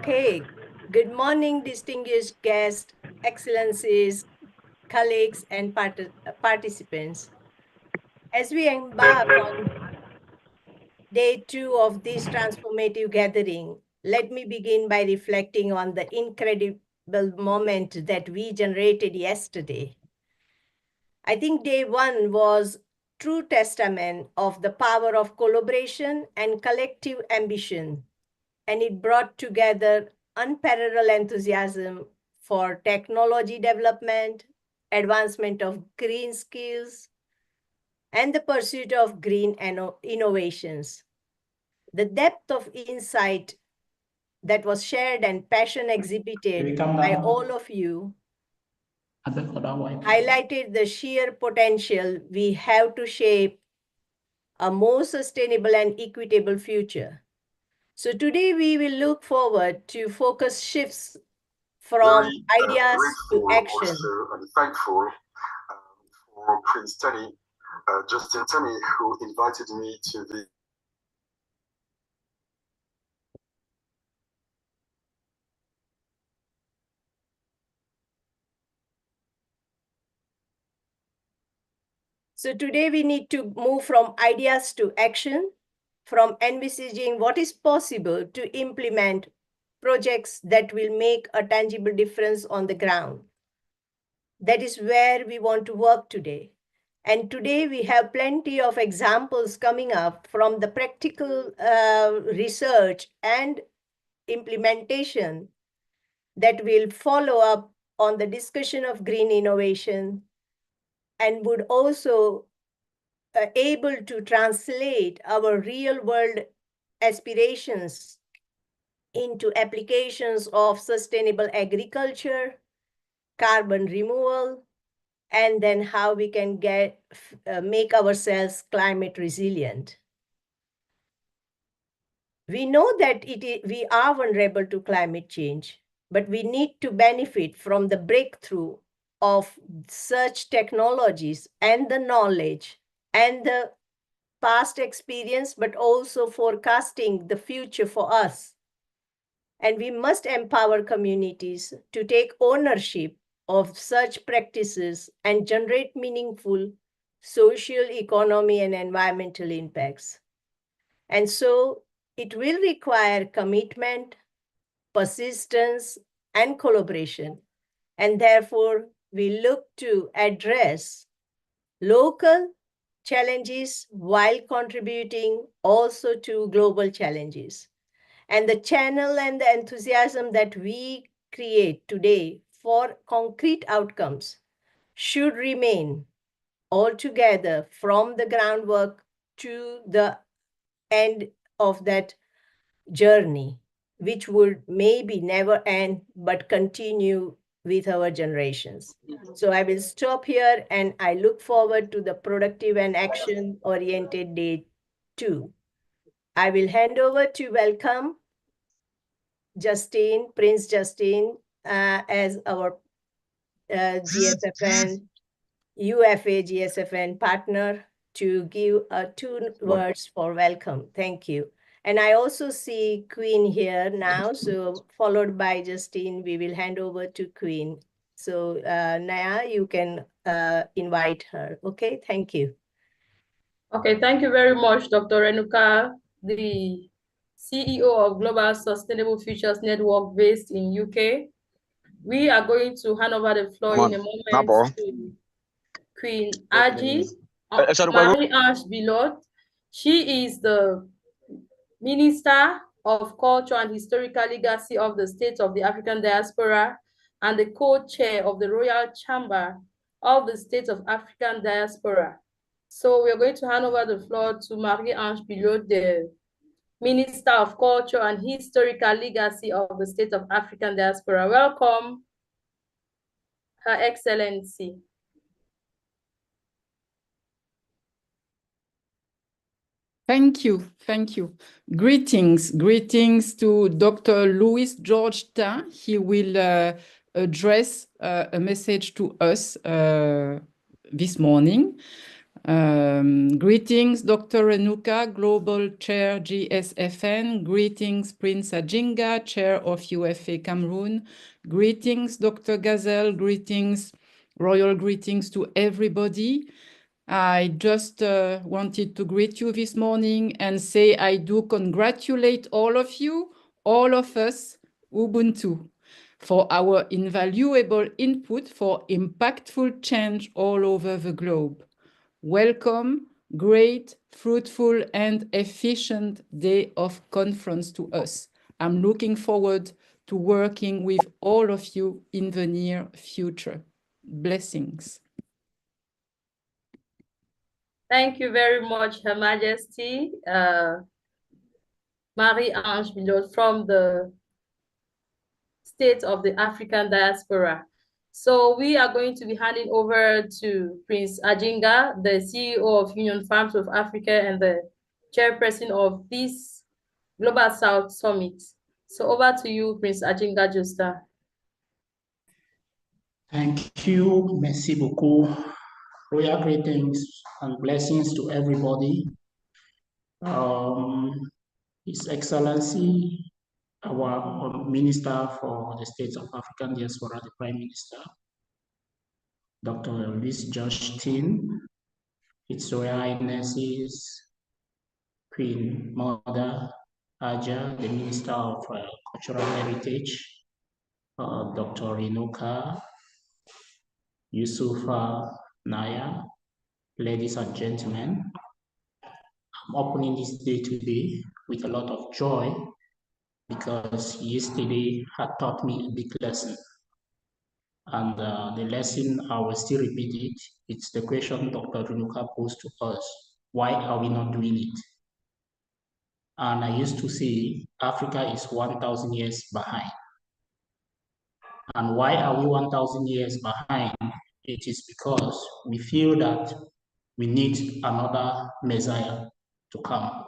Okay, good morning, distinguished guests, excellencies, colleagues, and participants. As we embark on day 2 of this transformative gathering, let me begin by reflecting on the incredible moment that we generated yesterday. I think day 1 was true testament of the power of collaboration and collective ambition, and it brought together unparalleled enthusiasm for technology development, advancement of green skills, and the pursuit of green innovations. The depth of insight that was shared and passion exhibited by all of you highlighted the sheer potential we have to shape a more sustainable and equitable future. So today we will look forward to focus shifts from ideas to action. Also, and thankful for Prince Tony, Justin Tony, who invited me to the So today we need to move from ideas to action, from envisaging what is possible to implement projects that will make a tangible difference on the ground. That is where we want to work today. And today we have plenty of examples coming up from the practical research and implementation that will follow up on the discussion of green innovation and would also able to translate our real world aspirations into applications of sustainable agriculture, carbon removal, and then how we can make ourselves climate resilient. We know that we are vulnerable to climate change, but we need to benefit from the breakthrough of such technologies and the knowledge and the past experience, but also forecasting the future for us. And we must empower communities to take ownership of such practices and generate meaningful social, economy, and environmental impacts. And so it will require commitment, persistence, and collaboration. And therefore, we look to address local challenges while contributing also to global challenges. And the channel and the enthusiasm that we create today for concrete outcomes should remain altogether from the groundwork to the end of that journey, which would maybe never end but continue with our generations. So I will stop here and I look forward to the productive and action-oriented day 2. I will hand over to welcome Justin, Prince Justin, as our GSFN, UFA-GSFN partner to give 2 words for welcome. Thank you. And I also see Queen here now, so followed by Justin, we will hand over to Queen. So Naya, you can invite her. Okay, thank you. Okay, thank you very much, Dr. Renuka, the CEO of Global Sustainable Futures Network based in UK. We are going to hand over the floor in a moment to Queen Aji, Marie-Ange Bilot. She is the Minister of Culture and Historical Legacy of the State of the African Diaspora and the co-chair of the Royal Chamber of the State of African Diaspora. So we are going to hand over the floor to Marie-Ange Bilot, the Minister of Culture and Historical Legacy of the State of African Diaspora. Welcome, Her Excellency. Thank you, thank you. Greetings to Dr. Louis George Tin. He will address a message to us this morning. Greetings, Dr. Renuka, Global Chair GSFN. Greetings, Prince Ajinga, Chair of UFA Cameroon. Greetings, Dr. Gazelle. Greetings, royal greetings to everybody. I just wanted to greet you this morning and say I do congratulate all of you, all of us, Ubuntu, for our invaluable input for impactful change all over the globe. Welcome, great, fruitful, and efficient day of conference to us. I'm looking forward to working with all of you in the near future. Blessings. Thank you very much, Her Majesty, Marie-Ange Billot from the State of the African Diaspora. So we are going to be handing over to Prince Ajinga, the CEO of Union Farms of Africa and the chairperson of this Global South Summit. So over to you, Prince Ajinga Josta. Thank you, merci beaucoup. Royal greetings and blessings to everybody. His Excellency, our Minister for the States of African Diaspora, the Prime Minister, Dr. Louis-Georges Tin, His Royal Highnesses, Queen Mother Aja, the Minister of Cultural Heritage, Dr. Renuka, Yusufa Naya, ladies and gentlemen, I'm opening this day today with a lot of joy because yesterday had taught me a big lesson. And the lesson, I will still repeat it. It's the question Dr. Renuka posed to us. Why are we not doing it? And I used to say, Africa is 1,000 years behind. And why are we 1,000 years behind? It is because we feel that we need another Messiah to come.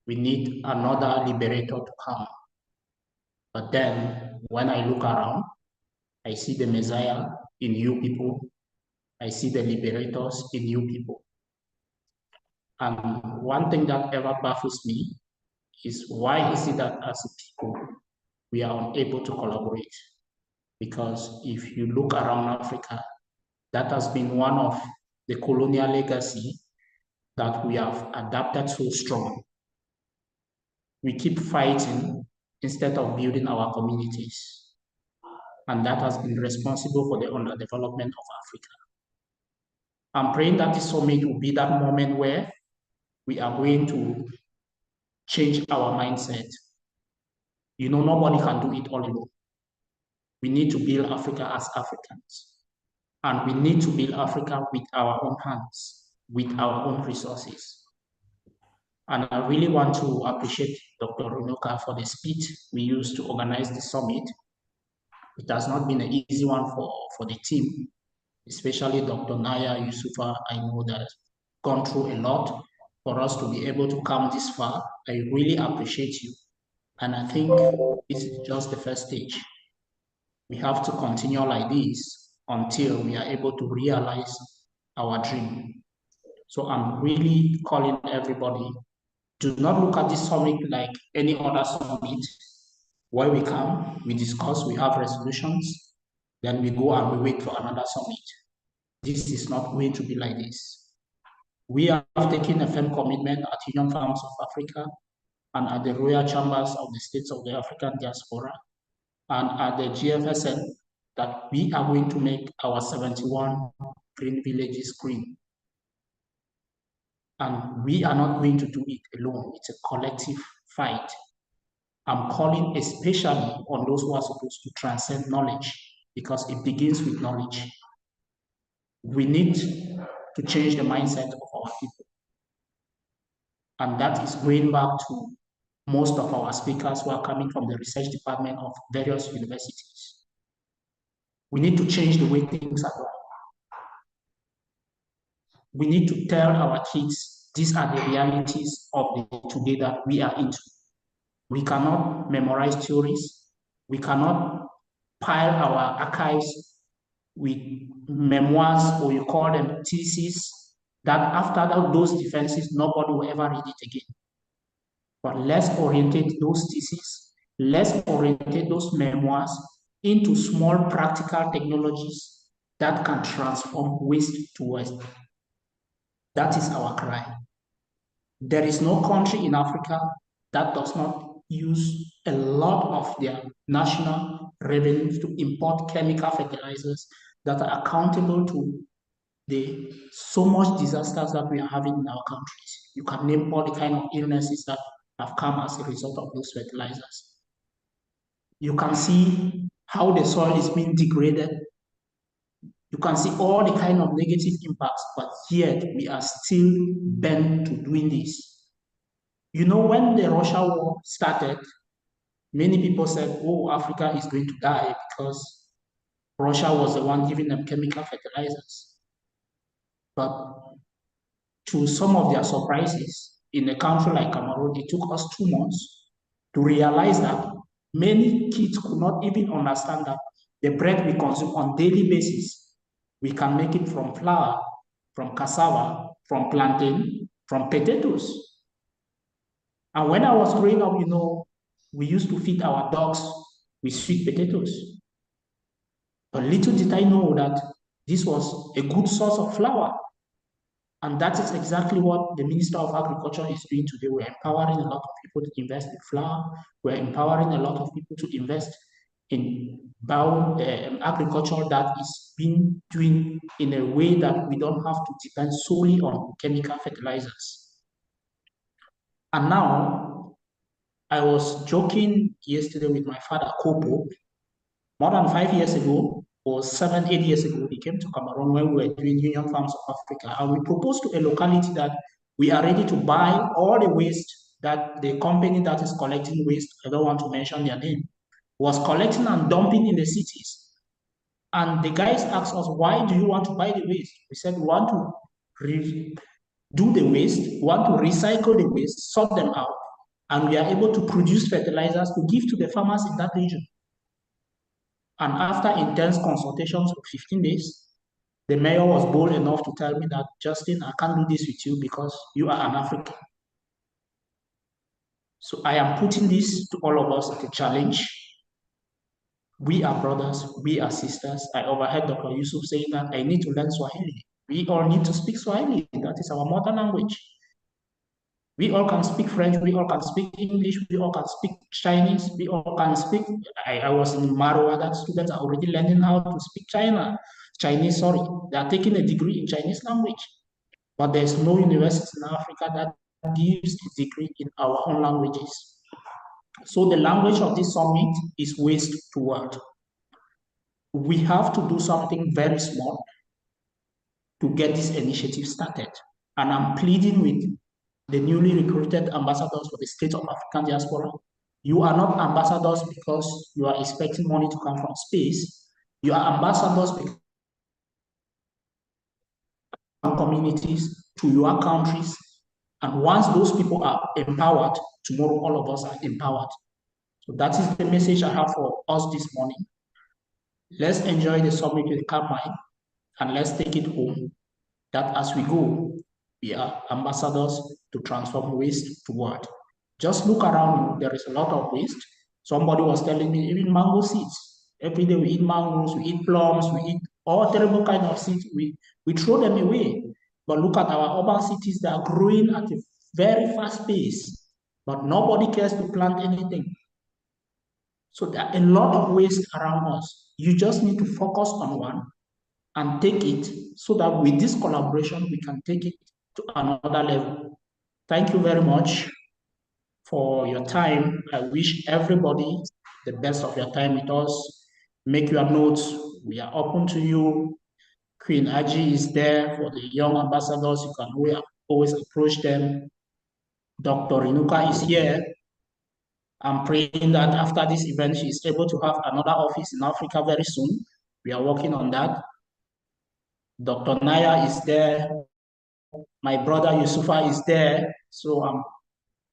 We need another liberator to come. But then when I look around, I see the Messiah in you people. I see the liberators in you people. And one thing that ever baffles me is why is it that as a people, we are unable to collaborate? Because if you look around Africa, that has been one of the colonial legacy that we have adapted so strong. We keep fighting instead of building our communities. And that has been responsible for the underdevelopment of Africa. I'm praying that this summit will be that moment where we are going to change our mindset. You know, nobody can do it all alone. We need to build Africa as Africans. And we need to build Africa with our own hands, with our own resources. And I really want to appreciate Dr. Renuka for the speed we used to organize the summit. It has not been an easy one for the team, especially Dr. Naya Yusufa. I know that gone through a lot for us to be able to come this far. I really appreciate you. And I think this is just the first stage. We have to continue like this until we are able to realize our dream. So I'm really calling everybody, do not look at this summit like any other summit where we come, we discuss, we have resolutions, then we go and we wait for another summit. This is not going to be like this. We have taken a firm commitment at Union Farms of Africa and at the Royal Chambers of the States of the African Diaspora and at the GFSN that we are going to make our 71 green villages green. And we are not going to do it alone. It's a collective fight. I'm calling especially on those who are supposed to transcend knowledge because it begins with knowledge. We need to change the mindset of our people. And that is going back to most of our speakers who are coming from the research department of various universities. We need to change the way things are done. We need to tell our kids, these are the realities of the today that we are into. We cannot memorize theories. We cannot pile our archives with memoirs, or you call them theses, that after those defenses, nobody will ever read it again. But let's orientate those theses, let's orientate those memoirs into small practical technologies that can transform waste to wealth. That is our cry. There is no country in Africa that does not use a lot of their national revenues to import chemical fertilizers that are accountable to the so much disasters that we are having in our countries. You can name all the kind of illnesses that have come as a result of those fertilizers. You can see how the soil is being degraded. You can see all the kind of negative impacts, but yet we are still bent to doing this. You know, when the Russia war started, many people said, oh, Africa is going to die because Russia was the one giving them chemical fertilizers. But to some of their surprises, in a country like Cameroon, it took us 2 months to realize that many kids could not even understand that the bread we consume on daily basis, we can make it from flour, from cassava, from plantain, from potatoes. And when I was growing up, you know, we used to feed our dogs with sweet potatoes. But little did I know that this was a good source of flour. And that is exactly what the Minister of Agriculture is doing today. We're empowering a lot of people to invest in flour. We're empowering a lot of people to invest in agriculture that is being doing in a way that we don't have to depend solely on chemical fertilizers. And now, I was joking yesterday with my father, Kopo. More than 5 years ago, or 7, 8 years ago, he came to Cameroon when we were doing Union Farms of Africa, and we proposed to a locality that we are ready to buy all the waste that the company that is collecting waste, I don't want to mention their name, was collecting and dumping in the cities. And the guys asked us, why do you want to buy the waste? We said, we want to do the waste, we want to recycle the waste, sort them out, and we are able to produce fertilizers to give to the farmers in that region. And after intense consultations for 15 days, the mayor was bold enough to tell me that, Justin, I can't do this with you because you are an African. So I am putting this to all of us as a challenge. We are brothers, we are sisters. I overheard Dr. Yusuf saying that I need to learn Swahili. We all need to speak Swahili. That is our mother language. We all can speak French, we all can speak English, we all can speak Chinese, we all can speak. I was in Marwa, that students are already learning how to speak Chinese, sorry. They are taking a degree in Chinese language. But there's no university in Africa that gives a degree in our own languages. So the language of this summit is waste to wealth. We have to do something very small to get this initiative started. And I'm pleading with the newly recruited ambassadors for the State of African Diaspora. You are not ambassadors because you are expecting money to come from space. You are ambassadors because communities to your countries. And once those people are empowered, tomorrow all of us are empowered. So that is the message I have for us this morning. Let's enjoy the summit with calm mind and let's take it home that as we go, we are ambassadors to transform waste to wealth. Just look around, there is a lot of waste. Somebody was telling me, even mango seeds. Every day we eat mangoes, we eat plums, we eat all terrible kind of seeds. We throw them away. But look at our urban cities, they are growing at a very fast pace. But nobody cares to plant anything. So there are a lot of waste around us. You just need to focus on one and take it so that with this collaboration, we can take it to another level. Thank you very much for your time. I wish everybody the best of your time with us. Make your notes. We are open to you. Queen Aji is there for the young ambassadors. You can always approach them. Dr. Rinuka is here. I'm praying that after this event, she is able to have another office in Africa very soon. We are working on that. Dr. Naya is there. My brother Yusufa is there. So I'm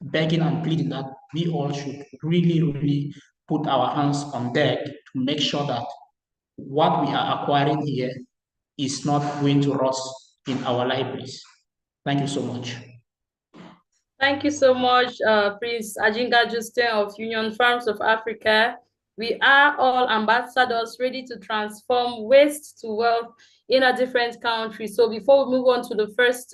begging and pleading that we all should really put our hands on deck to make sure that what we are acquiring here is not going to rust in our libraries. Thank you so much. Thank you so much, Prince Ajinga Justin of Union Farms of Africa. We are all ambassadors ready to transform waste to wealth in a different country. So before we move on to the first,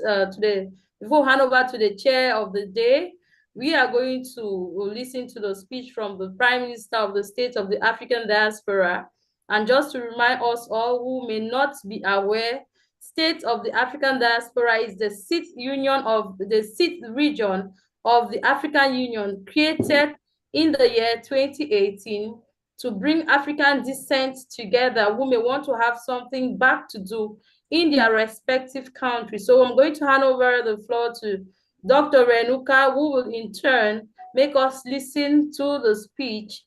before we hand over to the chair of the day, we are going to listen to the speech from the Prime Minister of the State of the African Diaspora. And just to remind us all who may not be aware, State of the African Diaspora is the sixth region of the African Union, created in the year 2018 to bring African descent together who may want to have something back to do in their respective countries. So I'm going to hand over the floor to Dr. Renuka, who will in turn make us listen to the speech,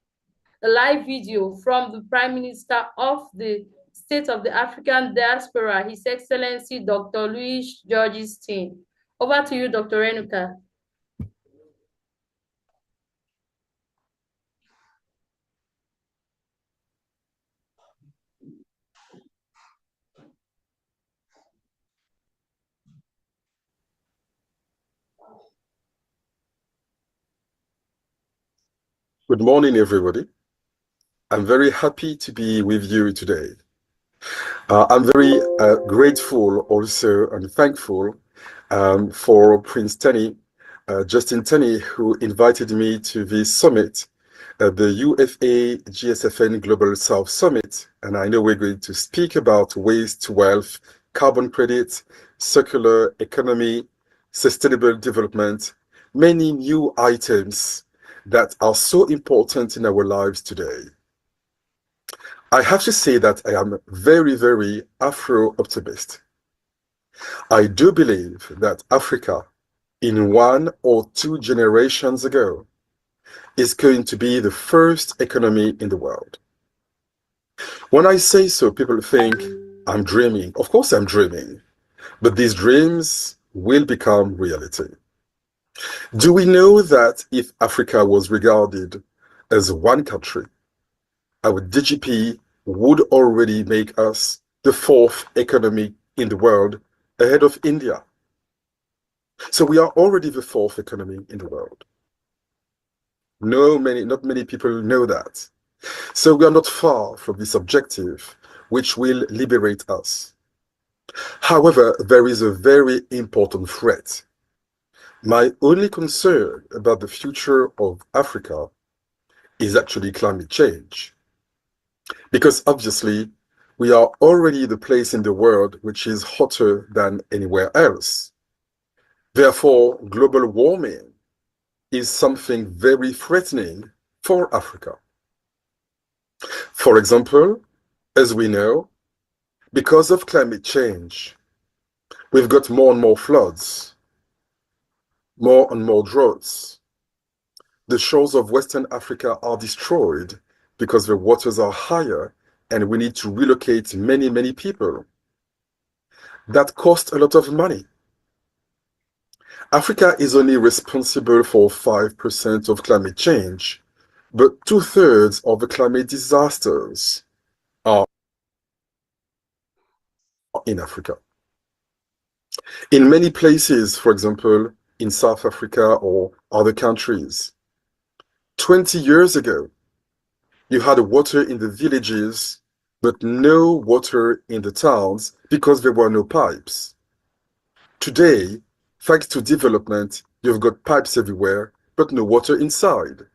a live video from the Prime Minister of the State of the African Diaspora, His Excellency Dr. Louis Georges Tin. Over to you, Dr. Renuka. Good morning, everybody. I'm very happy to be with you today. I'm very grateful also and thankful for Prince Justin Tenney, who invited me to this summit, the UFA-GSFN Global South Summit. And I know we're going to speak about waste to wealth, carbon credits, circular economy, sustainable development, many new items that are so important in our lives today. I have to say that I am very, very Afro-optimist. I do believe that Africa, in 1 or 2 generations ago, is going to be the first economy in the world. When I say so, people think I'm dreaming. Of course I'm dreaming, but these dreams will become reality. Do we know that if Africa was regarded as one country, our DGP would already make us the 4th economy in the world ahead of India? So we are already the 4th economy in the world. Not many people know that. So we are not far from this objective, which will liberate us. However, there is a very important threat. My only concern about the future of Africa is actually climate change. Because obviously, we are already the place in the world which is hotter than anywhere else. Therefore, global warming is something very threatening for Africa. For example, as we know, because of climate change, we've got more and more floods, more and more droughts. The shores of Western Africa are destroyed because the waters are higher and we need to relocate many, many people. That costs a lot of money. Africa is only responsible for 5% of climate change, but 2/3 of the climate disasters are in Africa. In many places, for example, in South Africa or other countries, 20 years ago, you had water in the villages, but no water in the towns because there were no pipes. Today, thanks to development, you've got pipes everywhere, but no water inside.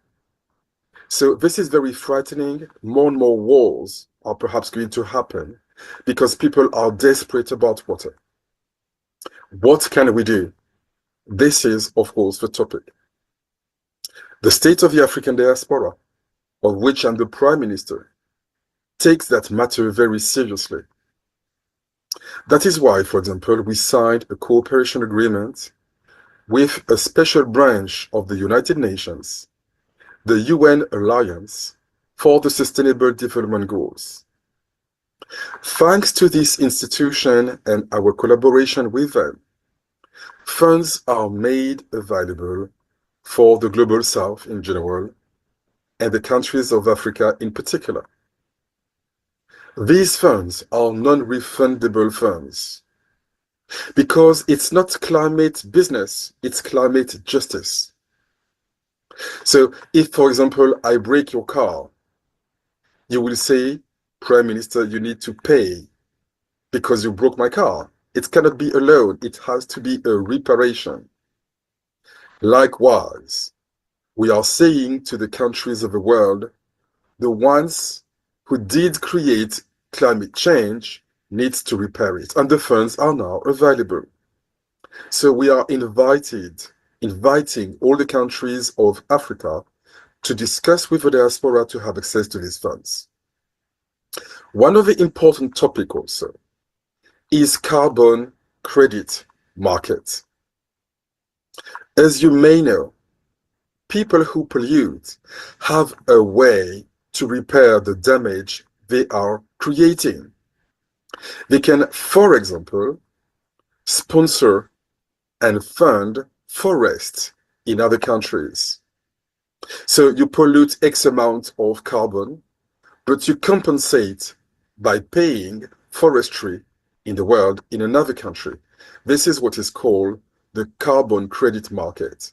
So this is very frightening. More and more wars are perhaps going to happen because people are desperate about water. What can we do? This is, of course, the topic. The State of the African Diaspora, of which I'm the Prime Minister, takes that matter very seriously. That is why, for example, we signed a cooperation agreement with a special branch of the United Nations, the UN Alliance for the Sustainable Development Goals. Thanks to this institution and our collaboration with them, funds are made available for the Global South in general and the countries of Africa in particular. These funds are non-refundable funds because it's not climate business, it's climate justice. So if, for example, I break your car, you will say, Prime Minister, you need to pay because you broke my car. It cannot be a loan, it has to be a reparation. Likewise, we are saying to the countries of the world, the ones who did create climate change needs to repair it, and the funds are now available. So we are inviting all the countries of Africa to discuss with the diaspora to have access to these funds. One of the important topics also is carbon credit market. As you may know, people who pollute have a way to repair the damage they are creating. They can, for example, sponsor and fund forests in other countries. So you pollute X amount of carbon, but you compensate by paying forestry in the world in another country. This is what is called the carbon credit market.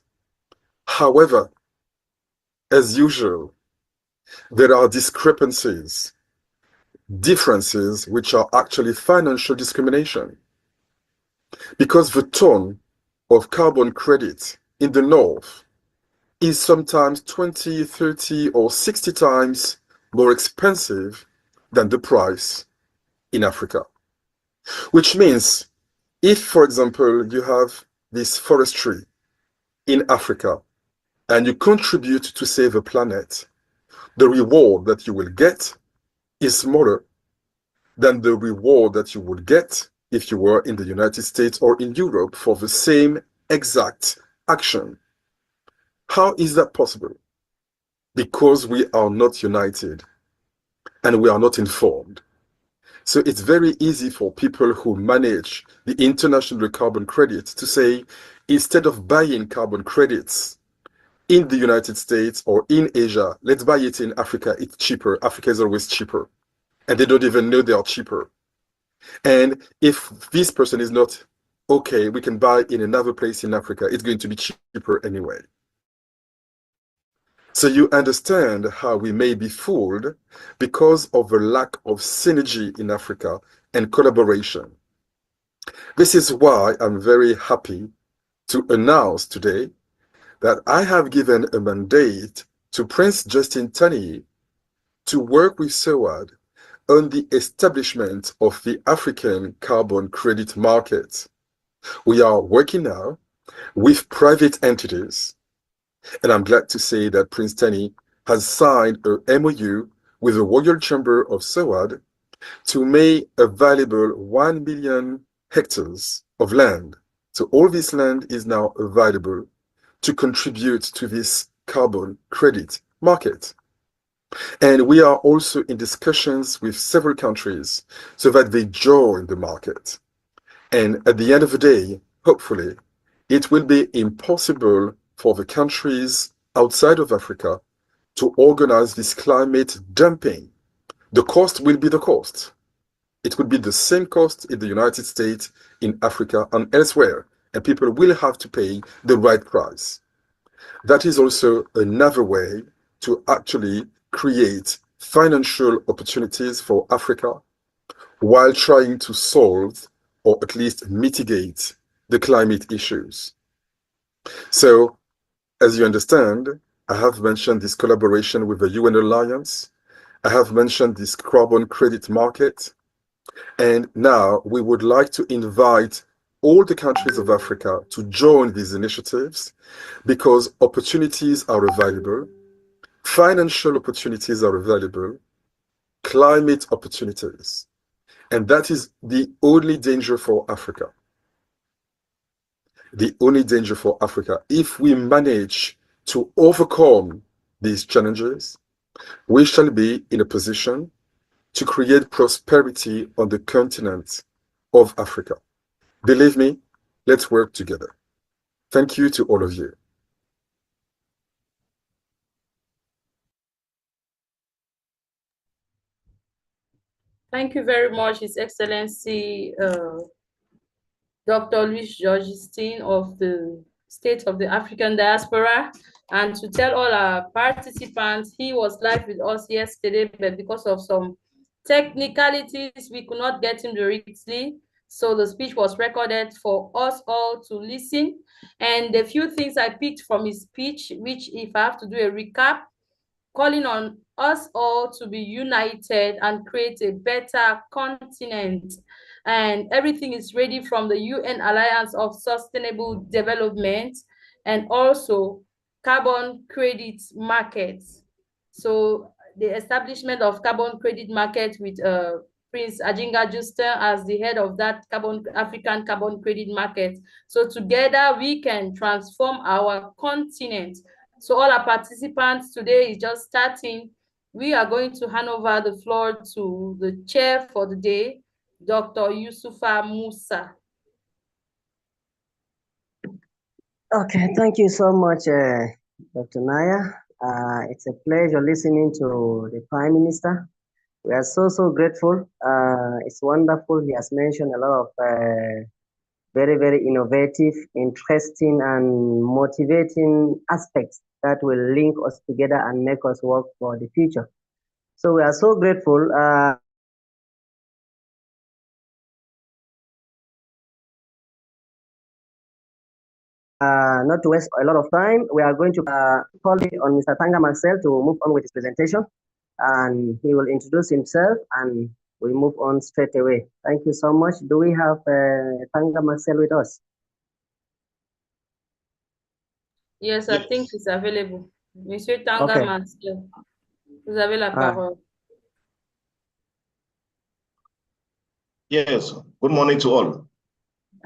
However, as usual, there are discrepancies, differences which are actually financial discrimination. Because the ton of carbon credit in the north is sometimes 20, 30, or 60 times more expensive than the price in Africa. Which means if, for example, you have this forestry in Africa and you contribute to save the planet, the reward that you will get is smaller than the reward that you would get if you were in the United States or in Europe for the same exact action. How is that possible? Because we are not united and we are not informed. So it's very easy for people who manage the international carbon credits to say, instead of buying carbon credits in the United States or in Asia, let's buy it in Africa, it's cheaper. Africa is always cheaper. And they don't even know they are cheaper. And if this person is not okay, we can buy in another place in Africa, it's going to be cheaper anyway. So you understand how we may be fooled because of the lack of synergy in Africa and collaboration. This is why I'm very happy to announce today that I have given a mandate to Prince Justin Tani to work with SOAD on the establishment of the African carbon credit market. We are working now with private entities, and I'm glad to say that Prince Tani has signed a MOU with the Royal Chamber of SOAD to make available 1 million hectares of land. So all this land is now available to contribute to this carbon credit market. And we are also in discussions with several countries so that they join the market. And at the end of the day, hopefully, it will be impossible for the countries outside of Africa to organize this climate dumping. The cost will be the cost. It will be the same cost in the United States, in Africa, and elsewhere, and people will have to pay the right price. That is also another way to actually create financial opportunities for Africa while trying to solve or at least mitigate the climate issues. So, as you understand, I have mentioned this collaboration with the UN Alliance. I have mentioned this carbon credit market. And now we would like to invite all the countries of Africa to join these initiatives because opportunities are available, financial opportunities are available, climate opportunities. And that is the only danger for Africa. The only danger for Africa. If we manage to overcome these challenges, we shall be in a position to create prosperity on the continent of Africa. Believe me, let's work together. Thank you to all of you. Thank you very much, His Excellency Dr. Luis Georgestin of the State of the African Diaspora, and to tell all our participants, he was live with us yesterday, but because of some technicalities, we could not get him directly. So the speech was recorded for us all to listen. And the few things I picked from his speech, which if I have to do a recap, calling on us all to be united and create a better continent. And everything is ready from the UN Alliance of Sustainable Development and also carbon credit markets. So the establishment of carbon credit market with Prince Ajinga Justin as the head of that African carbon credit market. So together we can transform our continent. So all our participants today is just starting. We are going to hand over the floor to the chair for the day, Dr. Yusufa Musa. Okay, thank you so much, Dr. Naya. It's a pleasure listening to the Prime Minister. We are so grateful. It's wonderful. He has mentioned a lot of very innovative, interesting, and motivating aspects that will link us together and make us work for the future. So we are so grateful. Not to waste a lot of time, we are going to call on Mr. Tanga Marcel to move on with his presentation, and he will introduce himself and we move on straight away. Thank you so much. Do we have Tanga Marcel with us? Yes, I think it's available. Monsieur Tanga Marcel, vous avez la parole. Yes, good morning to all.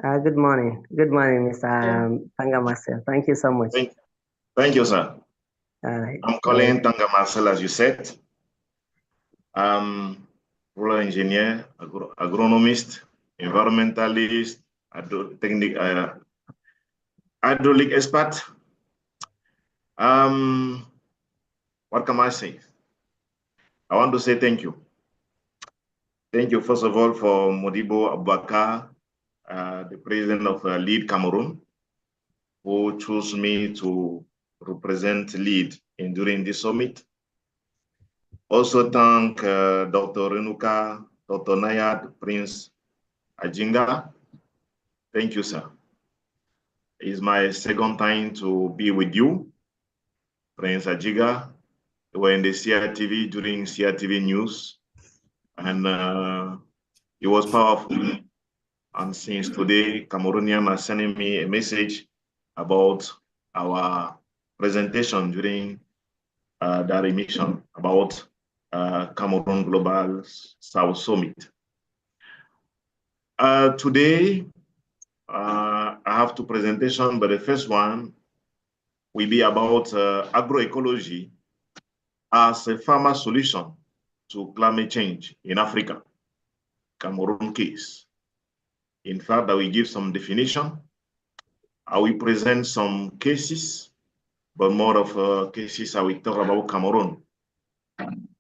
Good morning. Good morning, Mr. Tanga Marcel. Thank you so much. Thank you, sir. I'm calling Tanga Marcel, as you said. I'm rural engineer, agronomist, environmentalist, hydraulic expert. What can I say? I want to say thank you. Thank you, first of all, for Modibo Abubakar, the president of LEAD Cameroon, who chose me to represent LEAD during this summit. Also thank Dr. Renuka, Dr. Nayad, Prince Ajinga. Thank you, sir. It's my second time to be with you, Prince Ajinga. We were in the CRTV during CRTV News, and it was powerful. And since today, Cameroonians are sending me a message about our presentation during that emission about Cameroon Global South Summit. Today, I have two presentations, but the first one will be about agroecology as a farmer solution to climate change in Africa, Cameroon case. In fact, I will give some definition. I will present some cases, but more of cases I will talk about Cameroon.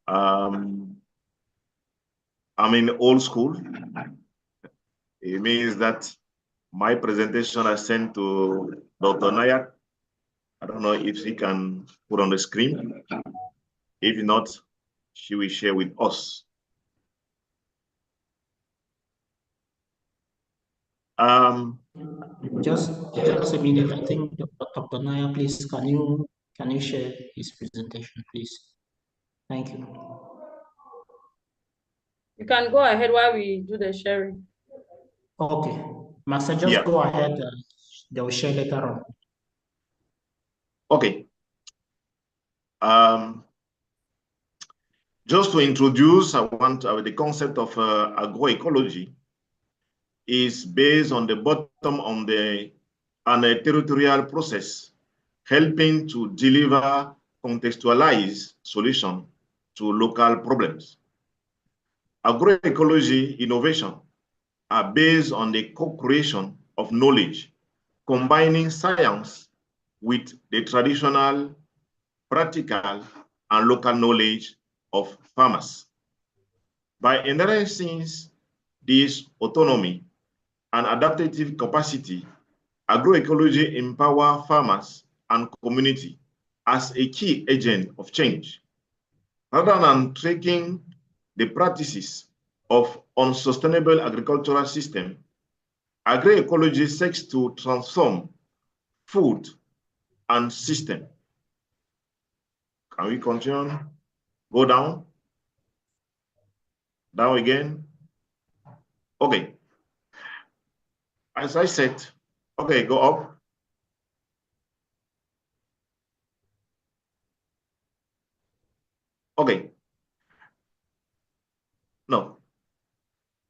I'm in old school. It means that my presentation I sent to Dr. Nayat. I don't know if she can put on the screen. If not, she will share with us. Just a minute. I think Dr. Naya, please, can you share his presentation, please? Thank you. You can go ahead while we do the sharing. Okay, Master, just go ahead. They will share later on. Okay. Just to introduce, I want the concept of agroecology is based on the bottom on the territorial process, helping to deliver contextualized solution to local problems. Agroecology innovation are based on the co-creation of knowledge, combining science with the traditional, practical, and local knowledge of farmers. By enhancing this autonomy and adaptive capacity, agroecology empower farmers and community as a key agent of change. Rather than tracking the practices of unsustainable agricultural system, agroecology seeks to transform food and system. Can we continue? Go down. Down again. Okay. As I said, okay, go up. Okay. No,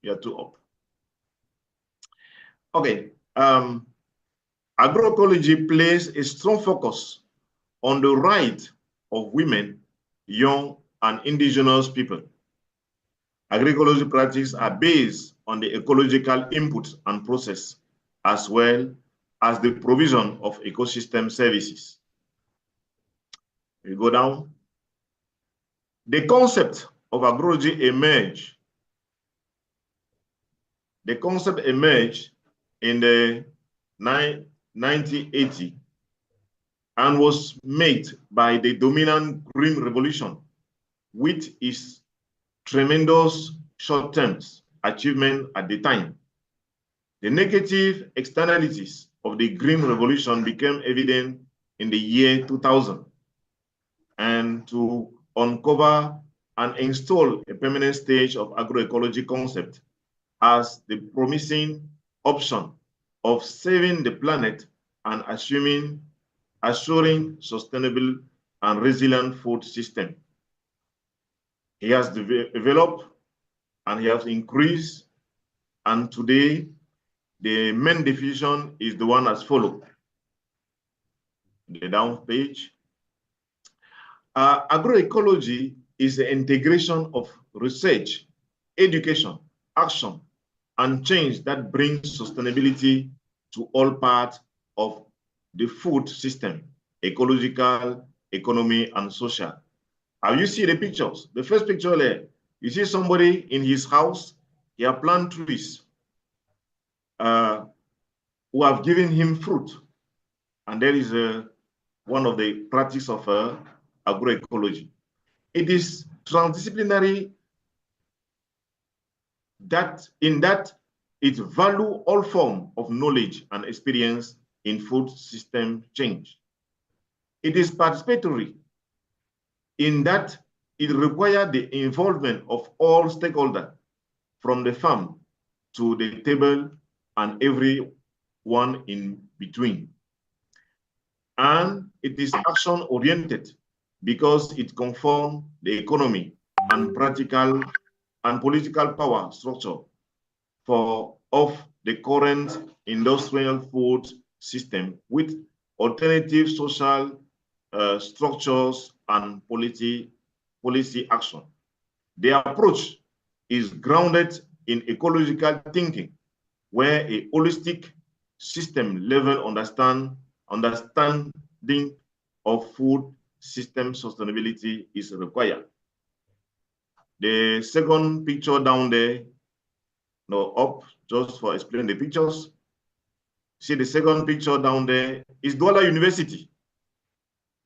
you're too up. Okay. Agroecology places a strong focus on the right of women, young, and indigenous people. Agroecology practices are based on the ecological input and process, as well as the provision of ecosystem services. We go down. The concept of agroecology emerged. The concept emerged in the 1980 and was made by the dominant Green Revolution with its tremendous short-term achievement at the time. The negative externalities of the Green Revolution became evident in the year 2000, and to uncover and install a permanent stage of agroecology concept as the promising option of saving the planet and assuring sustainable and resilient food system. He has developed and he has increased, and today the main definition is the one as follows. The down page. Agroecology is the integration of research, education, action, and change that brings sustainability to all parts of the food system, ecological, economy, and social. You see the pictures. The first picture there, you see somebody in his house, he has planted trees who have given him fruit. And there is one of the practices of agroecology. It is transdisciplinary that it values all forms of knowledge and experience in food system change. It is participatory in that it requires the involvement of all stakeholders from the farm to the table and everyone in between. And it is action-oriented because it conforms the economy and practical and political power structure of the current industrial food system with alternative social structures and policy action. The approach is grounded in ecological thinking, where a holistic system-level understanding of food system sustainability is required. The second picture down there, no, up, just for explaining the pictures. See the second picture down there is Douala University.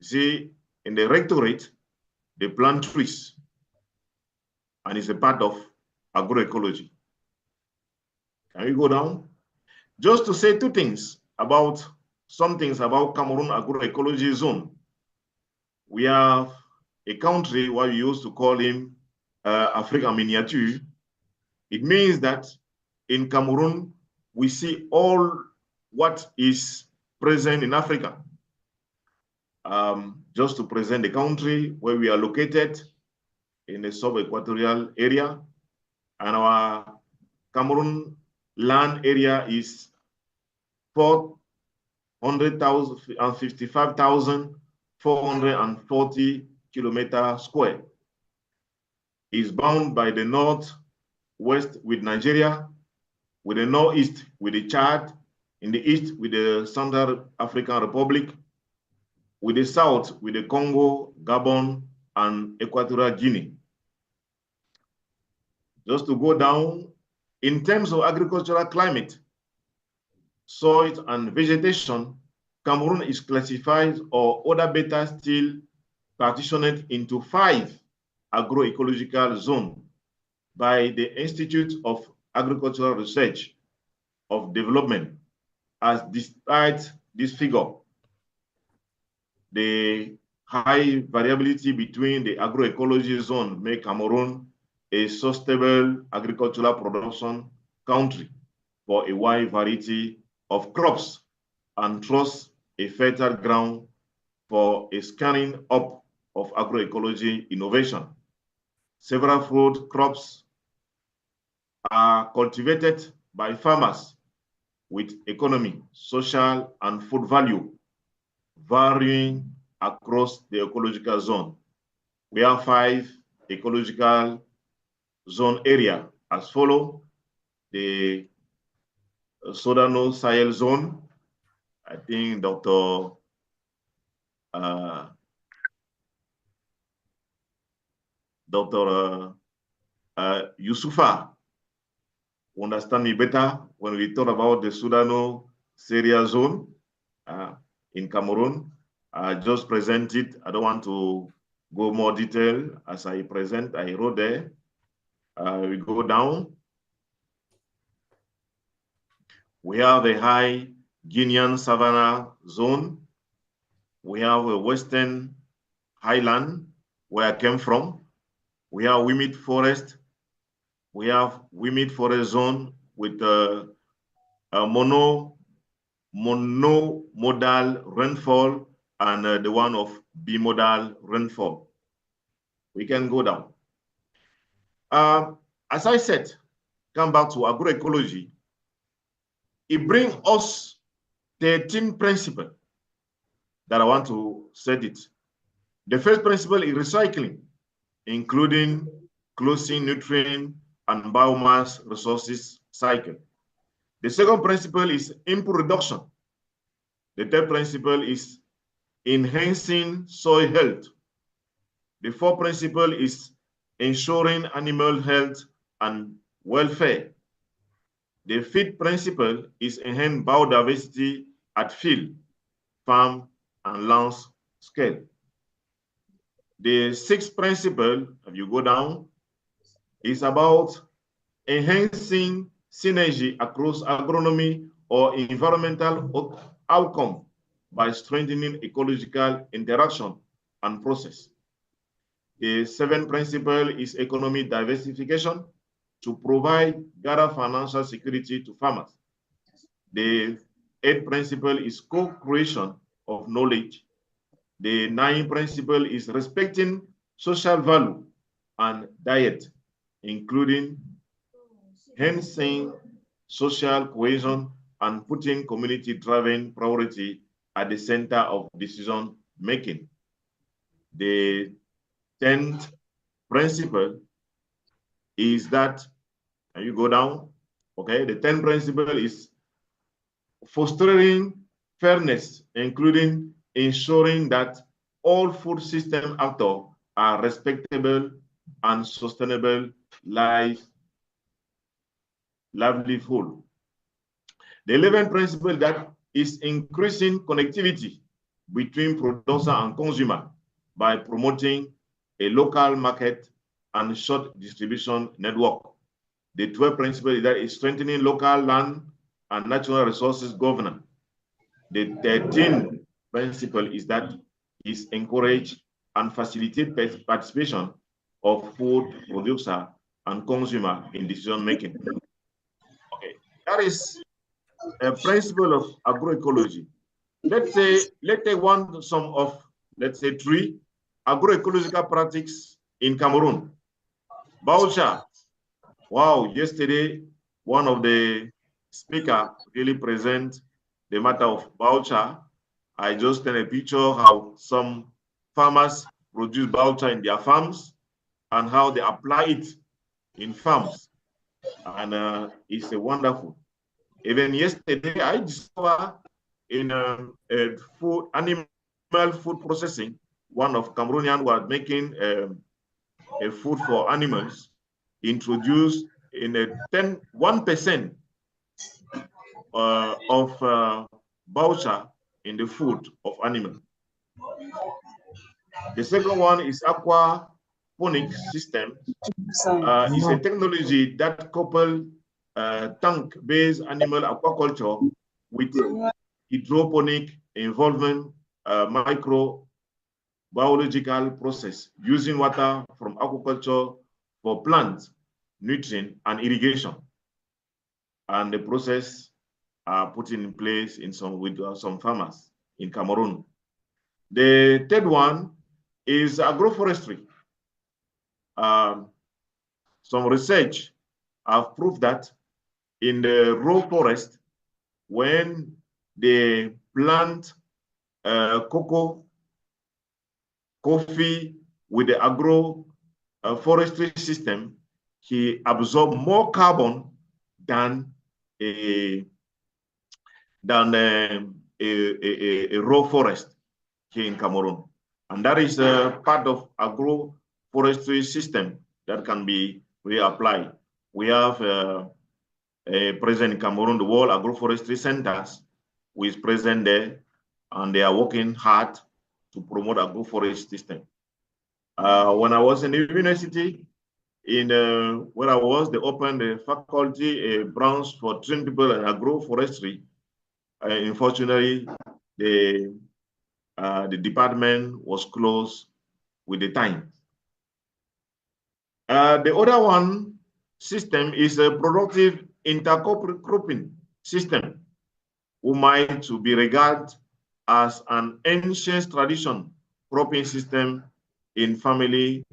See, in the rectorate, they plant trees, and it's a part of agroecology. Can you go down? Just to say some things about Cameroon agroecology zone. We have a country what we used to call him Africa miniature. It means that in Cameroon, we see all what is present in Africa. Just to present the country where we are located in the sub-equatorial area, and our Cameroon land area is 455,440 kilometers square. Is bound by the northwest with Nigeria, with the northeast with the Chad, in the east with the Central African Republic, with the south with the Congo, Gabon, and Equatorial Guinea. Just to go down, in terms of agricultural climate, soils, and vegetation, Cameroon is classified, or other better still, partitioned into 5 agroecological zones by the Institute of Agricultural Research of Development. As despite this figure, the high variability between the agroecology zone make Cameroon a sustainable agricultural production country for a wide variety of crops and thus a fertile ground for a scaling up of agroecology innovation. Several fruit crops are cultivated by farmers with economy, social, and food value varying across the ecological zone. We have 5 ecological zone area as follow: the Sodano Sahel zone. I think Dr. Yusufa will understand me better when we talk about the Sudano Syria zone in Cameroon. I just present it. I don't want to go more detail as I present. I wrote there. We go down. We have a high Guinean savanna zone. We have a western highland where I came from. We have humid forest. We have humid forest zone with a monomodal rainfall and the one of bimodal rainfall. We can go down. As I said, come back to agroecology. It brings us 13 principles that I want to set it. The first principle is recycling, including closing nutrient and biomass resources cycle. The second principle is input reduction. The third principle is enhancing soil health. The fourth principle is ensuring animal health and welfare. The fifth principle is enhance biodiversity at field, farm, and land scale. The sixth principle, if you go down, is about enhancing synergy across agronomy or environmental outcome by strengthening ecological interaction and process. The seventh principle is economic diversification to provide greater financial security to farmers. The eighth principle is co-creation of knowledge. The ninth principle is respecting social value and diet, including enhancing social cohesion and putting community-driven priority at the center of decision making. The 10th principle is that, and you go down, okay, the 10th principle is fostering fairness, including ensuring that all food system actors are respectable and sustainable livelihood. The 11th principle that is increasing connectivity between producer and consumer by promoting a local market and short distribution network. The 12th principle is that is strengthening local land and natural resources governance. The 13th principle is that is encourage and facilitate participation of food producer and consumer in decision making. Okay, that is a principle of agroecology. Let's take some of, let's say, 3 agroecological practices in Cameroon. Baucha. Wow, yesterday, one of the speakers really present the matter of Baucha. I just sent a picture how some farmers produce Baucha in their farms and how they apply it in farms. And it's a wonderful. Even yesterday, I discovered in animal food processing, one of Cameroonian was making a food for animals, introduced in a 1% voucher in the food of animal. The second one is aquaponics system. It's a technology that couples tank-based animal aquaculture with hydroponic involving microbiological process using water from aquaculture for plants, nutrient, and irrigation. And the process are put in place in some farmers in Cameroon. The third one is agroforestry. Some research have proved that in the raw forest, when they plant cocoa, coffee with the forestry system, he absorbs more carbon than a raw forest here in Cameroon. And that is part of agroforestry system that can be reapplied. We have present in Cameroon, the World Agroforestry Centers, who is present there, and they are working hard to promote agroforestry system. When I was in the university, where I was, they opened a faculty, a branch for trained people in agroforestry. Unfortunately, the department was closed with the time. The other one system is a productive intercropping system, who might to be regarded as an ancient tradition cropping system in family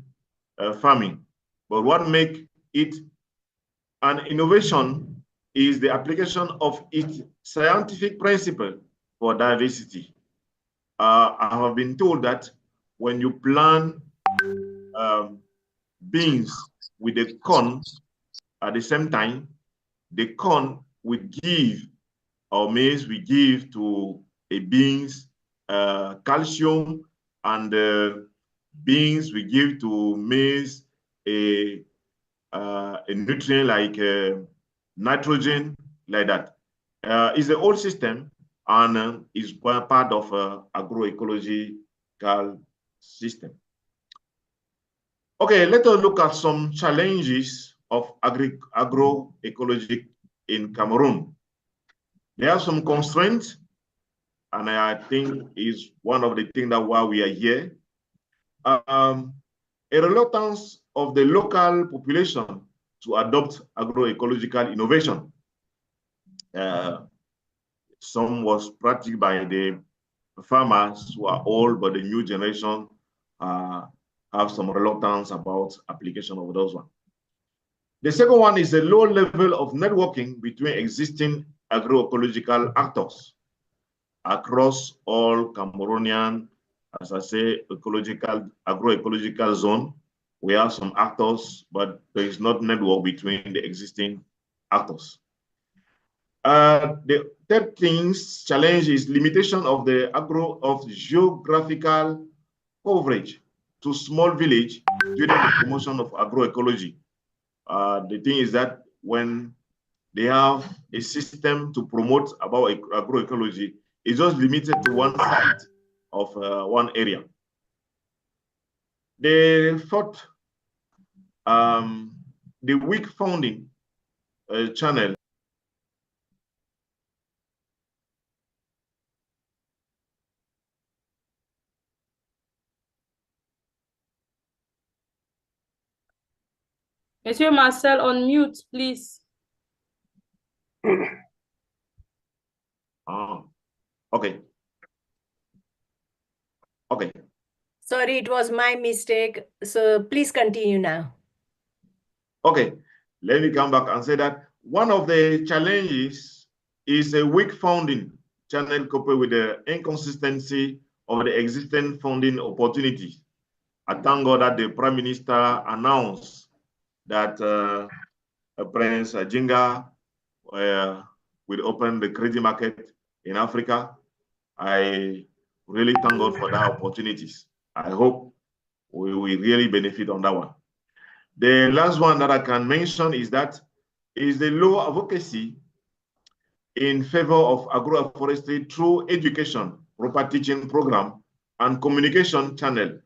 farming. But what makes it an innovation is the application of its scientific principle for diversity. I have been told that when you plant beans with the corn at the same time, the corn will give, or maize will give to a beans calcium, and beans will give to maize a nutrient like nitrogen, like that. It's the old system, and is part of agroecological system. Okay, let us look at some challenges of agroecology in Cameroon. There are some constraints, and I think is one of the things that why we are here. A reluctance of the local population to adopt agroecological innovation. Some was practiced by the farmers who are old, but the new generation have some reluctance about application of those ones. The second one is a low level of networking between existing agroecological actors across all Cameroonian, as I say, agroecological zone. We have some actors, but there is not network between the existing actors. The third challenge is limitation of the geographical coverage to small village during the promotion of agroecology. The thing is that when they have a system to promote about agroecology, it's just limited to one side of one area. The fourth, the weak funding channel. Monsieur Marcel, on mute, please. Okay. Okay. Sorry, it was my mistake. So please continue now. Okay, let me come back and say that one of the challenges is a weak funding channel coupled with the inconsistency of the existing funding opportunities. I thank God that the Prime Minister announced that Prince Jinga will open the credit market in Africa. I really thank God for that opportunities. I hope we will really benefit on that one. The last one that I can mention is that is the low advocacy in favor of agroforestry through education, proper teaching program, and communication channel,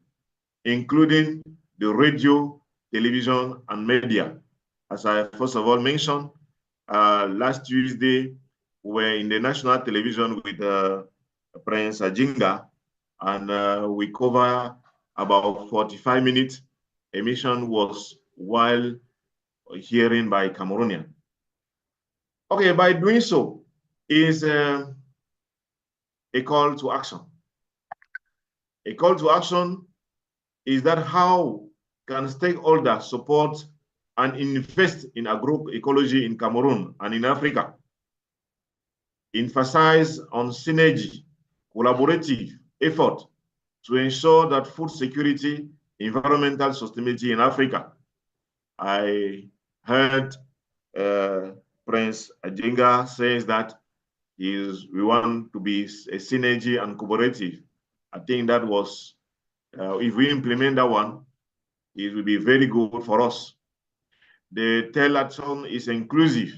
including the radio, television, and media. As I first of all mentioned, last Tuesday, we were in the national television with Prince Ajinga, and we cover about 45 minutes. Emission was while hearing by Cameroonian. Okay, by doing so is a call to action. A call to action is that how can stakeholders support and invest in agroecology in Cameroon and in Africa? Emphasize on synergy, collaborative effort to ensure that food security, environmental sustainability in Africa. I heard Prince Ajinga says that we want to be a synergy and cooperative. I think that was, if we implement that one, it will be very good for us. The telethon is inclusive,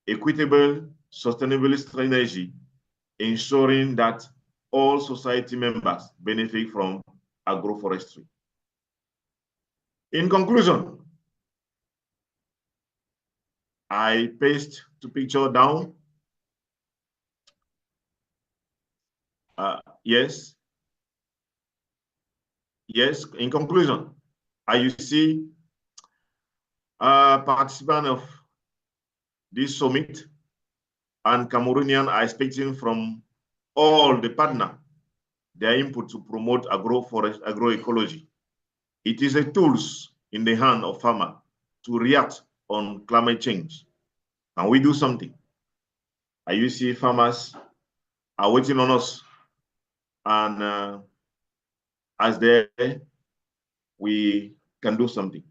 equitable, sustainable strategy, ensuring that all society members benefit from agroforestry. In conclusion, I paste the picture down. Yes. Yes, in conclusion, you see participants of this summit and Cameroonian are expecting from all the partners their input to promote agroecology. It is a tools in the hand of farmer to react on climate change. Can we do something? You see farmers are waiting on us, and as there, we can do something.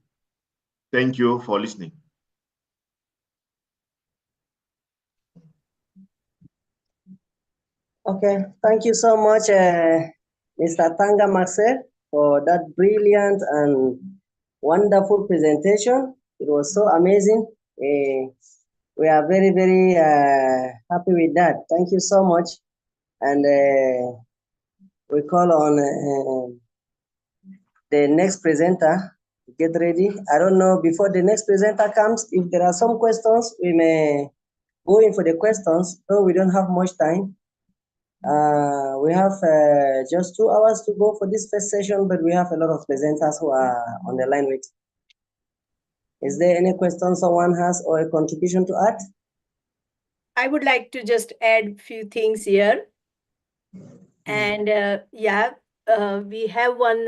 Thank you for listening. Okay, thank you so much, Mr. Tanga Marcel, for that brilliant and wonderful presentation. It was so amazing. We are very, very happy with that. Thank you so much. And we call on the next presenter to get ready. I don't know, before the next presenter comes, if there are some questions, we may go in for the questions. No, we don't have much time. We have just 2 hours to go for this first session, but we have a lot of presenters who are on the line waiting. Is there any question someone has or a contribution to add? I would like to just add a few things here. And we have one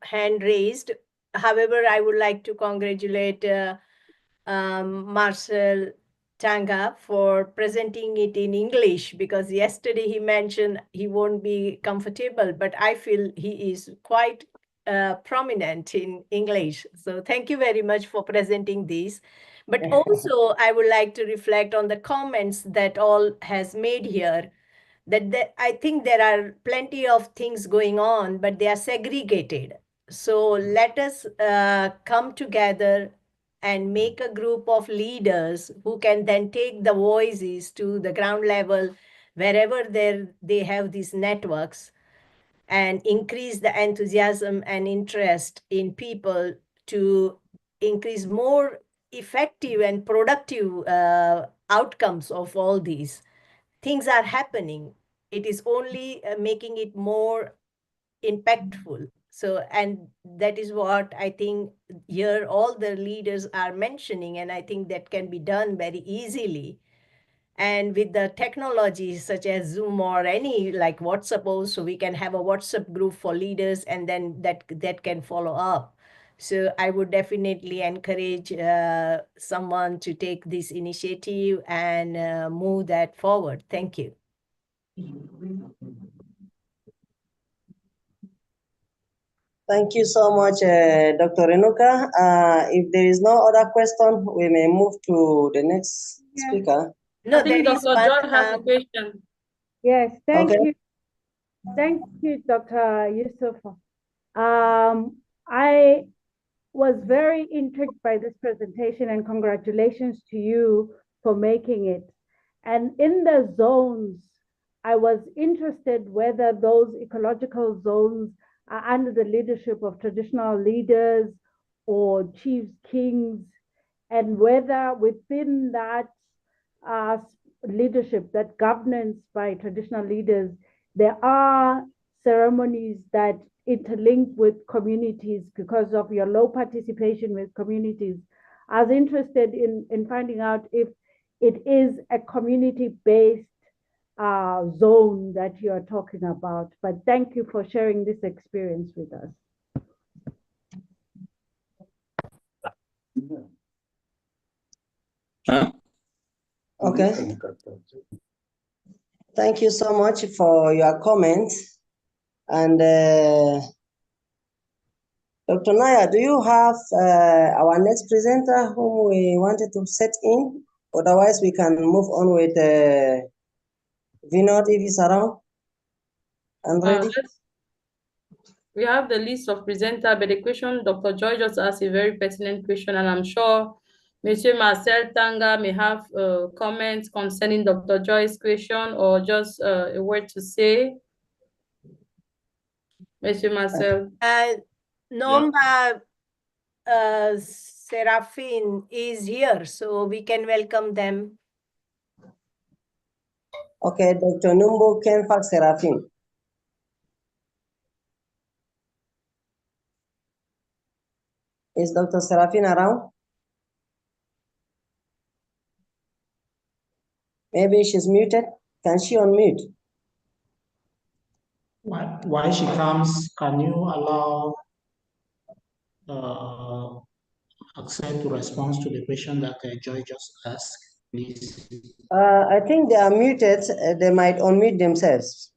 hand raised. However, I would like to congratulate Marcel Tanga for presenting it in English, because yesterday he mentioned he won't be comfortable, but I feel he is quite prominent in English. So thank you very much for presenting this. But also I would like to reflect on the comments that all has made here, that I think there are plenty of things going on, but they are segregated. So let us come together and make a group of leaders who can then take the voices to the ground level, wherever they have these networks, and increase the enthusiasm and interest in people to increase more effective and productive outcomes of all these. Things are happening. It is only making it more impactful. So, and that is what I think here all the leaders are mentioning, and I think that can be done very easily. And with the technologies such as Zoom or any like WhatsApp also, we can have a WhatsApp group for leaders, and then that can follow up. So I would definitely encourage someone to take this initiative and move that forward. Thank you. Thank you so much, Dr. Renuka. If there is no other question, we may move to the next speaker. No, I think Dr. Joy has a question. Yes, thank Okay. you. Thank you, Dr. Yusuf. I was very intrigued by this presentation, and congratulations to you for making it. And in the zones, I was interested whether those ecological zones are under the leadership of traditional leaders or chiefs, kings, and whether within that leadership, that governance by traditional leaders, there are ceremonies that interlink with communities because of your low participation with communities. I was interested in finding out if it is a community-based zone that you're talking about. But thank you for sharing this experience with us. Okay. Thank you so much for your comments. And Dr. Naya, do you have our next presenter whom we wanted to set in? Otherwise, we can move on with Vinod if he's around and ready. We have the list of presenter, but the question Dr. Joy just asked a very pertinent question, and I'm sure Monsieur Marcel Tanga may have comments concerning Dr. Joy's question or just a word to say. Monsieur Marcel. Nomba Serafin is here, so we can welcome them. Okay, Dr. Numbo Kenfak Serafin. Is Dr. Serafin around? Maybe she's muted. Can she unmute? While she comes, can you allow Access to respond to the question that Joy just asked, please? I think they are muted. They might unmute themselves.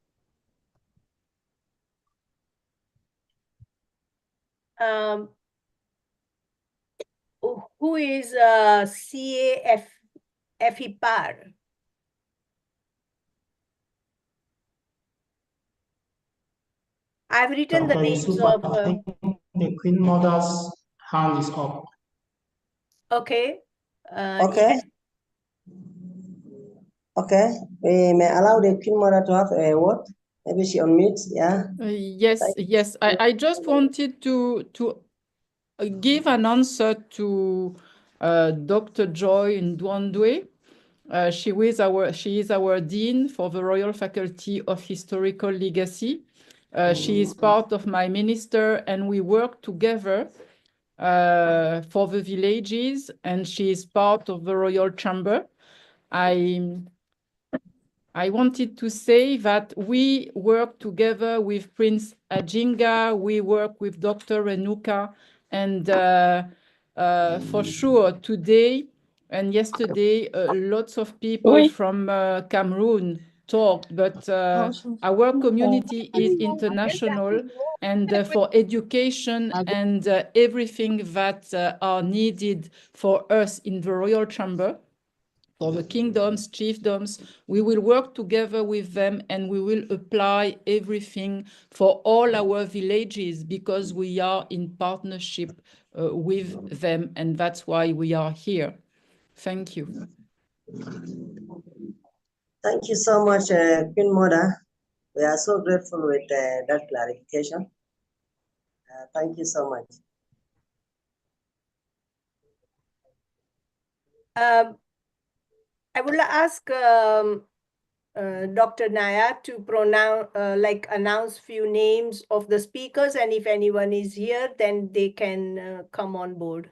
Who is CAFIPAR? I've written Dr. the names Yusuf, of... I think the Queen Mother's hand is up. Okay. Okay. Yes. Okay. We may allow the Queen Mother to have a word. Maybe she unmutes. Yeah. Yes. I just wanted to give an answer to Dr. Joy Ndwandwe. She is our Dean for the Royal Faculty of Historical Legacy. She is part of my minister, and we work together for the villages, and she is part of the Royal Chamber. I wanted to say that we work together with Prince Ajinga, we work with Dr. Renuka, and for sure today and yesterday, lots of people from Cameroon talked, but our community is international, and for education and everything that are needed for us in the Royal Chamber, for the kingdoms, chiefdoms, we will work together with them, and we will apply everything for all our villages because we are in partnership with them, and that's why we are here. Thank you. Thank you so much, Queen Mother. We are so grateful with that clarification. Thank you so much. I will ask Dr. Naya to announce few names of the speakers, and if anyone is here, then they can come on board.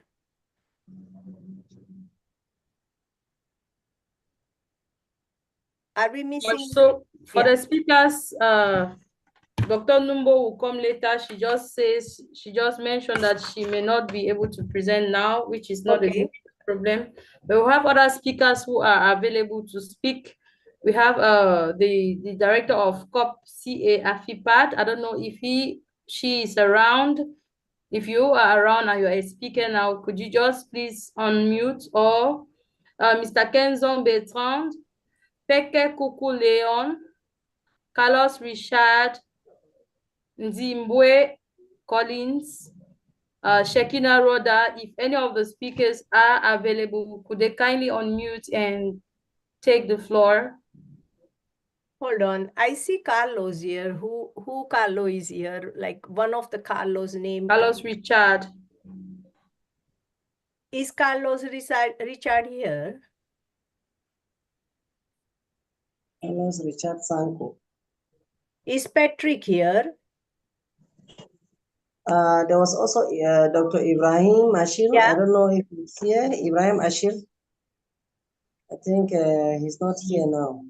Are we missing? So for the speakers, Dr. Numbo will come later. She just mentioned that she may not be able to present now, which is not a problem. But we have other speakers who are available to speak. We have the director of COP CA-AFIPAD. I don't know if she is around. If you are around and you are a speaker now, could you just please unmute? Or Mr. Kenzon Bertrand, Peke Kuku Leon, Carlos Richard, Nzimbwe Collins, Shekina Roda. If any of the speakers are available, could they kindly unmute and take the floor? Hold on. I see Carlos here. Who Carlo is here? Like one of the Carlos name. Carlos Richard. Is Carlos Richard here? Carlos Richard Sanko. Is Patrick here? There was also Dr. Ibrahim Ashil. Yeah. I don't know if he's here. Ibrahim Ashil. I think he's not here now.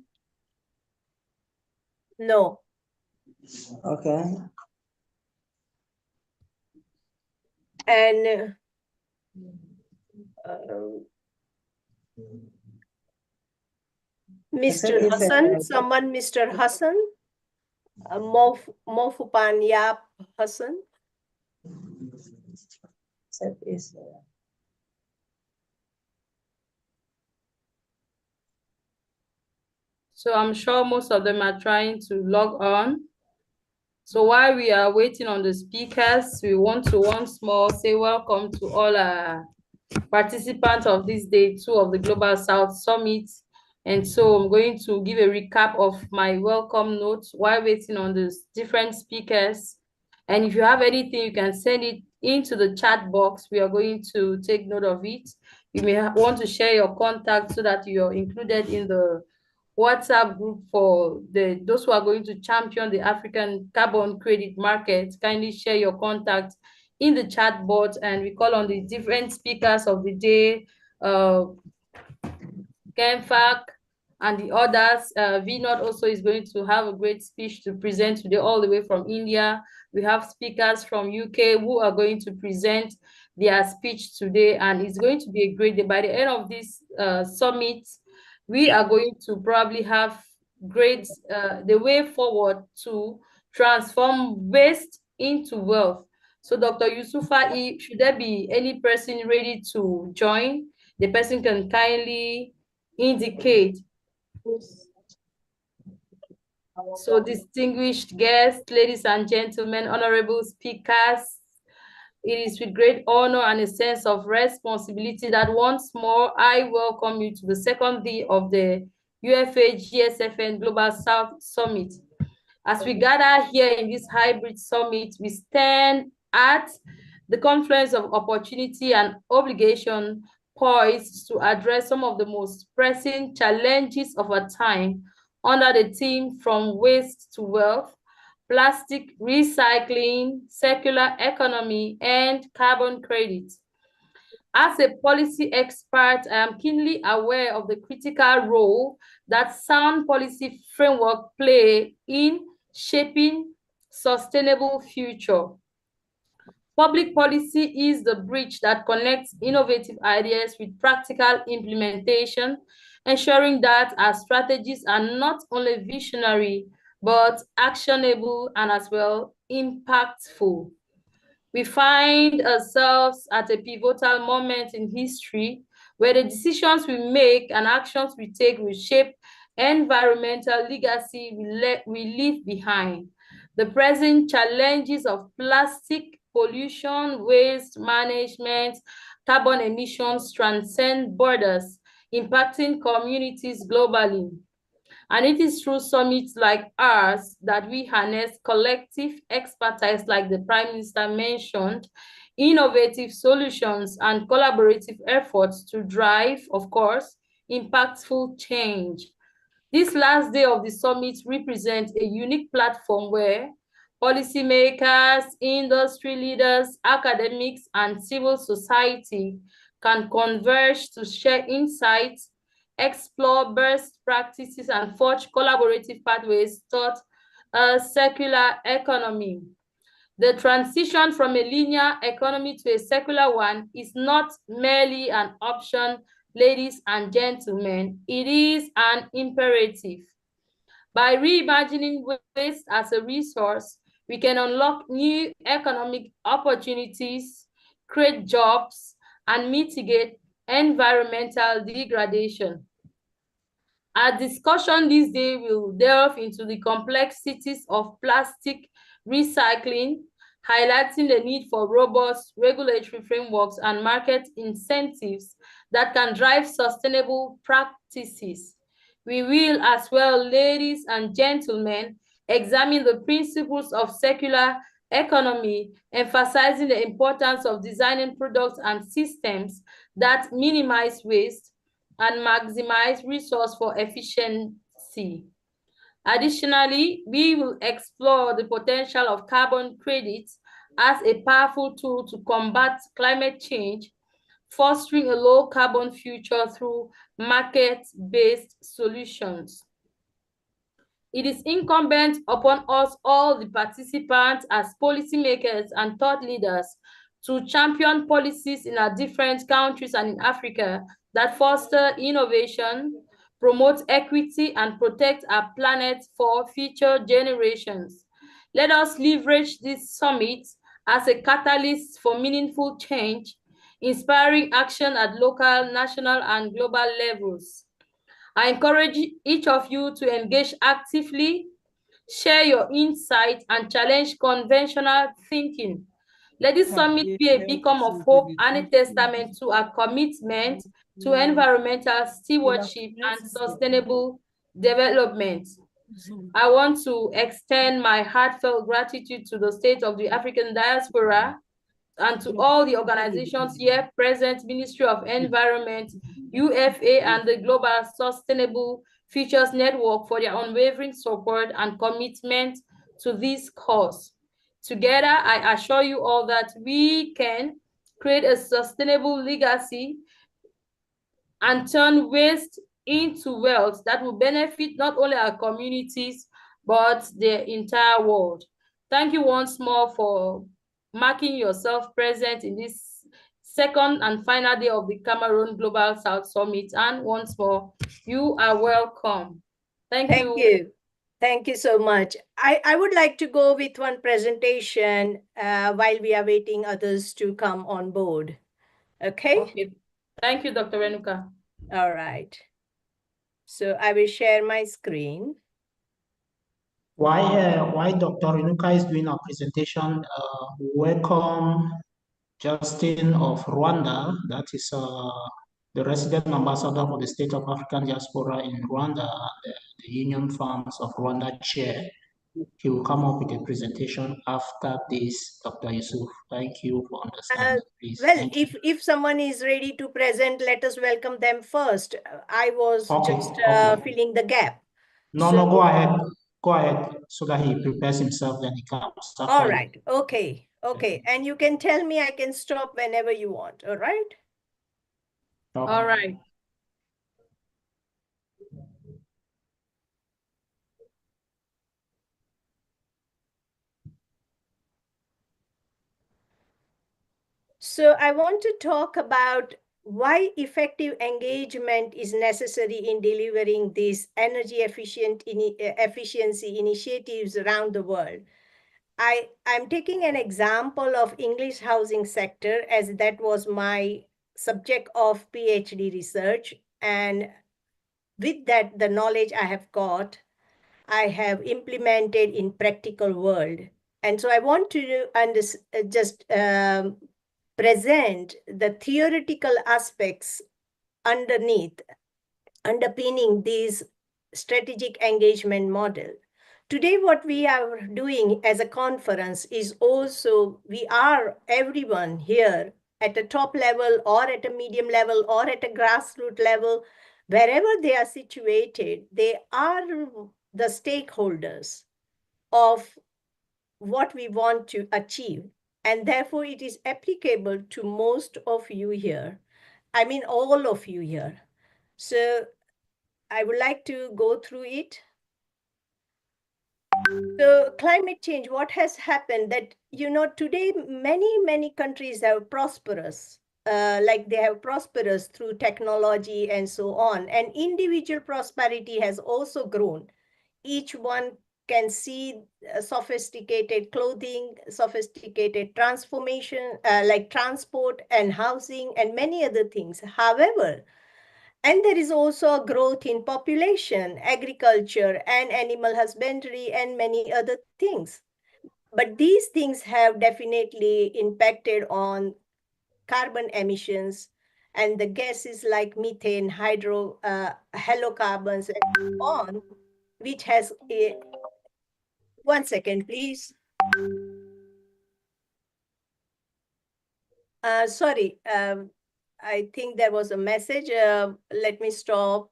No. Okay. And Mr. Hassan, someone Mr. Hassan, Mofupan Yap Hassan. So I'm sure most of them are trying to log on. So while we are waiting on the speakers, we want to once more say welcome to all our participants of this day 2 of the Global South Summit. And so I'm going to give a recap of my welcome notes while waiting on the different speakers. And if you have anything, you can send it into the chat box. We are going to take note of it. You may want to share your contact so that you're included in the WhatsApp group for those who are going to champion the African carbon credit market. Kindly share your contact in the chat box, and we call on the different speakers of the day, Kenfak and the others. VNOT also is going to have a great speech to present today all the way from India. We have speakers from UK who are going to present their speech today, and it's going to be a great day. By the end of this summit, we are going to probably have great, the way forward to transform waste into wealth. So Dr. Yusufa, should there be any person ready to join, the person can kindly indicate. So distinguished guests, ladies and gentlemen, honorable speakers, it is with great honor and a sense of responsibility that once more I welcome you to the second day of the UFA-GSFN Global South Summit. As we gather here in this hybrid summit, we stand at the confluence of opportunity and obligation, poised to address some of the most pressing challenges of our time under the theme From Waste to Wealth: Plastic Recycling, Circular Economy, and Carbon Credit. As a policy expert, I am keenly aware of the critical role that sound policy framework play in shaping sustainable future. Public policy is the bridge that connects innovative ideas with practical implementation, ensuring that our strategies are not only visionary, but actionable and as well impactful. We find ourselves at a pivotal moment in history where the decisions we make and actions we take will shape environmental legacy we leave behind. The present challenges of plastic pollution, waste management, carbon emissions transcend borders, impacting communities globally. And it is through summits like ours that we harness collective expertise, like the Prime Minister mentioned, innovative solutions and collaborative efforts to drive, of course, impactful change. This last day of the summit represents a unique platform where policymakers, industry leaders, academics, and civil society can converge to share insights, explore best practices, and forge collaborative pathways toward a circular economy. The transition from a linear economy to a circular one is not merely an option, ladies and gentlemen, it is an imperative. By reimagining waste as a resource, we can unlock new economic opportunities, create jobs, and mitigate environmental degradation. Our discussion this day will delve into the complexities of plastic recycling, highlighting the need for robust regulatory frameworks and market incentives that can drive sustainable practices. We will as well, ladies and gentlemen, examine the principles of circular economy, emphasizing the importance of designing products and systems that minimize waste and maximize resource for efficiency. Additionally, we will explore the potential of carbon credits as a powerful tool to combat climate change, fostering a low carbon future through market-based solutions. It is incumbent upon us all, the participants, as policymakers and thought leaders, to champion policies in our different countries and in Africa that foster innovation, promote equity, and protect our planet for future generations. Let us leverage this summit as a catalyst for meaningful change, inspiring action at local, national, and global levels. I encourage each of you to engage actively, share your insights, and challenge conventional thinking. Let this summit be a beacon of hope and a testament to our commitment to environmental stewardship and sustainable development. I want to extend my heartfelt gratitude to the state of the African diaspora and to all the organizations here present, Ministry of Environment, UFA, and the Global Sustainable Futures Network for their unwavering support and commitment to this cause. Together, I assure you all that we can create a sustainable legacy and turn waste into wealth that will benefit not only our communities, but the entire world. Thank you once more for marking yourself present in this second and final day of the Cameroon Global South Summit. And once more, you are welcome. Thank you. Thank you so much. I would like to go with one presentation while we are waiting others to come on board. Okay? Okay. Thank you, Dr. Renuka. All right. So I will share my screen. Why Dr. Renuka is doing our presentation, welcome Justin of Rwanda, that is the resident ambassador for the State of African Diaspora in Rwanda, the Union Farms of Rwanda chair. He will come up with a presentation after this, Dr. Yusuf. Thank you for understanding. Please. Well, if someone is ready to present, let us welcome them first. I was just filling the gap. No, go ahead. Go ahead so that he prepares himself, then he comes. All right. Okay. Okay. And you can tell me, I can stop whenever you want. All right. Okay. All right. So I want to talk about why effective engagement is necessary in delivering these energy efficiency initiatives around the world. I'm taking an example of English housing sector, as that was my subject of PhD research. And with that, the knowledge I have got, I have implemented in practical world. And so I want to just present the theoretical aspects underpinning these strategic engagement model. Today, what we are doing as a conference is also, everyone here at a top level or at a medium level or at a grassroots level, wherever they are situated, they are the stakeholders of what we want to achieve. And therefore, it is applicable to most of you here. I mean, all of you here. So I would like to go through it. So climate change, what has happened that, today many countries have prosperous, like they have prosperous through technology and so on. And individual prosperity has also grown. Each one can see sophisticated clothing, sophisticated transformation, like transport and housing and many other things. However, and there is also a growth in population, agriculture, and animal husbandry, and many other things. But these things have definitely impacted on carbon emissions and the gases like methane, halocarbons, and so on, which has a, one second, please. Sorry, I think there was a message. Let me stop.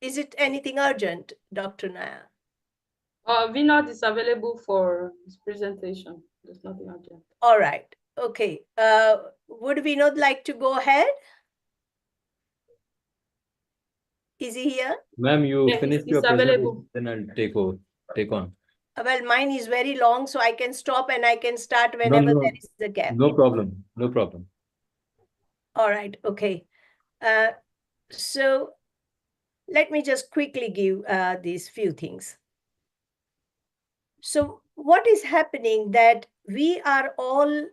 Is it anything urgent, Dr. Naya? Vinod is available for his presentation. There's nothing urgent. All right. Okay. Would Vinod like to go ahead? Is he here? Ma'am, you Yeah, finish he's your available. presentation, then I'll take on. Well, mine is very long, so I can stop and I can start No, whenever no, there is a gap. no problem. No problem. All right. Okay. So let me just quickly give these few things. So what is happening that we are all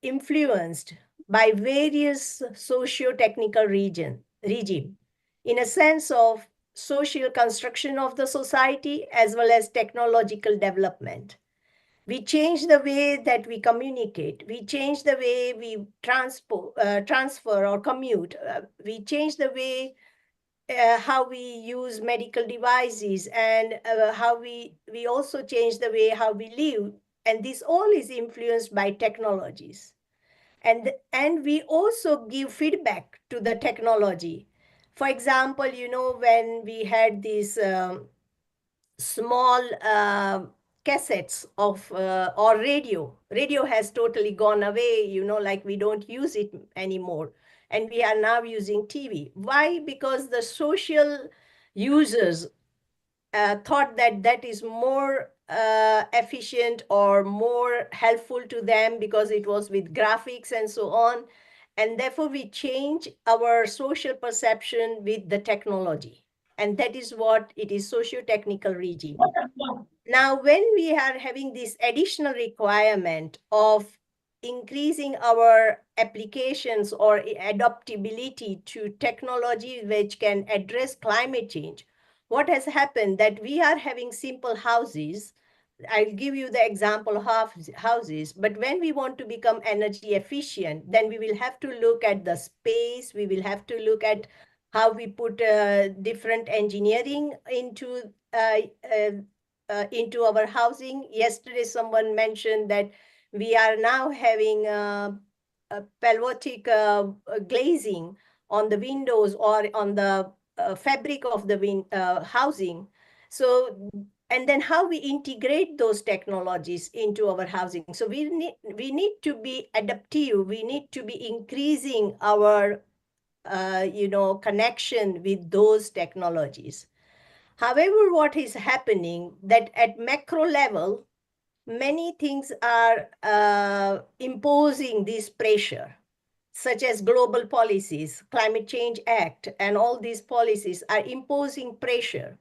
influenced by various socio-technical regime in a sense of social construction of the society as well as technological development. We change the way that we communicate. We change the way we transfer or commute. We change the way how we use medical devices, and how we also change the way how we live. And this all is influenced by technologies. And we also give feedback to the technology. For example, you know, when we had these small cassettes of or radio has totally gone away, you know, like we don't use it anymore, and we are now using TV. Why? Because the social users thought that that is more efficient or more helpful to them because it was with graphics and so on. And therefore, we change our social perception with the technology. And that is what it is, socio-technical regime. Now, when we are having this additional requirement of increasing our applications or adaptability to technology which can address climate change, what has happened that we are having simple houses. I'll give you the example of houses, but when we want to become energy efficient, then we will have to look at the space, we will have to look at how we put different engineering into our housing. Yesterday, someone mentioned that we are now having a pelvotic glazing on the windows or on the fabric of the housing. So, and then how we integrate those technologies into our housing. So we need to be adaptive. We need to be increasing our connection with those technologies. However, what is happening that at macro level, many things are imposing this pressure, such as global policies, Climate Change Act, and all these policies are imposing pressure.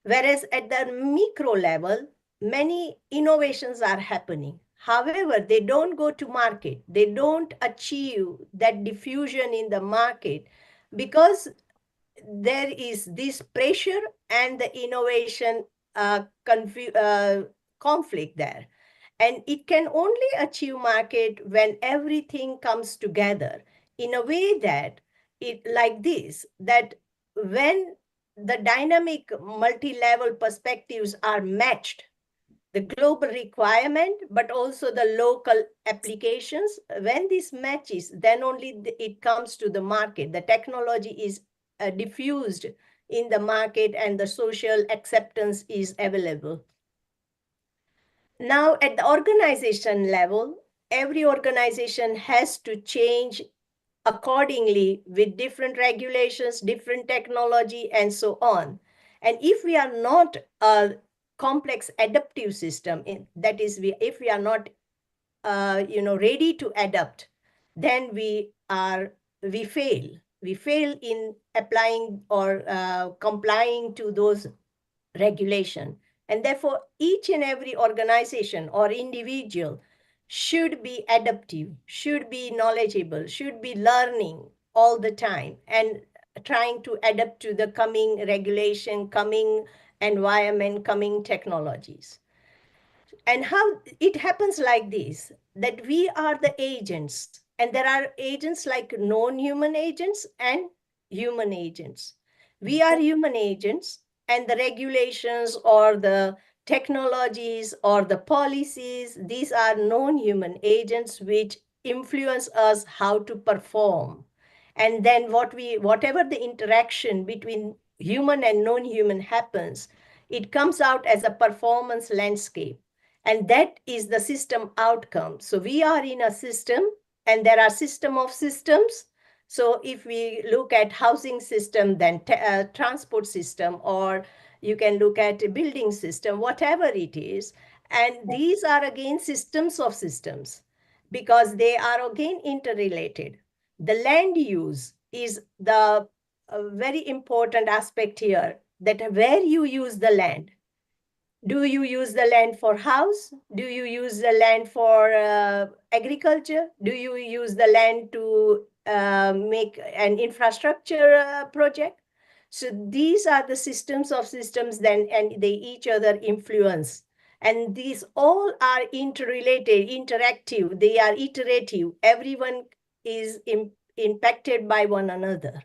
Whereas at the micro level, many innovations are happening. However, they don't go to market. They don't achieve that diffusion in the market because there is this pressure and the innovation conflict there. And it can only achieve market when everything comes together in a way that like this, that when the dynamic multi-level perspectives are matched, the global requirement, but also the local applications, when this matches, then only it comes to the market. The technology is diffused in the market and the social acceptance is available. Now, at the organization level, every organization has to change accordingly with different regulations, different technology, and so on. And if we are not a complex adaptive system, that is, if we are not ready to adapt, then we fail. We fail in applying or complying to those regulation. And therefore, each and every organization or individual should be adaptive, should be knowledgeable, should be learning all the time and trying to adapt to the coming regulation, coming environment, coming technologies. And how it happens like this, that we are the agents And there are agents like non-human agents and human agents. We are human agents, and the regulations or the technologies or the policies, these are non-human agents which influence us how to perform. And then whatever the interaction between human and non-human happens, it comes out as a performance landscape. And that is the system outcome. So we are in a system, and there are system of systems. So if we look at housing system, then transport system, or you can look at a building system, whatever it is. And these are again systems of systems because they are again interrelated. The land use is the very important aspect here, that where you use the land. Do you use the land for house? Do you use the land for agriculture? Do you use the land to make an infrastructure project? So these are the systems of systems then, and they each other influence. And these all are interrelated, interactive, they are iterative. Everyone is impacted by one another.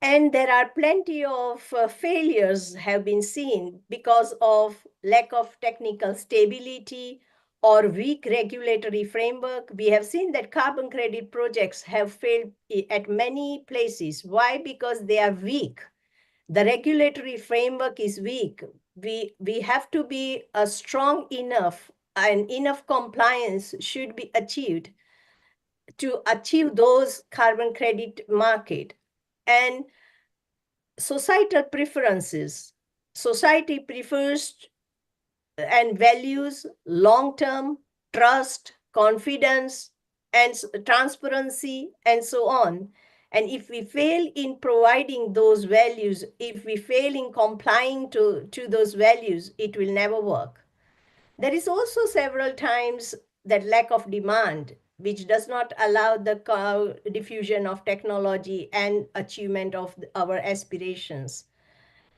And there are plenty of failures have been seen because of lack of technical stability or weak regulatory framework. We have seen that carbon credit projects have failed at many places. Why? Because they are weak. The regulatory framework is weak. We have to be strong enough, and enough compliance should be achieved to achieve those carbon credit market. And societal preferences. Society prefers and values long-term trust, confidence, and transparency, and so on. And if we fail in providing those values, if we fail in complying to those values, it will never work. There is also several times that lack of demand, which does not allow the diffusion of technology and achievement of our aspirations.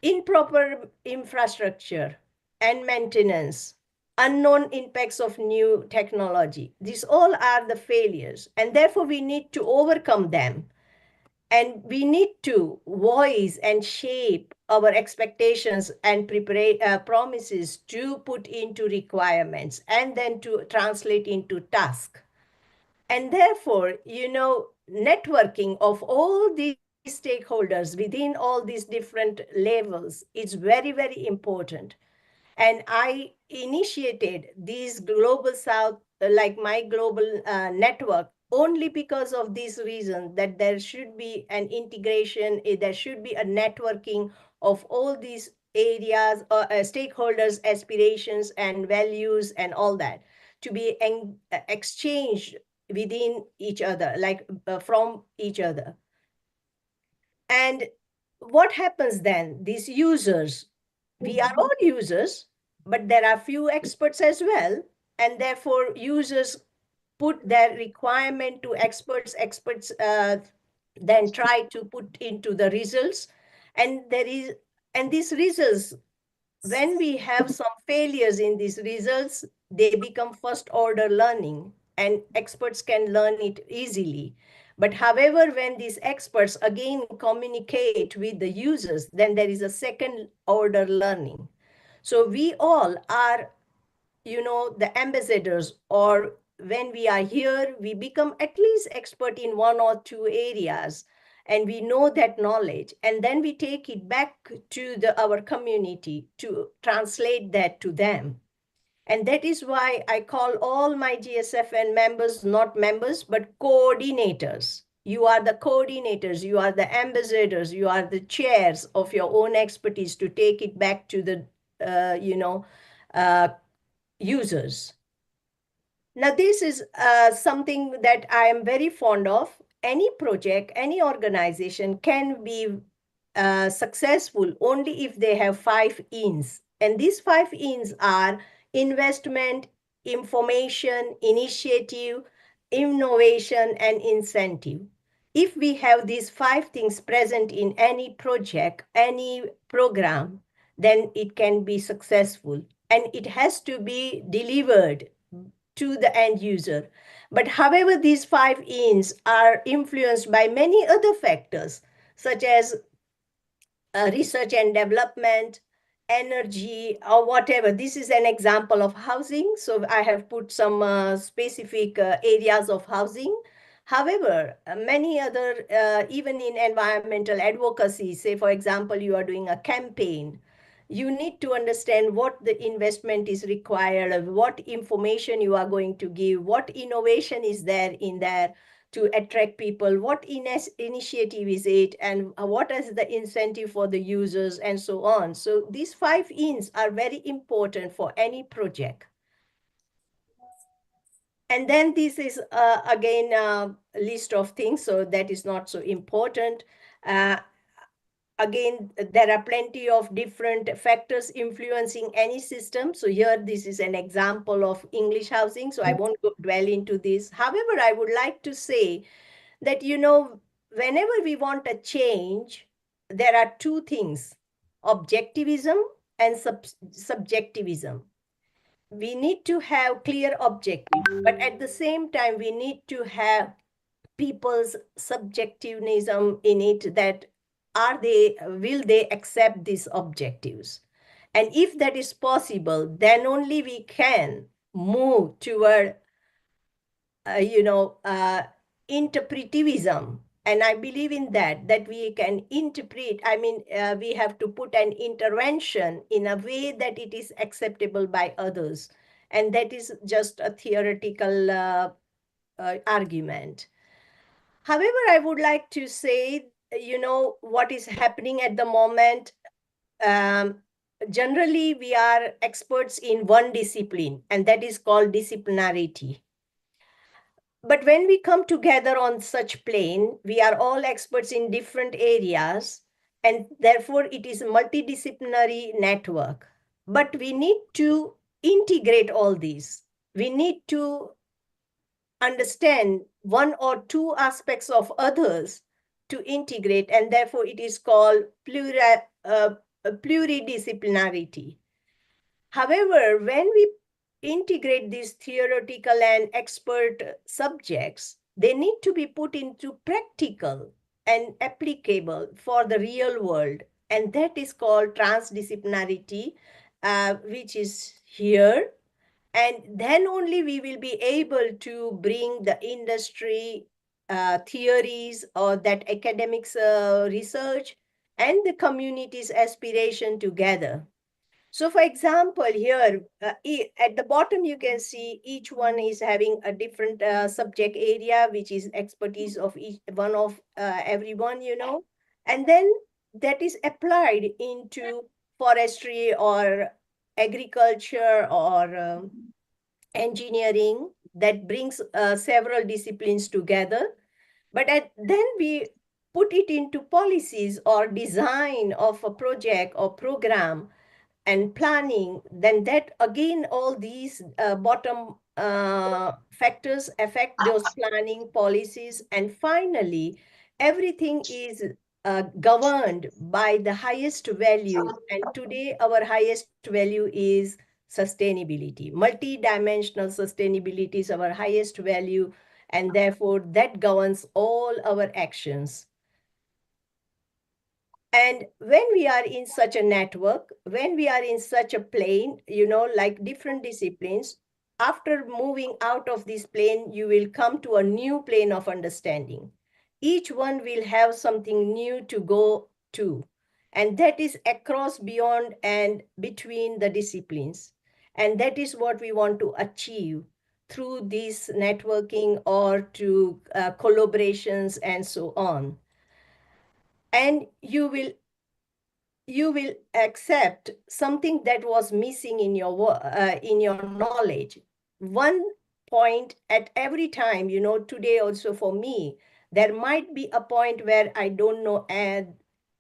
Improper infrastructure and maintenance, unknown impacts of new technology. These all are the failures, and therefore we need to overcome them. And we need to voice and shape our expectations and promises to put into requirements and then to translate into task. And therefore, networking of all these stakeholders within all these different levels is very, very important. And I initiated these global South, like my global network, only because of this reason, that there should be an integration, there should be a networking of all these areas, stakeholders, aspirations, and values, and all that, to be exchanged within each other, like from each other. And what happens then? These users, we are all users, but there are few experts as well. And therefore, users put their requirement to experts. Experts then try to put into the results. And these results, when we have some failures in these results, they become first order learning, and experts can learn it easily. But however, when these experts again communicate with the users, then there is a second order learning. So we all are, the ambassadors, or when we are here, we become at least expert in one or two areas, and we know that knowledge, and then we take it back to our community to translate that to them. And that is why I call all my GSFN members not members, but coordinators. You are the coordinators, you are the ambassadors, you are the chairs of your own expertise to take it back to the, users. Now, this is something that I am very fond of. Any project, any organization can be successful only if they have 5 Ins. And these 5 Ins are investment, information, initiative, innovation, and incentive. If we have these 5 things present in any project, any program, then it can be successful. And it has to be delivered to the end user. But however, these 5 Ins are influenced by many other factors, such as research and development, energy, or whatever. This is an example of housing. So I have put some specific areas of housing. However, many other, even in environmental advocacy, say, for example, you are doing a campaign, you need to understand what the investment is required, what information you are going to give, what innovation is there in there to attract people, what initiative is it, and what is the incentive for the users, and so on. So these 5 Ins are very important for any project. And then this is again a list of things, so that is not so important. Again, there are plenty of different factors influencing any system. So here, this is an example of English housing, so I won't dwell into this. However, I would like to say that, whenever we want a change, there are 2 things, objectivism and subjectivism. We need to have clear objectives, but at the same time, we need to have people's subjectivism in it, that will they accept these objectives? And if that is possible, then only we can move toward interpretivism. And I believe in that we can interpret, we have to put an intervention in a way that it is acceptable by others. And that is just a theoretical argument. However, I would like to say, what is happening at the moment. Generally, we are experts in one discipline, and that is called disciplinarity. But when we come together on such plane, we are all experts in different areas, and therefore it is a multidisciplinary network. But we need to integrate all these. We need to understand one or two aspects of others to integrate, and therefore it is called pluridisciplinarity. However, when we integrate these theoretical and expert subjects, they need to be put into practical and applicable for the real world. And that is called transdisciplinarity, which is here. And then only we will be able to bring the industry theories or that academics research and the community's aspiration together. So for example, here at the bottom, you can see each one is having a different subject area, which is expertise of each one of everyone, and then that is applied into forestry or agriculture or engineering, that brings several disciplines together. But then we put it into policies or design of a project or program and planning, then that again, all these bottom factors affect those planning policies. And finally, everything is governed by the highest value. And today, our highest value is sustainability. Multi-dimensional sustainability is our highest value, and therefore that governs all our actions. And when we are in such a network, when we are in such a plane, like different disciplines, after moving out of this plane, you will come to a new plane of understanding. Each one will have something new to go to, and that is across, beyond, and between the disciplines. And that is what we want to achieve through this networking or to collaborations and so on. And you will accept something that was missing in your knowledge. One point at every time, today also for me, there might be a point where I don't know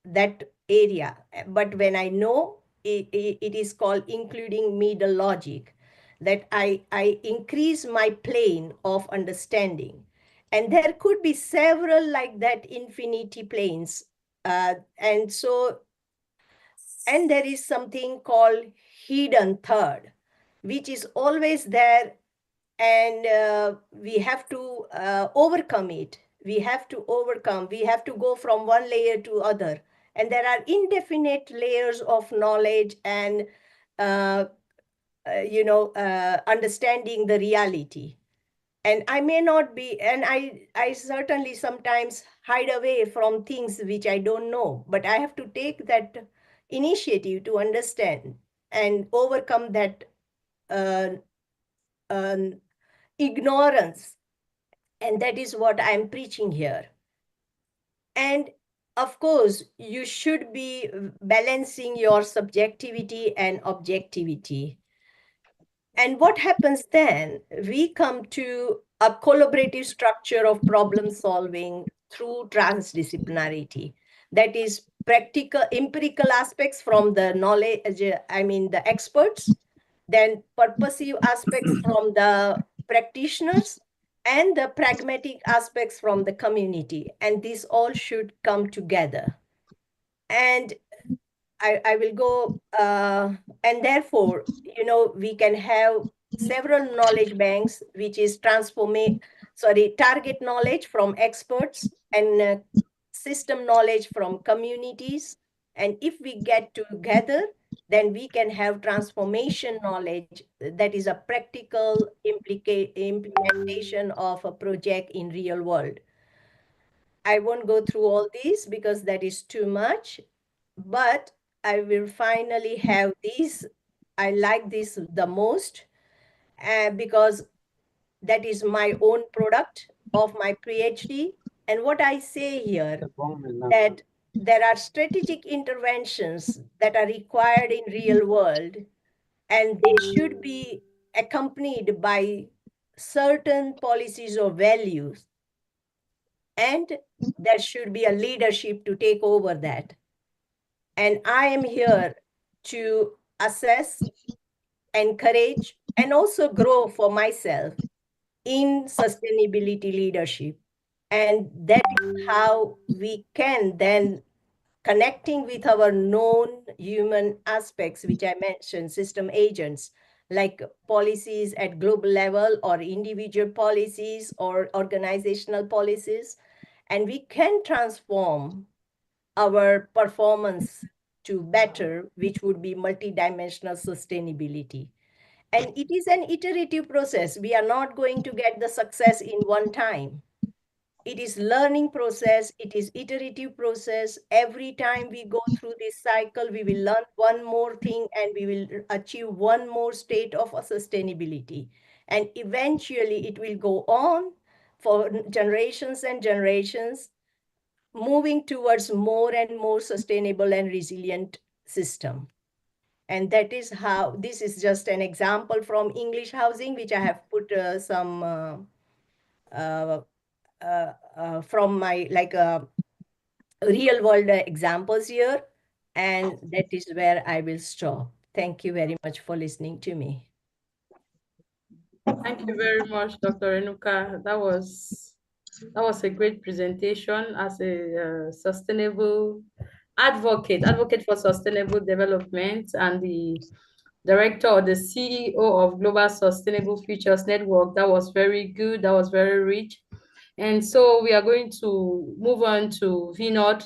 that area. But when I know, it is called including middle logic, that I increase my plane of understanding. And there could be several like that infinity planes. And there is something called hidden third, which is always there and we have to overcome it. We have to overcome. We have to go from one layer to other. And there are indefinite layers of knowledge and understanding the reality. And I may not be, and I certainly sometimes hide away from things which I don't know, but I have to take that initiative to understand and overcome that uh, ignorance. And that is what I'm preaching here. And of course, you should be balancing your subjectivity and objectivity. And what happens then? We come to a collaborative structure of problem solving through transdisciplinarity. That is practical, empirical aspects from the knowledge, the experts, then purposive aspects from the practitioners, and the pragmatic aspects from the community. And these all should come together. And I will go, and therefore, we can have several knowledge banks, which is target knowledge from experts and system knowledge from communities. And if we get together, then we can have transformation knowledge that is a practical implementation of a project in real world. I won't go through all these because that is too much, but I will finally have these. I like this the most because that is my own product of my PhD. And what I say here, that there are strategic interventions that are required in real world, and they should be accompanied by certain policies or values. And there should be a leadership to take over that. And I am here to assess, encourage, and also grow for myself in sustainability leadership. And that is how we can then, connecting with our known human aspects, which I mentioned, system agents, like policies at global level or individual policies or organizational policies, and we can transform our performance to better, which would be multidimensional sustainability. And it is an iterative process. We are not going to get the success in one time. It is learning process. It is iterative process. Every time we go through this cycle, we will learn one more thing and we will achieve one more state of sustainability. And eventually it will go on for generations and generations, moving towards more and more sustainable and resilient system. And that is how, this is just an example from English housing, which I have put some from my real world examples here. And that is where I will stop. Thank you very much for listening to me. Thank you very much, Dr. Renuka. That was a great presentation as a sustainable advocate for sustainable development, and the director or the CEO of Global Sustainable Futures Network. That was very good. That was very rich. And so we are going to move on to Vinod.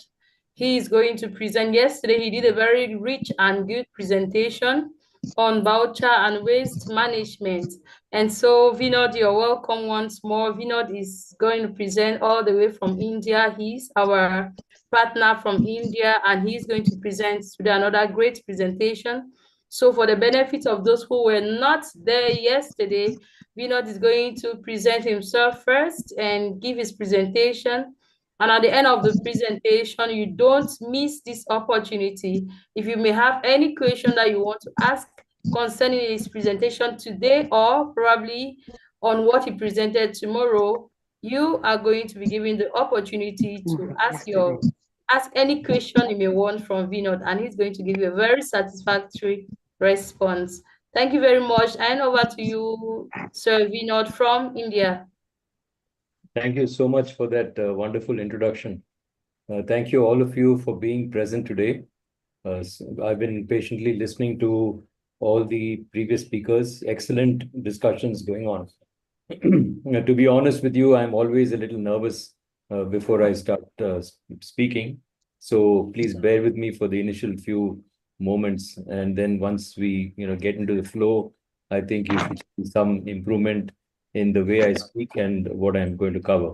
He is going to present. Yesterday, he did a very rich and good presentation on voucher and waste management. And so, Vinod, you're welcome once more. Vinod is going to present all the way from India. He's our partner from India, and he's going to present today another great presentation. So for the benefit of those who were not there yesterday, Vinod is going to present himself first and give his presentation. And at the end of the presentation, you don't miss this opportunity. If you may have any question that you want to ask concerning his presentation today, or probably on what he presented tomorrow, you are going to be given the opportunity to ask any question you may want from Vinod, and he's going to give you a very satisfactory response. Thank you very much. And over to you, Sir Vinod from India. Thank you so much for that wonderful introduction. Thank you, all of you, for being present today. I've been patiently listening to all the previous speakers. Excellent discussions going on. To be honest with you, I'm always a little nervous before I start speaking. So please bear with me for the initial few moments, and then once we, get into the flow, I think you should see some improvement in the way I speak and what I'm going to cover.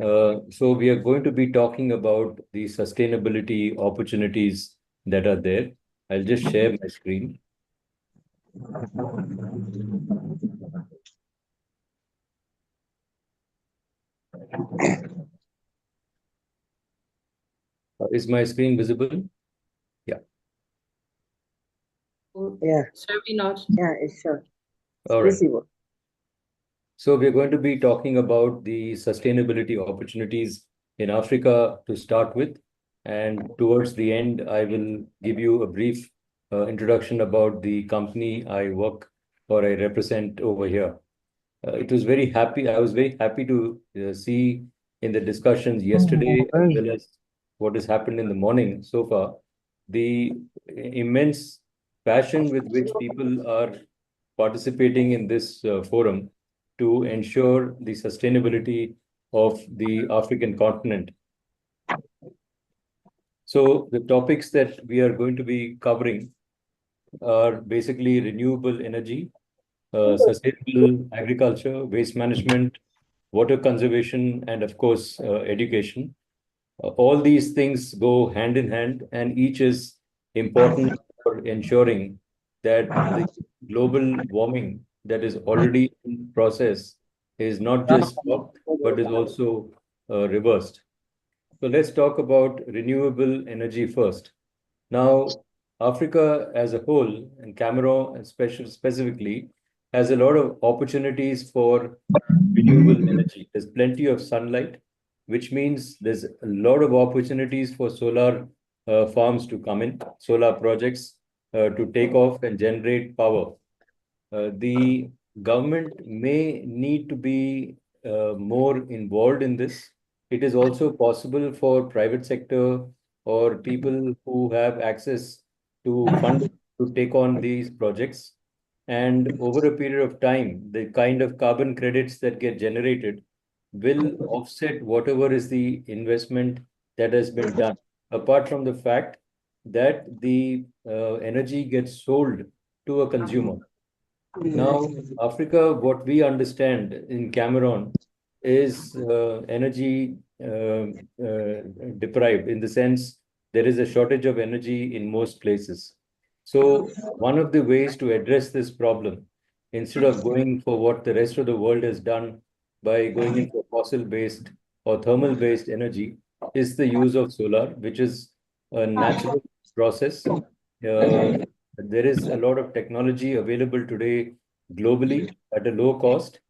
So we are going to be talking about the sustainability opportunities that are there. I'll just share my screen. Is my screen visible? Yeah. Yeah. Certainly not. Yeah, it's sure. All right. Visible. So we're going to be talking about the sustainability opportunities in Africa to start with. And towards the end, I will give you a brief introduction about the company I work or I represent over here. I was very happy to see in the discussions yesterday, as well as what has happened in the morning so far, the immense passion with which people are participating in this forum to ensure the sustainability of the African continent. So the topics that we are going to be covering are basically renewable energy, sustainable agriculture, waste management, water conservation, and of course, education. All these things go hand in hand, and each is important for ensuring that the global warming that is already in process is not just stopped, but is also reversed. So let's talk about renewable energy first. Now, Africa as a whole, and Cameroon specifically, has a lot of opportunities for renewable energy. There's plenty of sunlight, which means there's a lot of opportunities for solar farms to come in, solar projects to take off and generate power. The government may need to be more involved in this. It is also possible for private sector or people who have access to fund to take on these projects. And over a period of time, the kind of carbon credits that get generated will offset whatever is the investment that has been done, apart from the fact that the energy gets sold to a consumer. Now, Africa, what we understand in Cameroon is energy deprived, in the sense there is a shortage of energy in most places. So one of the ways to address this problem, instead of going for what the rest of the world has done by going in for fossil-based or thermal-based energy, is the use of solar, which is a natural process. There is a lot of technology available today globally at a low cost.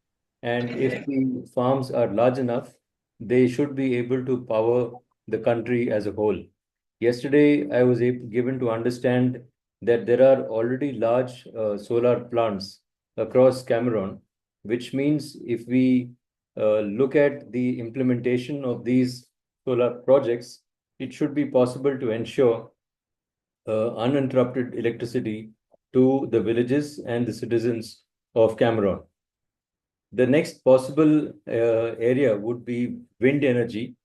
And if the farms are large enough, they should be able to power the country as a whole. Yesterday, I was given to understand that there are already large solar plants across Cameroon, which means if we look at the implementation of these solar projects, it should be possible to ensure uninterrupted electricity to the villages and the citizens of Cameroon. The next possible area would be wind energy.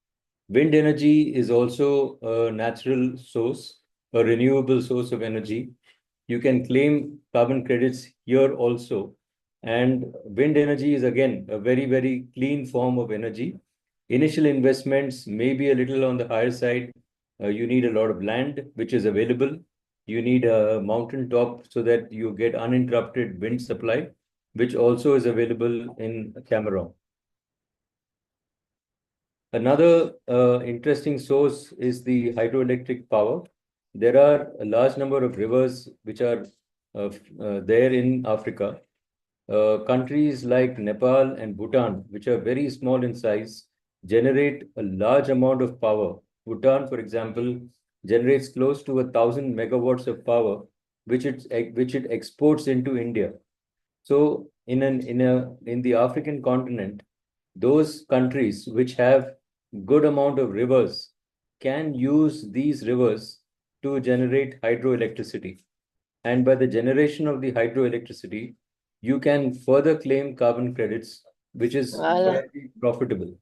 Wind energy is also a natural source, a renewable source of energy. You can claim carbon credits here also. And wind energy is again a very, very clean form of energy. Initial investments may be a little on the higher side. You need a lot of land, which is available. You need a mountain top so that you get uninterrupted wind supply, which also is available in Cameroon. Another interesting source is the hydroelectric power. There are a large number of rivers which are there in Africa. Countries like Nepal and Bhutan, which are very small in size, generate a large amount of power. Bhutan, for example, generates close to 1,000 megawatts of power, which it exports into India. So in the African continent, those countries which have good amount of rivers can use these rivers to generate hydroelectricity. And by the generation of the hydroelectricity, you can further claim carbon credits, which is very profitable.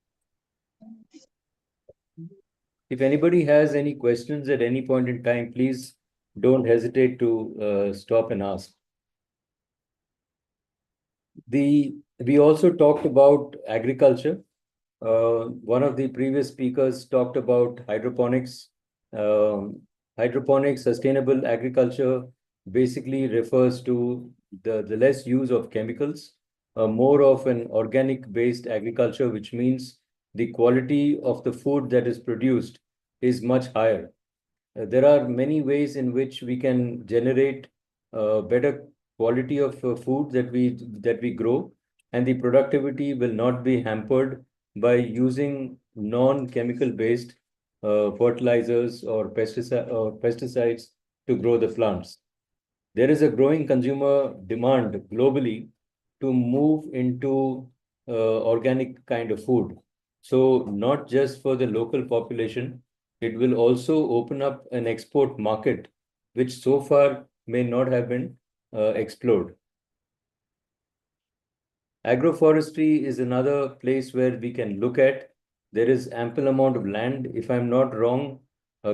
If anybody has any questions at any point in time, please don't hesitate to stop and ask. We also talked about agriculture. One of the previous speakers talked about hydroponics. Hydroponics, sustainable agriculture basically refers to the less use of chemicals, more of an organic-based agriculture, which means the quality of the food that is produced is much higher. There are many ways in which we can generate better quality of food that we grow, and the productivity will not be hampered by using non-chemical based fertilizers or pesticides to grow the plants. There is a growing consumer demand globally to move into organic kind of food. So not just for the local population, it will also open up an export market, which so far may not have been explored. Agroforestry is another place where we can look at. There is ample amount of land. If I'm not wrong,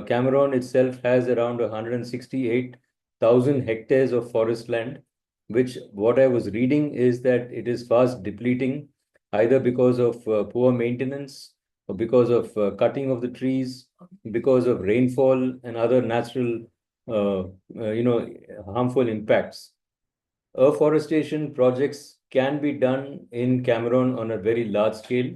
Cameroon itself has around 168,000 hectares of forest land, which what I was reading is that it is fast depleting, either because of poor maintenance or because of cutting of the trees, because of rainfall and other natural, harmful impacts. Afforestation projects can be done in Cameroon on a very large scale.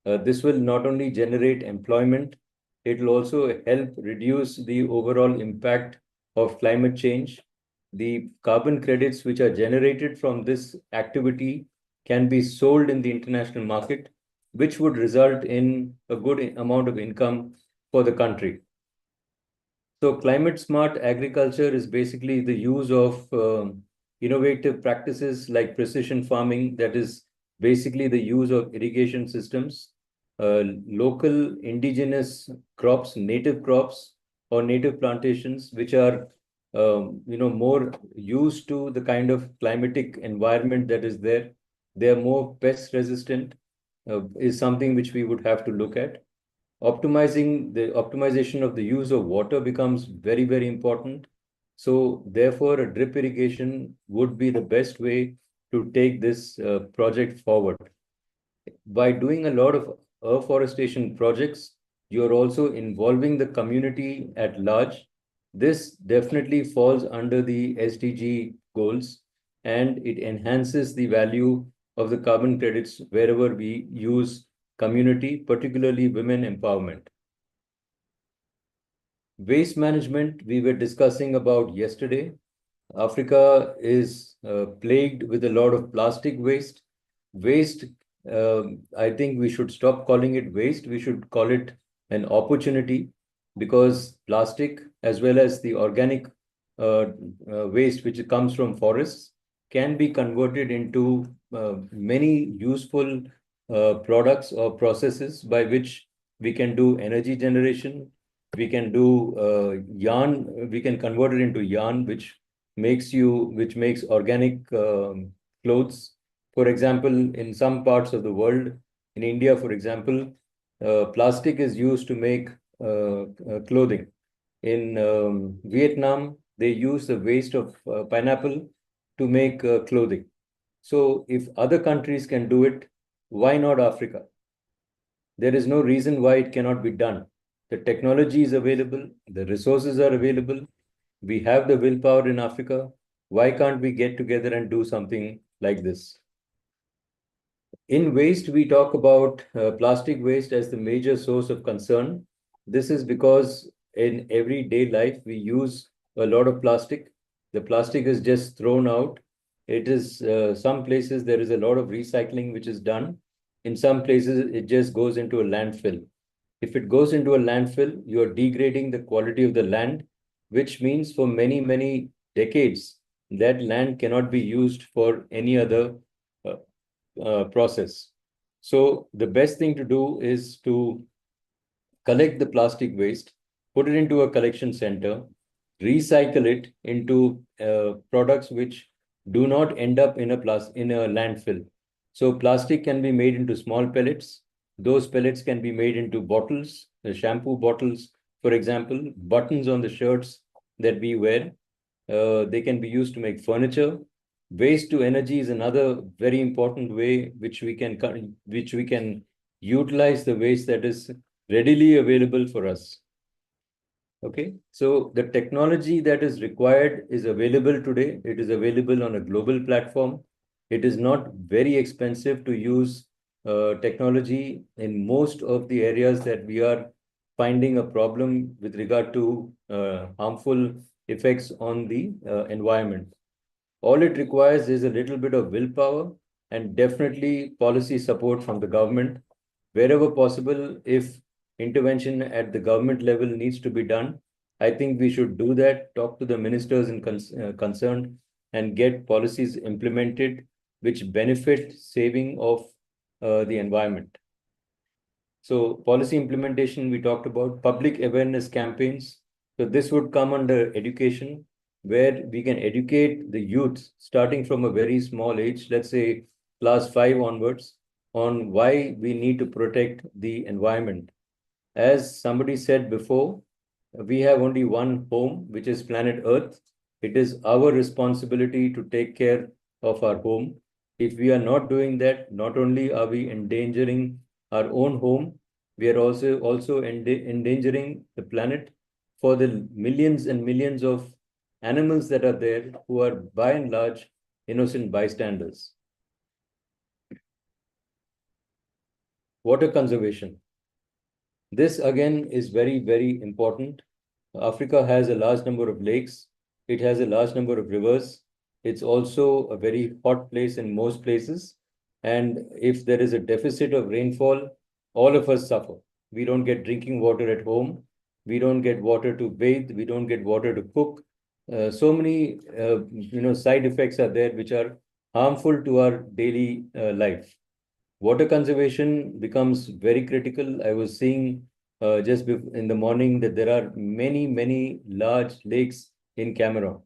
This will not only generate employment, it will also help reduce the overall impact of climate change. The carbon credits which are generated from this activity can be sold in the international market, which would result in a good amount of income for the country. So climate smart agriculture is basically the use of innovative practices like precision farming, that is basically the use of irrigation systems, local indigenous crops, native crops or native plantations, which are more used to the kind of climatic environment that is there. They are more pest resistant, is something which we would have to look at. Optimization of the use of water becomes very, very important. So therefore, a drip irrigation would be the best way to take this project forward. By doing a lot of afforestation projects, you're also involving the community at large. This definitely falls under the SDG goals, and it enhances the value of the carbon credits wherever we use community, particularly women empowerment. Waste management, we were discussing about yesterday. Africa is plagued with a lot of plastic waste. Waste, I think we should stop calling it waste. We should call it an opportunity, because plastic as well as the organic waste which comes from forests can be converted into many useful products or processes by which we can do energy generation. We can do yarn. We can convert it into yarn, which makes organic clothes. For example, in some parts of the world, in India, for example, plastic is used to make clothing. In Vietnam, they use the waste of pineapple to make clothing. So if other countries can do it, why not Africa? There is no reason why it cannot be done. The technology is available, the resources are available, we have the willpower in Africa. Why can't we get together and do something like this? In waste, we talk about plastic waste as the major source of concern. This is because in everyday life, we use a lot of plastic. The plastic is just thrown out. It is some places there is a lot of recycling which is done. In some places, it just goes into a landfill. If it goes into a landfill, you are degrading the quality of the land, which means for many, many decades, that land cannot be used for any other process. So the best thing to do is to collect the plastic waste, put it into a collection center, recycle it into products which do not end up in a landfill. So plastic can be made into small pellets. Those pellets can be made into bottles, shampoo bottles, for example, buttons on the shirts that we wear. They can be used to make furniture. Waste to energy is another very important way which we can utilize the waste that is readily available for us. Okay, so the technology that is required is available today. It is available on a global platform. It is not very expensive to use technology in most of the areas that we are finding a problem with regard to harmful effects on the environment. All it requires is a little bit of willpower and definitely policy support from the government. Wherever possible, if intervention at the government level needs to be done, I think we should do that, talk to the ministers concerned, and get policies implemented which benefit saving of the environment. So policy implementation, we talked about public awareness campaigns. So this would come under education, where we can educate the youth starting from a very small age, let's say class 5 onwards, on why we need to protect the environment. As somebody said before, we have only one home, which is planet Earth. It is our responsibility to take care of our home. If we are not doing that, not only are we endangering our own home, we are also endangering the planet for the millions and millions of animals that are there who are by and large innocent bystanders. Water conservation. This again is very, very important. Africa has a large number of lakes. It has a large number of rivers. It's also a very hot place in most places. And if there is a deficit of rainfall, all of us suffer. We don't get drinking water at home. We don't get water to bathe. We don't get water to cook. So many side effects are there which are harmful to our daily life. Water conservation becomes very critical. I was seeing just in the morning that there are many, many large lakes in Cameroon.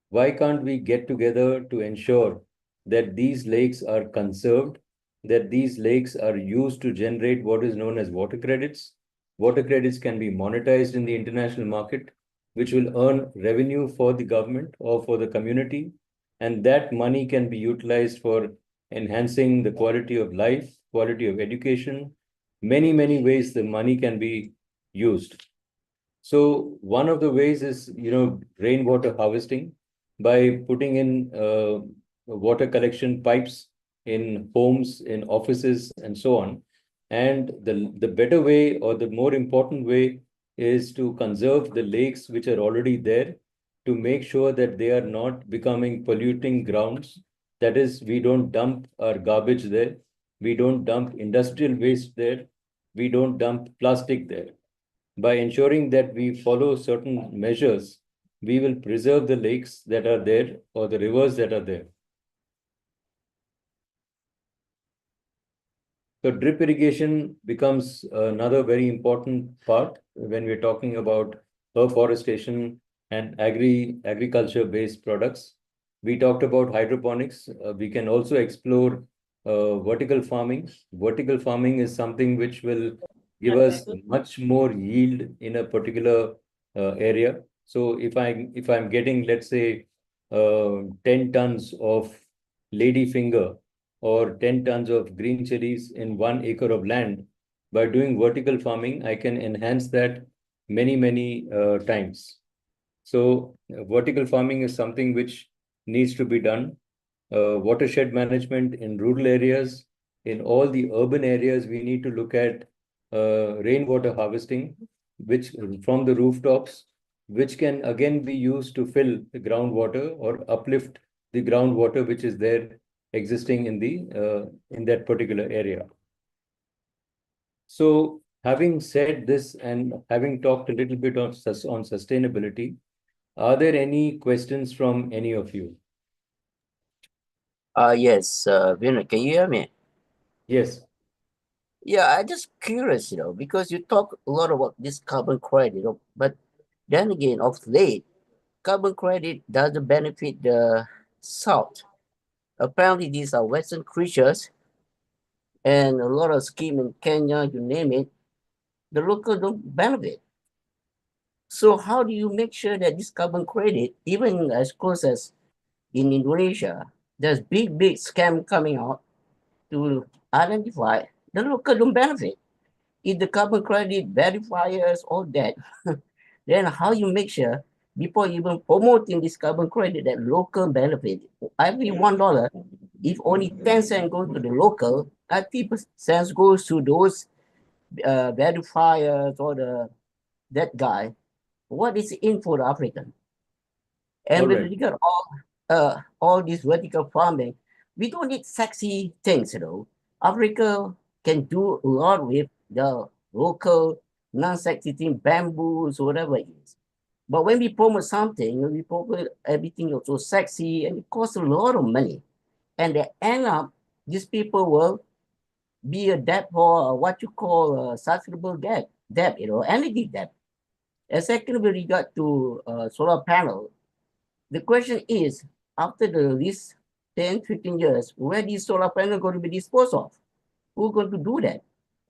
Why can't we get together to ensure that these lakes are conserved, that these lakes are used to generate what is known as water credits? Water credits can be monetized in the international market, which will earn revenue for the government or for the community. And that money can be utilized for enhancing the quality of life, quality of education. Many, many ways the money can be used. So one of the ways is, rainwater harvesting by putting in water collection pipes in homes, in offices, and so on. And the better way or the more important way is to conserve the lakes which are already there, to make sure that they are not becoming polluting grounds. That is, we don't dump our garbage there. We don't dump industrial waste there. We don't dump plastic there. By ensuring that we follow certain measures, we will preserve the lakes that are there or the rivers that are there. So drip irrigation becomes another very important part when we're talking about afforestation and agriculture-based products. We talked about hydroponics. We can also explore vertical farming. Vertical farming is something which will give us much more yield in a particular area. So if I'm getting, let's say, 10 tons of ladyfinger or 10 tons of green chilies in 1 acre of land, by doing vertical farming, I can enhance that many, many times. So vertical farming is something which needs to be done. Watershed management in rural areas, in all the urban areas, we need to look at rainwater harvesting, which from the rooftops, which can again be used to fill the groundwater or uplift the groundwater which is there existing in that particular area. So having said this and having talked a little bit on sustainability, are there any questions from any of you? Yes, Vinod, can you hear me? Yes. Yeah, I'm just curious, because you talk a lot about this carbon credit, but then again, of late, carbon credit doesn't benefit the south. Apparently, these are Western creatures, and a lot of scheme in Kenya, you name it, the local don't benefit. So how do you make sure that this carbon credit, even as close as in Indonesia, there's big scam coming out to identify the local don't benefit? If the carbon credit verifiers, all that, then how you make sure before even promoting this carbon credit that local benefit? Every $1, if only 10 cents goes to the local, 90% goes to those verifiers or that guy. What is in for the African? And All with right. regard all this vertical farming, we don't need sexy things, Africa can do a lot with the local non-sexy thing, bamboos, whatever it is. But when we promote something, we promote everything also sexy, and it costs a lot of money. And they end up, these people will be a debt for what you call a sustainable debt, energy debt. And second, with regard to solar panel, the question is, after this 10, 15 years, where these solar panels going to be disposed of? Who's going to do that?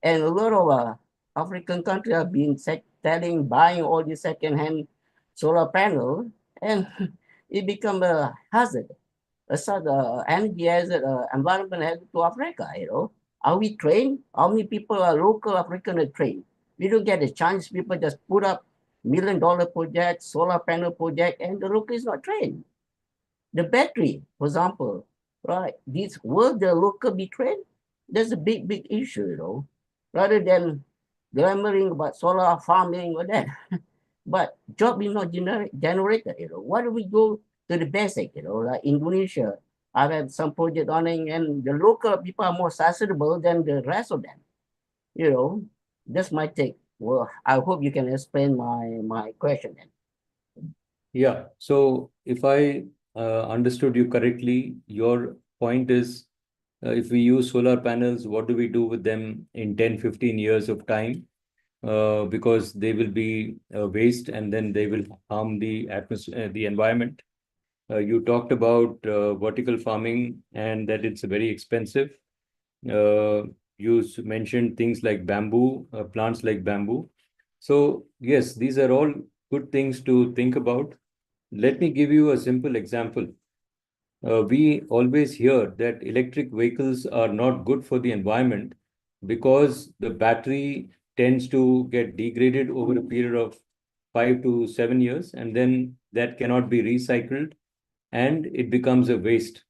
And a lot of African countries have been buying all these second-hand solar panels, and it become a hazard, a sort of energy hazard, environment hazard to Africa, Are we trained? How many people are local African are trained? We don't get a chance. People just put up $1 million project, solar panel project, and the local is not trained. The battery, for example, right? Will the local be trained? That's a big issue, rather than glamoring about solar farming or that. But job is not generated, Why do we go to the basic, like Indonesia? I've had some project on it, and the local people are more sustainable than the rest of them, That's my take. Well, I hope you can explain my question then. Yeah. So if I understood you correctly, your point is if we use solar panels, what do we do with them in 10, 15 years of time? Because they will be waste and then they will harm the atmosphere, the environment. You talked about vertical farming and that it's very expensive. You mentioned things like bamboo, plants like bamboo. So yes, these are all good things to think about. Let me give you a simple example. We always hear that electric vehicles are not good for the environment because the battery tends to get degraded over a period of 5 to 7 years, and then that cannot be recycled and it becomes a waste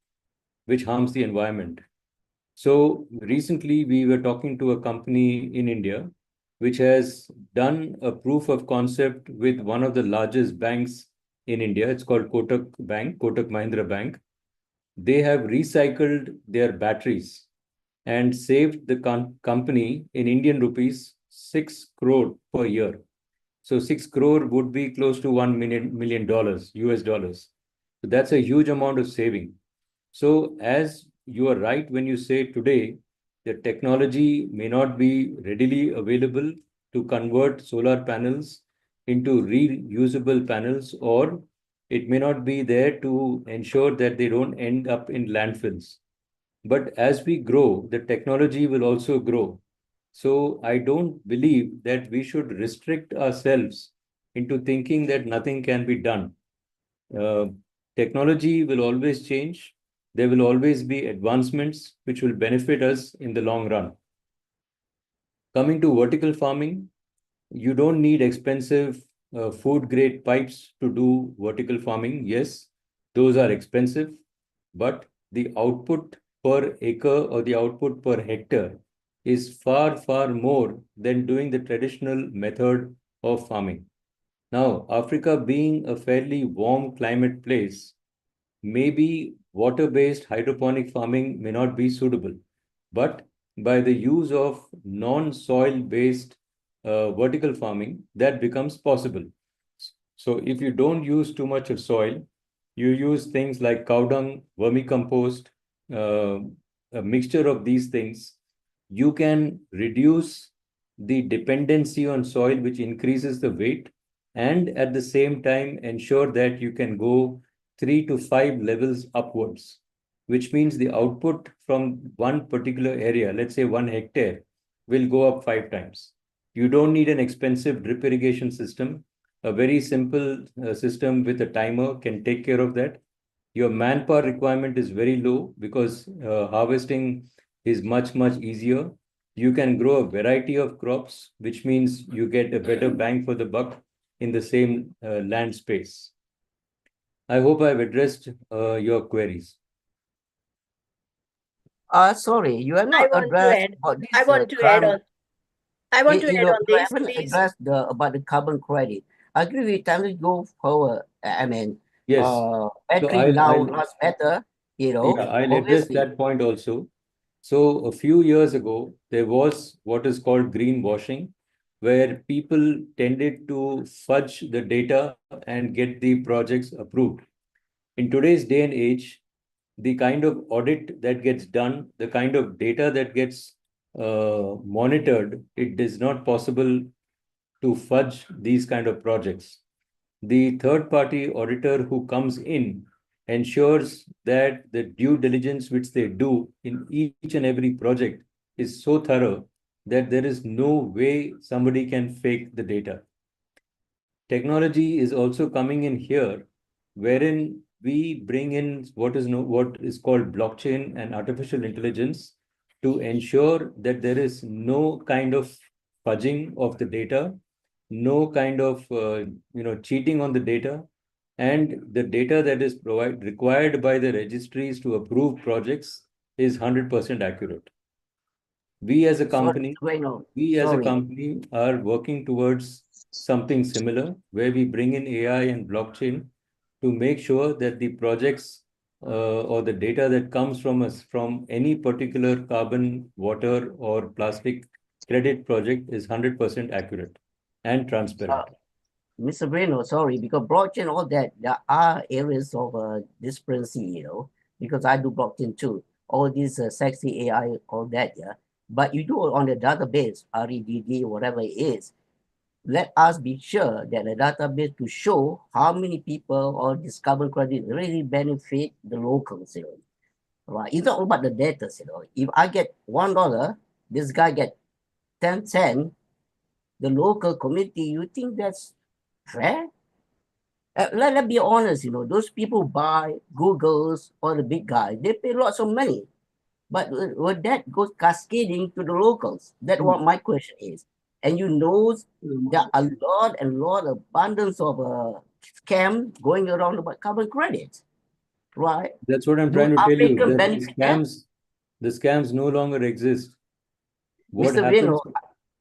which harms the environment. So recently we were talking to a company in India which has done a proof of concept with one of the largest banks in India. It's called Kotak Mahindra Bank. They have recycled their batteries and saved the company in Indian rupees 6 crore per year. So 6 crore would be close to $1 million US dollars. So that's a huge amount of saving. So as you are right when you say today, the technology may not be readily available to convert solar panels into reusable panels, or it may not be there to ensure that they don't end up in landfills. But as we grow, the technology will also grow. So I don't believe that we should restrict ourselves into thinking that nothing can be done. Uh, Technology will always change. There will always be advancements which will benefit us in the long run. Coming to vertical farming, you don't need expensive food grade pipes to do vertical farming. Yes, those are expensive, but the output per acre or the output per hectare is far more than doing the traditional method of farming. Now, Africa being a fairly warm climate place, maybe water-based hydroponic farming may not be suitable, but by the use of non-soil based vertical farming, that becomes possible. So if you don't use too much of soil, you use things like cow dung, vermicompost, uh, a mixture of these things, you can reduce the dependency on soil, which increases the weight, and at the same time ensure that you can go 3 to 5 levels upwards, which means the output from one particular area, let's say 1 hectare, will go up 5 times. You don't need an expensive drip irrigation system. A very simple system with a timer can take care of that. Your manpower requirement is very low because harvesting is much, much easier. You can grow a variety of crops, which means you get a better bang for the buck in the same land space. I hope I've addressed your queries. Sorry, you have I not want to addressed add. about this I want to add on. I want to add on you this, haven't please. addressed about the carbon credit. I agree with time to go forward. I mean, Yes. battery now lasts better, Yeah, I'll address that point also. So a few years ago, there was what is called greenwashing, where people tended to fudge the data and get the projects approved. In today's day and age, the kind of audit that gets done, the kind of data that gets monitored, it is not possible to fudge these kind of projects. The third-party auditor who comes in ensures that the due diligence which they do in each and every project is so thorough that there is no way somebody can fake the data. Technology is also coming in here, wherein we bring in what is called blockchain and artificial intelligence to ensure that there is no kind of fudging of the data, no kind of cheating on the data, and the data that is required by the registries to approve projects is 100% accurate. We as a company, are working towards something similar, where we bring in AI and blockchain to make sure that the projects or the data that comes from us from any particular carbon, water, or plastic credit project is 100% accurate and transparent. Mr. Breno, sorry, because blockchain, all that, there are areas of discrepancy, because I do blockchain too. All these sexy AI, all that, yeah. But you do it on the database, REDD, whatever it is. Let us be sure that the database to show how many people or this carbon credit really benefit the locals, Right? It's not all about the data, If I get $1, this guy get 10 cents, the local community, you think that's fair? Let's be honest, those people buy Googles or the big guys, they pay lots of money. But when that goes cascading to the locals, that's what my question is. And there are a lot of abundance of scam going around about carbon credits, right? That's what I'm trying to tell you. The scams no longer exist. What happens?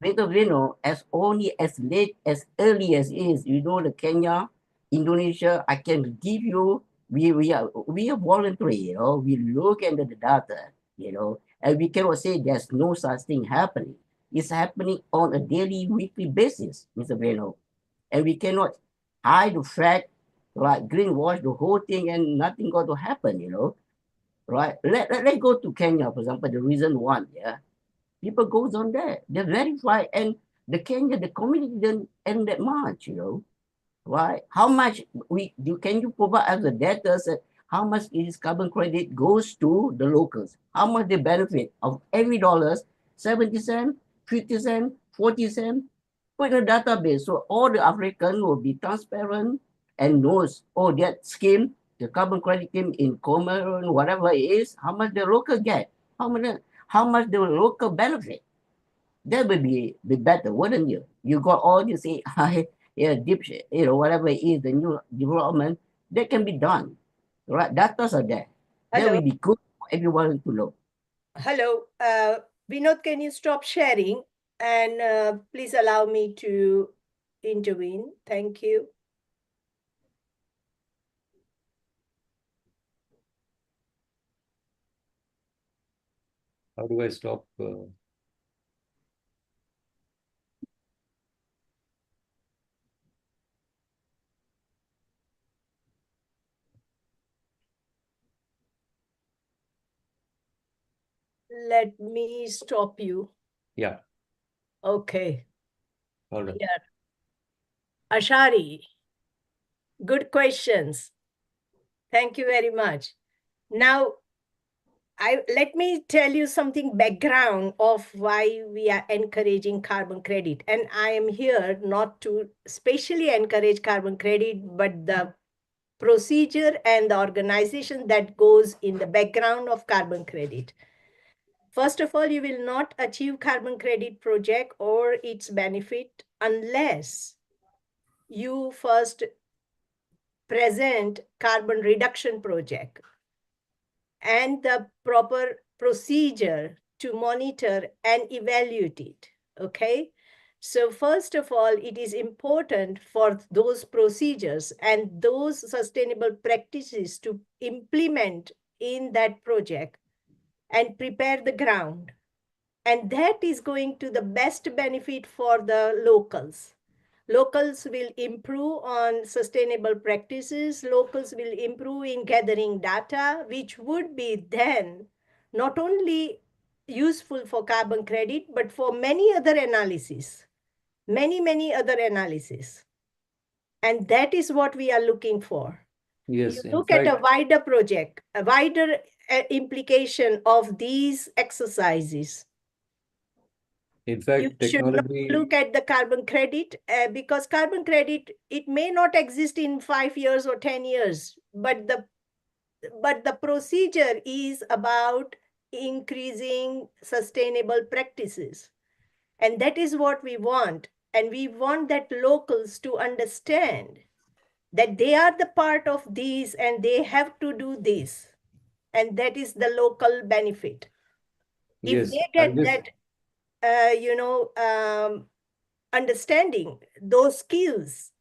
Mr. Vino, as early as is, the Kenya, Indonesia, I can give you, we are voluntary, we look at the data, and we cannot say there's no such thing happening. It's happening on a daily, weekly basis, Mr. Vino. And we cannot hide the fact, like greenwash the whole thing and nothing going to happen, right? Let's go to Kenya, for example, the reason one, yeah. People goes on there, they verify, and the community didn't end that much, right? How much can you provide us the data how much is carbon credit goes to the locals? How much they benefit of every dollars, 70 cents, 50 cents, 40 cents, put in a database so all the African will be transparent and knows, that scheme, the carbon credit scheme in Cameroon, whatever it is, how much the local get, how much the local benefit. That would be better, wouldn't you? You got all this AI, deep, whatever it is, the new development, that can be done. Right? Data are there. That will be good for everyone to know. Hello. Vinod, can you stop sharing? And please allow me to intervene. Thank you. How do I stop? Let me stop you. Yeah. Okay. All right. Yeah. Ashari, good questions. Thank you very much. Now, let me tell you something background of why we are encouraging carbon credit. And I am here not to specially encourage carbon credit, but the procedure and the organization that goes in the background of carbon credit. First of all, you will not achieve carbon credit project or its benefit unless you first present carbon reduction project and the proper procedure to monitor and evaluate it. Okay. So first of all, it is important for those procedures and those sustainable practices to implement in that project and prepare the ground. And that is going to the best benefit for the locals. Locals will improve on sustainable practices. Locals will improve in gathering data, which would be then not only useful for carbon credit, but for many other analyses, many other analyses. And that is what we are looking for. Yes, You in look at a fact, wider project, a wider implication of these exercises. in You fact, should not technology, look at the carbon credit because carbon credit, it may not exist in 5 years or 10 years, but the procedure is about increasing sustainable practices. And that is what we want. And we want that locals to understand that they are the part of these and they have to do this. And that is the local benefit. If yes, they I'll get just, that, understanding, those skills,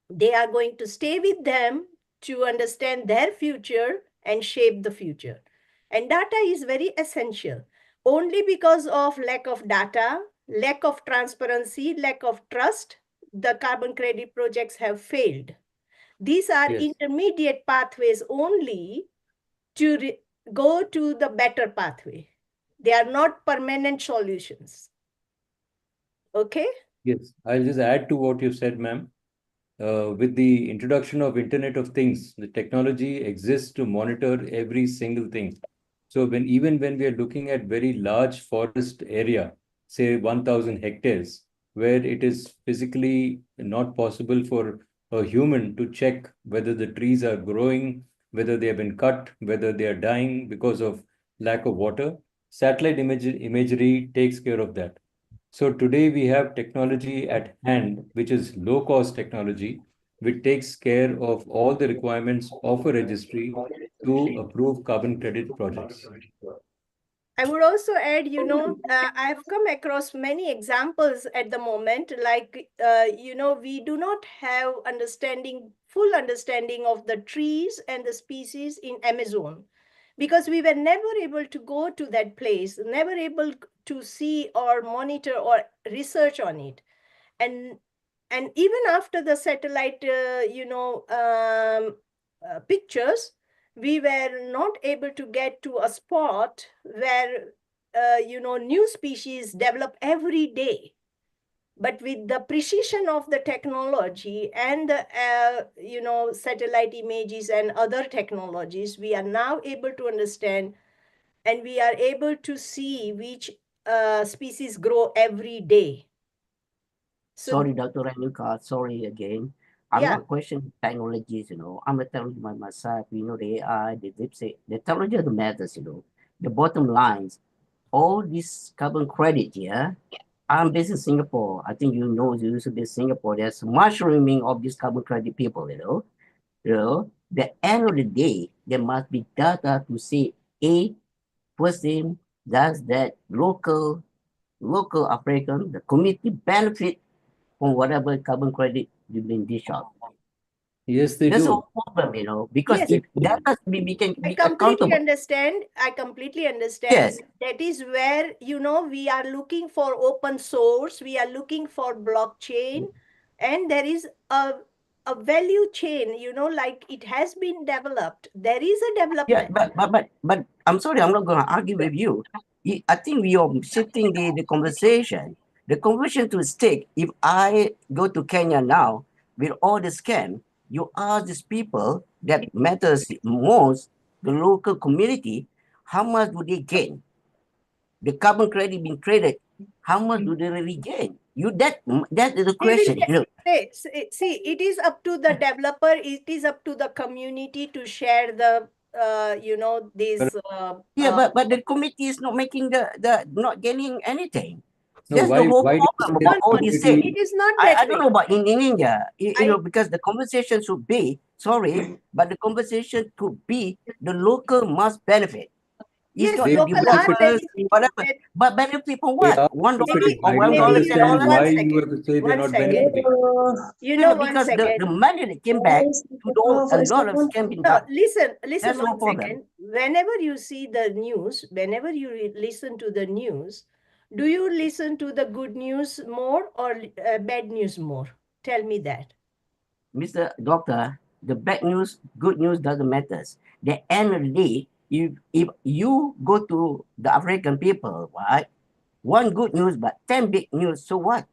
they are going to stay with them to understand their future and shape the future. And data is very essential. Only because of lack of data, lack of transparency, lack of trust, the carbon credit projects have failed. These are yes, intermediate pathways only to go to the better pathway. They are not permanent solutions. Okay? yes. I'll just add to what you said, ma'am. With the introduction of Internet of Things, the technology exists to monitor every single thing. So even when we are looking at very large forest area, say 1,000 hectares, where it is physically not possible for a human to check whether the trees are growing, whether they have been cut, whether they are dying because of lack of water, satellite imagery takes care of that. So today we have technology at hand, which is low cost technology, which takes care of all the requirements of a registry to approve carbon credit projects. I would also add, I have come across many examples at the moment, like, we do not have full understanding of the trees and the species in Amazon, because we were never able to go to that place, never able to see or monitor or research on it. And even after the satellite, pictures, we were not able to get to a spot where, new species develop every day. But with the precision of the technology and the, satellite images and other technologies, we are now able to understand and we are able to see which species grow every day. So, Sorry, Dr. Renuka, sorry again. I'm yeah, not questioning technologies, I'm a technology by myself, the AI, the DeepSeek, the technology that matters, The bottom lines, all this carbon credit, yeah. I'm based in Singapore. I think you used to be in Singapore. There's mushrooming of these carbon credit people, The end of the day, there must be data to say, first thing, does that local African, the community benefit from whatever carbon credit you've been dish out. Yes, they That's a do. problem, because yes, if data we can I be completely accountable. understand. I completely understand. Yes. That is where, we are looking for open source, we are looking for blockchain, and there is a value chain, like it has been developed. There is a Yeah, development. but I'm sorry, I'm not gonna argue with you. I think we are shifting the conversation. The conversation to stick. If I go to Kenya now with all the scam, you ask these people, that matters most, the local community, how much do they gain? The carbon credit being traded, how much do they really gain? That is the question. See, it is up to the developer, it is up to the community to share the this but the committee is not making the not gaining anything. No, That's the whole why do you problem say about the all these things. it is not that I don't way. know about in India, because the conversation should be, sorry, but the conversation could be the local must benefit. It's Yes, not the local are developers, whatever. benefited. But benefit from they what? are $1 benefiting? or I don't $1, understand $10? why you have to say they're One not second. benefiting. One Because second. the money that came back to a lot of scam being No, done. listen That's the whole one problem. second. Whenever you see the news, whenever you listen to the news, do you listen to the good news more or bad news more? Tell me that. Mr. Doctor, the bad news, good news doesn't matter. The end of the day, if you go to the African people, right, one good news but 10 big news, so what?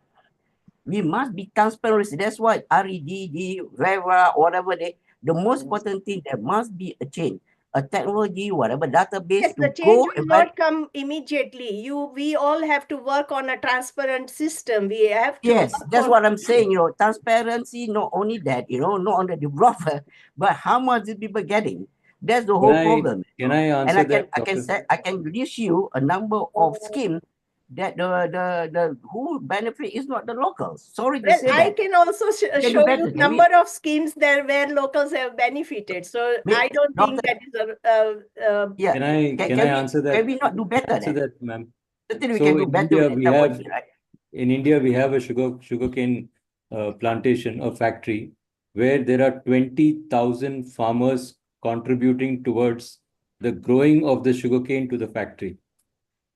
We must be transparent. That's why REDD, VERA, whatever the most important thing, there must be a change, a technology, whatever database Yes, to the change go will not come immediately. We all have to work on a transparent system. We have to. Yes, that's what I'm saying. Transparency, not only that, not only the developer, but how much is people getting? That's the whole problem. Can I answer And that, I can list you a number of schemes that the who benefit is not the locals. Sorry to say I that. can also show you better, number of schemes there where locals have benefited. So I don't think that is a yeah. Can I answer that? Can we not do better Answer then? that, ma'am. Certainly we So can do in better India, with we technology, have right? in India we have a sugarcane plantation, a factory where there are 20,000 farmers contributing towards the growing of the sugarcane to the factory.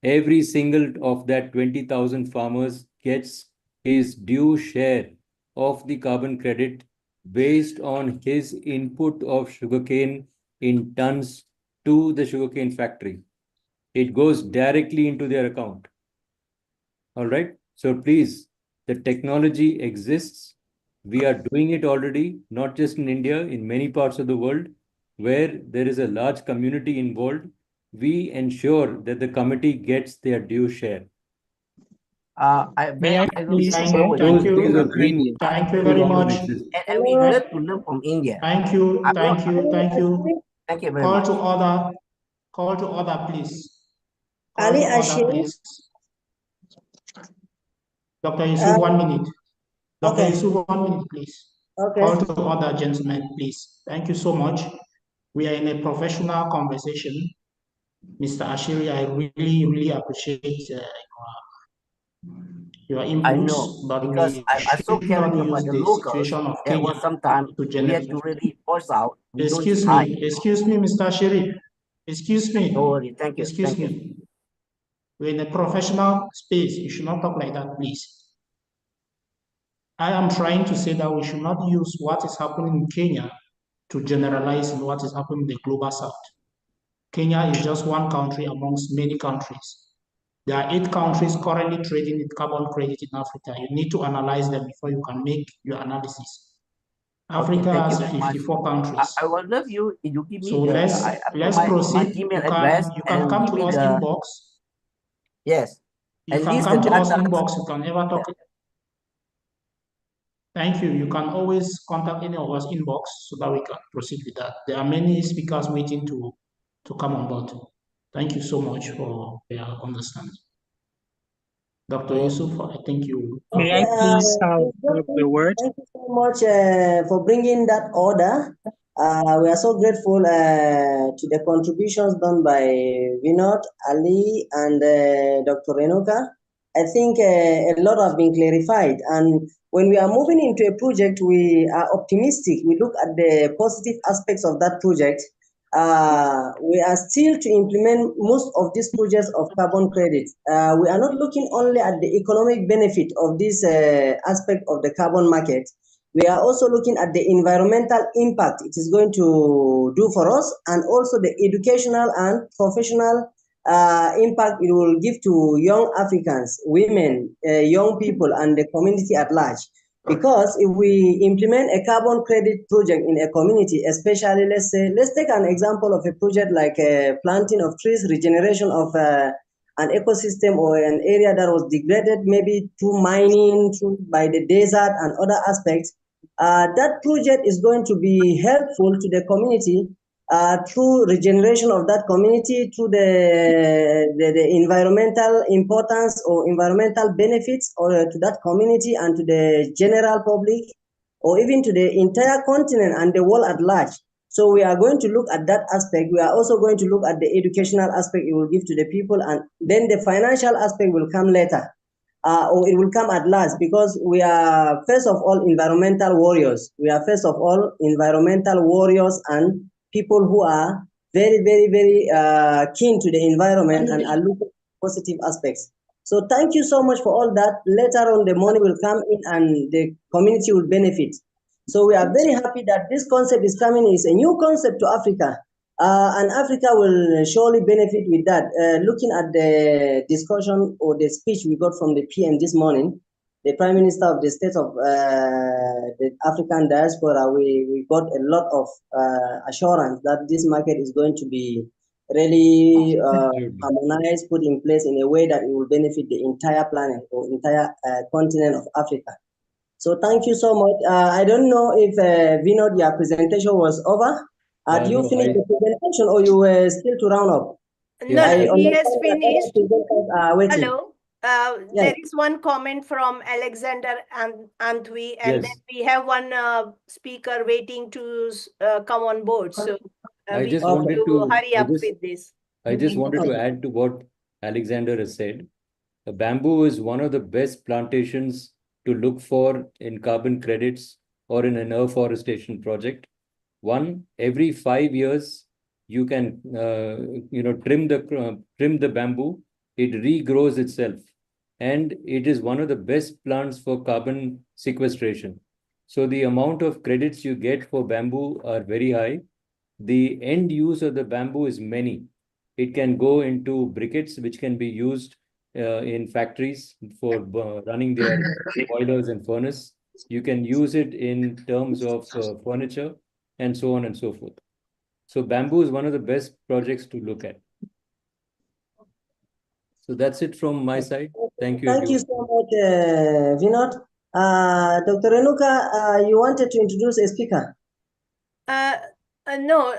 Every single of that 20,000 farmers gets his due share of the carbon credit based on his input of sugarcane in tons to the sugarcane factory. It goes directly into their account. All right. So please, the technology exists. We are doing it already, not just in India, in many parts of the world where there is a large community involved. We ensure that the committee gets their due share. May I please say Those days of green thank you no very longer much. exist. And we learn to learn from India. Thank you, thank you, thank you. Thank you very Call much. to order. Call to order, please. Call Ali to order, Ashir. please. Dr. Yusuf, 1 minute. Dr. Okay. Yusuf, 1 minute, please. Okay. Call to order, gentlemen, please. Thank you so much. We are in a professional conversation. Mr. Ashiri, I really, really appreciate your inputs, I know, but because we I so should caring not about use the the locals. situation of There Kenya was some time to we generate. had to really force out. We don't Excuse hide. me, Mr. Ashiri. Excuse me. No worry. Thank you. Excuse Thank you. me. We're in a professional space. You should not talk like that, please. I am trying to say that we should not use what is happening in Kenya to generalize in what is happening in the global south. Kenya is just one country amongst many countries. There are 8 countries currently trading with carbon credit in Africa. You need to analyze them before you can make your analysis. Africa has 54 countries. I will love you if you give me So let's proceed. Gmail You address can come to us inbox. Yes. You At can least come the to us data. inbox. You can ever talk. Thank you. You can always contact any of us inbox so that we can proceed with that. There are many speakers waiting to come on board. Thank you so much for your understanding. Dr. Yusuf, I think you. May I please have the word? Thank you so much for bringing that order. We are so grateful to the contributions done by Vinod, Ali, and Dr. Renuka. I think a lot have been clarified. And when we are moving into a project, we are optimistic. We look at the positive aspects of that project. We are still to implement most of these projects of carbon credit. We are not looking only at the economic benefit of this aspect of the carbon market. We are also looking at the environmental impact it is going to do for us, and also the educational and professional impact it will give to young Africans, women, young people, and the community at large. Because if we implement a carbon credit project in a community, especially let's take an example of a project like planting of trees, regeneration of an ecosystem or an area that was degraded, maybe through mining, by the desert and other aspects, that project is going to be helpful to the community through regeneration of that community, through the environmental importance or environmental benefits or to that community and to the general public, or even to the entire continent and the world at large. So we are going to look at that aspect. We are also going to look at the educational aspect it will give to the people, and then the financial aspect will come later. Or it will come at last, because we are first of all environmental warriors. We are first of all environmental warriors and people who are very, very, very keen to the environment and are looking at positive aspects. So thank you so much for all that. Later on, the money will come in and the community will benefit. So we are very happy that this concept is coming. It's a new concept to Africa. And Africa will surely benefit with that. Looking at the discussion or the speech we got from the PM this morning, the Prime Minister of the State of the African Diaspora, we got a lot of assurance that this market is going to be really harmonized, put in place in a way that it will benefit the entire planet or entire continent of Africa. So thank you so much. I don't know if Vinod, your presentation was over. Did you finish the presentation or you were still to round up? No, he has finished. Waiting. Hello. There is one comment from Alexander and Antwi, and then we have one speaker waiting to come on board. So I we just need wanted to to hurry up with this. I just wanted to add to what Alexander has said. Bamboo is one of the best plantations to look for in carbon credits or in an afforestation project. One, every 5 years, you can trim the bamboo. It regrows itself, and it is one of the best plants for carbon sequestration. So the amount of credits you get for bamboo are very high. The end use of the bamboo is many. It can go into briquettes, which can be used in factories for running their boilers and furnace. You can use it in terms of furniture and so on and so forth. So bamboo is one of the best projects to look at. So that's it from my side. Thank you. Thank you so much, Vinod. Dr. Renuka, you wanted to introduce a speaker? No,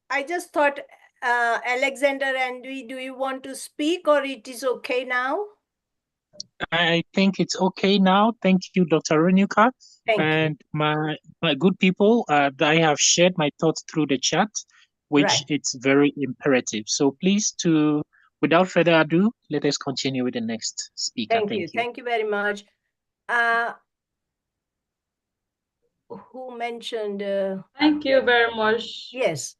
I just thought, Alexander and do you want to speak, or it is okay now? I think it's okay now. Thank you, Dr. Renuka. And my good people, I have shared my thoughts through the chat, which it's very imperative. So please, without further ado, let us continue with the next speaker. Thank you. Thank you very much. Who mentioned? Thank you very much. Yes.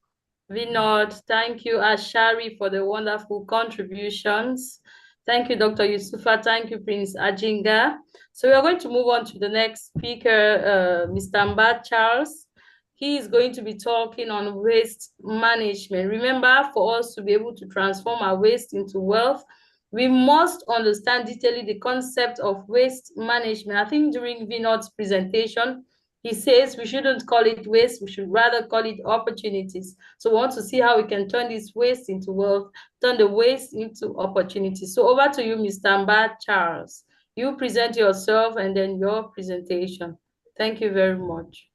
Vinod, thank you, Ashari, for the wonderful contributions. Thank you, Dr. Yusufa. Thank you, Prince Ajinga. So we are going to move on to the next speaker, Mr. Mba Charles. He is going to be talking on waste management. Remember, for us to be able to transform our waste into wealth, we must understand detailing the concept of waste management. I think during Vinod's presentation, he says we shouldn't call it waste, we should rather call it opportunities. So we want to see how we can turn this waste into wealth, turn the waste into opportunities. So over to you, Mr. Mba Charles. You present yourself and then your presentation. Thank you very much.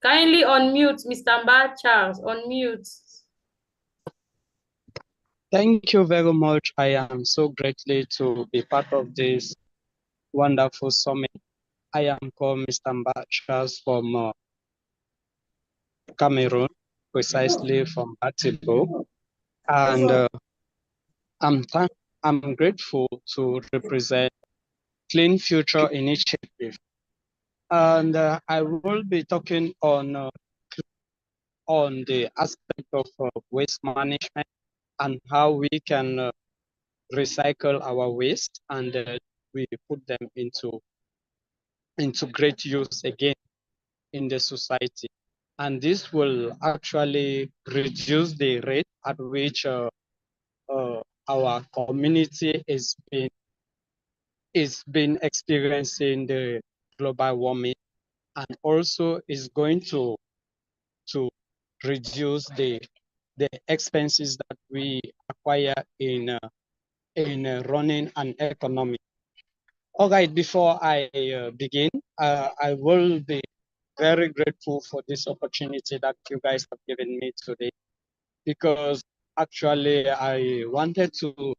Kindly unmute, Mr. Mba Charles, unmute. Thank you very much. I am so grateful to be part of this wonderful summit. I am called Mr. Mba Charles from Cameroon, precisely from Atibo. And I'm grateful to represent Clean Future Initiative. And I will be talking on the aspect of waste management and how we can recycle our waste and we put them into great use again in the society. And this will actually reduce the rate at which our community is been experiencing the global warming, and also is going to reduce the expenses that we acquire in running an economy. All right, before I begin, I will be very grateful for this opportunity that you guys have given me today, because actually I wanted to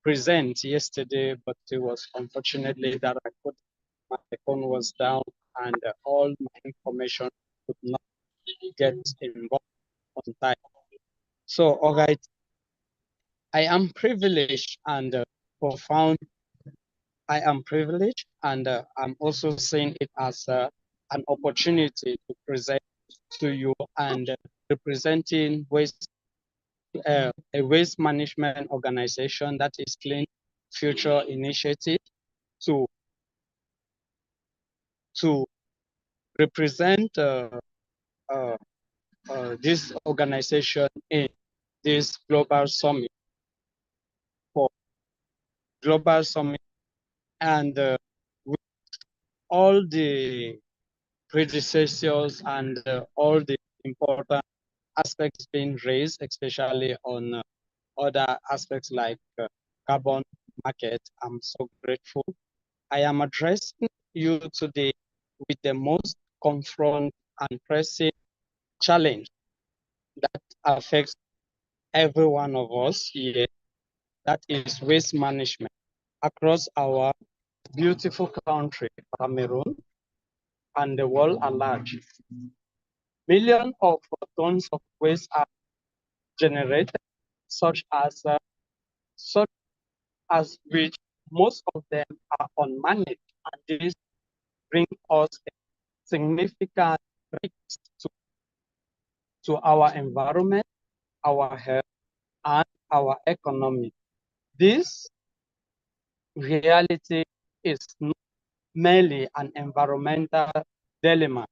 present yesterday, but it was unfortunately that my phone was down, and all my information could not get involved on time. So, all right, I am privileged and profound. I am privileged, and I'm also seeing it as an opportunity to present to you and representing a waste management organization that is Clean Future Initiative to represent this organization in this global summit for global summit, and with all the predecessors and all the important aspects being raised, especially on other aspects like carbon market. I'm so grateful. I am addressing you today with the most confront and pressing challenge that affects every one of us here, that is waste management across our beautiful country, Cameroon, and the world at large. Millions of tons of waste are generated, such as which most of them are unmanaged, and this brings us a significant risk to our environment, our health, and our economy. This reality is not merely an environmental dilemma,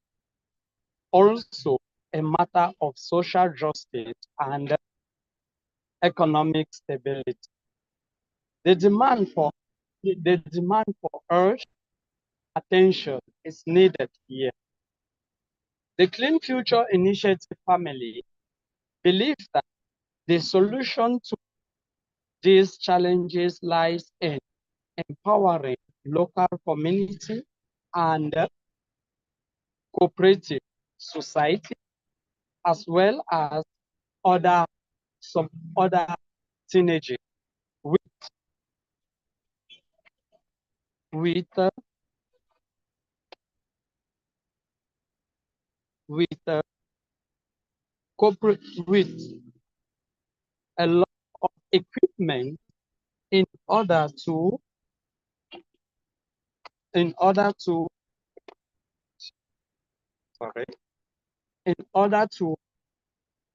also a matter of social justice and economic stability. The demand for urgent attention is needed here. The Clean Future Initiative family believes that the solution to these challenges lies in empowering local community and cooperative society, as well as some other synergy with with corporate with a lot of equipment in order to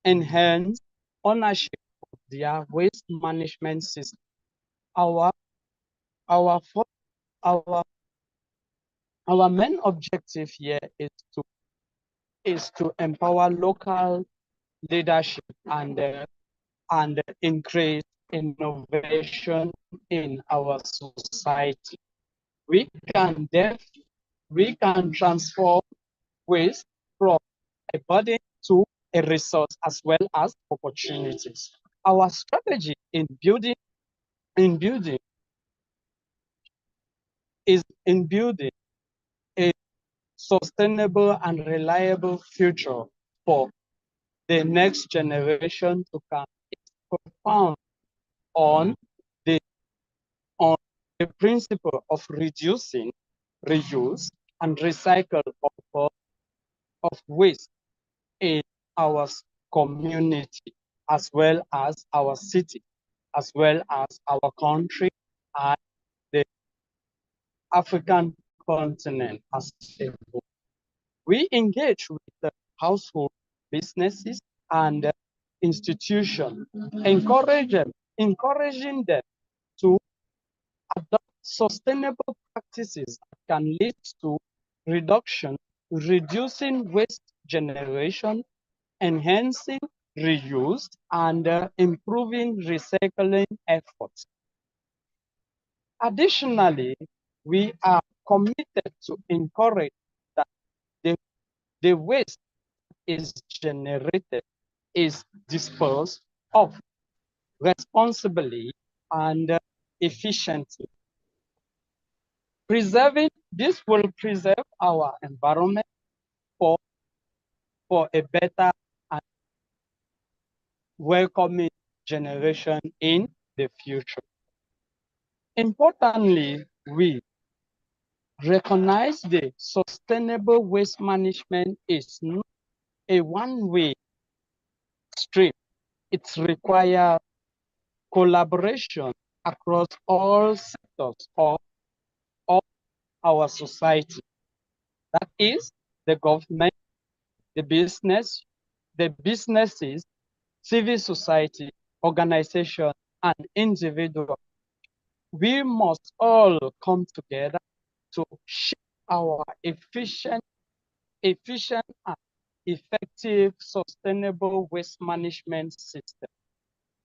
enhance ownership of their waste management system. Our main objective here is to empower local leadership and increase innovation in our society. We can transform waste from a burden to a resource as well as opportunities. Our strategy in building a sustainable and reliable future for the next generation to come is profound on the principle of reducing, reuse, and recycle of waste in our community, as well as our city, as well as our country and the African continent as a whole. We engage with the household businesses and institutions, encouraging them to adopt sustainable practices that can lead to reducing waste generation, enhancing reuse, and improving recycling efforts. Additionally, we are committed to encourage that the waste is generated is disposed of responsibly and efficiently. This will preserve our environment for a better and welcoming generation in the future. Importantly, we recognize the sustainable waste management is not a one-way street. It requires collaboration across all sectors of our society. That is the government, the businesses, civil society, organization, and individual. We must all come together to shape our efficient and effective sustainable waste management system.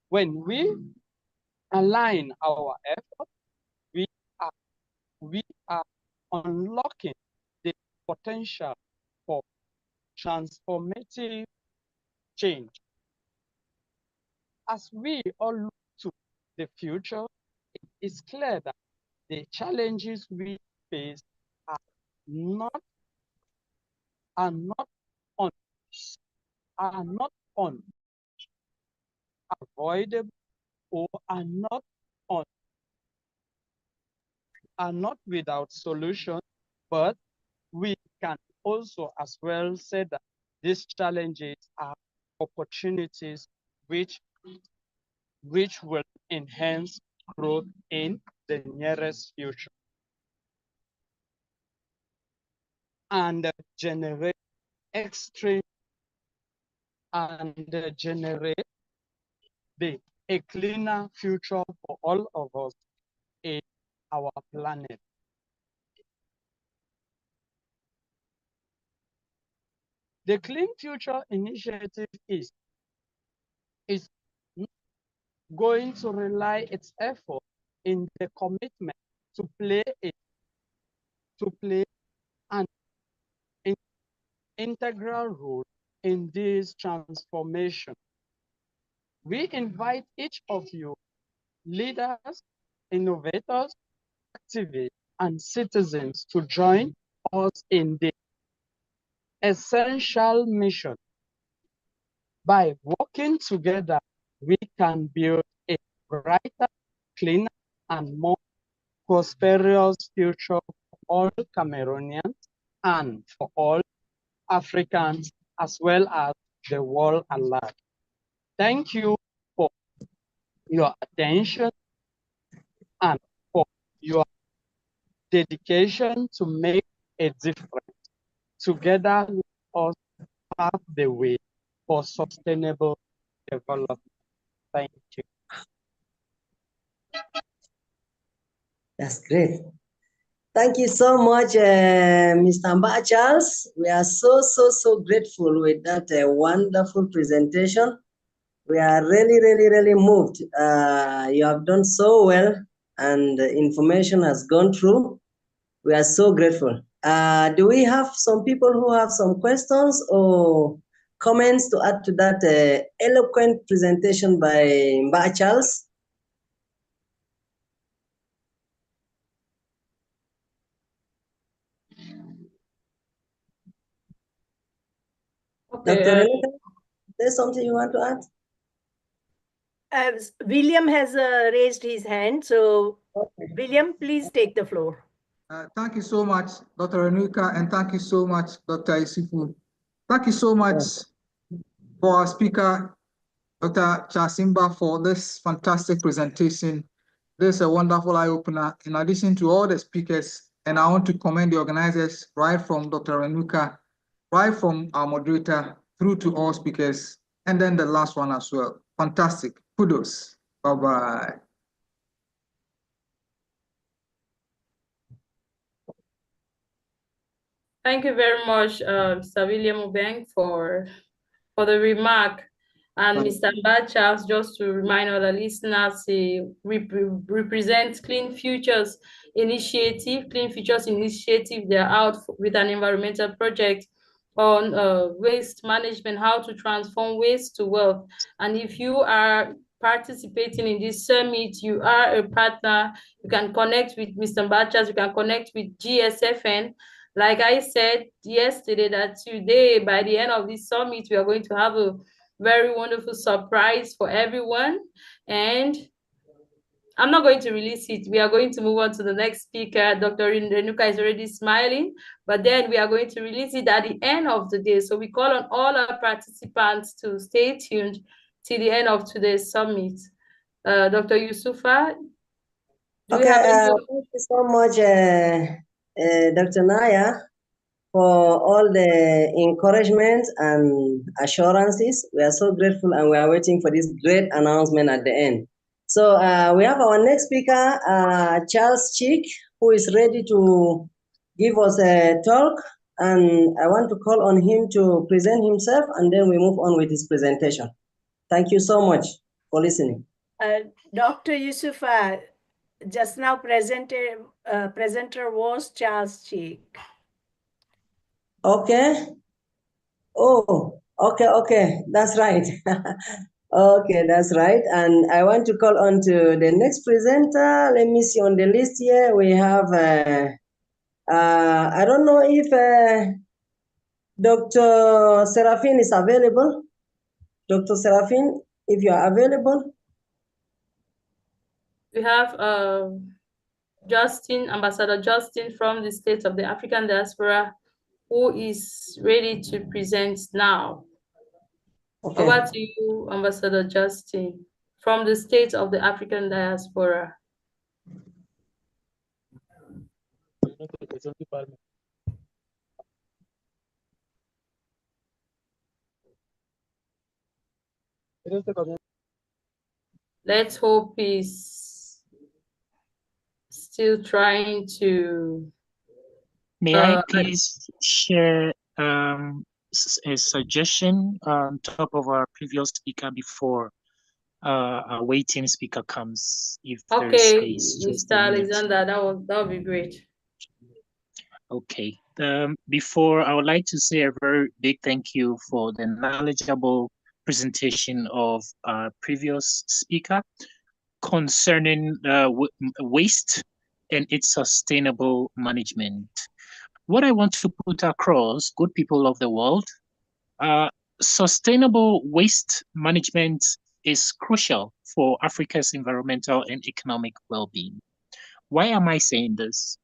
When we align our efforts, we are unlocking the potential for transformative change. As we all look to the future, it is clear that the challenges we face are not unavoidable or are not without solution, but we can also as well say that these challenges are opportunities which will enhance growth in the nearest future and generate a cleaner future for all of us in our planet. The Clean Future Initiative is going to rely its effort in the commitment to play an integral role in this transformation. We invite each of you, leaders, innovators, activists, and citizens to join us in the essential mission. By working together, we can build a brighter, cleaner, and more prosperous future for all Cameroonians and for all Africans, as well as the world at large. Thank you for your attention and for your dedication to make a difference. Together, let us pave the way for sustainable development. Thank you. That's great. Thank you so much, Mr. Mba Charles. We are so grateful with that wonderful presentation. We are really moved. You have done so well, and the information has gone through. We are so grateful. Do we have some people who have some questions or comments to add to that eloquent presentation by Mba Charles? Okay, Dr. Renuka, there's something you want to add? William has raised his hand, so William, please take the floor. Thank you so much, Dr. Renuka, and thank you so much, Dr. Isifu. Thank you so much for our speaker, Dr. Chasimba, for this fantastic presentation. This is a wonderful eye-opener in addition to all the speakers, and I want to commend the organizers right from Dr. Renuka, right from our moderator, through to all speakers, and then the last one as well. Fantastic. Kudos. Bye-bye. Thank you very much, Sir William Obeng, for the remark. And Mr. Mbachas, just to remind other listeners, he represents Clean Futures Initiative. Clean Futures Initiative, they're out with an environmental project on waste management, how to transform waste to wealth. And if you are participating in this summit, you are a partner, you can connect with Mr. Mbachas, you can connect with GSFN. Like I said yesterday, that today, by the end of this summit, we are going to have a very wonderful surprise for everyone. And I'm not going to release it. We are going to move on to the next speaker. Dr. Renuka is already smiling, but then we are going to release it at the end of the day. So we call on all our participants to stay tuned till the end of today's summit. Dr. Yusufa, do you have any? Thank you so much, Dr. Naya, for all the encouragement and assurances. We are so grateful and we are waiting for this great announcement at the end. So we have our next speaker, Charles Chick, who is ready to give us a talk. And I want to call on him to present himself and then we move on with his presentation. Thank you so much for listening. Dr. Yusufa, just now presenter was Charles Chick. Okay. Oh, okay, that's right. Okay, that's right. And I want to call on to the next presenter. Let me see on the list here. We have, I don't know if Dr. Serafin is available. Dr. Serafin, if you are available. We have Justin, Ambassador Justin from the State of the African Diaspora, who is ready to present now. Okay. Over to you, Ambassador Justin, from the State of the African Diaspora. Let's hope he's still trying to... May I please share a suggestion on top of our previous speaker before our waiting speaker comes, if there is space. Mr. Alexander, that would be great. Okay. Before, I would like to say a very big thank you for the knowledgeable presentation of our previous speaker concerning waste and its sustainable management. What I want to put across, good people of the world, sustainable waste management is crucial for Africa's environmental and economic well-being. Why am I saying this?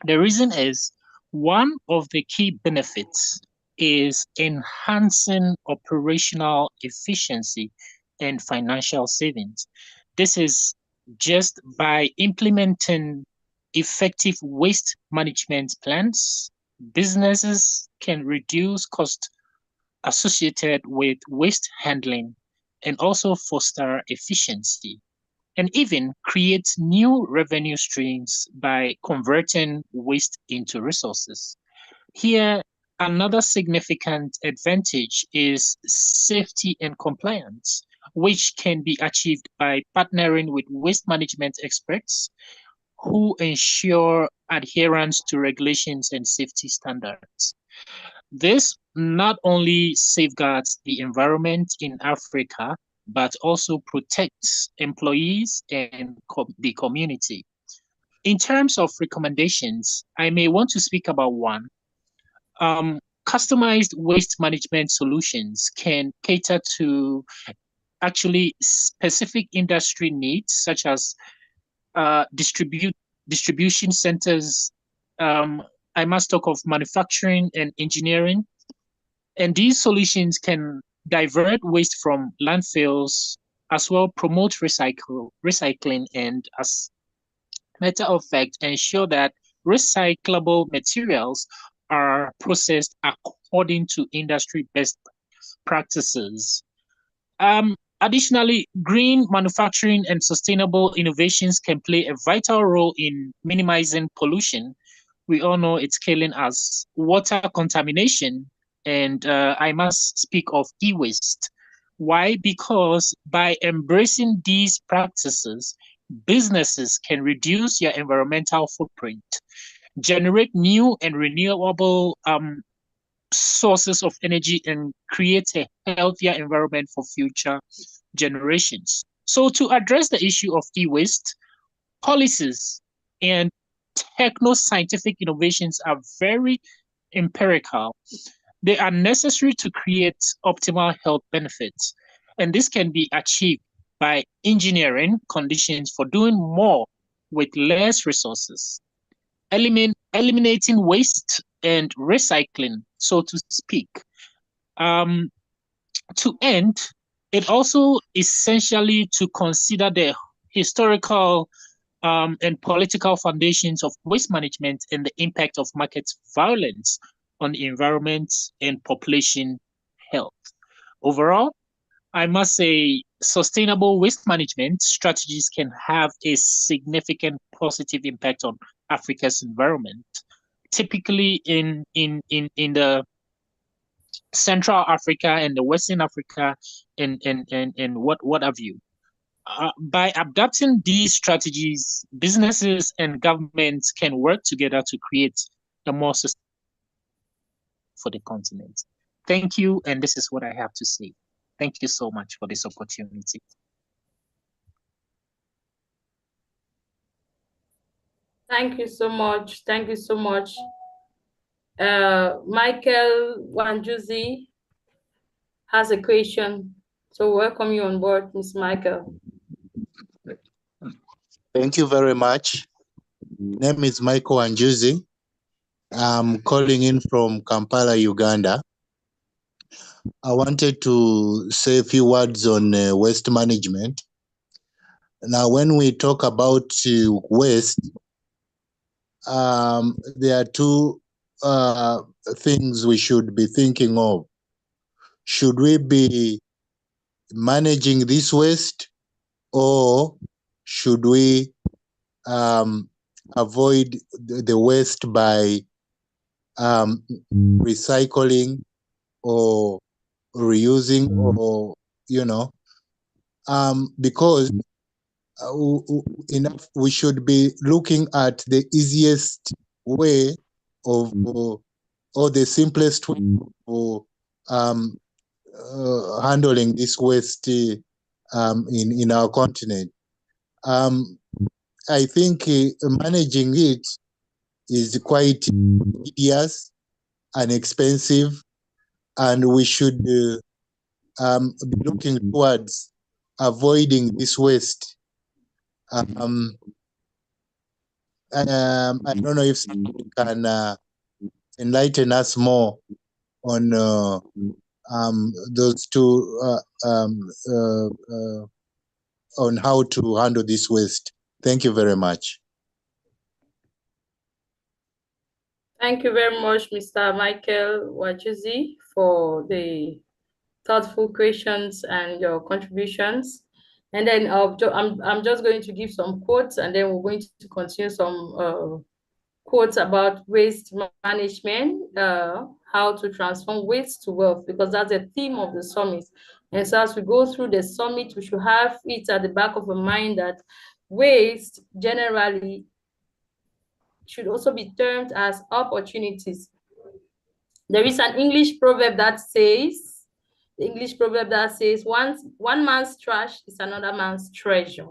The reason is one of the key benefits is enhancing operational efficiency and financial savings. This is just by implementing effective waste management plans, businesses can reduce costs associated with waste handling and also foster efficiency, and even create new revenue streams by converting waste into resources. Here, another significant advantage is safety and compliance, which can be achieved by partnering with waste management experts who ensure adherence to regulations and safety standards. This not only safeguards the environment in Africa, but also protects employees and the community. In terms of recommendations, I may want to speak about one. Customized waste management solutions can cater to actually specific industry needs, such as distribution centers. I must talk of manufacturing and engineering. And these solutions can divert waste from landfills, as well promote recycling, and as a matter of fact, ensure that recyclable materials are processed according to industry best practices. Additionally, green manufacturing and sustainable innovations can play a vital role in minimizing pollution. We all know it's killing us. Water contamination, and I must speak of e-waste, Why? Because by embracing these practices, businesses can reduce their environmental footprint, generate new and renewable sources of energy, and create a healthier environment for future generations. So to address the issue of e-waste, policies and techno-scientific innovations are very empirical. They are necessary to create optimal health benefits. And this can be achieved by engineering conditions for doing more with less resources, eliminating waste and recycling, so to speak. To end, it also essentially to consider the historical and political foundations of waste management and the impact of market violence on the environment and population health. Overall, I must say sustainable waste management strategies can have a significant positive impact on Africa's environment, typically in the Central Africa and the Western Africa and what have you. By adapting these strategies, businesses and governments can work together to create a more sustainable for the continent. Thank you, and this is what I have to say. Thank you so much for this opportunity. Thank you so much. Thank you so much. Michael Wanjuzi has a question. So welcome you on board, Ms. Michael. Thank you very much. Name is Michael Wanjuzi. I'm calling in from Kampala, Uganda. I wanted to say a few words on waste management. Now, when we talk about waste, there are two things we should be thinking of. Should we be managing this waste, or should we avoid the waste by recycling or reusing, or because we should be looking at the easiest way of or the simplest way of handling this waste in our continent. I think managing it is quite tedious and expensive, and we should be looking towards avoiding this waste. I don't know if someone can enlighten us more on those two, on how to handle this waste. Thank you very much. Thank you very much, Mr. Michael Wachuzi, for the thoughtful questions and your contributions. And then I'm just going to give some quotes, and then we're going to continue some quotes about waste management, how to transform waste to wealth, because that's the theme of the summit. And so as we go through the summit, we should have it at the back of our mind that waste generally should also be termed as opportunities. There is an English proverb that says, one man's trash is another man's treasure.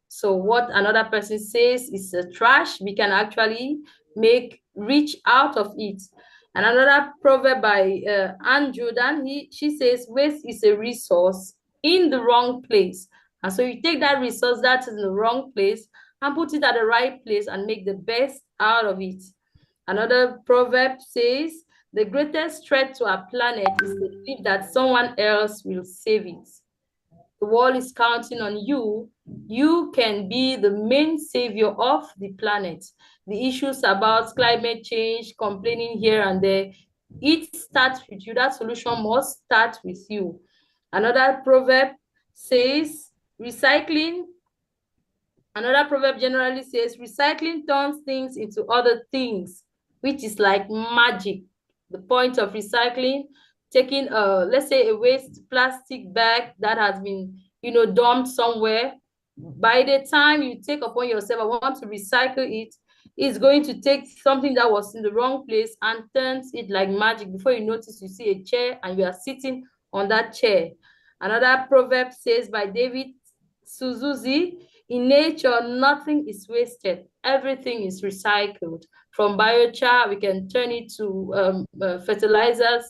So what another person says is a trash, we can actually make rich out of it. And another proverb by Anne Jordan, she says, waste is a resource in the wrong place. And so you take that resource that is in the wrong place and put it at the right place and make the best out of it. Another proverb says, the greatest threat to our planet is the belief that someone else will save it. The world is counting on you. You can be the main savior of the planet. The issues about climate change, complaining here and there, it starts with you. That solution must start with you. Another proverb says, another proverb generally says, recycling turns things into other things, which is like magic. The point of recycling taking let's say a waste plastic bag that has been, dumped somewhere. By the time you take upon yourself, I want to recycle it, it's going to take something that was in the wrong place and turns it like magic. Before you notice, you see a chair and you are sitting on that chair. Another proverb says by David Suzuki, in nature, nothing is wasted. Everything is recycled. From biochar, we can turn it to fertilizers,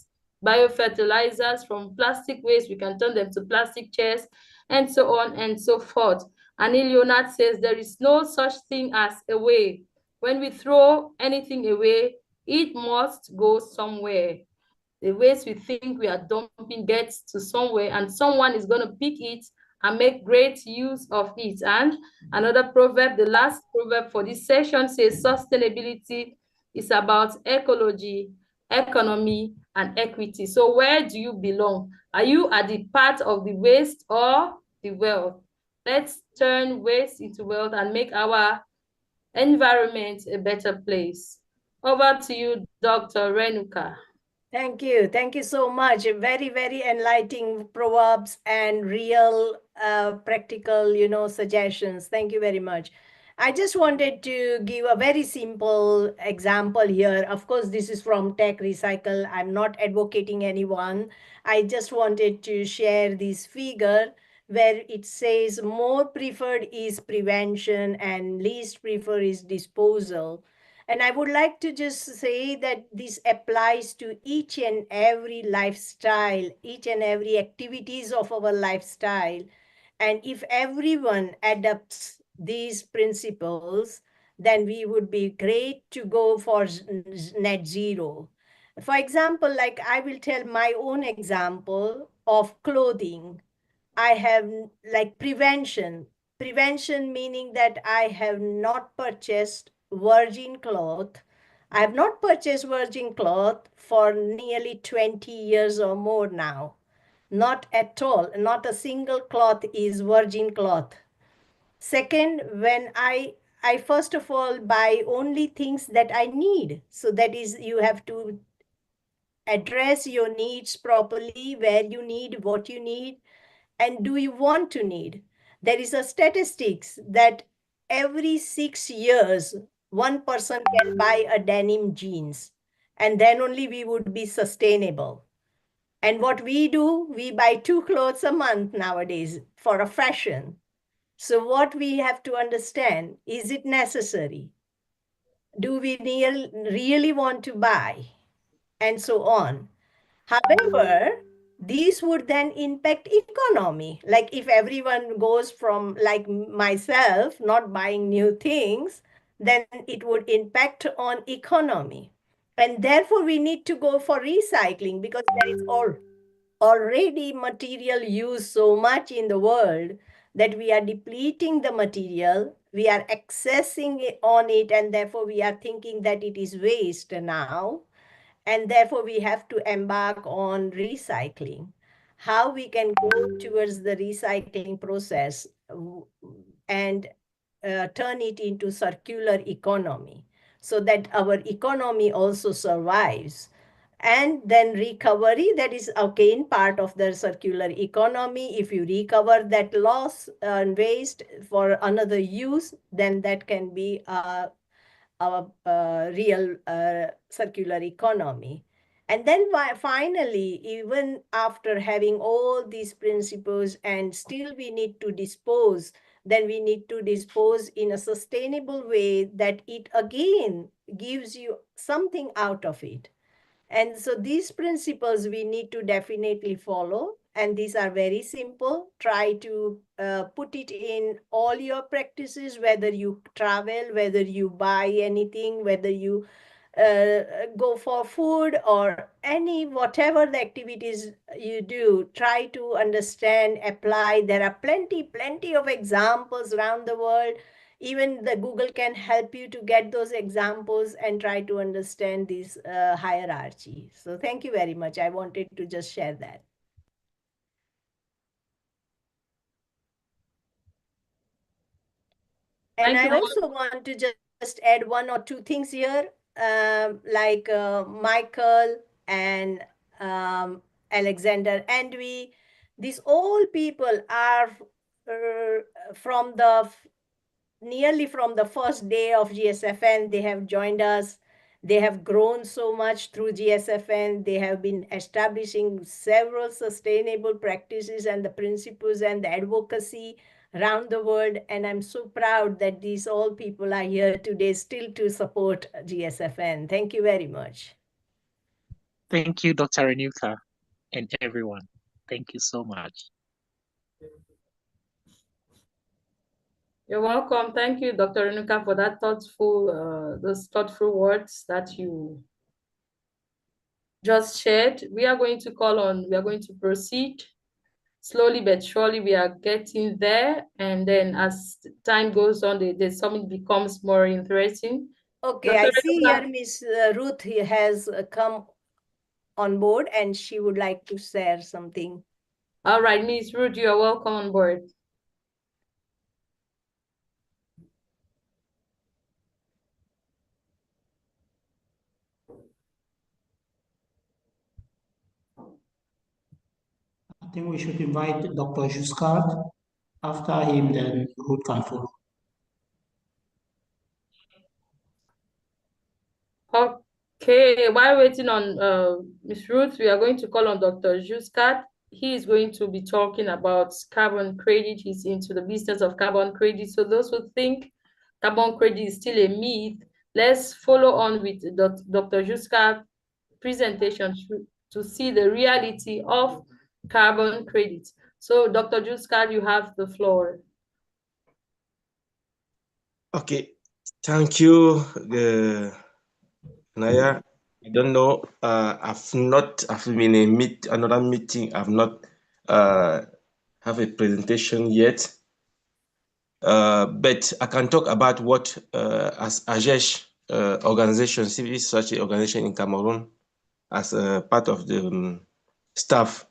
biofertilizers. From plastic waste, we can turn them to plastic chairs, and so on and so forth. Annie Leonard says there is no such thing as a way. When we throw anything away, it must go somewhere. The waste we think we are dumping gets to somewhere, and someone is going to pick it and make great use of it. And another proverb, the last proverb for this session, says sustainability is about ecology, economy, and equity. So where do you belong? Are you at the part of the waste or the wealth? Let's turn waste into wealth and make our environment a better place. Over to you, Dr. Renuka. Thank you. Thank you so much. Very, very enlightening proverbs and real practical, suggestions. Thank you very much. I just wanted to give a very simple example here. Of course, this is from Tech Recycle. I'm not advocating anyone. I just wanted to share this figure where it says more preferred is prevention and least preferred is disposal. And I would like to just say that this applies to each and every lifestyle, each and every activities of our lifestyle. And if everyone adopts these principles, then we would be great to go for net zero. For example, like I will tell my own example of clothing. I have like prevention meaning that I have not purchased virgin cloth. I have not purchased virgin cloth for nearly 20 years or more now. Not at all. Not a single cloth is virgin cloth. Second, when I first of all buy only things that I need. So that is, you have to address your needs properly, where you need, what you need, and do you want to need. There is a statistics that every 6 years, one person can buy a denim jeans, and then only we would be sustainable. And what we do, we buy 2 clothes a month nowadays for a fashion. So what we have to understand, is it necessary? Do we really want to buy? And so on. However, these would then impact economy. Like if everyone goes from like myself, not buying new things, then it would impact on economy. And therefore we need to go for recycling because there is already material used so much in the world that we are depleting the material, we are accessing it on it, and therefore we are thinking that it is waste now. And therefore, we have to embark on recycling. How we can go towards the recycling process and turn it into circular economy so that our economy also survives. And then recovery, that is again part of the circular economy. If you recover that loss and waste for another use, then that can be a real circular economy. And then finally, even after having all these principles and still we need to dispose, then we need to dispose in a sustainable way that it again gives you something out of it. And so these principles we need to definitely follow. And these are very simple. Try to put it in all your practices, whether you travel, whether you buy anything, whether you go for food or whatever the activities you do, try to understand, apply. There are plenty of examples around the world. Even the Google can help you to get those examples and try to understand this hierarchy. So thank you very much. I wanted to just share that. And I also want to just add one or two things here, like Michael and Alexander, and these all people are from the nearly from the first day of GSFN. They have joined us. They have grown so much through GSFN. They have been establishing several sustainable practices and the principles and the advocacy around the world. And I'm so proud that these all people are here today still to support GSFN. Thank you very much. Thank you, Dr. Renuka, and everyone. Thank you so much. You're welcome. Thank you, Dr. Renuka, for that those thoughtful words that you just shared. We are going to proceed slowly but surely. We are getting there, and then as time goes on, the summit becomes more interesting. Okay, I see here Miss Ruth has come on board and she would like to share something. All right, Ms. Ruth, you are welcome on board. I think we should invite Dr. Juscard. After him, then Ruth can follow. Okay, while waiting on Ms. Ruth, we are going to call on Dr. Juscard. He is going to be talking about carbon credit. He's into the business of carbon credit. So those who think carbon credit is still a myth, let's follow on with Dr. Juscard's presentation to see the reality of carbon credit. So Dr. Juscard, you have the floor. Okay, thank you, Naya. I don't know. I've been in another meeting. I've not have a presentation yet. But I can talk about what as AGESH organization, civil society organization in Cameroon, as a part of the staff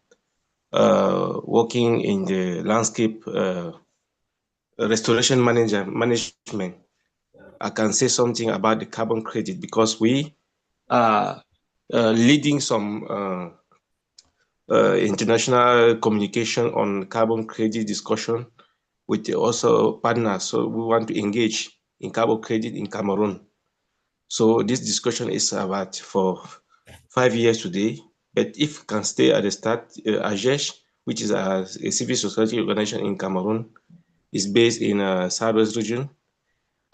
working in the landscape restoration management. I can say something about the carbon credit because we are leading some international communication on carbon credit discussion with also partners. So we want to engage in carbon credit in Cameroon. So this discussion is about for 5 years today. But if we can stay at the start, AGESH, which is a civil society organization in Cameroon, is based in Southwest region.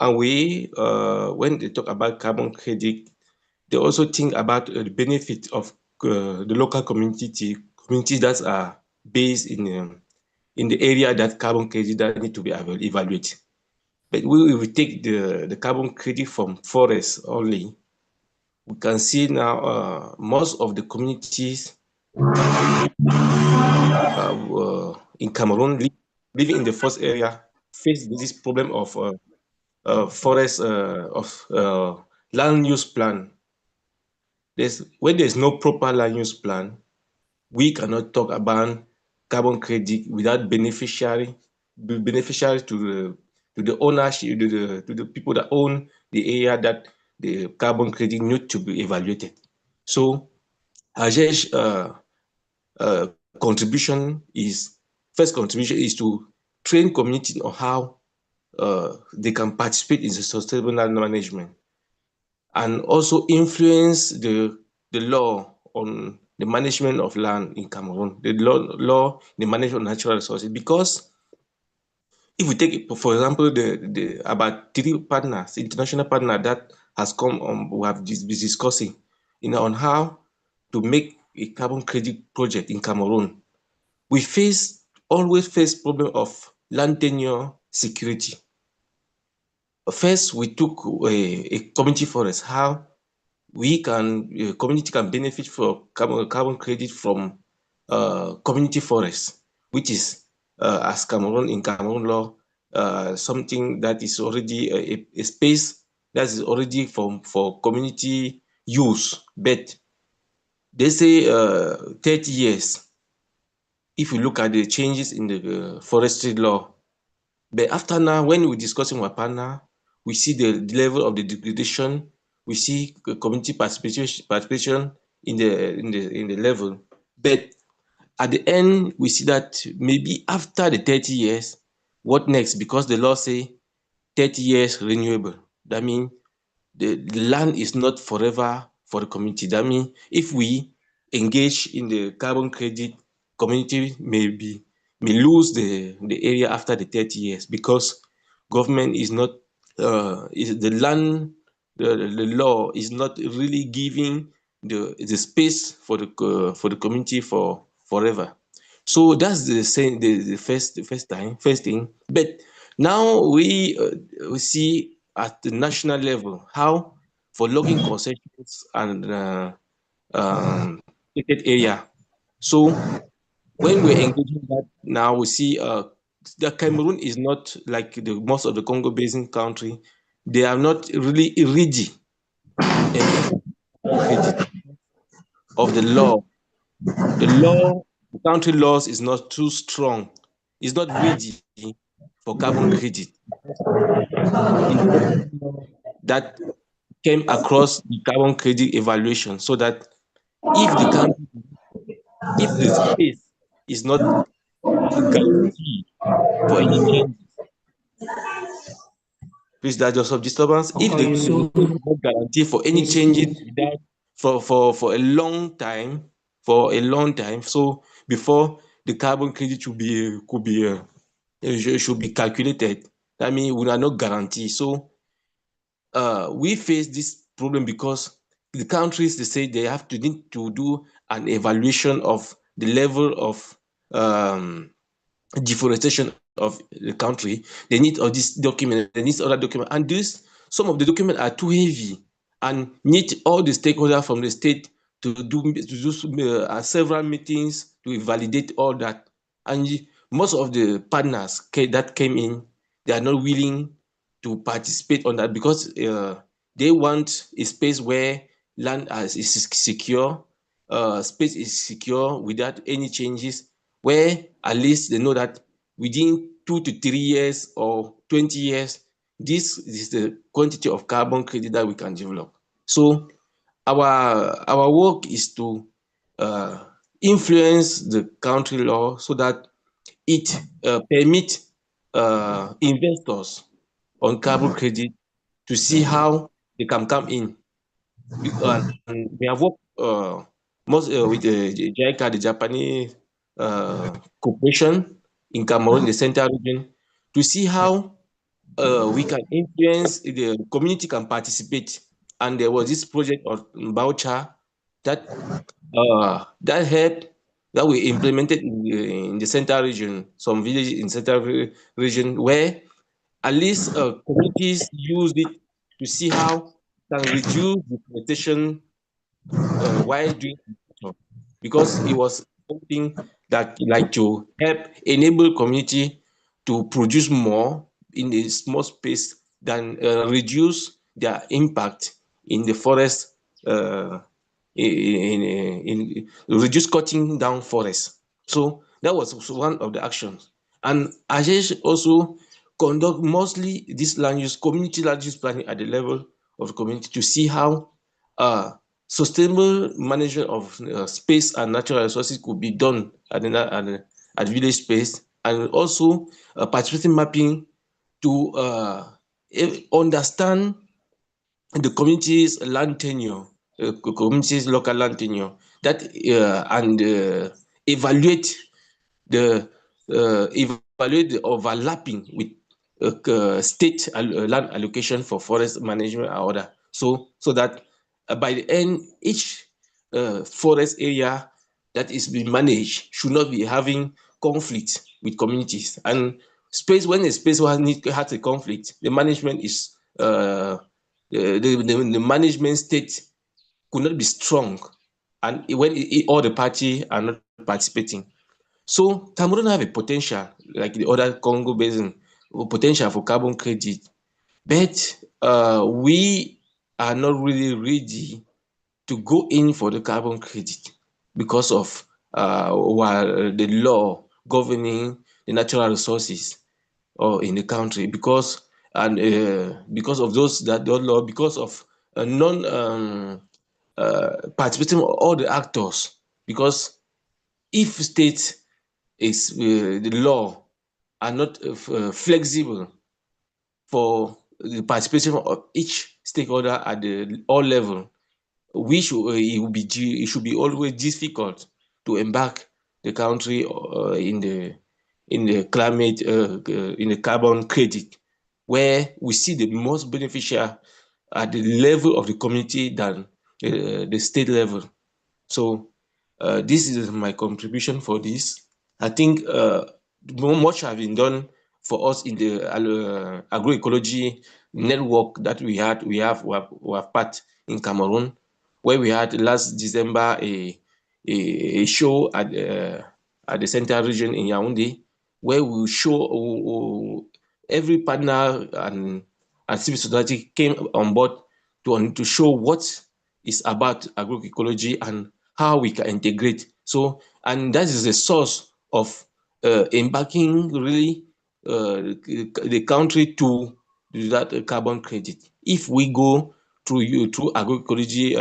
And we, when they talk about carbon credit, they also think about the benefit of the local communities that are based in the area that carbon credit that need to be evaluated. But we will take the carbon credit from forests only. We can see now most of the communities in Cameroon living in the forest area face this problem of forest land use plan. When there's no proper land use plan, we cannot talk about carbon credit without beneficiary to the ownership, to the people that own the area that the carbon credit need to be evaluated. So AGESH first contribution is to train community on how they can participate in the sustainable land management and also influence the law on the management of land in Cameroon, the law, the management of natural resources. Because if we take, for example, the about 3 partners, international partner that has come on, we have been discussing, on how to make a carbon credit project in Cameroon. We always face problem of land tenure security. First, we took a community forest, how community can benefit from carbon credit from community forests, which is as in Cameroon law, something that is already a space that is already for community use. But they say 30 years, if you look at the changes in the forestry law. But after now, when we're discussing with partner, we see the level of the degradation, we see community participation in the level. But at the end, we see that maybe after the 30 years, what next? Because the law say 30 years renewable. That means the land is not forever for the community. That means if we engage in the carbon credit, community may lose the area after the 30 years because government is not, the land, the law is not really giving the space for the community for forever. So that's the first thing. But now we see at the national level how for logging concessions and ticket area. So when we're engaging that now, we see the Cameroon is not like the most of the Congo Basin country. They are not really ready credit of the law. The law, the country laws is not too strong. It's not ready for carbon credit. That came across the carbon credit evaluation so that if the country, if the space is not guaranteed for any change, please that just of disturbance. If the space is not guaranteed for any changes without for a long time, so before the carbon credit should be calculated. That means we are not guaranteed. So we face this problem because the countries, they say they need to do an evaluation of the level of deforestation of the country. They need all these documents, they need other documents, and some of the documents are too heavy and need all the stakeholders from the state to do several meetings to validate all that. And most of the partners that came in, they are not willing to participate on that because they want a space where land is secure, space is secure without any changes, where at least they know that within 2 to 3 years or 20 years, this is the quantity of carbon credit that we can develop. So our work is to influence the country law so that it permits investors on carbon credit to see how they can come in. And we have worked most with the JICA, the Japanese corporation in Cameroon, the central region, to see how we can influence, the community can participate. And there was this project of voucher that helped, that we implemented in the central region, some villages in central region, where at least communities use it to see how can reduce deforestation while doing it, because it was something that like to help enable community to produce more in a small space than reduce their impact in the forest, in reduce cutting down forests. So that was one of the actions. And Ajesh also conduct mostly this land use, community land use planning at the level of the community to see how sustainable management of space and natural resources could be done at village space, and also participating mapping to understand the community's land tenure, community's local land tenure, that and evaluate the overlapping with state land allocation for forest management and other. So that by the end, each forest area that is being managed should not be having conflict with communities. And when a space has a conflict, the management is the management state could not be strong, and when all the parties are not participating. So Cameroon have a potential, like the other Congo Basin, potential for carbon credit, but we are not really ready to go in for the carbon credit because of the law governing the natural resources in the country, because of those law, because of non participating all the actors, because if states is the law are not flexible for the participation of each stakeholder at the all level, it should be always difficult to embark the country in the climate in the carbon credit, where we see the most beneficial at the level of the community than the state level. So this is my contribution for this. I think much has been done for us in the agroecology network that we have part in Cameroon, where we had last December a show at the central region in Yaoundé, where we show every partner and civil society came on board to show what is about agroecology and how we can integrate. So, and that is the source of embarking really the country to that carbon credit. If we go through agroecology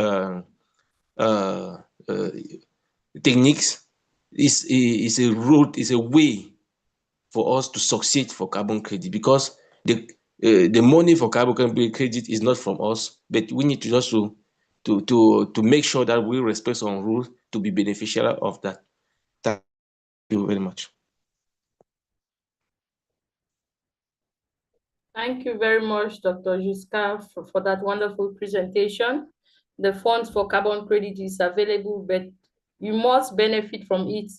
techniques, is a road, is a way for us to succeed for carbon credit, because the money for carbon credit is not from us, but we need to just to make sure that we respect some rules to be beneficial of that. Thank you very much. Thank you very much, Dr. Jiska, for that wonderful presentation. The funds for carbon credit is available, but you must benefit from it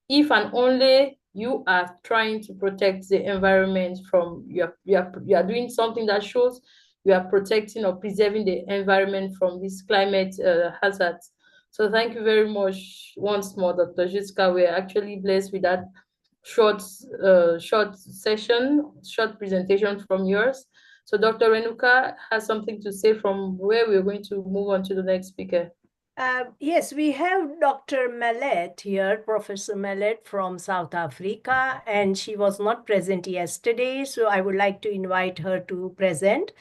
if and only you are trying to protect the environment from, you are doing something that shows you are protecting or preserving the environment from this climate hazards. So thank you very much once more, Dr. Jiska. We're actually blessed with that short session, short presentation from yours. So Dr. Renuka has something to say from where we're going to move on to the next speaker. Yes, we have Dr. Mallet here, Professor Mallet from South Africa, and she was not present yesterday, so I would like to invite her to present.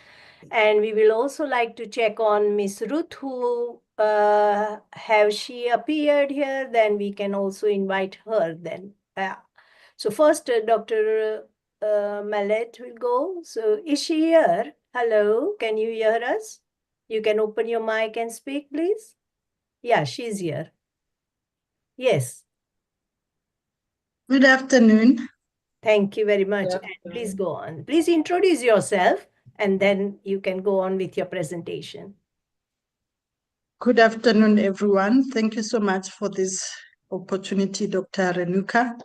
And we will also like to check on Miss Ruth, who have she appeared here? Then we can also invite her then. So first, Dr. Mallet will go. So is she here? Hello, can you hear us? You can open your mic and speak, please. Yeah, she's here. Yes. Good afternoon. Thank you very much. And please go on. Please introduce yourself, and then you can go on with your presentation. Good afternoon, everyone. Thank you so much for this opportunity, Dr. Renuka,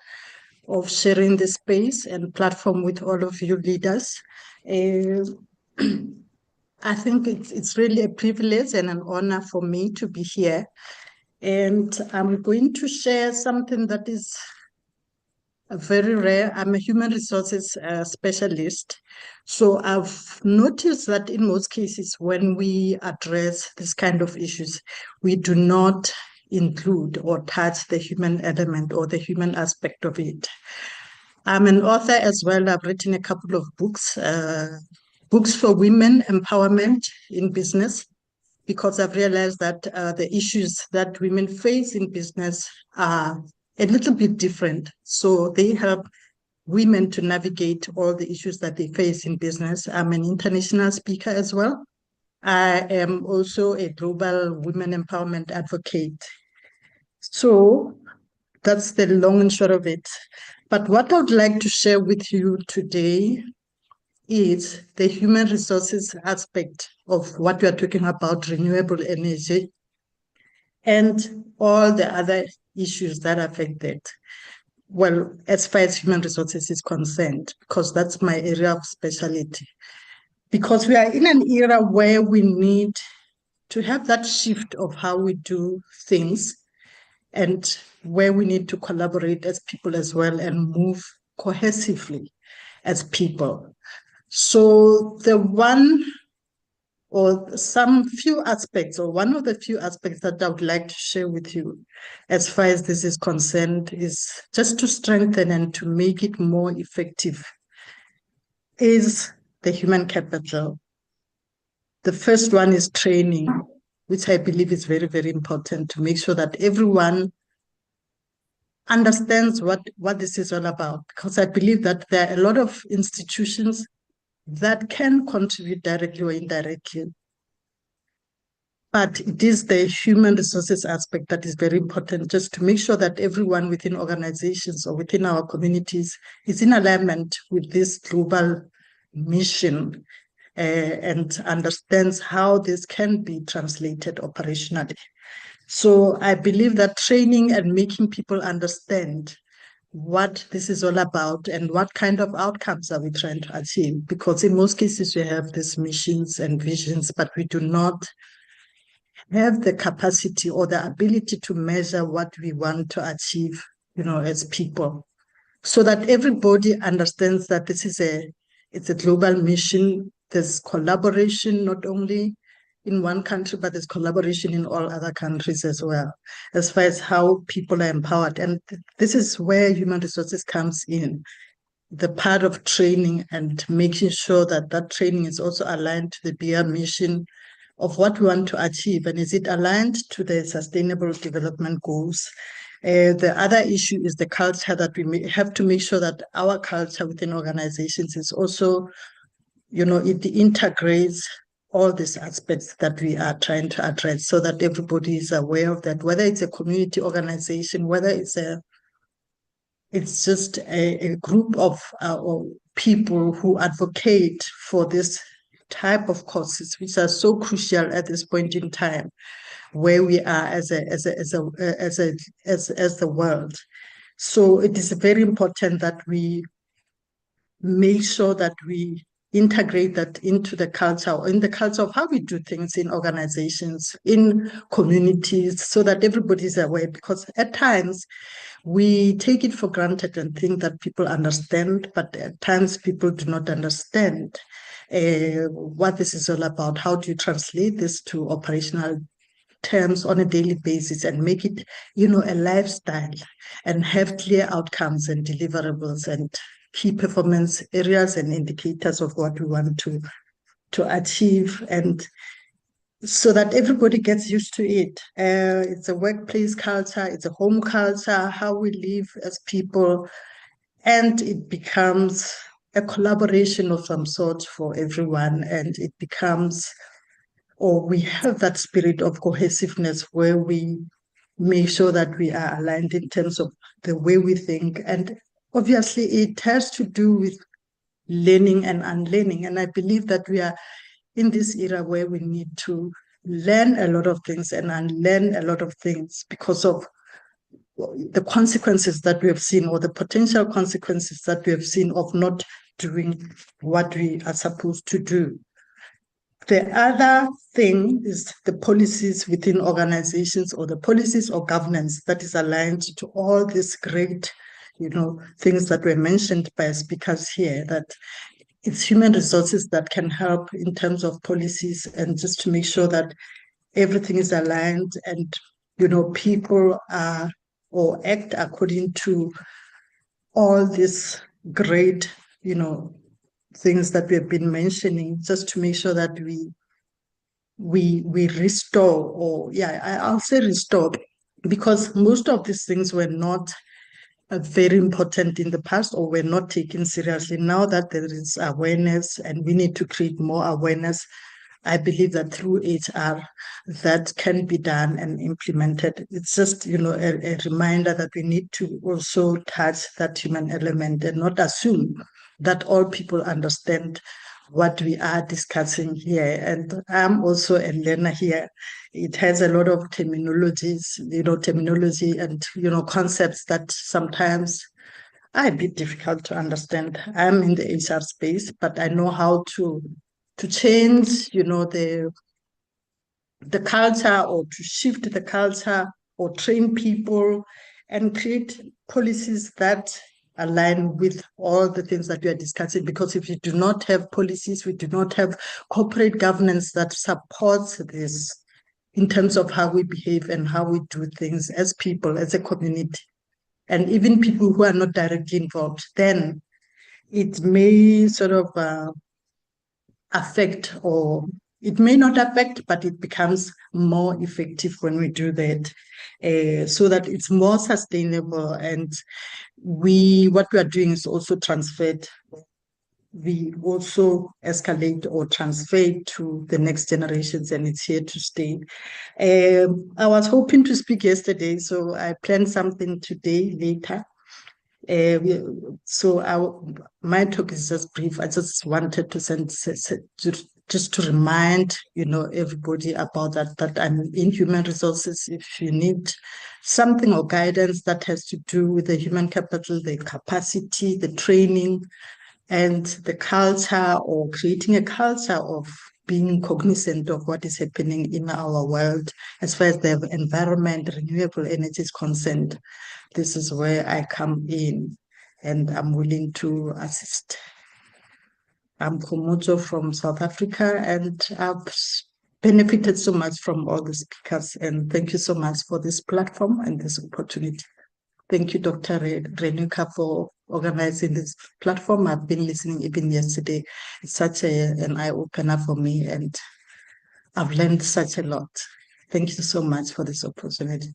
of sharing the space and platform with all of you leaders. I think it's really a privilege and an honor for me to be here. And I'm going to share something that is very rare. I'm a human resources specialist. So I've noticed that in most cases, when we address this kind of issues, we do not include or touch the human element or the human aspect of it. I'm an author as well. I've written a couple of books, books for women empowerment in business, because I've realized that the issues that women face in business are a little bit different. So they help women to navigate all the issues that they face in business. I'm an international speaker as well. I am also a global women empowerment advocate. So that's the long and short of it. But what I would like to share with you today is the human resources aspect of what we are talking about, renewable energy, and all the other issues that affect it. Well, as far as human resources is concerned, because that's my area of specialty. Because we are in an era where we need to have that shift of how we do things, and where we need to collaborate as people as well and move cohesively as people. So the one or some few aspects, or one of the few aspects that I would like to share with you as far as this is concerned, is just to strengthen and to make it more effective, is the human capital. The first one is training, which I believe is very, very important to make sure that everyone understands what this is all about, because I believe that there are a lot of institutions that can contribute directly or indirectly. But it is the human resources aspect that is very important, just to make sure that everyone within organizations or within our communities is in alignment with this global mission and understands how this can be translated operationally. So I believe that training and making people understand what this is all about and what kind of outcomes are we trying to achieve, because in most cases we have these missions and visions, but we do not have the capacity or the ability to measure what we want to achieve, as people, so that everybody understands that it's a global mission. There's collaboration, not only in one country, but there's collaboration in all other countries as well, as far as how people are empowered. And this is where human resources comes in, the part of training and making sure that that training is also aligned to the bigger mission of what we want to achieve, and is it aligned to the sustainable development goals. The other issue is the culture, that we have to make sure that our culture within organizations is also, it integrates all these aspects that we are trying to address, so that everybody is aware of that, whether it's a community organization, whether it's just a group of people who advocate for this type of causes, which are so crucial at this point in time, where we are as the world. So it is very important that we make sure that we integrate that into the culture, or in the culture of how we do things in organizations, in communities, so that everybody is aware. Because at times we take it for granted and think that people understand, but at times people do not understand what this is all about. How do you translate this to operational terms on a daily basis and make it, a lifestyle, and have clear outcomes and deliverables and key performance areas and indicators of what we want to achieve, and so that everybody gets used to it. It's a workplace culture, it's a home culture, how we live as people, and it becomes a collaboration of some sort for everyone, and it becomes, or we have that spirit of cohesiveness where we make sure that we are aligned in terms of the way we think. And obviously it has to do with learning and unlearning. And I believe that we are in this era where we need to learn a lot of things and unlearn a lot of things, because of the consequences that we have seen, or the potential consequences that we have seen of not doing what we are supposed to do. The other thing is the policies within organizations, or the policies or governance that is aligned to all these great, things that were mentioned by speakers here, that it's human resources that can help in terms of policies, and just to make sure that everything is aligned and, people are or act according to all these great, things that we have been mentioning, just to make sure that we restore, or I'll say restore, because most of these things were not very important in the past, or were not taken seriously. Now that there is awareness, and we need to create more awareness, I believe that through HR that can be done and implemented. It's just, a reminder that we need to also touch that human element and not assume that all people understand what we are discussing here. And I'm also a learner here. It has a lot of terminology and, concepts that sometimes are a bit difficult to understand. I'm in the HR space, but I know how to change, the culture, or to shift the culture, or train people and create policies that align with all the things that we are discussing. Because if we do not have policies, we do not have corporate governance that supports this in terms of how we behave and how we do things as people, as a community, and even people who are not directly involved, then it may sort of affect or it may not affect, but it becomes more effective when we do that, so that it's more sustainable. And what we are doing is also transferred. We also escalate or transfer it to the next generations, and it's here to stay. I was hoping to speak yesterday, so I planned something today later. My talk is just brief. I just wanted to just to remind everybody about that I'm in human resources. If you need something or guidance that has to do with the human capital, the capacity, the training, and the culture, or creating a culture of being cognizant of what is happening in our world as far as the environment, renewable energy is concerned, this is where I come in, and I'm willing to assist. I'm Komodo from South Africa, and I've benefited so much from all the speakers, and thank you so much for this platform and this opportunity. Thank you, Dr. Renuka, for organizing this platform. I've been listening even yesterday. It's such an eye-opener for me, and I've learned such a lot. Thank you so much for this opportunity.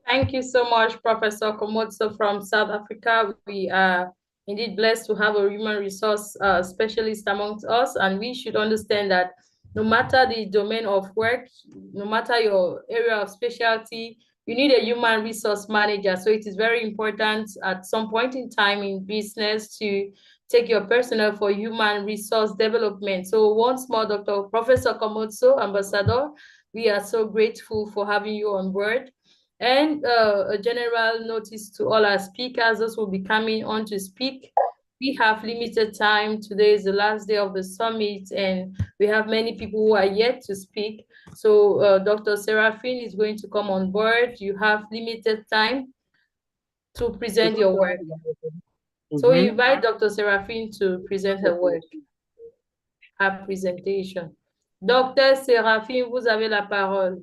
Thank you so much, Professor Komotso from South Africa. We are indeed blessed to have a human resource specialist amongst us, and we should understand that no matter the domain of work, no matter your area of specialty, you need a human resource manager. So it is very important at some point in time in business to take your personnel for human resource development. So once more, Professor Komotso, Ambassador, we are so grateful for having you on board. And a general notice to all our speakers, those will be coming on to speak. We have limited time. Today is the last day of the summit, and we have many people who are yet to speak. So Dr. Seraphine is going to come on board. You have limited time to present your work. So we invite Dr. Seraphine to present her work, her presentation. Dr. Seraphine, vous avez la parole.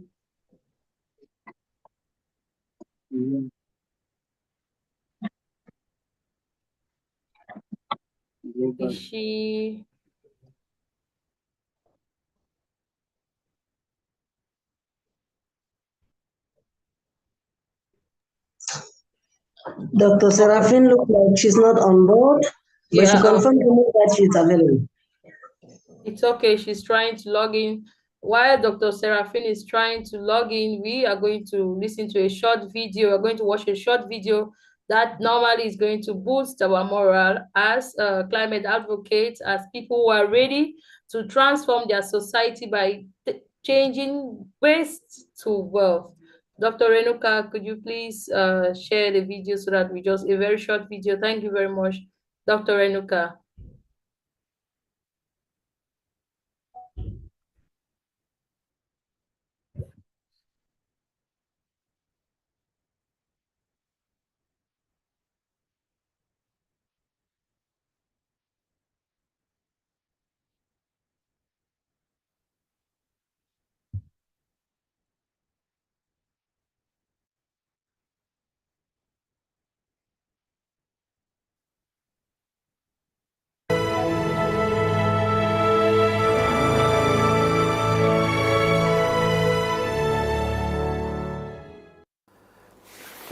Is she? Dr. Seraphine looks like she's not on board, but she confirmed to me that she's available. It's okay. She's trying to log in. While Dr. Seraphine is trying to log in, we are going to listen to a short video. We're going to watch a short video that normally is going to boost our morale as climate advocates, as people who are ready to transform their society by changing waste to wealth. Dr. Renuka, could you please share the video so that a very short video. Thank you very much, Dr. Renuka.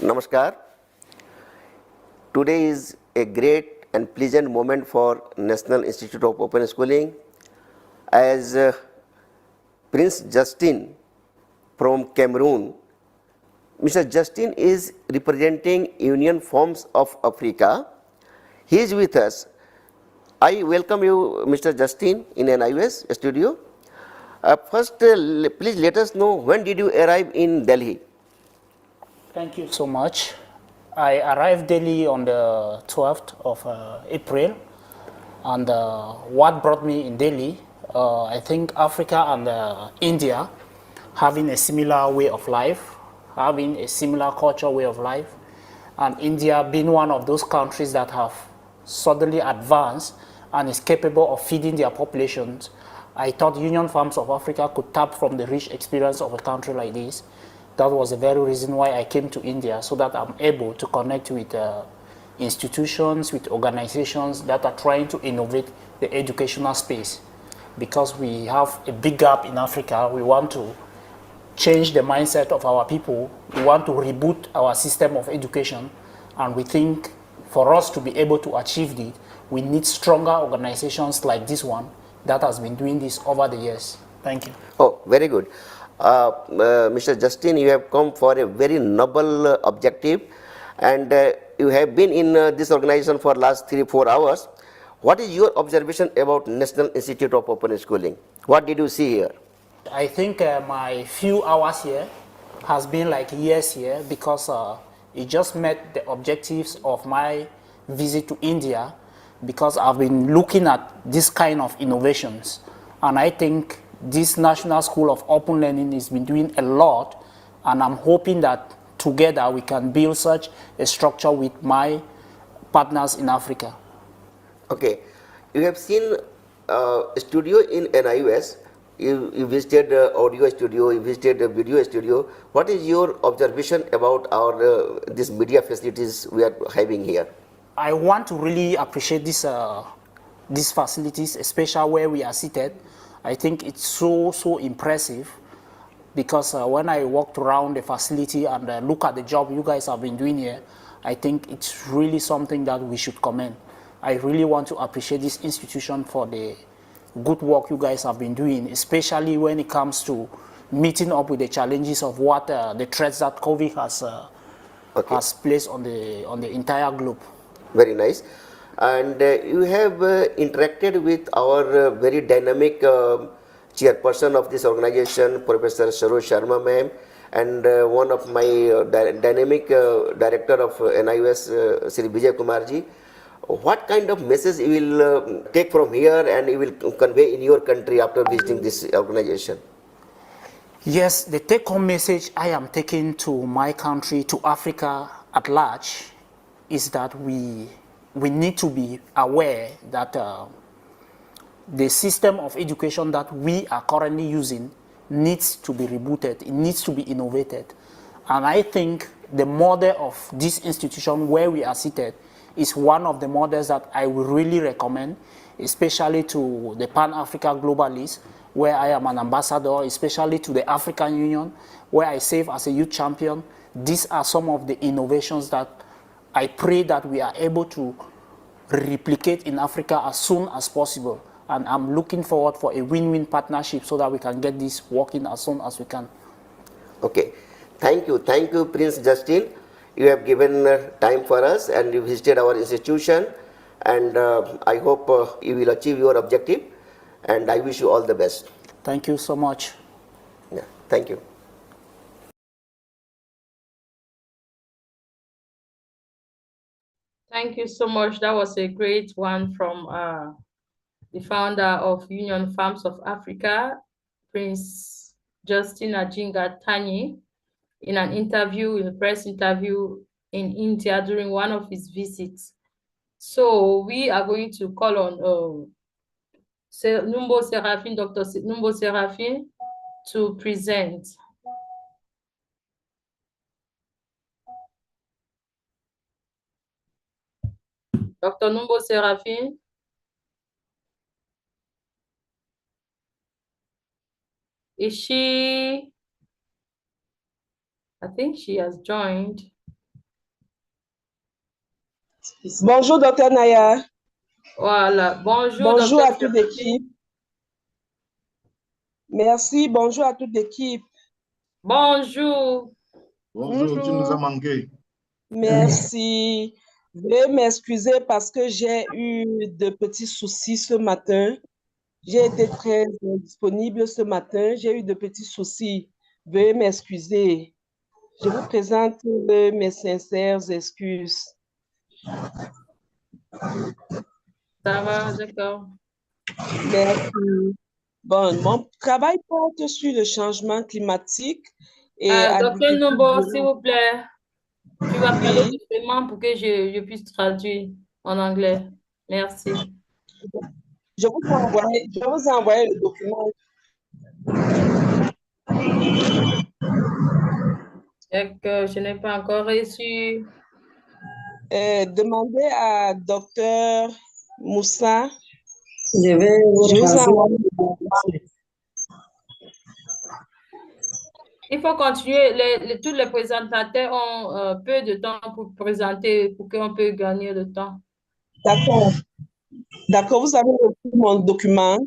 Namaskar. Today is a great and pleasant moment for National Institute of Open Schooling, as Prince Justin from Cameroon. Mr. Justin is representing Union Forms of Africa. He is with us. I welcome you, Mr. Justin, in NIUS studio. First, please let us know, when did you arrive in Delhi? Thank you so much. I arrived Delhi on the 12th of April, and what brought me in Delhi, I think Africa and India having a similar way of life, having a similar culture way of life, and India being one of those countries that have suddenly advanced and is capable of feeding their populations. I thought Union Farms of Africa could tap from the rich experience of a country like this. That was the very reason why I came to India, so that I'm able to connect with institutions, with organizations that are trying to innovate the educational space. because we have a big gap in Africa. We want to change the mindset of our people. We want to reboot our system of education, and we think for us to be able to achieve it, we need stronger organizations like this one that has been doing this over the years. Thank you. Oh, very good. Mr. Justin, you have come for a very noble objective, and you have been in this organization for last 3-4 hours. What is your observation about National Institute of Open Schooling? What did you see here? I think my few hours here has been like years here, because it just met the objectives of my visit to India, because I've been looking at this kind of innovations, and I think this National School of Open Learning has been doing a lot, and I'm hoping that together we can build such a structure with my partners in Africa. Okay, you have seen a studio in NIUS. You visited audio studio, you visited a video studio. What is your observation about our these media facilities we are having here? I want to really appreciate these facilities, especially where we are seated. I think it's so impressive, because when I walked around the facility and look at the job you guys have been doing here, I think it's really something that we should commend. I really want to appreciate this institution for the good work you guys have been doing, especially when it comes to meeting up with the challenges of what the threats that COVID has placed on the entire globe. Very nice. And you have interacted with our very dynamic chairperson of this organization, Professor Saroj Sharma ma'am, and one of my dynamic director of NIUS, Sri Vijay Kumarji. What kind of message you will take from here and you will convey in your country after visiting this organization? Yes, the take-home message I am taking to my country, to Africa at large, is that we need to be aware that the system of education that we are currently using needs to be rebooted, it needs to be innovated. And I think the model of this institution where we are seated is one of the models that I will really recommend, especially to the Pan-Africa Globalists, where I am an ambassador, especially to the African Union, where I serve as a youth champion. These are some of the innovations that I pray that we are able to replicate in Africa as soon as possible. And I'm looking forward for a win-win partnership so that we can get this working as soon as we can. Okay. Thank you, Prince Justin. You have given time for us and you visited our institution, and I hope you will achieve your objective, and I wish you all the best. Thank you so much. Yeah, thank you. Thank you so much. That was a great one from the founder of Union Farms of Africa, Prince Justin Ajinga Tanyi, in a press interview in India during one of his visits. So we are going to call on Numbo Seraphine, Dr. Numbo Seraphine, to present. Dr. Numbo Seraphine. Is she? I think she has joined. Bonjour, Dr. Naya. Voilà. Bonjour, bonjour Dr. à toute l'équipe. Merci, bonjour à toute l'équipe. Bonjour. Bonjour, tu nous as manqué. Merci. Veuillez m'excuser parce que j'ai eu de petits soucis ce matin. J'ai été très disponible ce matin. J'ai eu de petits soucis. Veuillez m'excuser. Je vous présente mes sincères excuses. Ça va, d'accord. Merci. Bon, mon travail porte sur le changement climatique et Docteur Numbo, s'il vous plaît, tu vas parler doucement pour que je puisse traduire en anglais. Merci. Je vous ai envoyé le document. Et que je n'ai pas encore reçu. Demandez à Dr. Moussa Je vais vous Je vous transmettre. Il faut continuer. Tous les présentateurs ont peu de temps pour présenter, pour qu'on peut gagner le temps. D'accord. D'accord, vous avez reçu mon document.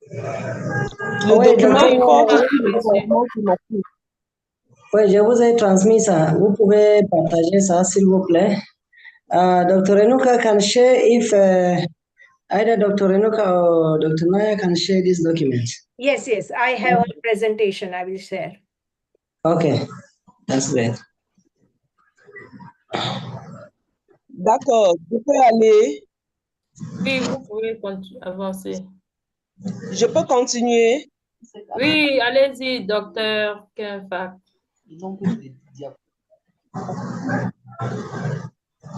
Le Oui, document docteur, porte sur le changement climatique. oui, je vous ai transmis ça. Vous pouvez partager ça, s'il vous plaît. Dr. Renuka can share if either Dr. Renuka or Dr. Naya can share this document. Yes, I have a presentation I will share. Okay, that's great. D'accord, je peux aller. Oui, vous pouvez avancer. Je peux continuer. Oui, allez-y, docteur Kenfak.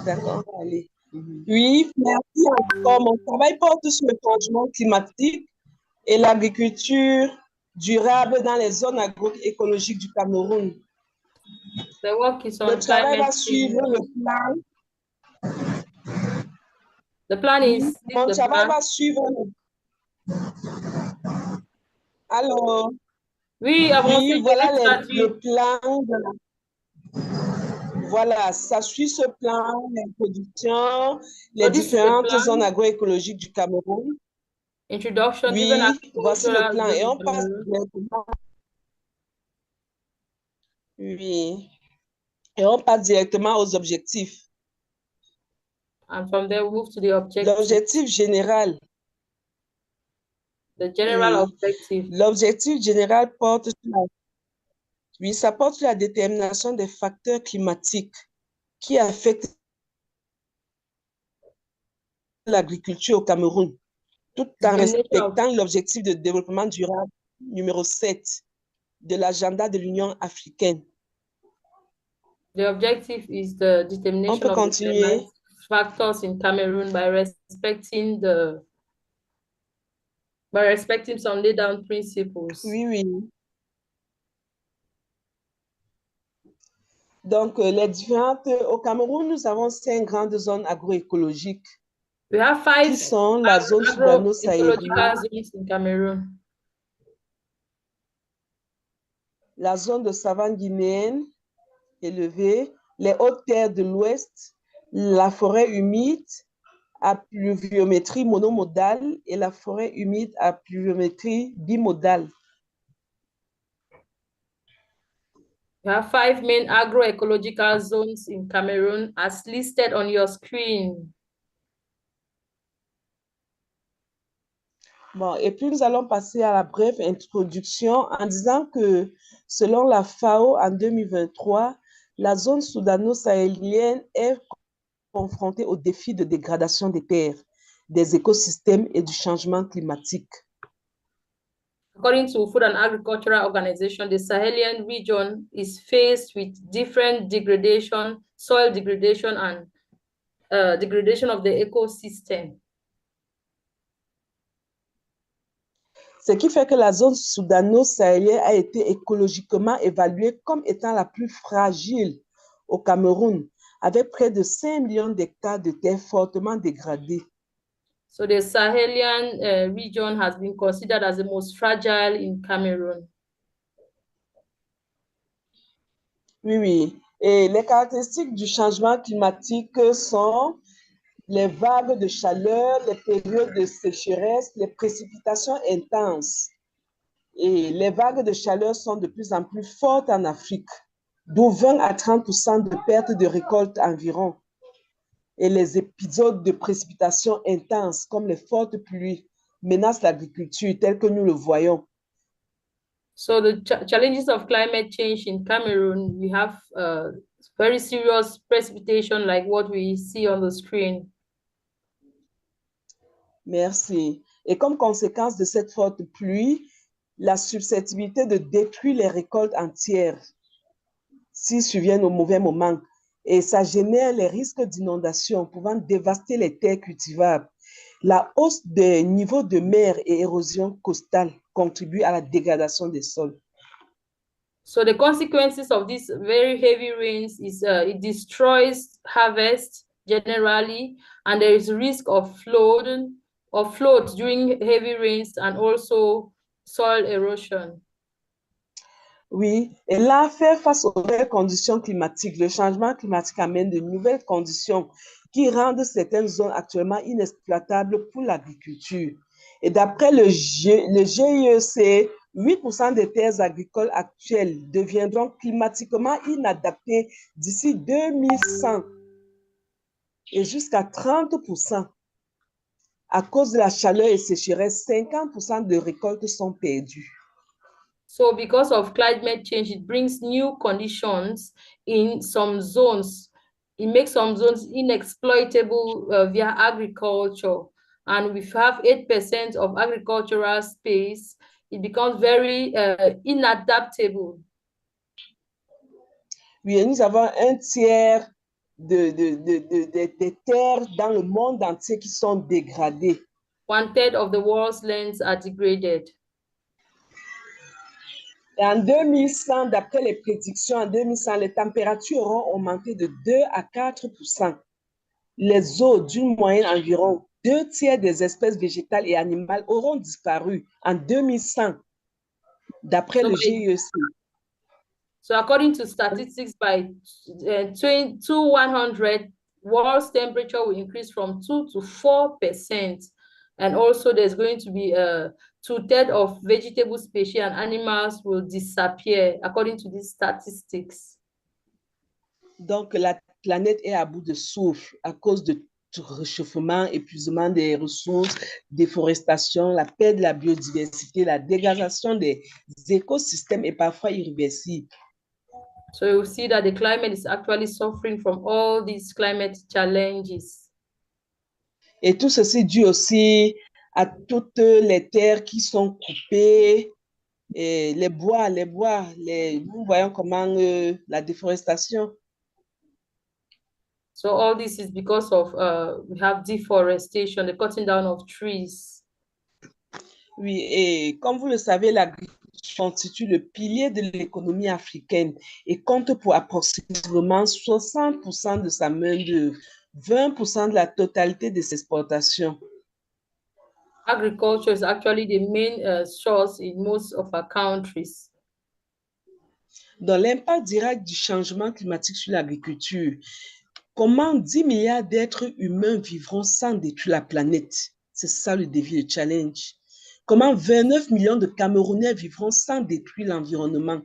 D'accord, allez. Oui, merci encore. Mon travail porte sur le changement climatique et l'agriculture durable dans les zones agroécologiques du Cameroun. Le travail va suivre le plan. The plan is Mon travail va suivre Alors, oui, avancez, oui, voilà le plan. Voilà, ça suit ce plan, les productions, les différentes zones agroécologiques du Cameroun. Introduction, oui, voici le plan. Et on passe directement. Oui. Et on passe directement aux objectifs. And from there, we move to the objective. L'objectif général. The general objective. L'objectif général porte sur ça porte sur la détermination des facteurs climatiques qui affectent l'agriculture au Cameroun, tout en respectant l'objectif de développement durable numéro 7 de l'agenda de l'Union africaine. The objective is the determination of the factors in Cameroon by respecting some laid down principles. Oui. Donc, au Cameroun, nous avons 5 grandes zones agroécologiques. We have 5 qui sont la zone agroecological zones in Cameroon. La zone de savane guinéenne élevée, les hautes terres de l'Ouest, la forêt humide à pluviométrie monomodale et la forêt humide à pluviométrie bimodale. We have 5 main agroecological zones in Cameroon as listed on your screen. Bon, et puis nous allons passer à la brève introduction en disant que selon la FAO en 2023, la zone soudano-sahélienne est confrontée au défi de dégradation des terres, des écosystèmes et du changement climatique. According to Food and Agricultural Organization, the Sahelian region is faced with different degradation, soil degradation, and degradation of the ecosystem. Ce qui fait que la zone soudano-sahélienne a été écologiquement évaluée comme étant la plus fragile au Cameroun, avec près de 5 millions d'hectares de terres fortement dégradées. So the Sahelian region has been considered as the most fragile in Cameroon. Oui. Et les caractéristiques du changement climatique sont les vagues de chaleur, les périodes de sécheresse, les précipitations intenses. Et les vagues de chaleur sont de plus en plus fortes en Afrique, d'où 20 à 30% de perte de récolte environ. Et les épisodes de précipitations intenses, comme les fortes pluies, menacent l'agriculture telle que nous le voyons. So the challenges of climate change in Cameroon, we have very serious precipitation like what we see on the screen. Merci. Et comme conséquence de cette forte pluie, la susceptibilité de détruire les récoltes entières s'ils surviennent au mauvais moment. Et ça génère les risques d'inondation pouvant dévaster les terres cultivables. La hausse des niveaux de mer et érosion costale contribuent à la dégradation des sols. So the consequences of these very heavy rains is it destroys harvest generally, and there is risk of flood, or float during heavy rains and also soil erosion. Oui, et là, faire face aux nouvelles conditions climatiques, le changement climatique amène de nouvelles conditions qui rendent certaines zones actuellement inexploitables pour l'agriculture. Et d'après le GIEC, 8% des terres agricoles actuelles deviendront climatiquement inadaptées d'ici 2100 et jusqu'à 30%. À cause de la chaleur et sécheresse, 50% de récoltes sont perdues. So because of climate change, it brings new conditions in some zones. It makes some zones inexploitable via agriculture. And if we have 8% of agricultural space, it becomes very inadaptable. Oui, nous avons un tiers des terres dans le monde entier qui sont dégradées. 1/3 of the world's lands are degraded. Et en 2100, d'après les prédictions, en 2100, les températures auront augmenté de 2 à 4%. Les eaux, d'une moyenne environ 2/3 des espèces végétales et animales auront disparu en 2100, d'après le GIEC. So according to statistics, by 2100, world's temperature will increase from 2 to 4%. And also there's going to be 2/3 of vegetable species and animals will disappear, according to these statistics. Donc, la planète est à bout de souffle à cause de réchauffement, épuisement des ressources, déforestation, la perte de la biodiversité, la dégradation des écosystèmes est parfois irréversible. So you see that the climate is actually suffering from all these climate challenges. Et tout ceci dû aussi à toutes les terres qui sont coupées, et les bois, nous voyons comment la déforestation. So all this is because of we have deforestation, the cutting down of trees. Oui, et comme vous le savez, l'agriculture constitue le pilier de l'économie africaine et compte pour approximativement 60% de sa main-d'œuvre, 20% de la totalité de ses exportations. Agriculture is actually the main source in most of our countries. Dans l'impact direct du changement climatique sur l'agriculture, comment 10 milliards d'êtres humains vivront sans détruire la planète? C'est ça le défi, le challenge. Comment 29 millions de Camerounais vivront sans détruire l'environnement?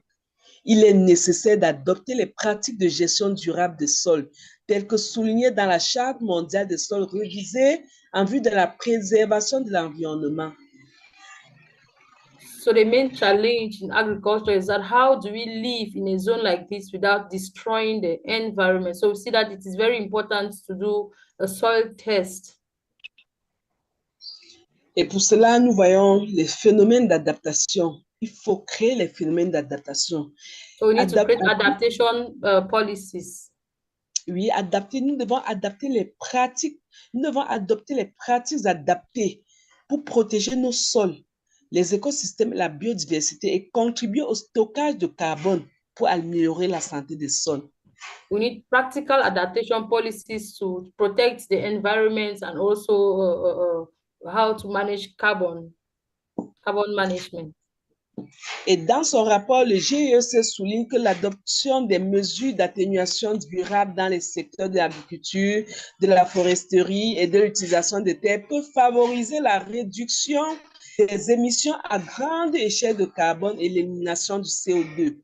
Il est nécessaire d'adopter les pratiques de gestion durable des sols, telles que soulignées dans la Charte mondiale des sols révisée en vue de la préservation de l'environnement. So the main challenge in agriculture is that how do we live in a zone like this without destroying the environment? So we see that it is very important to do a soil test. Et pour cela, nous voyons les phénomènes d'adaptation. Il faut créer les phénomènes d'adaptation. So we need to create adaptation policies. Oui, nous devons adapter les pratiques. Nous devons adopter les pratiques adaptées pour protéger nos sols, les écosystèmes, la biodiversité et contribuer au stockage de carbone pour améliorer la santé des sols. We need practical adaptation policies to protect the environment and also how to manage carbon management. Et dans son rapport, le GIEC souligne que l'adoption des mesures d'atténuation durable dans les secteurs de l'agriculture, de la foresterie et de l'utilisation des terres peut favoriser la réduction des émissions à grande échelle de carbone et l'élimination du CO2.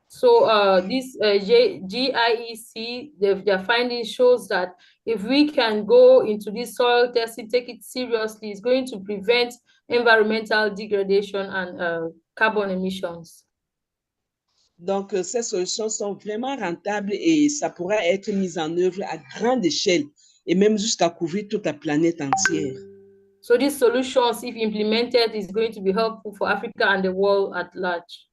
So this GIEC, their finding shows that if we can go into this soil testing, take it seriously, it's going to prevent environmental degradation and carbon emissions. Donc, ces solutions sont vraiment rentables et ça pourra être mis en œuvre à grande échelle et même jusqu'à couvrir toute la planète entière. So these solutions, if implemented, is going to be helpful for Africa and the world at large.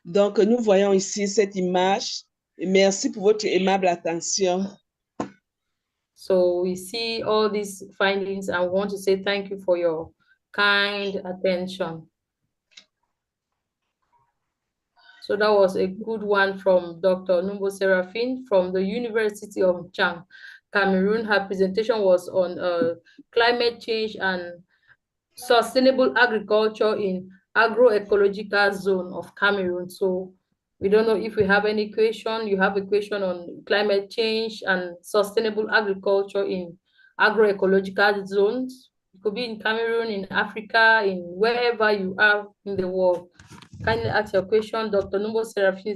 Donc, nous voyons ici cette image. Merci pour votre aimable attention. So we see all these findings and we want to say thank you for your kind attention. So that was a good one from Dr. Numbo Seraphine from the University of Chang. Cameroon. Her presentation was on climate change and sustainable agriculture in agroecological zone of Cameroon. So we don't know if we have any question. You have a question on climate change and sustainable agriculture in agroecological zones. It could be in Cameroon, in Africa, in wherever you are in the world. Kindly ask your question. Dr. Numbo Seraphine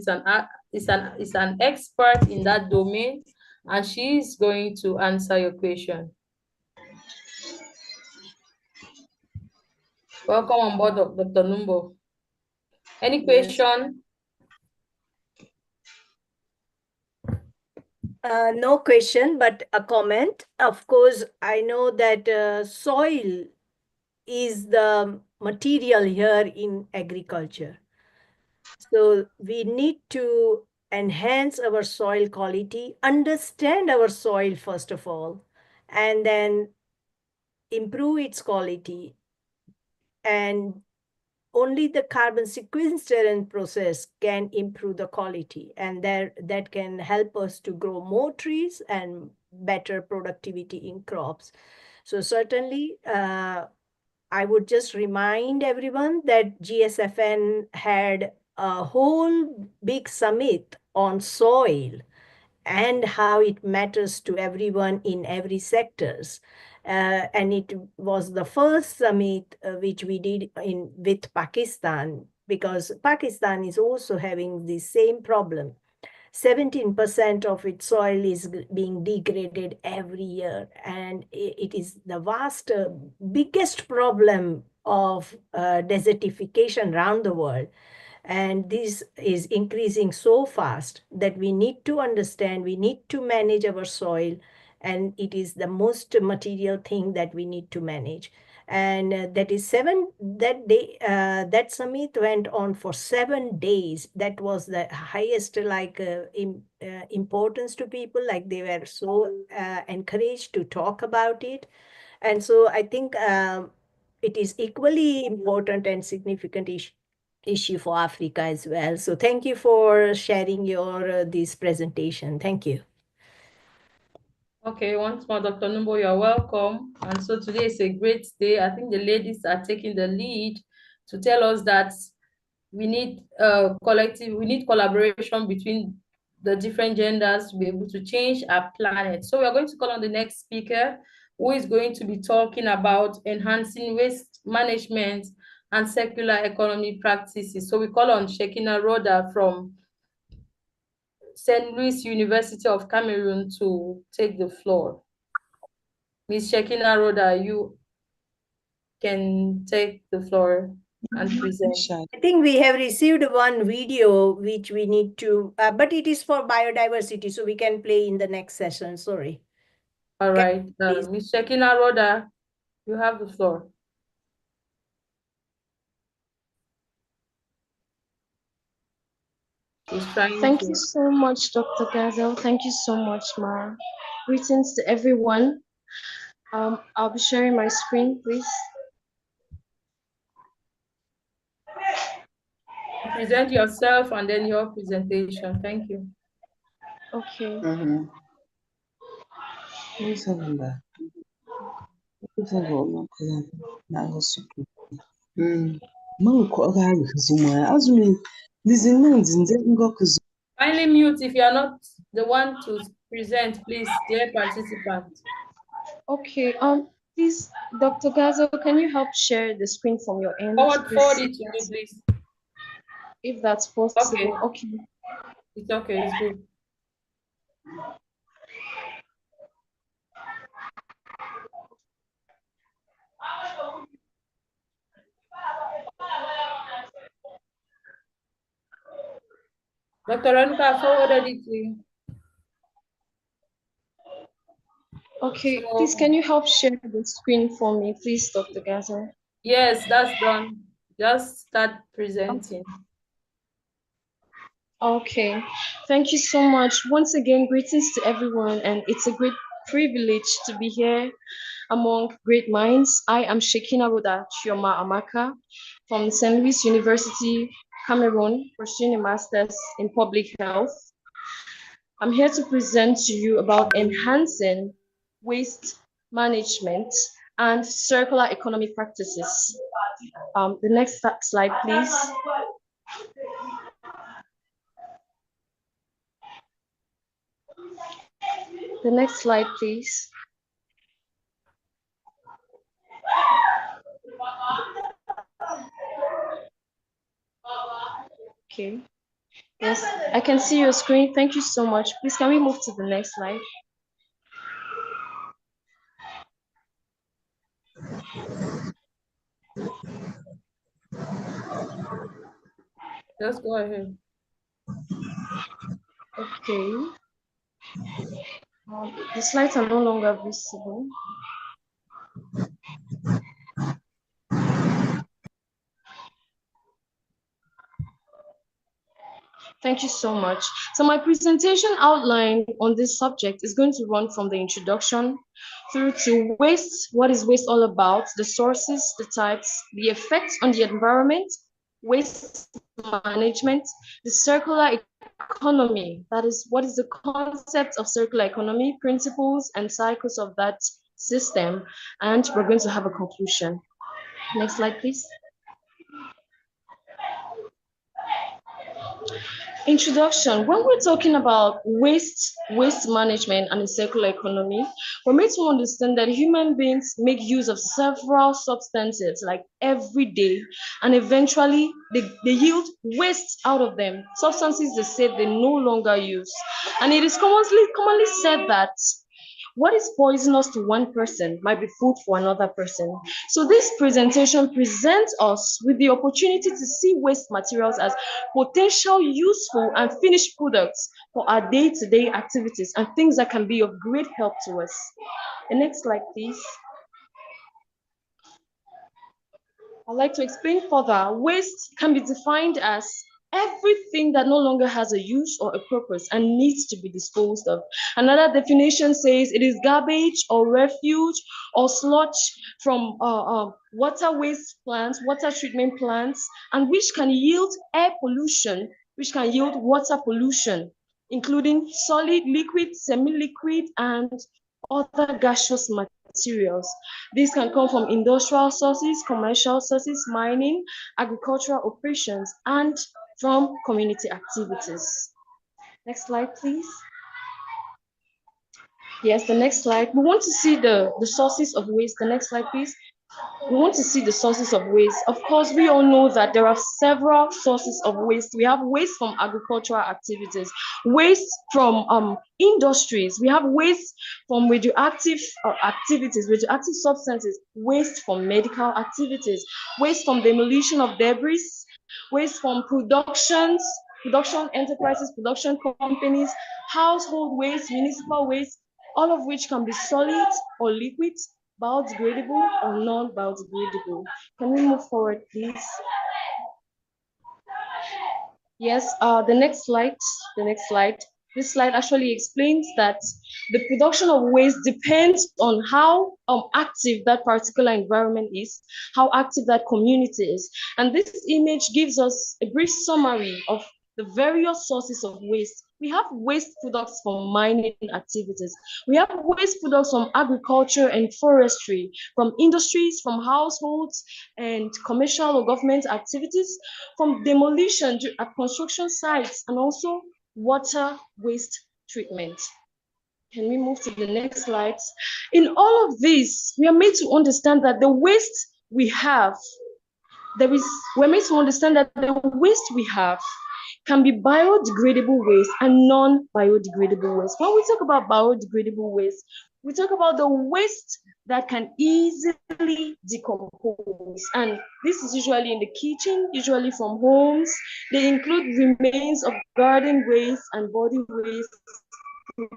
is an expert in that domain, and she is going to answer your question. Welcome on board, Dr. Numbo. Any question? No question, but a comment. Of course, I know that soil is the material here in agriculture. So we need to enhance our soil quality, understand our soil first of all, and then improve its quality. And only the carbon sequestration process can improve the quality, and that can help us to grow more trees and better productivity in crops. So certainly, I would just remind everyone that GSFN had a whole big summit on soil and how it matters to everyone in every sectors. And it was the first summit which we did with Pakistan, because Pakistan is also having the same problem. 17% of its soil is being degraded every year, and it is the vast, biggest problem of desertification around the world. And this is increasing so fast that we need to understand, we need to manage our soil, and it is the most material thing that we need to manage. And that summit went on for 7 days. That was the highest importance to people. Like, they were so encouraged to talk about it. And so I think it is equally important and significant issue for Africa as well. So thank you for sharing your this presentation. Thank you. Okay, once more, Dr. Numbo, you're welcome. And so today is a great day. I think the ladies are taking the lead to tell us that we need collaboration between the different genders to be able to change our planet. So we are going to call on the next speaker, who is going to be talking about enhancing waste management and circular economy practices. So we call on Shekina Roda from St. Louis University of Cameroon to take the floor. Ms. Shekina Roda, you can take the floor and present. I think we have received one video which we need to, but it is for biodiversity, so we can play in the next session. Sorry. All right, Ms. Shekina Roda, you have the floor. Thank you so much, Dr. Gazel. Thank you so much, Ma. Greetings to everyone. I'll be sharing my screen, please. Present yourself and then your presentation. Thank you. Okay. Kindly mute if you are not the one to present, please, dear participant. Okay. Please, Dr. Gazel, can you help share the screen from your end? Forward it to me, please. If that's possible. Okay. It's okay. It's good. Dr. Renuka, forwarded it to you. Okay, please, can you help share the screen for me, please, Dr. Gazel? Yes, that's done. Just start presenting. Okay, thank you so much. Once again, greetings to everyone, and it's a great privilege to be here among great minds. I am Shekina Roda Chioma Amaka from St. Louis University, Cameroon, pursuing a master's in public health. I'm here to present to you about enhancing waste management and circular economy practices. The next slide, please. The next slide, please. Okay. Yes, I can see your screen. Thank you so much. Please, can we move to the next slide? Just go ahead. Okay. The slides are no longer visible. Thank you so much. So my presentation outline on this subject is going to run from the introduction through to waste, what is waste all about, the sources, the types, the effects on the environment, waste management, the circular economy, that is, what is the concept of circular economy, principles and cycles of that system, and we're going to have a conclusion. Next slide, please. Introduction. When we're talking about waste management and the circular economy, we're made to understand that human beings make use of several substances like every day, and eventually they yield waste out of them, substances they say they no longer use. And it is commonly said that what is poisonous to one person might be food for another person. So this presentation presents us with the opportunity to see waste materials as potential useful and finished products for our day-to-day activities and things that can be of great help to us. The next slide, please. I'd like to explain further. Waste can be defined as everything that no longer has a use or a purpose and needs to be disposed of. Another definition says it is garbage or refuge or sludge from water waste plants, water treatment plants, and which can yield air pollution, which can yield water pollution, including solid, liquid, semi-liquid, and other gaseous materials. These can come from industrial sources, commercial sources, mining, agricultural operations, and from community activities. Next slide, please. Yes, the next slide. We want to see the sources of waste. The next slide, please. We want to see the sources of waste. Of course, we all know that there are several sources of waste. We have waste from agricultural activities, waste from industries. We have waste from radioactive activities, radioactive substances, waste from medical activities, waste from demolition of debris, waste from production enterprises, production companies, household waste, municipal waste, all of which can be solid or liquid, biodegradable or non-biodegradable. Can we move forward, please? Yes, the next slide. This slide actually explains that the production of waste depends on how active that particular environment is, how active that community is. And this image gives us a brief summary of the various sources of waste. We have waste products from mining activities. We have waste products from agriculture and forestry, from industries, from households and commercial or government activities, from demolition at construction sites, and also water waste treatment. Can we move to the next slide? In all of this, we are made to understand that the waste we have, we're made to understand that the waste we have can be biodegradable waste and non-biodegradable waste. When we talk about biodegradable waste, we talk about the waste that can easily decompose. And this is usually in the kitchen, usually from homes. They include remains of garden waste and body waste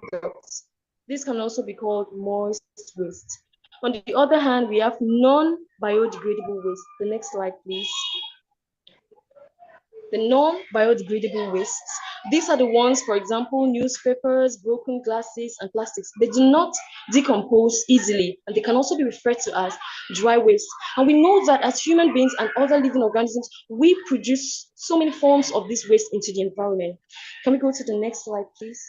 products. This can also be called moist waste. On the other hand, we have non-biodegradable waste. The next slide, please. The non-biodegradable wastes. These are the ones, for example, newspapers, broken glasses, and plastics. They do not decompose easily, and they can also be referred to as dry waste. And we know that as human beings and other living organisms, we produce so many forms of this waste into the environment. Can we go to the next slide, please?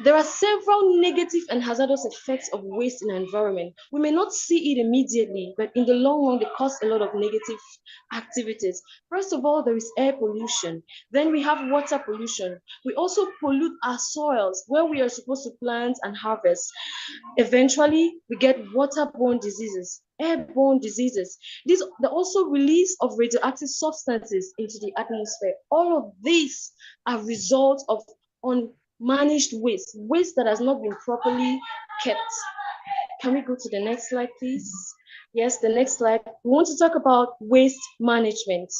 There are several negative and hazardous effects of waste in our environment. We may not see it immediately, but in the long run, they cause a lot of negative activities. First of all, there is air pollution. Then we have water pollution. We also pollute our soils where we are supposed to plant and harvest. Eventually, we get waterborne diseases, airborne diseases. The also release of radioactive substances into the atmosphere. All of these are results of unmanaged waste that has not been properly kept. Can we go to the next slide, please? Yes, the next slide. We want to talk about waste management.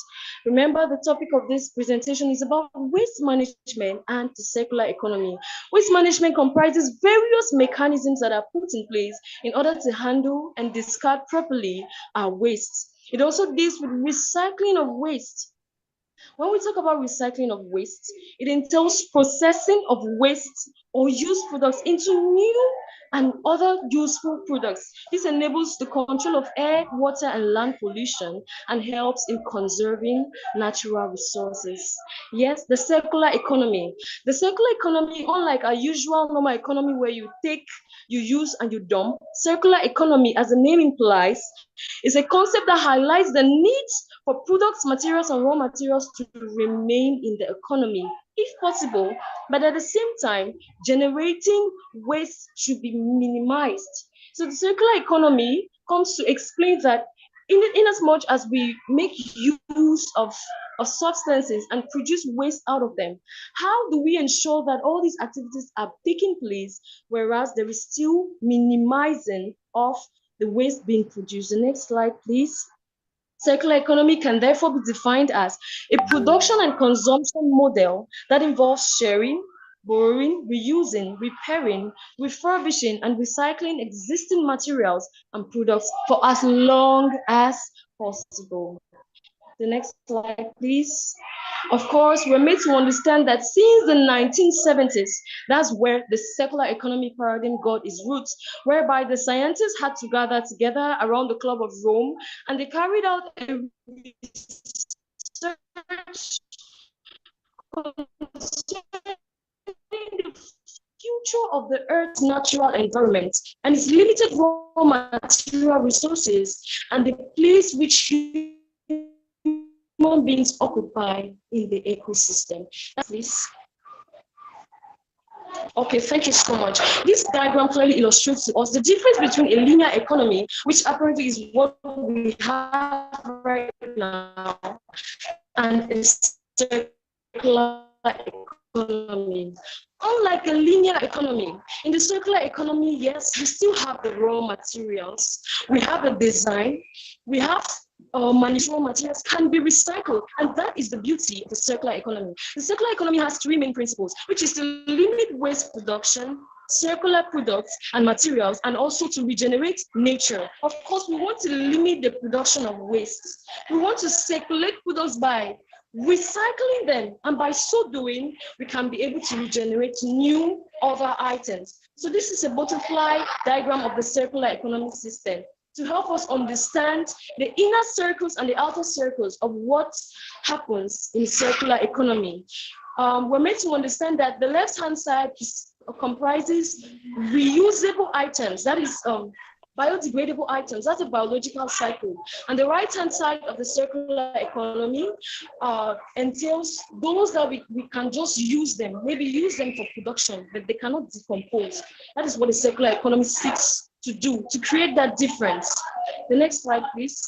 Remember, the topic of this presentation is about waste management and the circular economy. Waste management comprises various mechanisms that are put in place in order to handle and discard properly our waste. It also deals with recycling of waste. When we talk about recycling of waste, it entails processing of waste or used products into new and other useful products. This enables the control of air, water, and land pollution and helps in conserving natural resources. Yes, the circular economy. The circular economy, unlike our usual normal economy where you take, you use, and you dump, circular economy, as the name implies, is a concept that highlights the needs for products, materials, and raw materials to remain in the economy, if possible, but at the same time, generating waste should be minimized. So the circular economy comes to explain that in as much as we make use of substances and produce waste out of them, how do we ensure that all these activities are taking place, whereas there is still minimizing of the waste being produced? The next slide, please. Circular economy can therefore be defined as a production and consumption model that involves sharing, borrowing, reusing, repairing, refurbishing, and recycling existing materials and products for as long as possible. The next slide, please. Of course, we're made to understand that since the 1970s, that's where the circular economy paradigm got its roots, whereby the scientists had to gather together around the Club of Rome and they carried out a research concerning the future of the Earth's natural environment and its limited raw material resources and the place which human beings occupy in the ecosystem. Please. Okay, thank you so much. This diagram clearly illustrates to us the difference between a linear economy, which apparently is what we have right now, and a circular economy. Unlike a linear economy, in the circular economy, yes, we still have the raw materials, we have a design, we have manufactured materials can be recycled, and that is the beauty of the circular economy. The circular economy has three main principles, which is to limit waste production, circular products and materials, and also to regenerate nature. Of course, we want to limit the production of waste. We want to circulate products by recycling them, and by so doing, we can be able to regenerate new other items. So this is a butterfly diagram of the circular economic system to help us understand the inner circles and the outer circles of what happens in circular economy. We're made to understand that the left-hand side comprises reusable items, that is biodegradable items, that's a biological cycle. And the right-hand side of the circular economy entails those that we can just use them, maybe use them for production, but they cannot decompose. That is what the circular economy seeks to do, to create that difference. The next slide, please.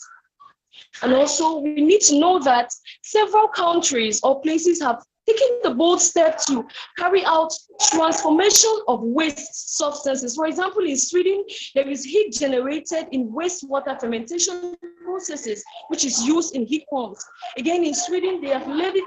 And also, we need to know that several countries or places have taken the bold step to carry out transformation of waste substances. For example, in Sweden, there is heat generated in wastewater fermentation processes, which is used in heat pumps. Again, in Sweden, they have levied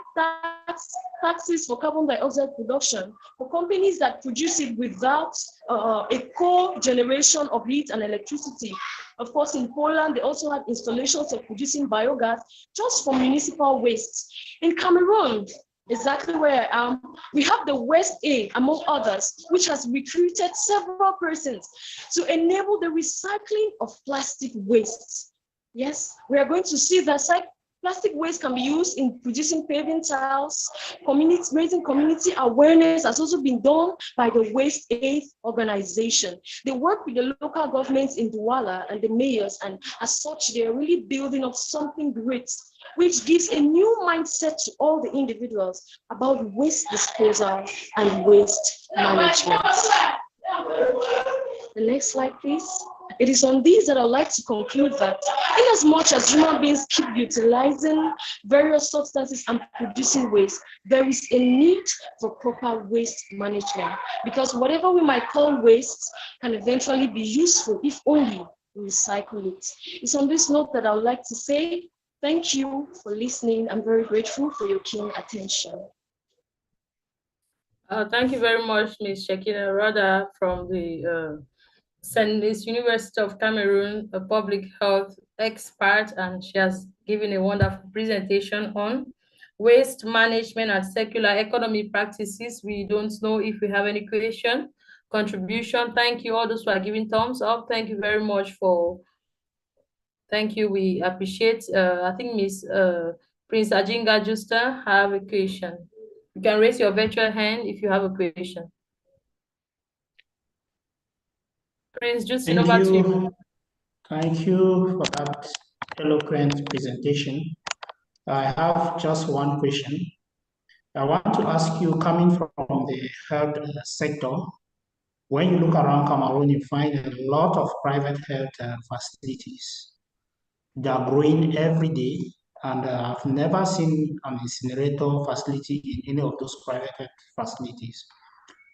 taxes for carbon dioxide production for companies that produce it without a co-generation of heat and electricity. Of course, in Poland, they also have installations of producing biogas just from municipal waste. In Cameroon, exactly where I am, we have the West Aid, among others, which has recruited several persons to enable the recycling of plastic waste. Yes, we are going to see that Plastic waste can be used in producing paving tiles. Raising community awareness has also been done by the Waste Aid organization. They work with the local governments in Douala and the mayors, and as such, they're really building up something great, which gives a new mindset to all the individuals about waste disposal and waste management. The next slide, please. It is on these that I'd like to conclude that in as much as human beings keep utilizing various substances and producing waste, there is a need for proper waste management, because whatever we might call waste can eventually be useful if only we recycle it. It's on this note that I would like to say thank you for listening. I'm very grateful for your keen attention. Thank you very much, Ms. Shekina Roda from the St. Louis University of Cameroon, a public health expert, and she has given a wonderful presentation on waste management and circular economy practices. We don't know if we have any question, contribution. Thank you, all those who are giving thumbs up. Thank you very much for, thank you. We appreciate, I think Ms. Prince Ajinga Justa have a question. You can raise your virtual hand if you have a question. Prince Justin, over to you. Thank you for that eloquent presentation. I have just one question. I want to ask you, coming from the health sector, when you look around Cameroon, you find a lot of private health facilities. They are growing every day, and I've never seen an incinerator facility in any of those private health facilities.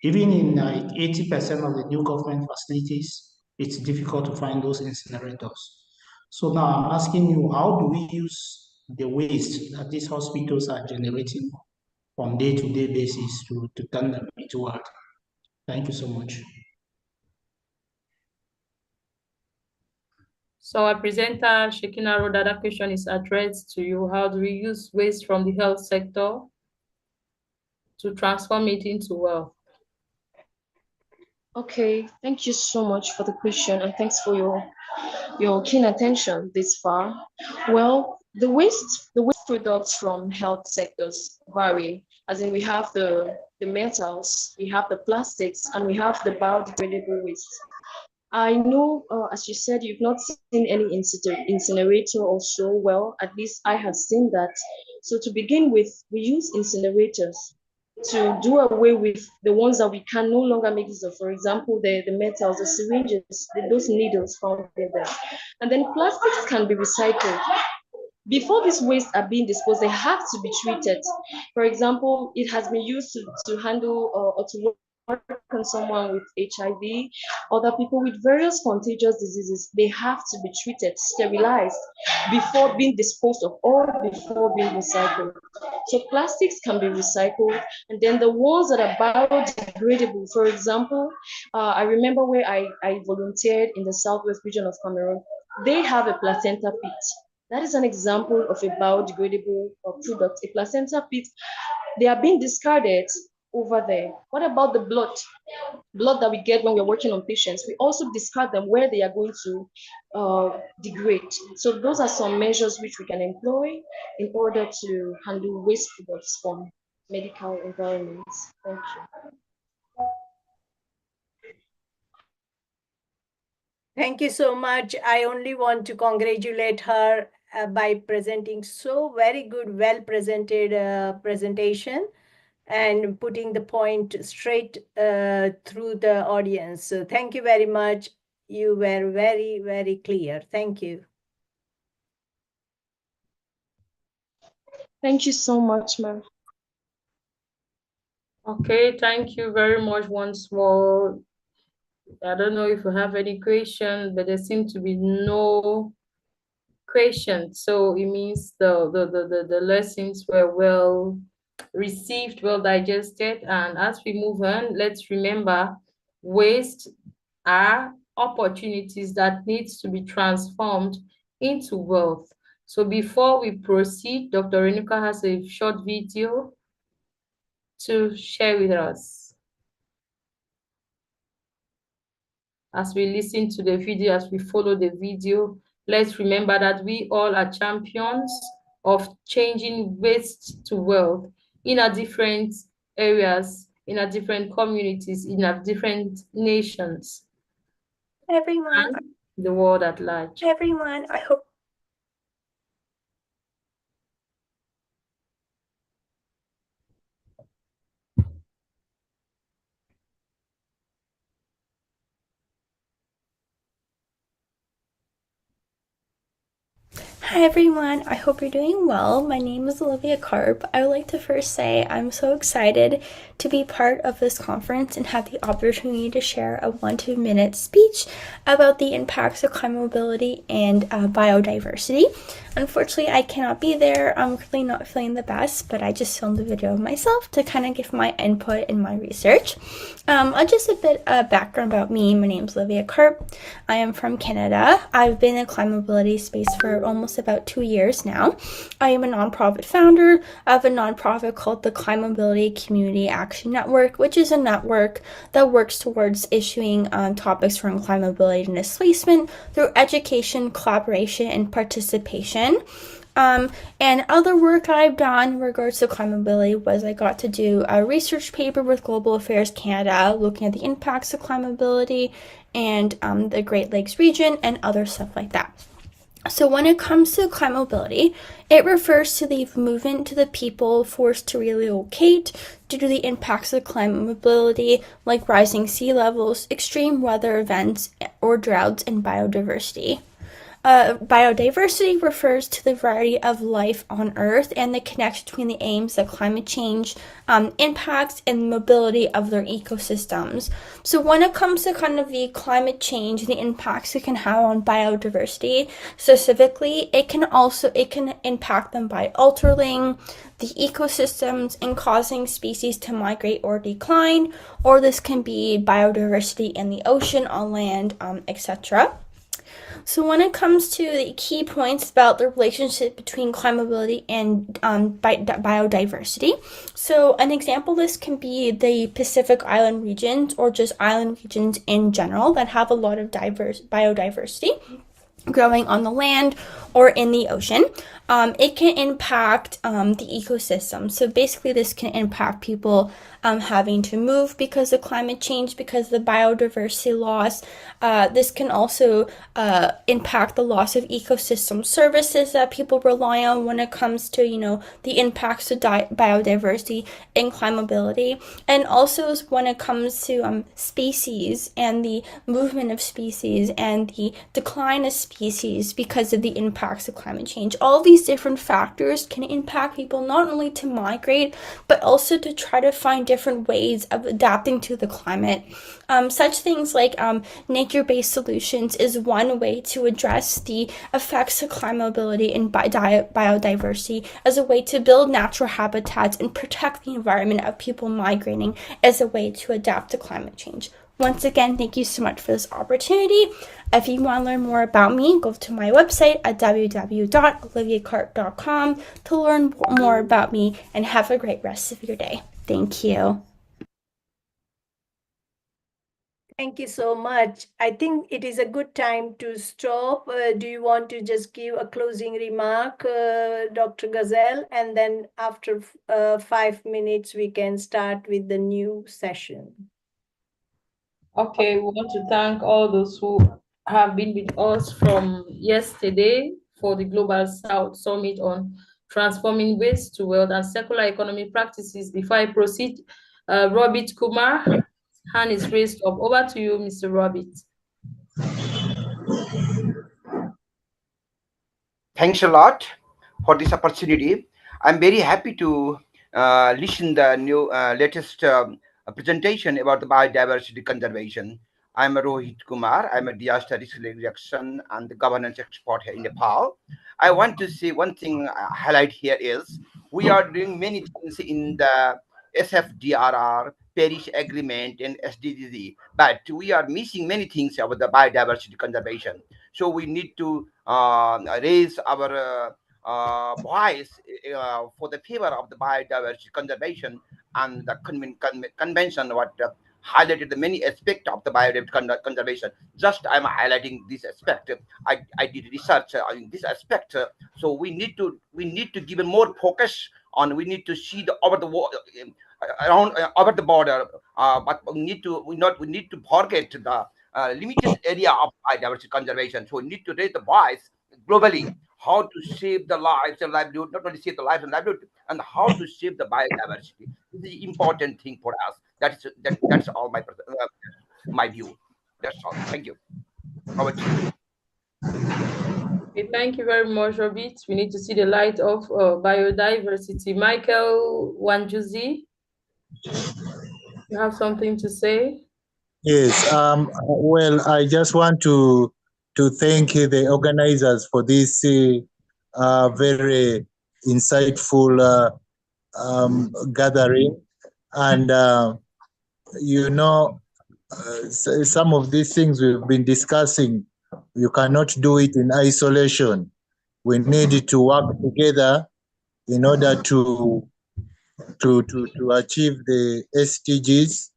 Even in like 80% of the new government facilities, it's difficult to find those incinerators. So now I'm asking you, how do we use the waste that these hospitals are generating on day-to-day basis to turn them into work? Thank you so much. So our presenter, Shekina Roda, that question is addressed to you. How do we use waste from the health sector to transform it into wealth? Okay, thank you so much for the question, and thanks for your keen attention this far. Well, the waste products from health sectors vary, as in we have the metals, we have the plastics, and we have the biodegradable waste. I know, as you said, you've not seen any incinerator or so. Well, at least I have seen that. So to begin with, we use incinerators to do away with the ones that we can no longer make use of. For example, the metals, the syringes, those needles found in them. And then plastics can be recycled. Before these wastes are being disposed, they have to be treated. For example, it has been used to handle or to work on someone with HIV, other people with various contagious diseases. They have to be treated, sterilized before being disposed of or before being recycled. So plastics can be recycled, and then the ones that are biodegradable, for example, I remember where I volunteered in the southwest region of Cameroon. They have a placenta pit. That is an example of a biodegradable product, a placenta pit. They are being discarded over there. What about the blood? Blood that we get when we're working on patients, we also discard them where they are going to degrade. So those are some measures which we can employ in order to handle waste products from medical environments. Thank you. Thank you so much. I only want to congratulate her by presenting so very good, well-presented presentation and putting the point straight through the audience. So thank you very much. You were very, very clear. Thank you. Thank you so much, ma'am. Okay, thank you very much once more. I don't know if you have any questions, but there seem to be no questions. So it means the lessons were well received, well digested. And as we move on, let's remember waste are opportunities that needs to be transformed into wealth. So before we proceed, Dr. Renuka has a short video to share with us. As we listen to the video, as we follow the video, let's remember that we all are champions of changing waste to wealth in our different areas, in our different communities, in our different nations, Everyone, and the world at large. everyone, I hope. Hi everyone, I hope you're doing well. My name is Olivia Karp. I would like to first say I'm so excited to be part of this conference and have the opportunity to share a 1 to 2 minute speech about the impacts of climate mobility and biodiversity. Unfortunately, I cannot be there. I'm currently not feeling the best, but I just filmed a video of myself to kind of give my input in my research. Just a bit of background about me. My name is Olivia Karp. I am from Canada. I've been in the climate mobility space for almost about 2 years now. I am a nonprofit founder of a nonprofit called the Climate Mobility Community Action Network, which is a network that works towards issuing topics from climate mobility and displacement through education, collaboration, and participation. And other work I've done in regards to climate mobility was I got to do a research paper with Global Affairs Canada looking at the impacts of climate mobility and the Great Lakes region and other stuff like that. So when it comes to climate mobility, it refers to the movement to the people forced to relocate due to the impacts of climate mobility, like rising sea levels, extreme weather events, or droughts, and biodiversity. Biodiversity refers to the variety of life on Earth and the connection between the aims of climate change impacts and the mobility of their ecosystems. So when it comes to kind of the climate change, the impacts it can have on biodiversity, specifically, it can impact them by altering the ecosystems and causing species to migrate or decline, or this can be biodiversity in the ocean, on land, etc. So when it comes to the key points about the relationship between climate mobility and biodiversity, so an example of this can be the Pacific Island regions or just island regions in general that have a lot of biodiversity growing on the land or in the ocean. It can impact the ecosystem. So basically this can impact people having to move because of climate change, because of the biodiversity loss. This can also impact the loss of ecosystem services that people rely on when it comes to, the impacts of biodiversity and climate mobility. And also when it comes to species and the movement of species and the decline of species because of the impacts of climate change. All these different factors can impact people not only to migrate, but also to try to find different ways of adapting to the climate. Such things like nature-based solutions is one way to address the effects of climate mobility and biodiversity as a way to build natural habitats and protect the environment of people migrating as a way to adapt to climate change. Once again, thank you so much for this opportunity. If you want to learn more about me, go to my website at www.oliviakarp.com to learn more about me, and have a great rest of your day. Thank you. Thank you so much. I think it is a good time to stop. Do you want to just give a closing remark, Dr. Gazelle? And then after 5 minutes, we can start with the new session. Okay, we want to thank all those who have been with us from yesterday for the Global South Summit on transforming waste to wealth and circular economy practices. Before I proceed, Robert Kumar, hand is raised up. Over to you, Mr. Robert. Thanks a lot for this opportunity. I'm very happy to listen the new latest presentation about the biodiversity conservation. I'm Rohit Kumar. I'm a disaster risk reduction and governance expert here in Nepal. I want to say one thing highlight here is we are doing many things in the SFDRR, Paris Agreement, and SDGs, but we are missing many things about the biodiversity conservation. So we need to raise our voice for the favor of the biodiversity conservation and the convention what highlighted the many aspects of the biodiversity conservation. Just I'm highlighting this aspect. I did research in this aspect. So we need to give more focus on. We need to see the over the around over the border, but we need to forget the limited area of biodiversity conservation. So we need to raise the voice globally, how to save the lives and livelihood, not only save the lives and livelihood, and how to save the biodiversity. This is important thing for us. That's all my view. That's all. Thank you. Over to you. Okay, thank you very much, Robert. We need to see the light of biodiversity. Michael Wanjuzi, you have something to say? Yes. Well, I just want to thank the organizers for this very insightful gathering, and some of these things we've been discussing, you cannot do it in isolation. We need to work together in order to achieve the SDGs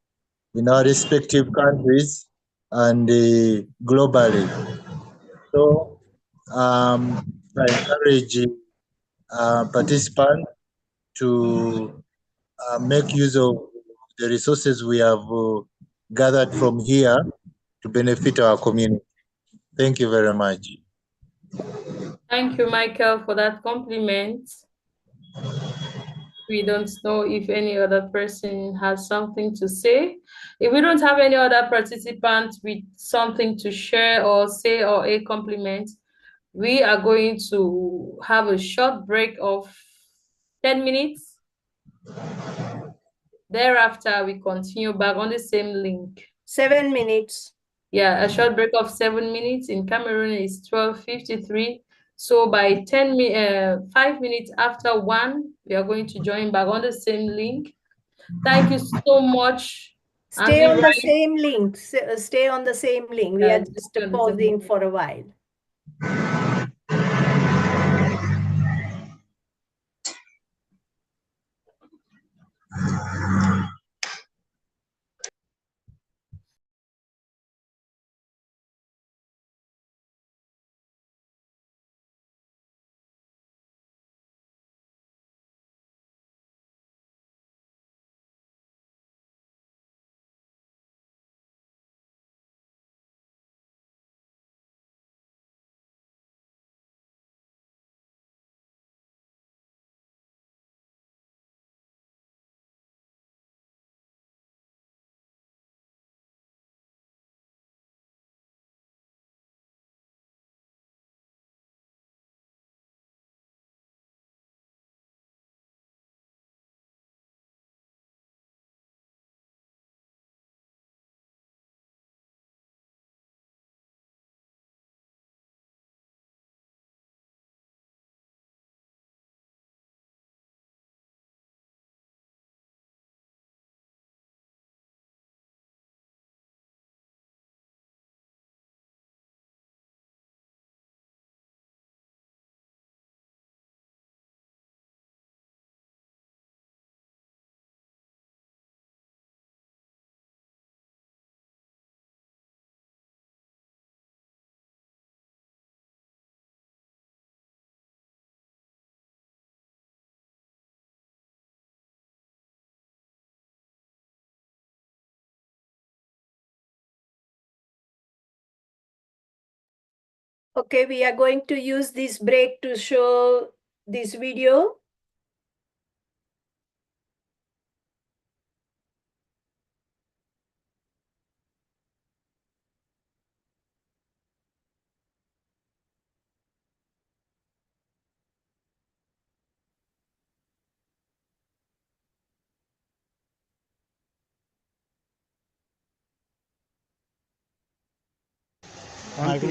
in our respective countries and globally. So I encourage participants to make use of the resources we have gathered from here to benefit our community. Thank you very much. Thank you, Michael, for that compliment. We don't know if any other person has something to say. If we don't have any other participant with something to share or say or a compliment, we are going to have a short break of 10 minutes. Thereafter, we continue back on the same link. 7 minutes. Yeah, a short break of 7 minutes. In Cameroon is 12:53. So by 5 minutes after 1, we are going to join back on the same link. Thank you so much. Stay on the same link. Stay on the same link. We are just pausing for a while. Okay, we are going to use this break to show this video.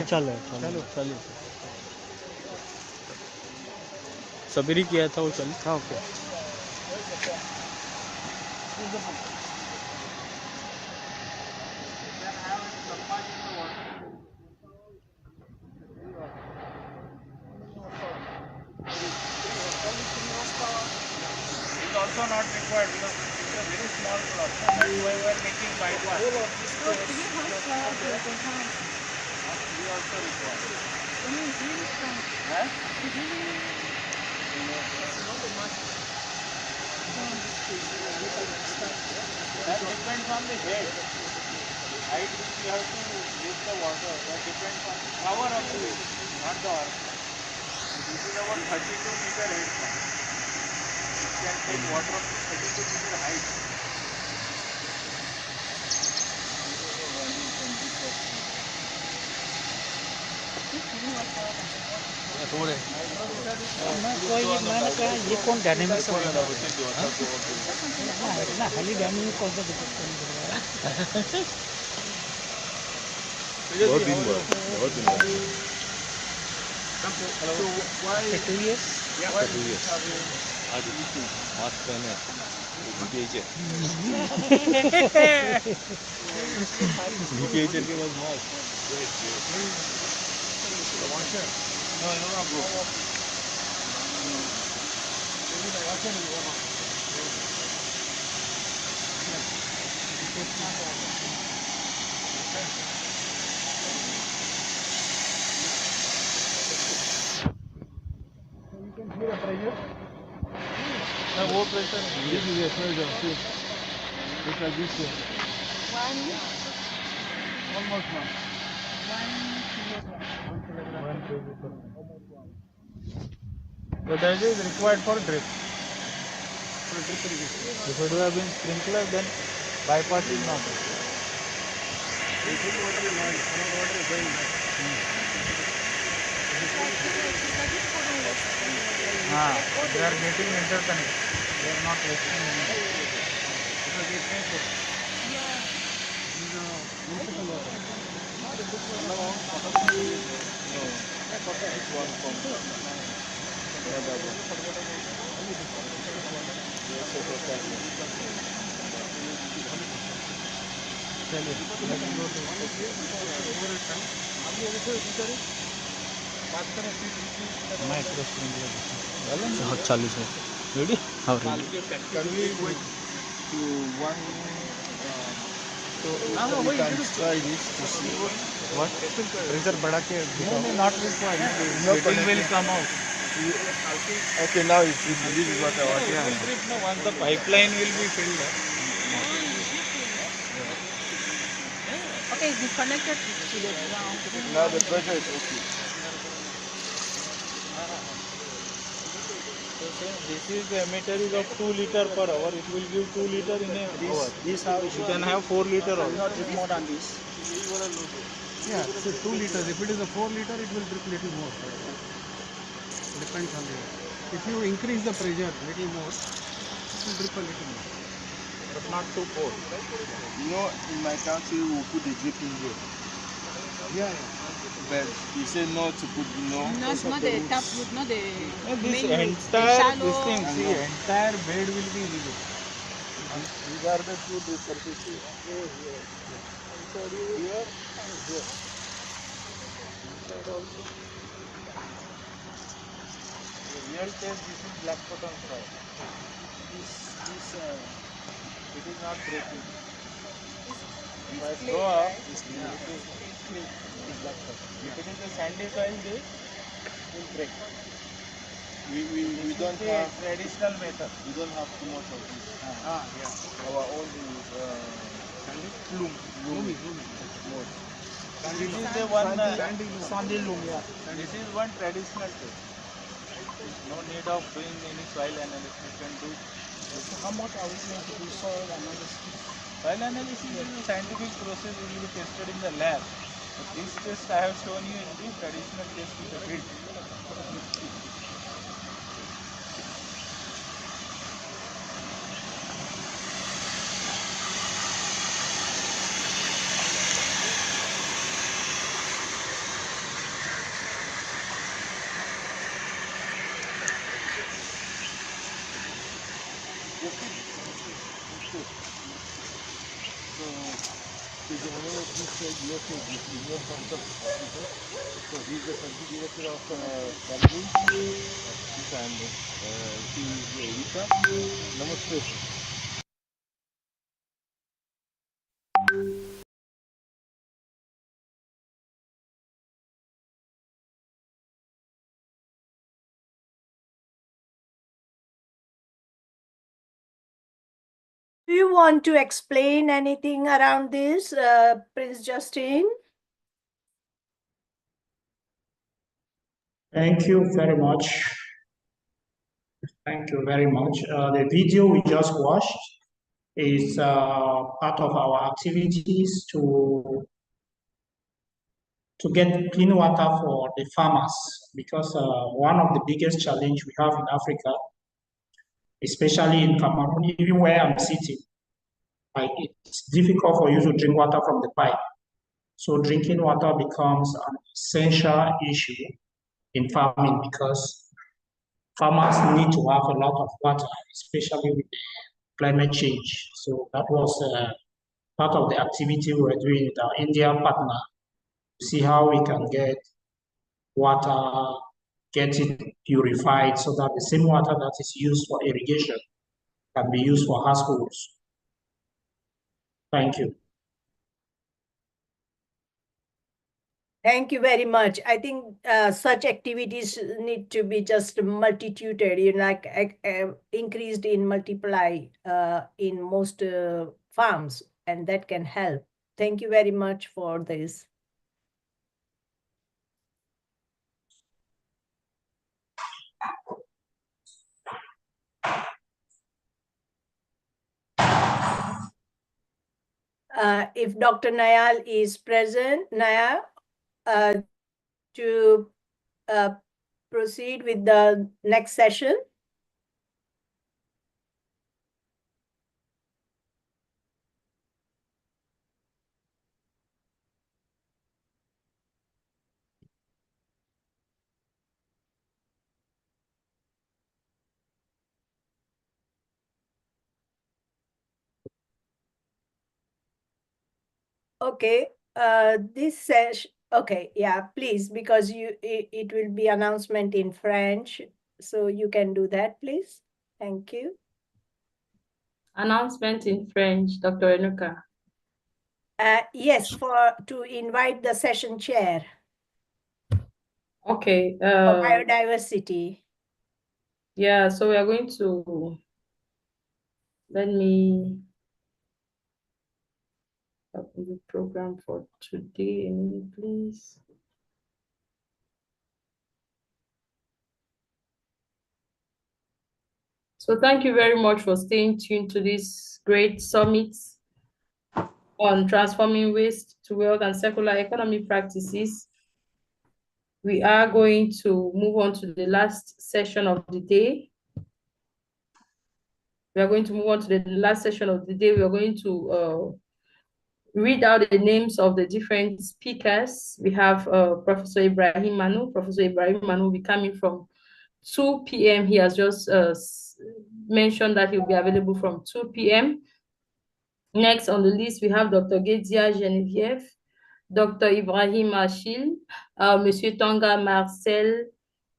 चलो सबरी किया था वो चल हाँ okay also not required, a very small plot. That's why we are making bypass. We also require. Huh? That depends on the head. Height which you have to lift the water. That depends on the power of the wheel, not the horsepower. This is about 32-meter head pump. It can take water up to 32-meter height. मैंने कहा ये कौन dynamics वाला ना खाली dynamic कौन सा बहुत दिन बाद टू इयर्स आज मास्क पहने VPH के बाद mask No, no, no, bro. You can feel the pressure. No, what pressure? This is the pressure. See, look at this here. Almost one. 1 kilogram. So that is required for drip. If it would have been sprinkler, then bypass is not. They are getting interconnected. They are not wasting anything. Because it may go. Micro sprinkler चालू है ready हाँ ready Can we wait to one? So we can try this to see what pressure बढ़ा के no, not required. It will come out. Okay, now this is what I want. Yeah. Once the pipeline will be filled up. Okay, disconnected to the ground. Now the pressure is okay. This is the emitter is of 2 liter per hour. It will give 2 liter in a hour. This how You can have 4 liter also. drip more than this. Yeah, so 2 liters. If it is a 4 liter, it will drip little more. Depends on the. If you increase the pressure little more, it will drip a little more, but not too cold. You know, in my country, we put the drip in here. Yeah. But you say no to put Not the tap wood, not the This main entire shallow. this thing, see, entire bed will be visible. regardless to the surface here and here. Inside also. The real case, this is black cotton soil. It is not breaking. If I throw up, it is black cotton. If it is a sandy soil, they will break. We don't have traditional method. We don't have too much of this. Yeah. Our own is Loom. more. This is the one sandy loom. Yeah. This is one traditional test. No need of doing any soil analysis. You can do. How much are we going to do soil analysis? Soil analysis is a scientific process. It will be tested in the lab. But this test I have shown you in the traditional test with the field. The general said UFA-GSFN from the hospital. So he is the country director of Cameroon and he is UFA. Namaste. Do you want to explain anything around this, Prince Justin? Thank you very much. Thank you very much. The video we just watched is part of our activities to get clean water for the farmers, because one of the biggest challenge we have in Africa, especially in Cameroon, even where I'm sitting, like it's difficult for you to drink water from the pipe. So drinking water becomes an essential issue in farming, because farmers need to have a lot of water, especially with climate change. So that was part of the activity we were doing with our India partner, to see how we can get water, get it purified, so that the same water that is used for irrigation can be used for households. Thank you. Thank you very much. I think such activities need to be just multituded, like increased in multiply in most farms, and that can help. Thank you very much for this. If Dr. Nayal is present, Naya, to proceed with the next session. Okay, this session, okay, yeah, please, because it will be announcement in French, so you can do that, please. Thank you. Announcement in French, Dr. Enuka. Yes, to invite the session chair. Okay. For biodiversity. Yeah, so we are going to, let me open the program for today, a minute, please. So thank you very much for staying tuned to this great summit on transforming waste to wealth and circular economy practices. We are going to move on to the last session of the day. We are going to move on to the last session of the day. We are going to read out the names of the different speakers. We have Professor Ibrahim Manu. Professor Ibrahim Manu will be coming from 2 p.m. He has just mentioned that he'll be available from 2 p.m. Next on the list, we have Dr. Gedia Geneviève, Dr. Ibrahim Achille, Monsieur Tonga Marcel,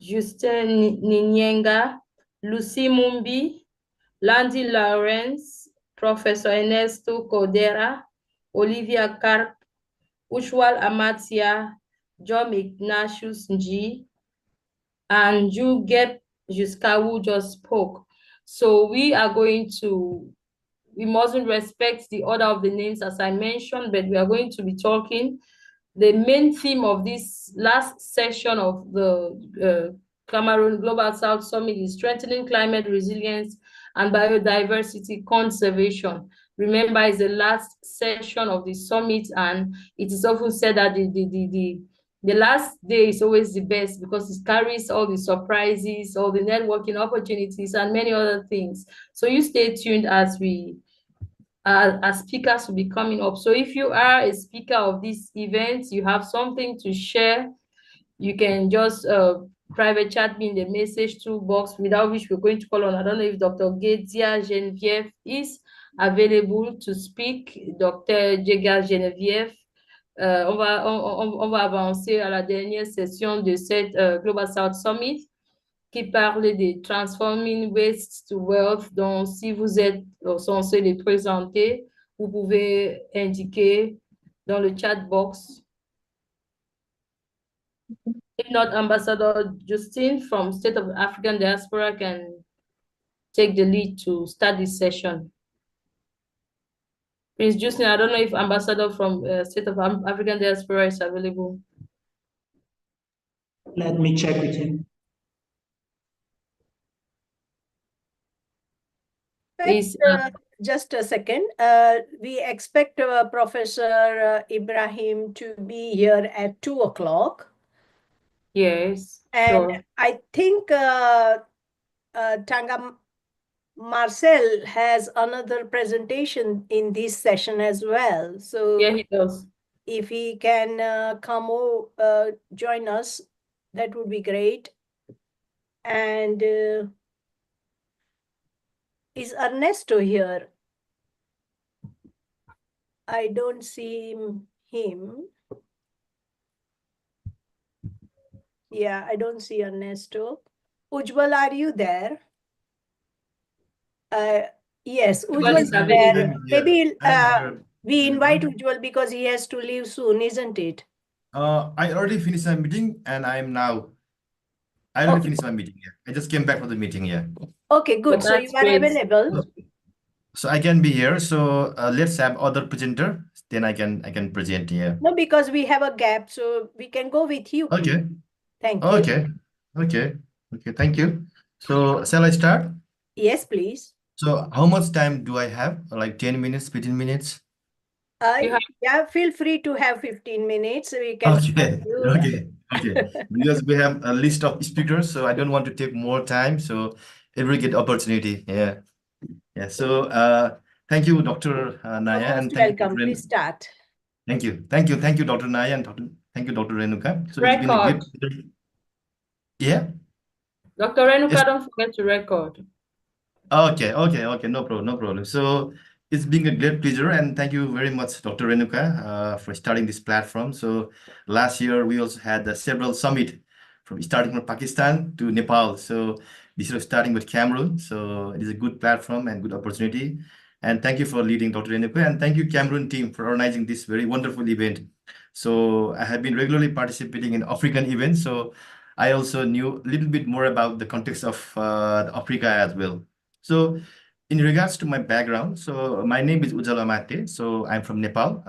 Justin Ninyenga, Lucy Mumbi, Landy Lawrence, Professor Ernesto Cordera, Olivia Karp, Ushwal Amatia, John Ignatius Nji, and Jugep Juskawu just spoke. So we are going to, we mustn't respect the order of the names as I mentioned, but we are going to be talking. The main theme of this last session of the Cameroon Global South Summit is strengthening climate resilience and biodiversity conservation. Remember, it's the last session of the summit, and it is often said that the last day is always the best because it carries all the surprises, all the networking opportunities, and many other things. So you stay tuned as we as speakers will be coming up. So if you are a speaker of this event, you have something to share, you can just private chat me in the message toolbox, without which we're going to call on. I don't know if Dr. Gedia Geneviève is available to speak. Dr. Gedia Geneviève, on va avancer à la dernière session de cette Global South Summit, qui parle de Transforming Waste to Wealth. Donc, si vous êtes censé les présenter, vous pouvez indiquer dans le chat box. If not, Ambassador Justine from State of African Diaspora can take the lead to start this session. Prince Justin, I don't know if ambassador from State of African Diaspora is available. Let me check with him. Please, just a second. We expect Professor Ibrahim to be here at 2 o'clock. Yes, and sure. I think Tanga Marcel has another presentation in this session as well. So yeah, he does. If he can join us, that would be great. And is Ernesto here? I don't see him. Yeah, I don't see Ernesto. Ujjwal, are you there? Yes, Ujjwal is there. Maybe we invite Ujjwal because he has to leave soon, isn't it? I already finished my meeting and I already finished my meeting. Yeah. I just came back from the meeting. Yeah. Okay, good. So you are available. So I can be here. So let's have other presenter. Then I can present here. No, because we have a gap, so we can go with you. Please. Okay. Thank you. Okay. Okay. Okay. Thank you. So shall I start? Yes, please. So how much time do I have? Like 10 minutes, 15 minutes? Yeah, feel free to have 15 minutes. We can start Okay. you. Okay. Okay. Because we have a list of speakers, so I don't want to take more time. So every get opportunity. Yeah. Yeah. So thank you, Dr. Naya, and thank you, Welcome. Dr. Please start. Thank you. Thank you. Thank you, Dr. Naya, and thank you, Dr. Renuka. So it's been a Record. great. Yeah. Dr. Renuka, Yes. don't forget to record. Okay, no problem, no problem. So it's been a great pleasure, and thank you very much, Dr. Renuka, for starting this platform. So last year we also had several summit from starting from Pakistan to Nepal. So this is starting with Cameroon. So it is a good platform and good opportunity. And thank you for leading, Dr. Renuka, and thank you, Cameroon team, for organizing this very wonderful event. So I have been regularly participating in African events. So I also knew a little bit more about the context of Africa as well. So in regards to my background, so my name is Ujjwal Amate. So I'm from Nepal,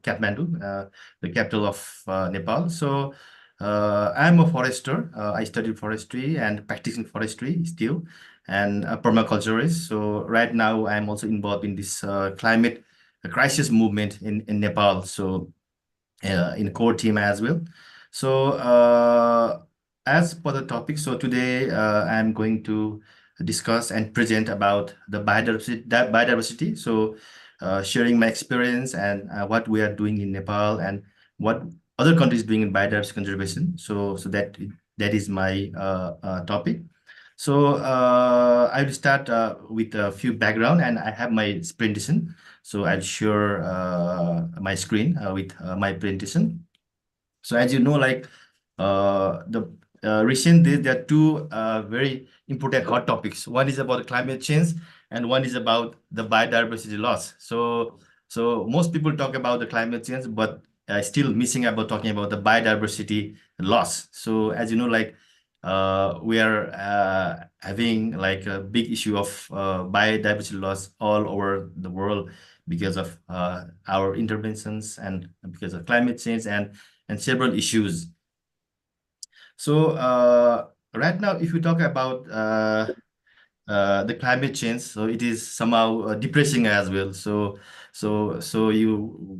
Kathmandu, the capital of Nepal. So I'm a forester. I studied forestry and practicing forestry still, and a permaculturist. So right now I'm also involved in this climate crisis movement in Nepal. So in core team as well. So as per the topic, so today I'm going to discuss and present about the biodiversity. So sharing my experience and what we are doing in Nepal and what other countries doing in biodiversity conservation. So that is my topic. So I will start with a few background, and I have my presentation. So I'll share my screen with my presentation. So as you know, like the recent days, there are two very important hot topics. One is about climate change, and one is about the biodiversity loss. So most people talk about the climate change, but still missing about talking about the biodiversity loss. So as you know, like we are having like a big issue of biodiversity loss all over the world because of our interventions and because of climate change and several issues. So right now, if you talk about the climate change, so it is somehow depressing as well. So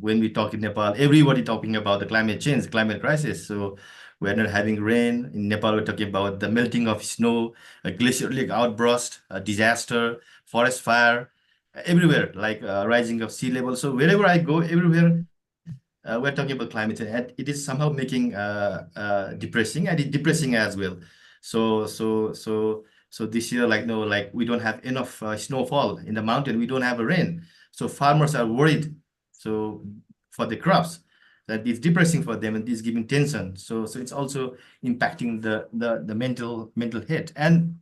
when we talk in Nepal, everybody talking about the climate change, climate crisis. So we're not having rain in Nepal. We're talking about the melting of snow, a glacier lake outburst, a disaster, forest fire, everywhere, like rising of sea level. So wherever I go, everywhere we're talking about climate change, and it is somehow making depressing, and it's depressing as well. So this year, like no, like we don't have enough snowfall in the mountain. We don't have a rain. So farmers are worried. So for the crops, that is depressing for them, and it's giving tension. So it's also impacting the mental health. And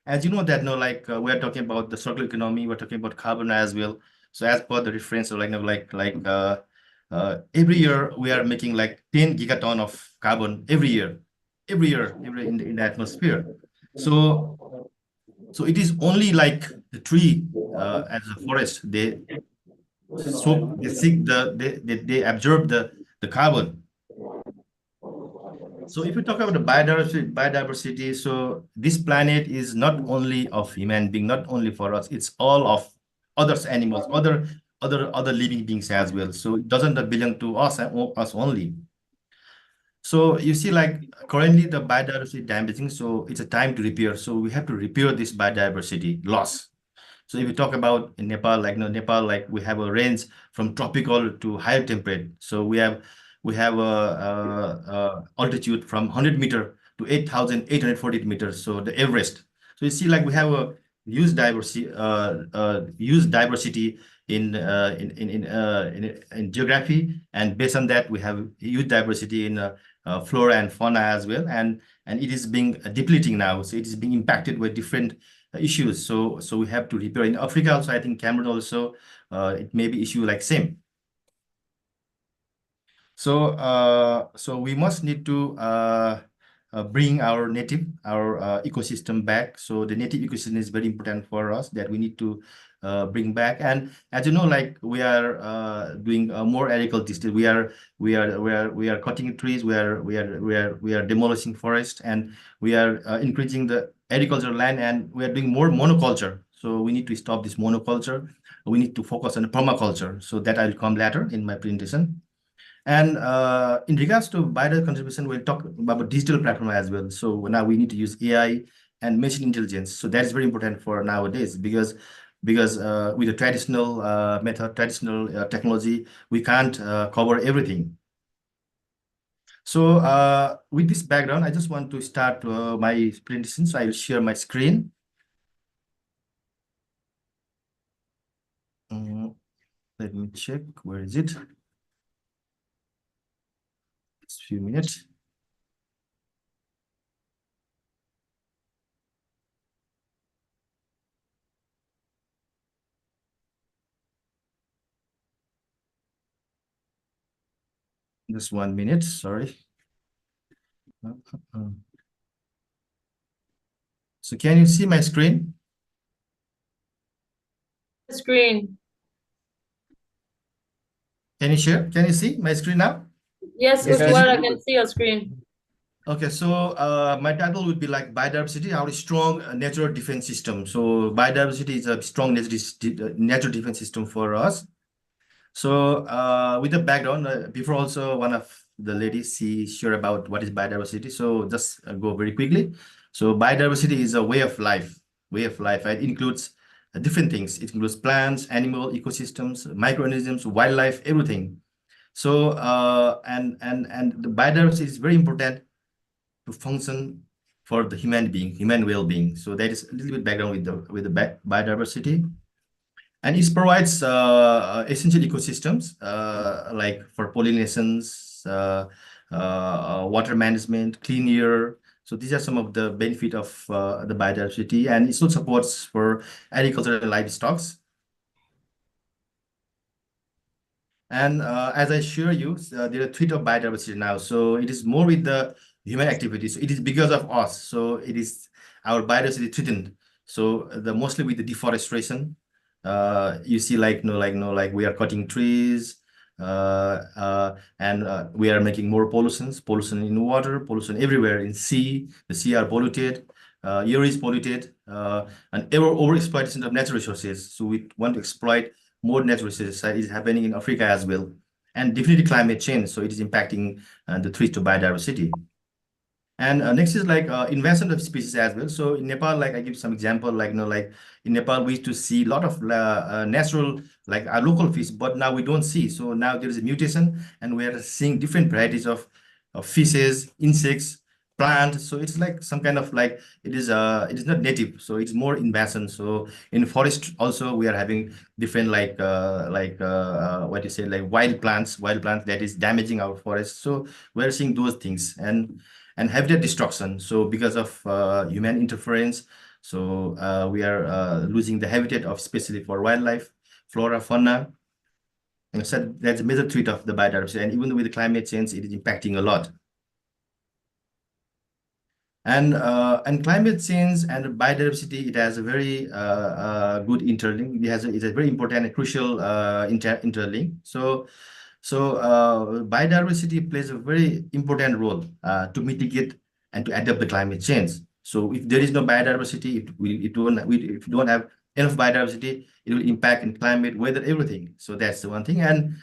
as you know that no, like we're talking about the circular economy, we're talking about carbon as well. So as per the reference, so every year we are making like 10 gigaton of carbon every year in the atmosphere. So it is only like the tree as a forest, So they seek they absorb the carbon. So if we talk about the biodiversity, so this planet is not only of human being, not only for us, it's all of others, animals, other living beings as well. So it doesn't belong to us and us only. So you see, like currently the biodiversity damaging, so it's a time to repair. So we have to repair this biodiversity loss. So if you talk about in Nepal, like Nepal, like we have a range from tropical to higher temperate. So we have a altitude from 100 meter to 8,840 meters. So the Everest. So you see, like we have a huge diversity in geography, and based on that, we have huge diversity in flora and fauna as well, and it is being depleting now. So it is being impacted with different issues. So we have to repair in Africa also. I think Cameroon also it may be issue like same. So so we must need to bring our ecosystem back. So the native ecosystem is very important for us that we need to bring back. And as you know, like we are doing more agriculture. We are cutting trees. We are demolishing forest, and we are increasing the agricultural land, and we are doing more monoculture. So we need to stop this monoculture. We need to focus on permaculture. So that I'll come later in my presentation. And in regards to biodiversity contribution, we'll talk about digital platform as well. So now we need to use AI and machine intelligence. So that is very important for nowadays because with the traditional method, traditional technology, we can't cover everything. So with this background, I just want to start my presentation. So I will share my screen. Let me check. Where is it? It's a few minutes. Just 1 minute, sorry. So can you see my screen? Screen. Can you share? Can you see my screen now? Yes, it's well, I can see your screen. Okay, so my title would be like biodiversity, our strong natural defense system. So biodiversity is a strong natural defense system for us. So with the background, before also one of the ladies, she shared about what is biodiversity. So just go very quickly. So biodiversity is a way of life. It includes different things. It includes plants, animal, ecosystems, microorganisms, wildlife, everything. So and the biodiversity is very important to function for the human well-being. So that is a little bit background with the biodiversity. And it provides essential ecosystems like for pollinations, water management, clean air. So these are some of the benefit of the biodiversity, and it also supports for agriculture and livestock. And as I share you, there are three of biodiversity now. So it is more with the human activities. So it is because of us. So it is our biodiversity threatened. So the mostly with the deforestation. You see, like we are cutting trees, and we are making more pollution in water, pollution everywhere in sea. The sea are polluted, air is polluted, and over exploitation of natural resources. So we want to exploit more natural resources. Is happening in Africa as well, and definitely climate change. So it is impacting the threat to biodiversity. And next is like invasion of species as well. So in Nepal, like I give some example, like like in Nepal we used to see a lot of natural like local fish, but now we don't see. So now there is a mutation, and we are seeing different varieties of fishes, insects, plants. So it's like some kind of like it is not native. So it's more invasion. So in forest also we are having different like what you say, like wild plants that is damaging our forest. So we're seeing those things, and habitat destruction. So because of human interference, so we are losing the habitat of especially for wildlife, flora, fauna. And so that's a major threat of the biodiversity. And even with the climate change, it is impacting a lot. And climate change and biodiversity, it has a very good interlink. It's a very important and crucial interlink. So biodiversity plays a very important role to mitigate and to adapt the climate change. So if there is no biodiversity, if we don't have enough biodiversity, it will impact in climate, weather, everything. So that's the one thing. And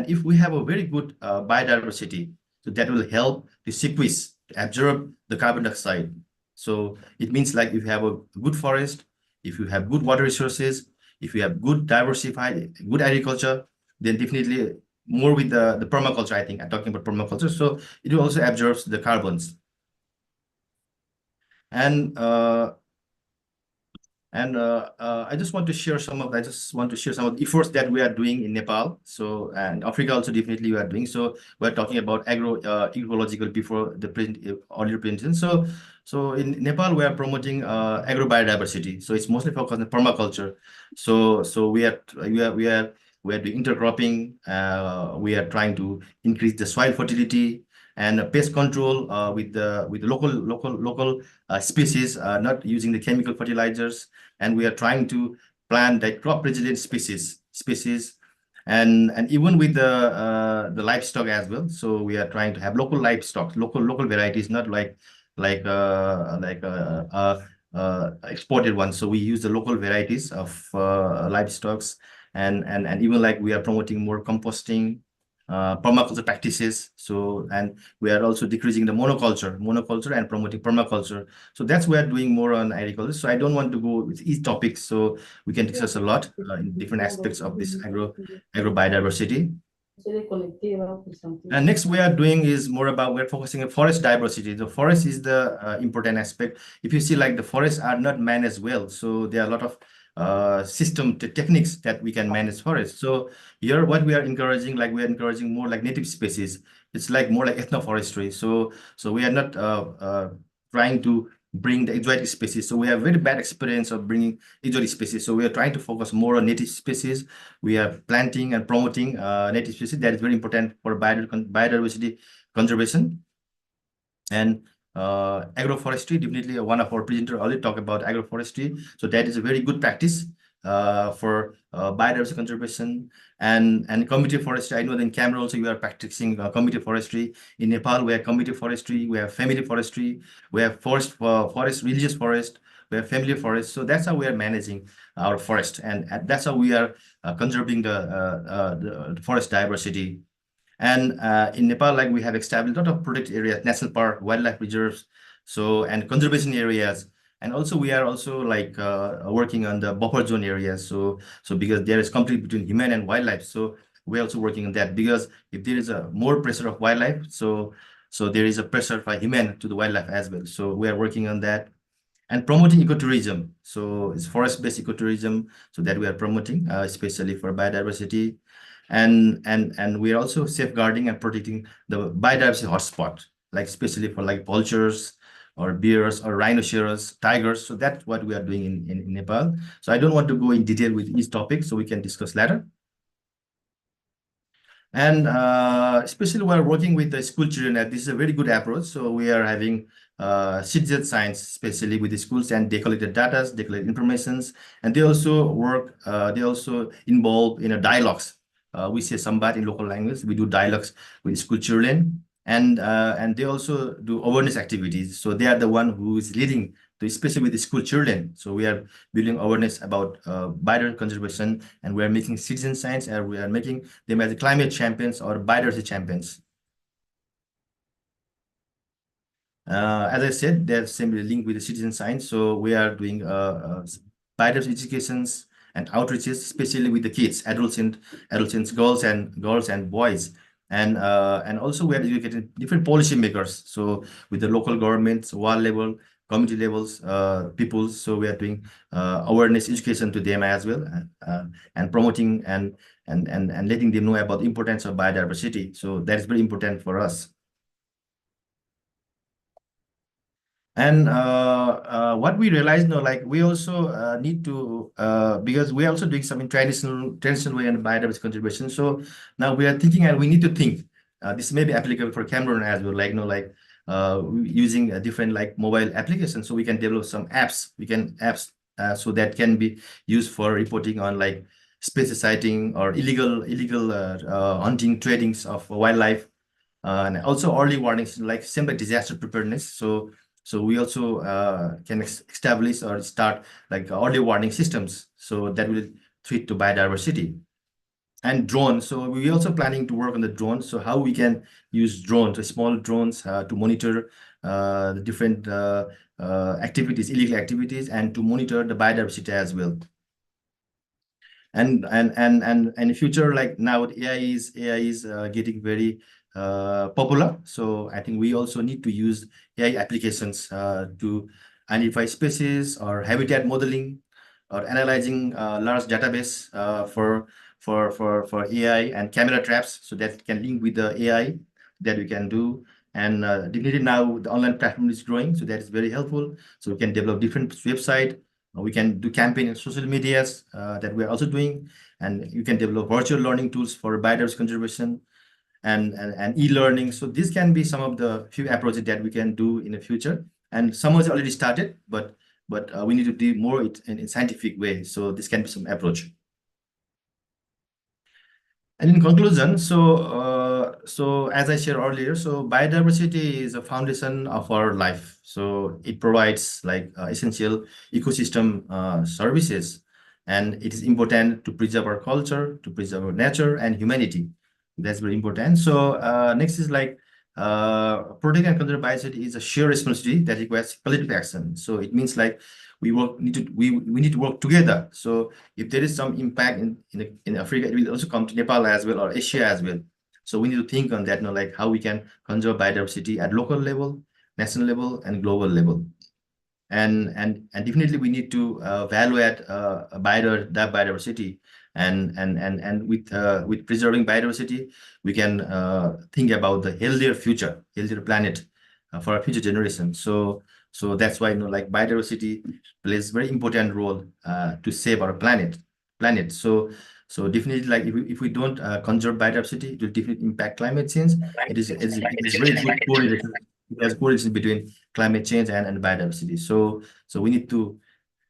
if we have a very good biodiversity, so that will help to sequester, to absorb the carbon dioxide. So it means like if you have a good forest, if you have good water resources, if you have good diversified, good agriculture, then definitely more with the permaculture, I think I'm talking about permaculture. So it will also absorbs the carbons. And I just want to share some of the efforts that we are doing in Nepal. So, and Africa also definitely we are doing. So we're talking about ecological before the earlier presentation. So in Nepal we are promoting agro-biodiversity. So it's mostly focused on permaculture. So we are doing intercropping. We are trying to increase the soil fertility and pest control with the local species, not using the chemical fertilizers. And we are trying to plant the crop resilient species, and even with the livestock as well. So we are trying to have local livestock, local varieties, not like exported ones. So we use the local varieties of livestock, and even like we are promoting more composting, permaculture practices. So, and we are also decreasing the monoculture and promoting permaculture. So that's we are doing more on agriculture. So I don't want to go with each topic. So we can discuss a lot in different aspects of this agro biodiversity. And next we are doing is more about, we're focusing on forest diversity. The forest is the important aspect. If you see like the forests are not managed well, so there are a lot of techniques that we can manage forests. So here what we are encouraging, like we are encouraging more like native species. It's like more like ethnoforestry. So we are not trying to bring the exotic species. So we have very bad experience of bringing exotic species. So we are trying to focus more on native species. We are planting and promoting native species. That is very important for biodiversity conservation. And agroforestry, definitely one of our presenters already talked about agroforestry. So that is a very good practice for biodiversity conservation and community forestry. I know that in Cameroon also you are practicing community forestry. In Nepal we have community forestry, we have family forestry, we have forest, religious forest, we have family forest. So that's how we are managing our forest, and that's how we are conserving the forest diversity. And in Nepal, like we have established a lot of protected areas, national park, wildlife reserves, so and conservation areas. And also we are also like working on the buffer zone areas. So because there is conflict between human and wildlife, so we're also working on that, because if there is a more pressure of wildlife, so there is a pressure for human to the wildlife as well. So we are working on that. And promoting ecotourism. So it's forest-based ecotourism, so that we are promoting, especially for biodiversity. And we are also safeguarding and protecting the biodiversity hotspot, like especially for like vultures or bears or rhinoceros, tigers. So that's what we are doing in Nepal. So I don't want to go in detail with each topic, so we can discuss later. And especially we're working with the school children, this is a very good approach. So we are having citizen science, especially with the schools, and they collect the data, they collect informations, and they also work, they also involve in a dialogues. We say Sambat in local language. We do dialogues with school children, and they also do awareness activities. So they are the one who is leading, especially with the school children. So we are building awareness about biodiversity conservation, and we are making citizen science, and we are making them as climate champions or biodiversity champions. As I said, they're simply linked with the citizen science. So we are doing biodiversity educations and outreaches, especially with the kids, adolescents, girls and boys. And also we are educating different policy makers. So with the local governments, world level, community levels, peoples. So we are doing awareness education to them as well, and promoting and letting them know about the importance of biodiversity. So that is very important for us. And what we realize now, like we also need to, because we are also doing some in traditional way and biodiversity conservation. So now we are thinking, and we need to think, this may be applicable for Cameroon as well, like, using a different like mobile applications. So we can develop some apps. So that can be used for reporting on like species sighting or illegal hunting, tradings of wildlife, and also early warnings like same like disaster preparedness. So we also can establish or start like early warning systems, so that will treat to biodiversity. And drones. So we also planning to work on the drones. So how we can use drones, small drones, to monitor the different activities, illegal activities, and to monitor the biodiversity as well. And in future, like now AI is getting very popular. So I think we also need to use AI applications to identify species or habitat modeling or analyzing large database for AI and camera traps, so that can link with the AI that we can do. And definitely now the online platform is growing, so that is very helpful. So we can develop different website. We can do campaign in social medias that we are also doing, and you can develop virtual learning tools for biodiversity conservation and e-learning. So this can be some of the few approaches that we can do in the future. And some has already started, but we need to do more in scientific way. So this can be some approach. And in conclusion, so as I shared earlier, so biodiversity is a foundation of our life. So it provides like essential ecosystem services, and it is important to preserve our culture, to preserve our nature and humanity. That's very important. So next is like protect and conserve biodiversity is a shared responsibility that requires collective action. So it means like we need to work together. So if there is some impact in Africa, it will also come to Nepal as well, or Asia as well. So we need to think on that, like how we can conserve biodiversity at local level, national level, and global level. And definitely we need to value add biodiversity, and with preserving biodiversity, we can think about the healthier future, healthier planet for our future generations. So that's why like biodiversity plays very important role to save our planet. So definitely, like if we don't conserve biodiversity, it will definitely impact climate change. It is very good correlation. It has correlation between climate change and biodiversity. So we need to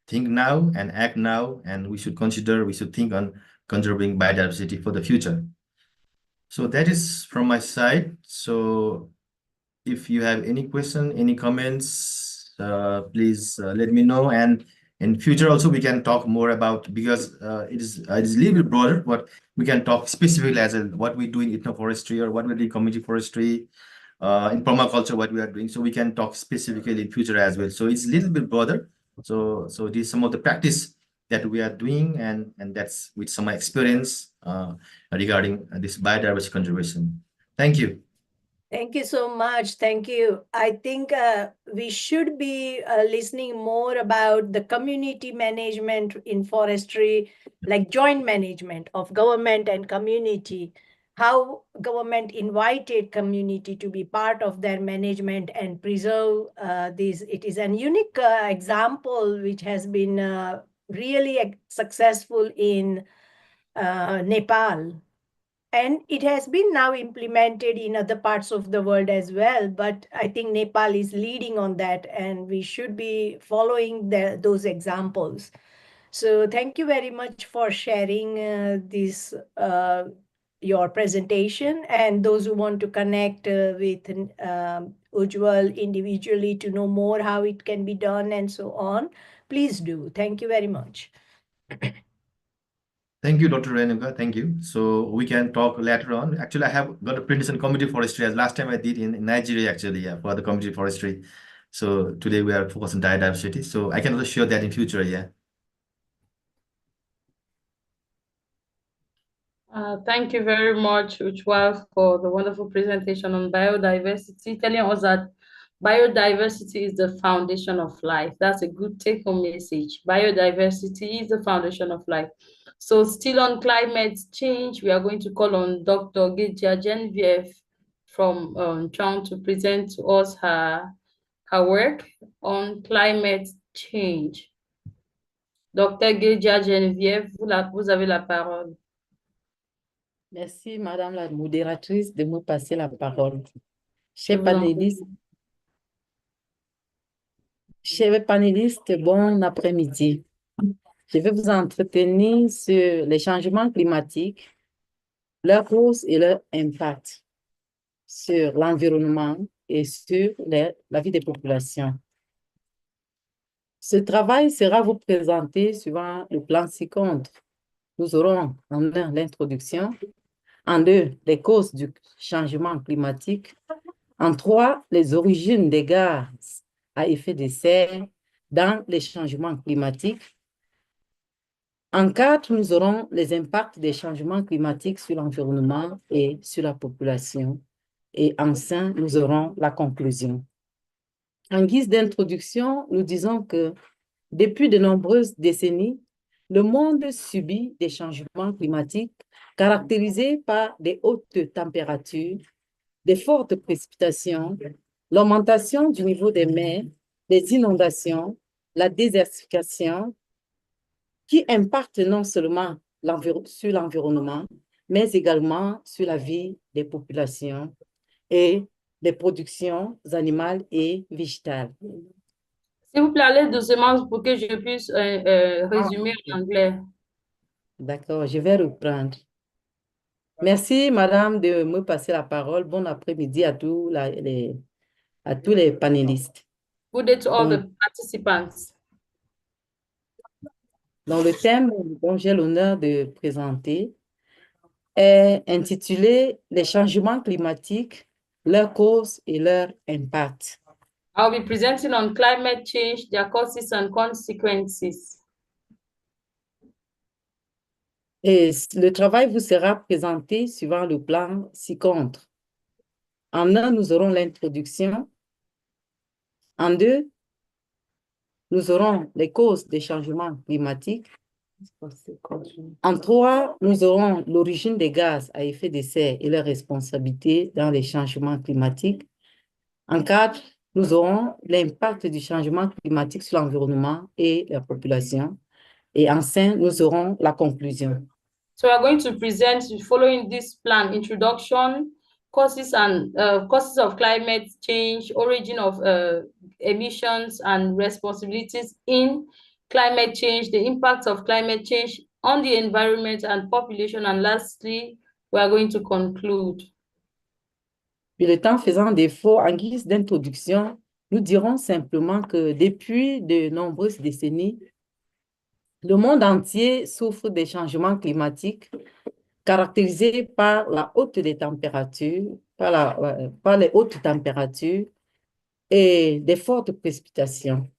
think now and act now, and we should think on conserving biodiversity for the future. So that is from my side. So if you have any question, any comments, please let me know. And in future also we can talk more about, because it is a little bit broader, but we can talk specifically as what we do in ethnoforestry, or what we do in community forestry, in permaculture, what we are doing. So we can talk specifically in future as well. So it's a little bit broader. So it is some of the practice that we are doing, and that's with some experience regarding this biodiversity conservation. Thank you. Thank you so much. Thank you. I think we should be listening more about the community management in forestry, like joint management of government and community, how government invited community to be part of their management and preserve this. It is an unique example which has been really successful in Nepal. And it has been now implemented in other parts of the world as well. But I think Nepal is leading on that, and we should be following those examples. So thank you very much for sharing this, your presentation. And those who want to connect with Ujjwal individually to know more how it can be done and so on, please do. Thank you very much. Thank you, Dr. Renuka. Thank you. So we can talk later on. Actually, I have got a presentation on community forestry, as last time I did in Nigeria, actually, yeah, for the community forestry. So today we are focused on biodiversity. So I can also share that in future, yeah. Thank you very much, Ujjwal, for the wonderful presentation on biodiversity, telling us that biodiversity is the foundation of life. That's a good take-home message. Biodiversity is the foundation of life. So still on climate change, we are going to call on Dr. Gidja Genevieve from Chong to present to us her work on climate change. Dr. Gidja Genevieve, vous avez la parole. Merci, Madame la modératrice, de me passer la parole. Chers panélistes, Chers panélistes, bon après-midi. Je vais vous entretenir sur les changements climatiques, leurs causes et leur impact sur l'environnement et sur la vie des populations. Ce travail sera vous présenté suivant le plan ci-contre. Nous aurons en 1 l'introduction, en 2 les causes du changement climatique, en 3 les origines des gaz à effet de serre dans les changements climatiques. En 4, nous aurons les impacts des changements climatiques sur l'environnement et sur la population. Et en 5, nous aurons la conclusion. En guise d'introduction, nous disons que depuis de nombreuses décennies, le monde subit des changements climatiques caractérisés par des hautes températures, des fortes précipitations, l'augmentation du niveau des mers, des inondations, la désertification, qui impactent non seulement sur l'environnement, mais également sur la vie des populations et les productions animales et végétales. S'il vous plaît, allez doucement pour que je puisse résumer en anglais. D'accord, je vais reprendre. Merci, madame, de me passer la parole. Bon après-midi à tous les panélistes. Good day to all the participants. Donc, le thème dont j'ai l'honneur de présenter est intitulé « Les changements climatiques, leurs causes et leurs impacts ». I'll be presenting on climate change, their causes and consequences. Et le travail vous sera présenté suivant le plan ci-contre. En 1, nous aurons l'introduction. En 2, nous aurons les causes des changements climatiques. En 3, nous aurons l'origine des gaz à effet de serre et leurs responsabilités dans les changements climatiques. En 4, nous aurons l'impact du changement climatique sur l'environnement et la population. Et en 5, nous aurons la conclusion. So we are going to present, following this plan, introduction, causes of climate change, origin of emissions and responsibilities in climate change, the impact of climate change on the environment and population, and lastly, we are going to conclude. Puis le temps faisant défaut, en guise d'introduction, nous dirons simplement que depuis de nombreuses décennies, le monde entier souffre des changements climatiques caractérisés par la haute des températures, par les hautes températures et des fortes précipitations.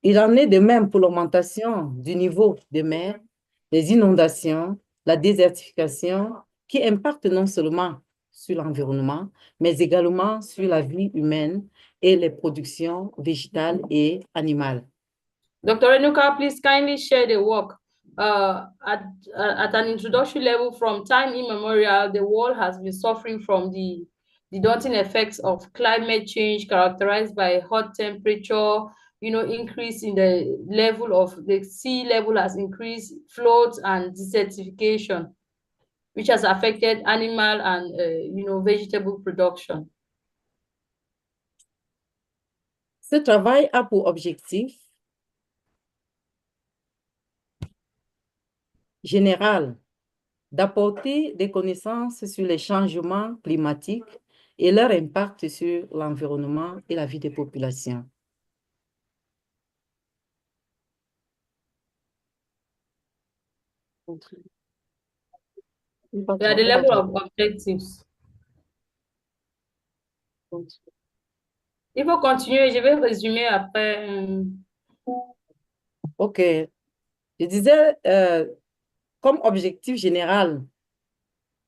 Il en est de même pour l'augmentation du niveau des mers, les inondations, la désertification, qui impactent non seulement sur l'environnement, mais également sur la vie humaine et les productions végétales et animales. Dr. Renuka, please kindly share the work. At an introductory level, from time immemorial, the world has been suffering from the daunting effects of climate change characterized by hot temperature, increase in the level of the sea level has increased, floods and desertification, which has affected animal and, vegetable production. Ce travail a pour objectif général d'apporter des connaissances sur les changements climatiques et leur impact sur l'environnement et la vie des populations. At the level of objectives. Il faut continuer, je vais résumer après. OK. Je disais, comme objectif général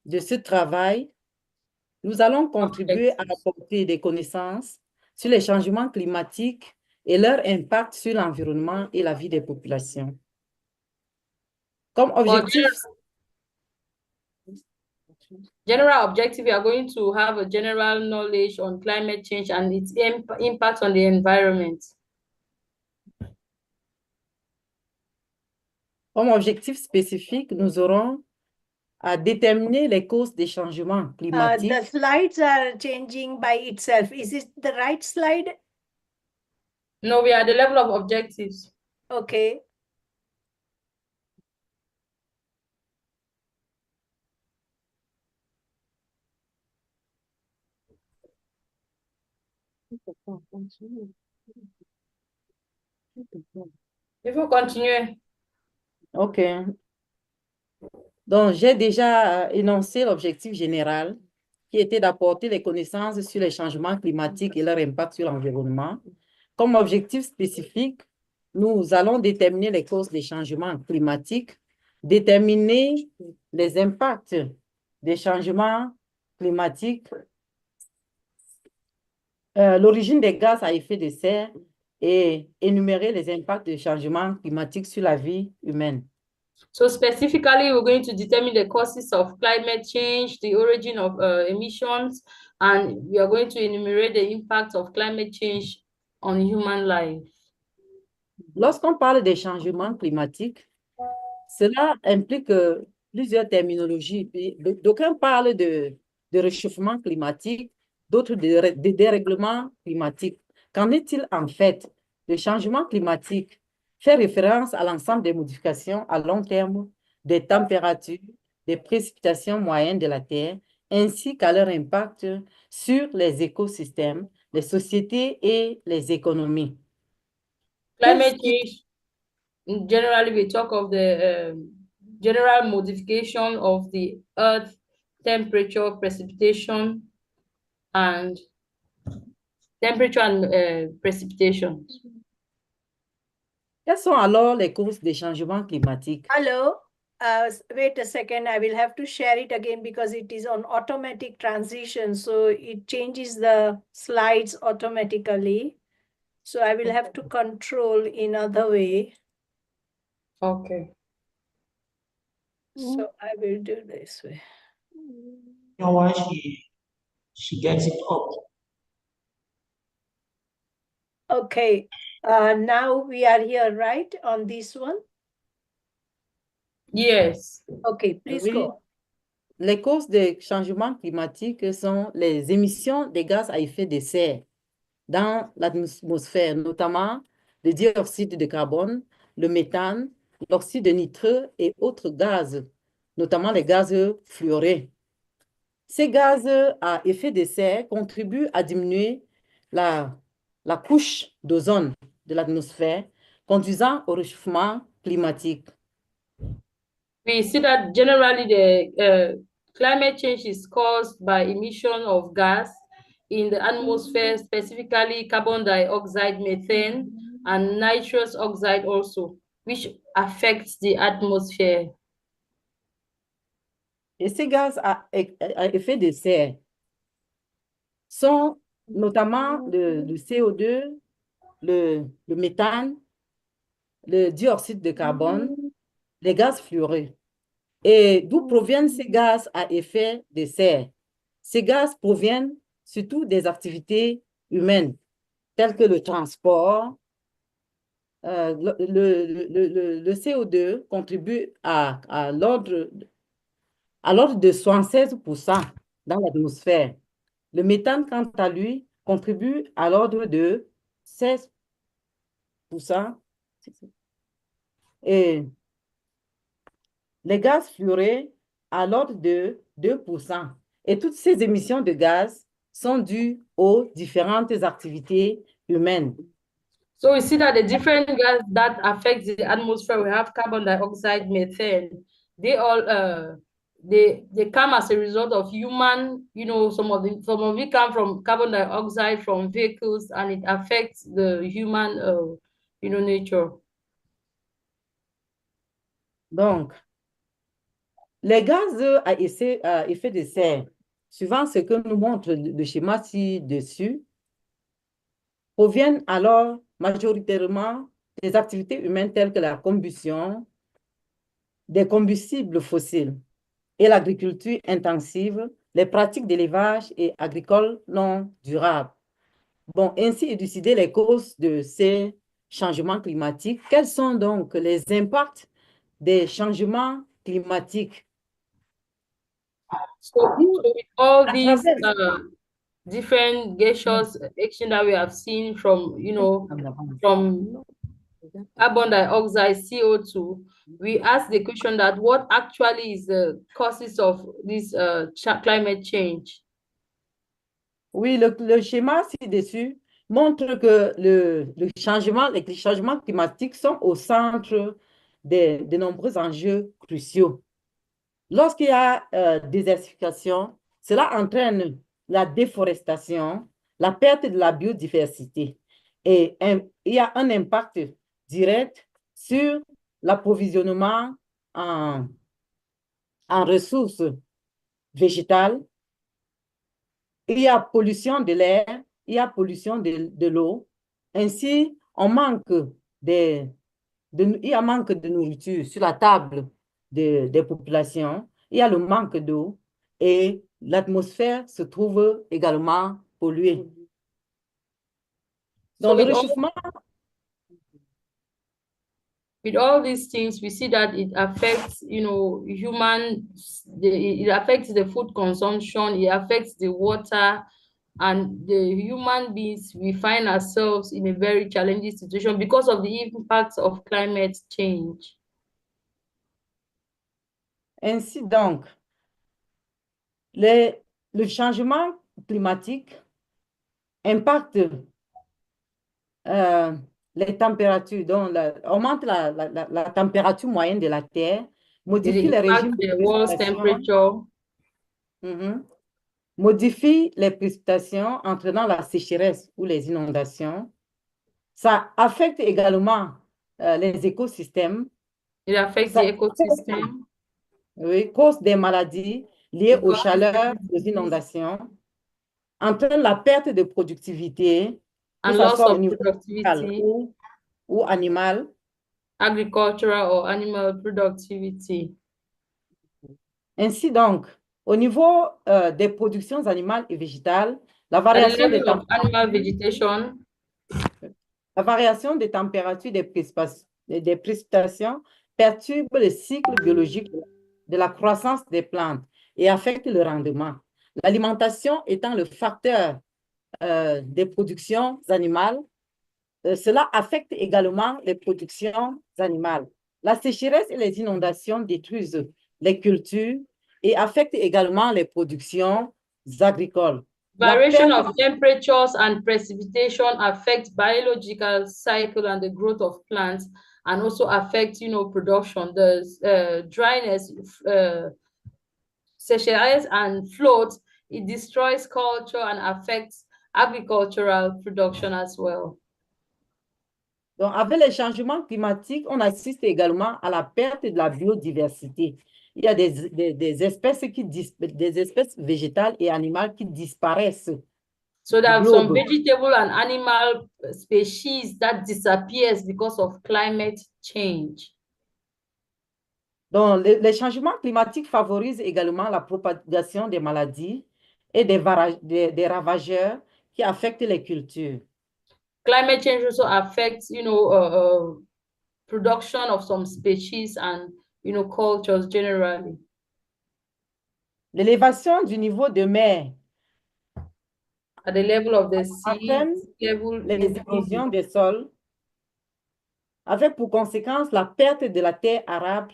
de ce travail, nous allons contribuer à apporter des connaissances sur les changements climatiques et leur impact sur l'environnement et la vie des populations. Comme objectif... General objective, we are going to have a general knowledge on climate change and its impact on the environment. Comme objectif spécifique, nous aurons à déterminer les causes des changements climatiques. The slides are changing by itself. Is it the right slide? No, we are at the level of objectives. Okay. Il faut continuer. OK. Donc, j'ai déjà énoncé l'objectif général qui était d'apporter les connaissances sur les changements climatiques et leur impact sur l'environnement. Comme objectif spécifique, nous allons déterminer les causes des changements climatiques, déterminer les impacts des changements climatiques, l'origine des gaz à effet de serre et énumérer les impacts des changements climatiques sur la vie humaine. So specifically, we're going to determine the causes of climate change, the origin of emissions, and we are going to enumerate the impact of climate change on human life. Lorsqu'on parle des changements climatiques, cela implique plusieurs terminologies. D'aucuns parlent de réchauffement climatique, d'autres de dérèglement climatique. Qu'en est-il en fait? Le changement climatique fait référence à l'ensemble des modifications à long terme des températures, des précipitations moyennes de la Terre, ainsi qu'à leur impact sur les écosystèmes, les sociétés et les économies. Climate change, generally we talk of the general modification of the earth temperature, precipitation, and precipitation. Quelles sont alors les causes des changements climatiques? Hello. Wait a second. I will have to share it again because it is on automatic transition. So it changes the slides automatically. So I will have to control in other way. Okay. So I will do this way. You know why she gets it up? Okay. Now we are here, right? On this one? Yes. Okay, please Oui. go. Les causes des changements climatiques sont les émissions de gaz à effet de serre dans l'atmosphère, notamment le dioxyde de carbone, le méthane, l'oxyde de nitreux et autres gaz, notamment les gaz fluorés. Ces gaz à effet de serre contribuent à diminuer la couche d'ozone de l'atmosphère, conduisant au réchauffement climatique. We see that generally the climate change is caused by emission of gas in the atmosphere, specifically carbon dioxide, methane, and nitrous oxide also, which affects the atmosphere. Et ces gaz à effet de serre sont notamment le CO2, le méthane, le dioxyde de carbone, les gaz fluorés. Et d'où proviennent ces gaz à effet de serre? Ces gaz proviennent surtout des activités humaines, telles que le transport. Le CO2 contribue à l'ordre de 76% dans l'atmosphère. Le méthane, quant à lui, contribue à l'ordre de 16%. Et les gaz fluorés à l'ordre de 2%. Et toutes ces émissions de gaz sont dues aux différentes activités humaines. So we see that the different gas that affect the atmosphere, we have carbon dioxide, methane. They all they come as a result of human, some of it come from carbon dioxide from vehicles, and it affects the human nature. Donc, les gaz à effet de serre, suivant ce que nous montre le schéma ci-dessus, proviennent alors majoritairement des activités humaines telles que la combustion des combustibles fossiles et l'agriculture intensive, les pratiques d'élevage et agricole non durables. Bon, ainsi élucider les causes de ces changements climatiques. Quels sont donc les impacts des changements climatiques? So with all these different gaseous exchange that we have seen from, from carbon dioxide, CO2, we ask the question that what actually is the causes of this climate change? Oui, le schéma ci-dessus montre que les changements climatiques sont au centre de nombreux enjeux cruciaux. Lorsqu'il y a désertification, cela entraîne la déforestation, la perte de la biodiversité et il y a un impact direct sur l'approvisionnement en ressources végétales. Il y a pollution de l'air, il y a pollution de l'eau. Ainsi, il y a manque de nourriture sur la table des populations. Il y a le manque d'eau et l'atmosphère se trouve également polluée. Donc, le réchauffement... With all these things, we see that it affects, it affects the food consumption, it affects the water, and the human beings, we find ourselves in a very challenging situation because of the impacts of climate change. Ainsi donc, le changement climatique impacte les températures, donc augmente la température moyenne de la Terre, modifie les régimes de précipitation, modifie les précipitations, entraînant la sécheresse ou les inondations. Ça affecte également les écosystèmes. Il affecte les écosystèmes. Oui, cause des maladies liées aux chaleurs, aux inondations, entraîne la perte de productivité, que ce soit au niveau local ou animal. Agricultural or animal productivity. Ainsi donc, au niveau des productions animales et végétales, la variation des températures des précipitations perturbe le cycle biologique de la croissance des plantes et affecte le rendement. L'alimentation étant le facteur des productions animales, cela affecte également les productions animales. La sécheresse et les inondations détruisent les cultures et affectent également les productions agricoles. Variation of temperatures and precipitation affect biological cycle and the growth of plants, and also affect, production. The dryness, sécheresse and flood, it destroys culture and affects agricultural production as well. Donc, avec les changements climatiques, on assiste également à la perte de la biodiversité. Il y a des espèces des espèces végétales et animales qui disparaissent. So there are some vegetable and animal species that disappears because of climate change. Donc, les changements climatiques favorisent également la propagation des maladies et des ravageurs qui affectent les cultures. Climate change also affects, production of some species and, cultures generally. L'élévation du niveau de mer at the level of the sea, les érosions des sols, avec pour conséquence la perte de la terre arable,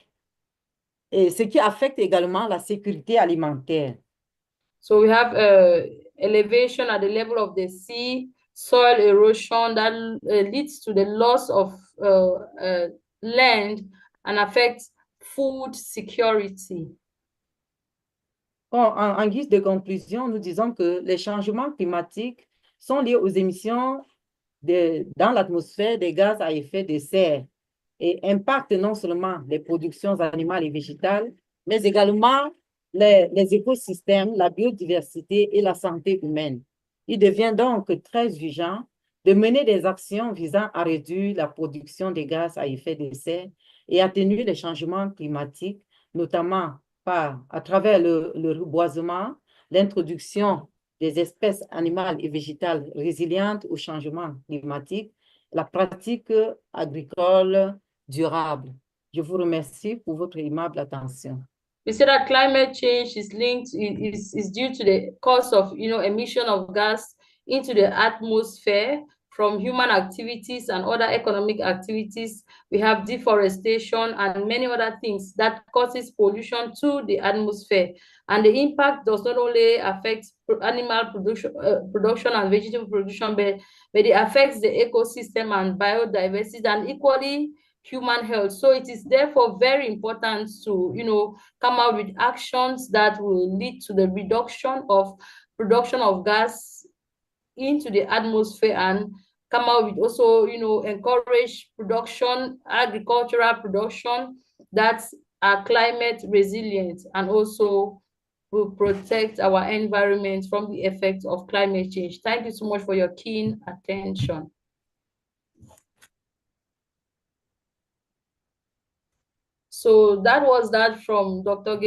et ce qui affecte également la sécurité alimentaire. So we have elevation at the level of the sea, soil erosion that leads to the loss of land and affects food security. En guise de conclusion, nous disons que les changements climatiques sont liés aux émissions dans l'atmosphère des gaz à effet de serre et impactent non seulement les productions animales et végétales, mais également les écosystèmes, la biodiversité et la santé humaine. Il devient donc très urgent de mener des actions visant à réduire la production des gaz à effet de serre et atténuer les changements climatiques, notamment à travers le reboisement, l'introduction des espèces animales et végétales résilientes au changement climatique, la pratique agricole durable. Je vous remercie pour votre aimable attention. We say that climate change is linked, is due to the cause of, emission of gas into the atmosphere from human activities and other economic activities. We have deforestation and many other things that causes pollution to the atmosphere. And the impact does not only affect animal production and vegetable production, but it affects the ecosystem and biodiversity and equally human health. So it is therefore very important to, come out with actions that will lead to the reduction of production of gas into the atmosphere and come out with also, encourage production, agricultural production that are climate resilient and also will protect our environment from the effects of climate change. Thank you so much for your keen attention. So that was that from Dr.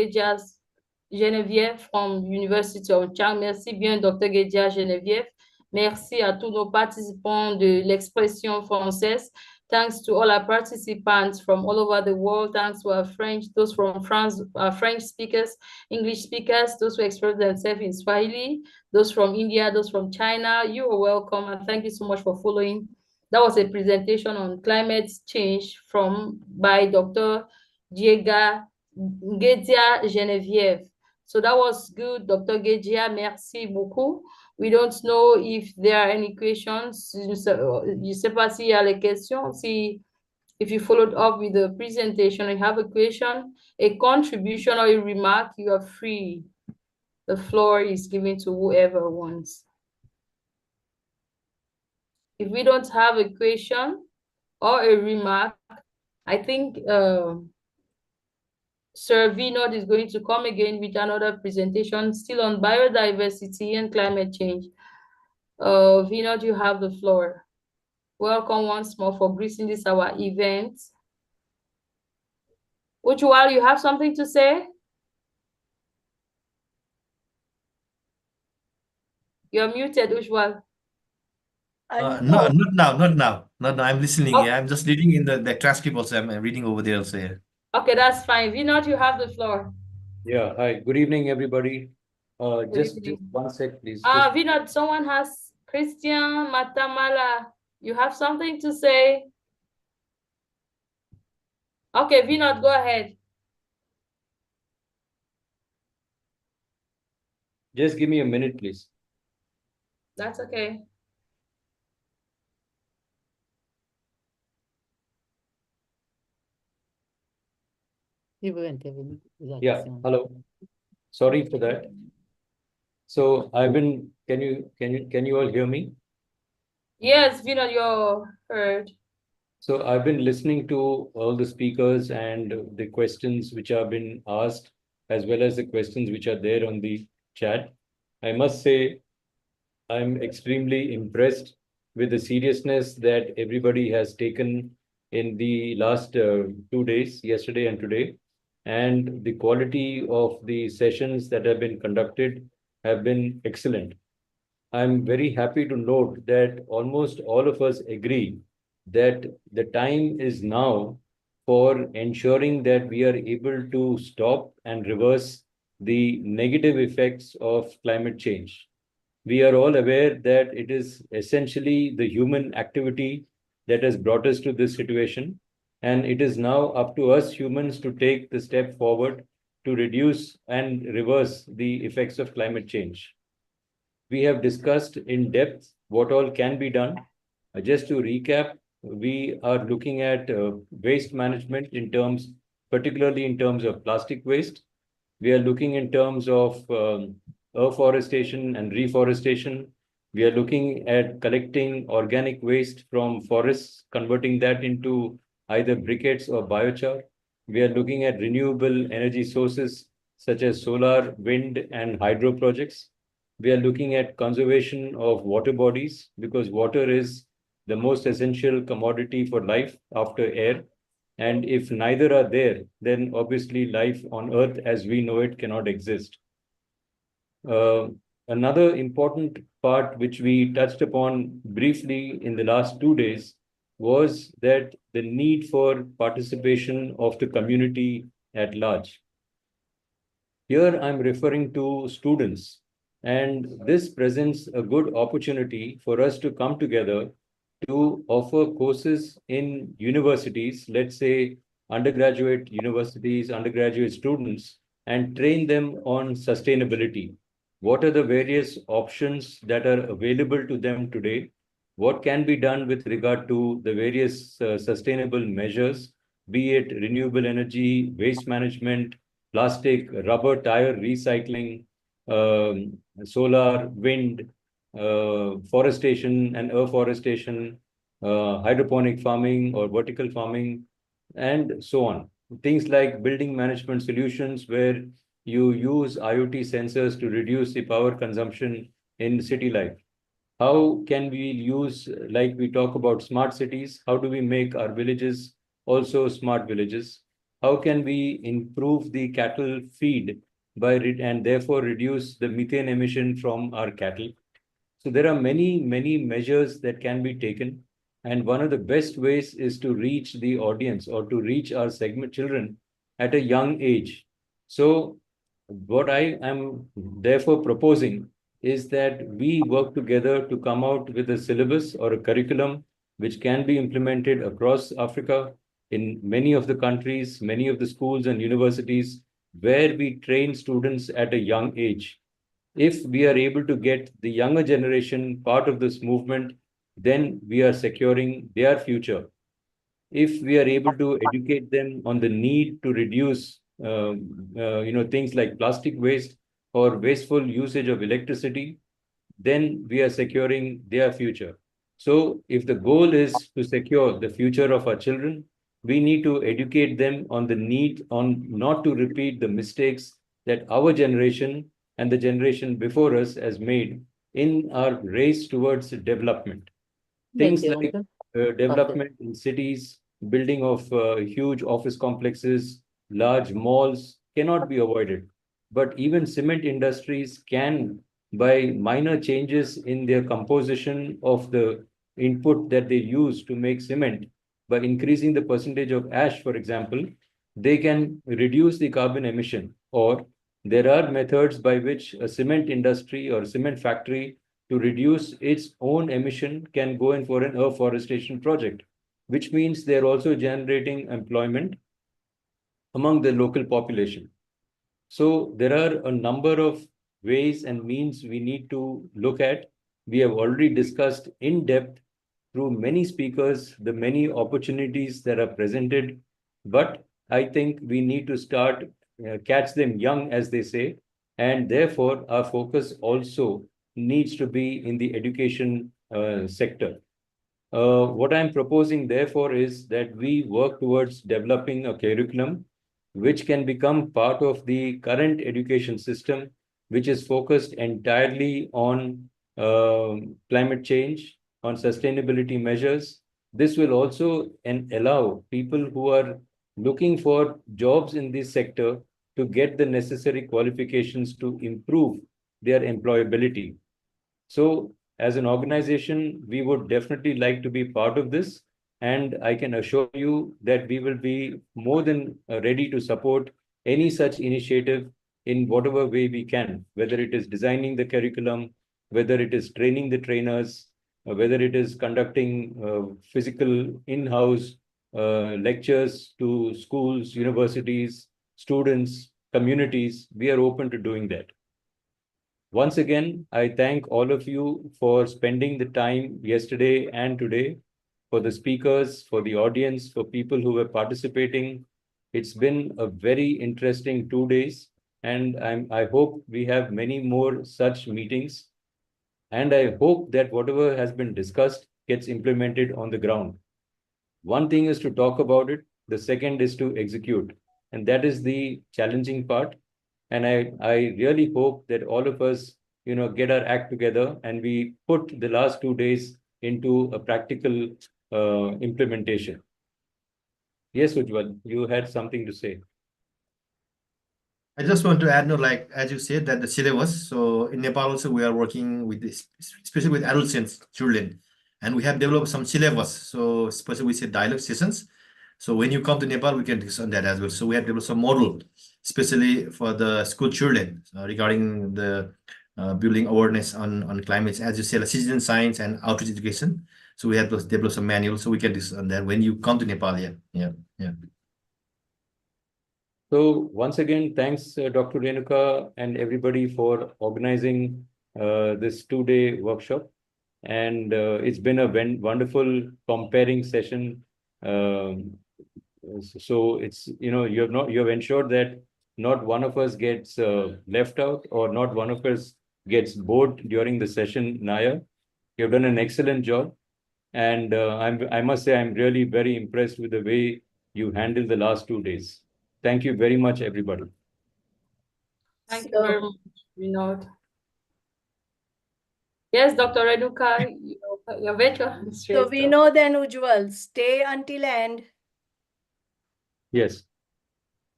Geneviève from University of Chang. Merci bien, Dr. Geneviève. Merci à tous nos participants de l'expression française. Thanks to all our participants from all over the world. Thanks to our French, those from France, our French speakers, English speakers, those who express themselves in Swahili, those from India, those from China. You are welcome and thank you so much for following. That was a presentation on climate change by Dr. Geneviève. So that was good, Dr. Gedia. Merci beaucoup. We don't know if there are any questions. Je ne sais pas s'il y a les questions. If you followed up with the presentation, you have a question, a contribution, or a remark, you are free. The floor is given to whoever wants. If we don't have a question or a remark, I think Sir Vinod is going to come again with another presentation still on biodiversity and climate change. Vinod, you have the floor. Welcome once more for gracing this our event. Ujwal, you have something to say? You're muted, Ujwal. No, not now. I'm listening. Oh. Yeah, I'm just reading in the transcript also. I'm reading over there also. Yeah. Okay, that's fine. Vinod, you have the floor. Yeah, hi. Good evening, everybody. Just one sec, please. Vinod, someone has Christian Matamala. You have something to say? Okay, Vinod, go ahead. Just give me a minute, please. That's okay. Yeah, hello. Sorry for that. So can you all hear me? Yes, Vinod, you're heard. So I've been listening to all the speakers and the questions which have been asked, as well as the questions which are there on the chat. I must say, I'm extremely impressed with the seriousness that everybody has taken in the last 2 days, yesterday and today. And the quality of the sessions that have been conducted have been excellent. I'm very happy to note that almost all of us agree that the time is now for ensuring that we are able to stop and reverse the negative effects of climate change. We are all aware that it is essentially the human activity that has brought us to this situation. And it is now up to us humans to take the step forward to reduce and reverse the effects of climate change. We have discussed in depth what all can be done. Just to recap, we are looking at waste management particularly in terms of plastic waste. We are looking in terms of afforestation and reforestation. We are looking at collecting organic waste from forests, converting that into either briquettes or biochar. We are looking at renewable energy sources such as solar, wind, and hydro projects. We are looking at conservation of water bodies because water is the most essential commodity for life after air. And if neither are there, then obviously life on Earth as we know it cannot exist. Another important part which we touched upon briefly in the last 2 days was that the need for participation of the community at large. Here I'm referring to students. And this presents a good opportunity for us to come together to offer courses in universities, let's say undergraduate universities, undergraduate students, and train them on sustainability. What are the various options that are available to them today? What can be done with regard to the various sustainable measures, be it renewable energy, waste management, plastic, rubber, tire recycling, solar, wind, forestation and afforestation, hydroponic farming or vertical farming, and so on. Things like building management solutions where you use IoT sensors to reduce the power consumption in city life. How can we use, like we talk about smart cities, how do we make our villages also smart villages? How can we improve the cattle feed and therefore reduce the methane emission from our cattle? So there are many, many measures that can be taken. And one of the best ways is to reach the audience or to reach our segment children at a young age. So what I am therefore proposing is that we work together to come out with a syllabus or a curriculum which can be implemented across Africa in many of the countries, many of the schools and universities where we train students at a young age. If we are able to get the younger generation part of this movement, then we are securing their future. If we are able to educate them on the need to reduce things like plastic waste or wasteful usage of electricity, then we are securing their future. So if the goal is to secure the future of our children, we need to educate them on the need on not to repeat the mistakes that our generation and the generation before us has made in our race towards development. Things like development in cities, building of huge office complexes, large malls cannot be avoided. But even cement industries can, by minor changes in their composition of the input that they use to make cement, by increasing the percentage of ash, for example, they can reduce the carbon emission. Or there are methods by which a cement industry or cement factory to reduce its own emission can go in for an afforestation project, which means they're also generating employment among the local population. So there are a number of ways and means we need to look at. We have already discussed in depth through many speakers the many opportunities that are presented, but I think we need to start catch them young, as they say, and therefore our focus also needs to be in the education sector. What I'm proposing, therefore, is that we work towards developing a curriculum which can become part of the current education system, which is focused entirely on climate change, on sustainability measures. This will also allow people who are looking for jobs in this sector to get the necessary qualifications to improve their employability. So as an organization, we would definitely like to be part of this. And I can assure you that we will be more than ready to support any such initiative in whatever way we can, whether it is designing the curriculum, whether it is training the trainers, whether it is conducting physical in-house lectures to schools, universities, students, communities. We are open to doing that. Once again, I thank all of you for spending the time yesterday and today, for the speakers, for the audience, for people who were participating. It's been a very interesting 2 days, and I hope we have many more such meetings. And I hope that whatever has been discussed gets implemented on the ground. One thing is to talk about it. The second is to execute. And that is the challenging part. And I really hope that all of us, get our act together and we put the last 2 days into a practical implementation. Yes, Ujjwal, you had something to say. I just want to add, like as you said, that the syllabus. So in Nepal also we are working with this, especially with adolescents, children, and we have developed some syllabus. So especially we say dialogue sessions. So when you come to Nepal, we can discuss on that as well. So we have developed some model. especially for the school children regarding the building awareness on climate, as you said, citizen science and outreach education. So we have to develop some manuals so we can discuss on that when you come to Nepal. Yeah. So once again, thanks, Dr. Renuka and everybody for organizing this 2-day workshop. And it's been a wonderful comparing session. So it's, you have ensured that not one of us gets left out or not one of us gets bored during the session, Naya. You've done an excellent job. And I must say, I'm really very impressed with the way you handled the last 2 days. Thank you very much, everybody. Thank you very much, Vinod. Yes, Dr. Renuka, you're welcome. So Vinod and Ujjwal, stay until end. Yes.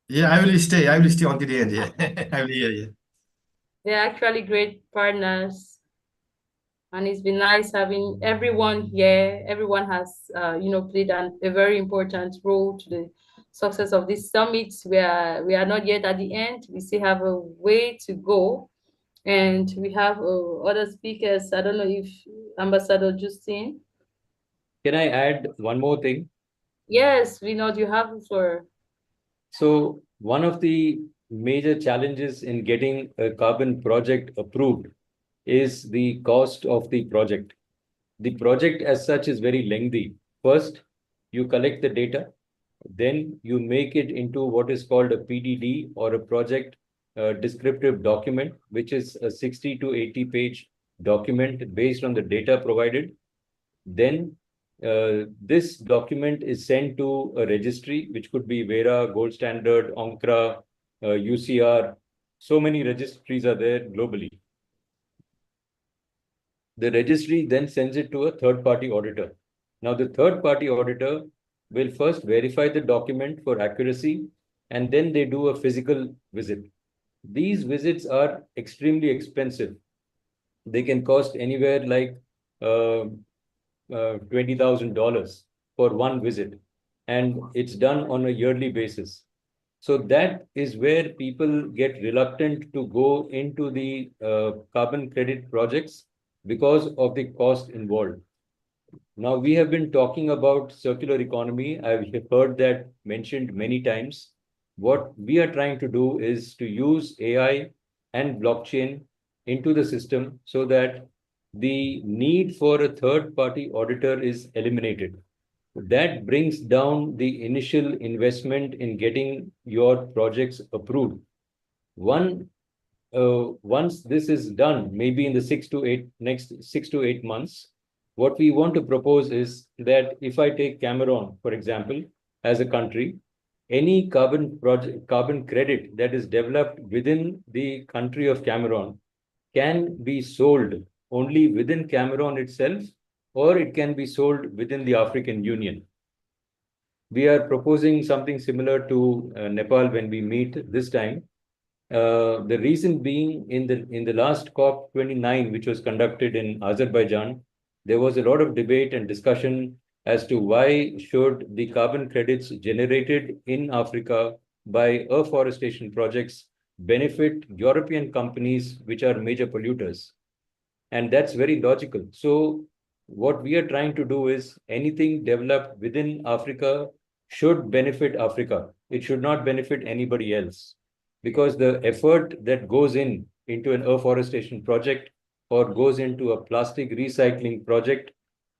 Yeah, I will stay until the end. Yeah, I will. Yeah. They're actually great partners, and it's been nice having everyone here. Everyone has, played a very important role to the success of this summit. We are not yet at the end. We still have a way to go, and we have other speakers. I don't know if Ambassador Justine. Can I add one more thing? Yes, Vinod, you have the floor. So one of the major challenges in getting a carbon project approved is the cost of the project. The project as such is very lengthy. First, you collect the data, then you make it into what is called a PDD or a project descriptive document, which is a 60 to 80 page document based on the data provided. Then this document is sent to a registry, which could be Vera, Gold Standard, ONCRA, UCR. So many registries are there globally. The registry then sends it to a third-party auditor. Now, the third-party auditor will first verify the document for accuracy, and then they do a physical visit. These visits are extremely expensive. They can cost anywhere like $20,000 for one visit, and it's done on a yearly basis. So that is where people get reluctant to go into the carbon credit projects because of the cost involved. Now, we have been talking about circular economy. I've heard that mentioned many times. What we are trying to do is to use AI and blockchain into the system so that the need for a third-party auditor is eliminated. That brings down the initial investment in getting your projects approved. Once this is done, maybe in the next 6 to 8 months, what we want to propose is that if I take Cameroon, for example, as a country, any carbon credit that is developed within the country of Cameroon can be sold only within Cameroon itself, or it can be sold within the African Union. We are proposing something similar to Nepal when we meet this time. The reason being, in the last COP29, which was conducted in Azerbaijan, there was a lot of debate and discussion as to why should the carbon credits generated in Africa by afforestation projects benefit European companies, which are major polluters. And that's very logical. So what we are trying to do is anything developed within Africa should benefit Africa. It should not benefit anybody else, because the effort that goes into an afforestation project or goes into a plastic recycling project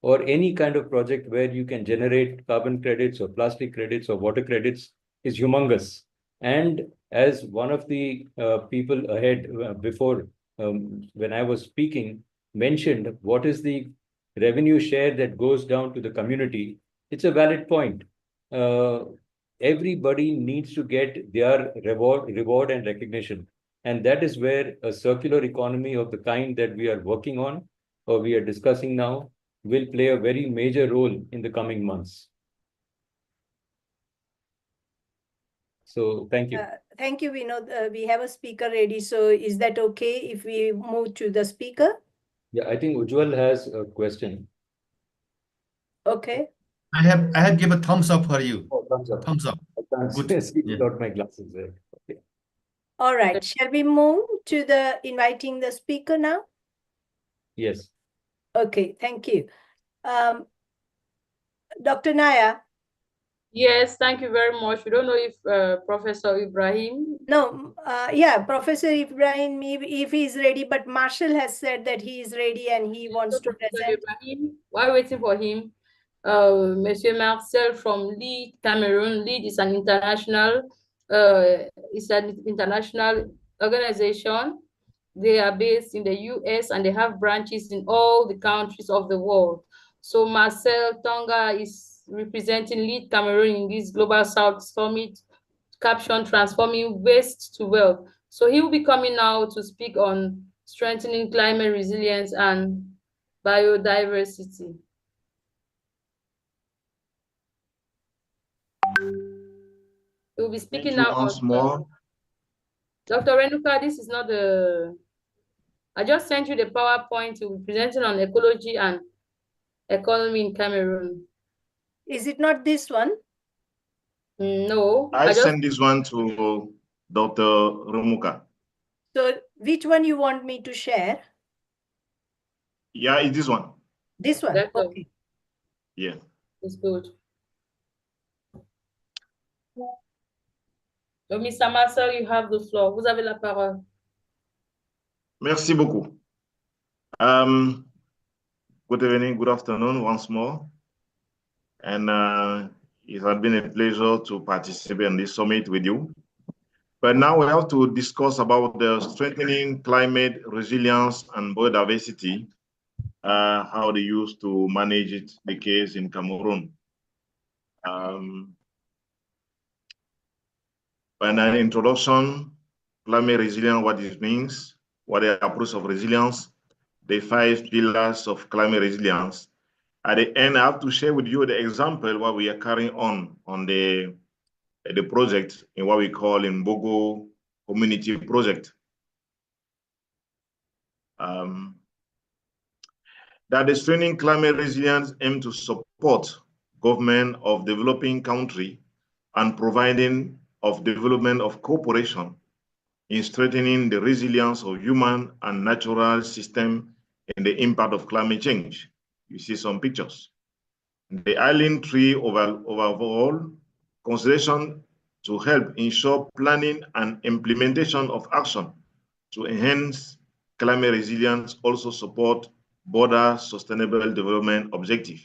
or any kind of project where you can generate carbon credits or plastic credits or water credits is humongous. And as one of the people ahead before, when I was speaking, mentioned what is the revenue share that goes down to the community, it's a valid point. Everybody needs to get their reward and recognition. And that is where a circular economy of the kind that we are working on or we are discussing now will play a very major role in the coming months. So thank you. Thank you, Vinod. We have a speaker ready. So is that okay if we move to the speaker? Yeah, I think Ujjwal has a question. Okay. I have given a thumbs up for you. Oh, thumbs up. Thumbs up. I can't Good. see Yeah. without my glasses there. Okay. All right. Shall we move to the inviting the speaker now? Yes. Okay, thank you. Dr. Naya. Yes, thank you very much. We don't know if Professor Ibrahim. No, yeah, Professor Ibrahim, if he's ready, but Marshall has said that he is ready and he wants to present. Ibrahim, while waiting for him, Monsieur Marcel from LEAD Cameroon. LEAD is an international organization. They are based in the US and they have branches in all the countries of the world. So Marcel Tonga is representing LEAD Cameroon in this Global South Summit caption Transforming Waste to Wealth. So he will be coming now to speak on strengthening climate resilience and biodiversity. We'll be speaking now once more. Dr. Renuka, this is not the... I just sent you the PowerPoint to be presenting on ecology and economy in Cameroon. Is it not this one? No. I sent this one to Dr. Rumuka. So which one you want me to share? Yeah, it's this one. This one, okay. Yeah. It's good. So, Mr. Marcel, you have the floor. Vous avez la parole. Merci beaucoup. Good evening, good afternoon once more. And it has been a pleasure to participate in this summit with you. But now we have to discuss about the strengthening climate resilience and biodiversity, how they used to manage it, the case in Cameroon. And an introduction, climate resilience, what it means, what the approach of resilience, the 5 pillars of climate resilience. At the end, I have to share with you the example what we are carrying on the project in what we call in Bogo Community Project. That the strengthening climate resilience aim to support government of developing country and providing of development of cooperation in strengthening the resilience of human and natural system and the impact of climate change. You see some pictures. The island tree overall consideration to help ensure planning and implementation of action to enhance climate resilience, also support border sustainable development objective.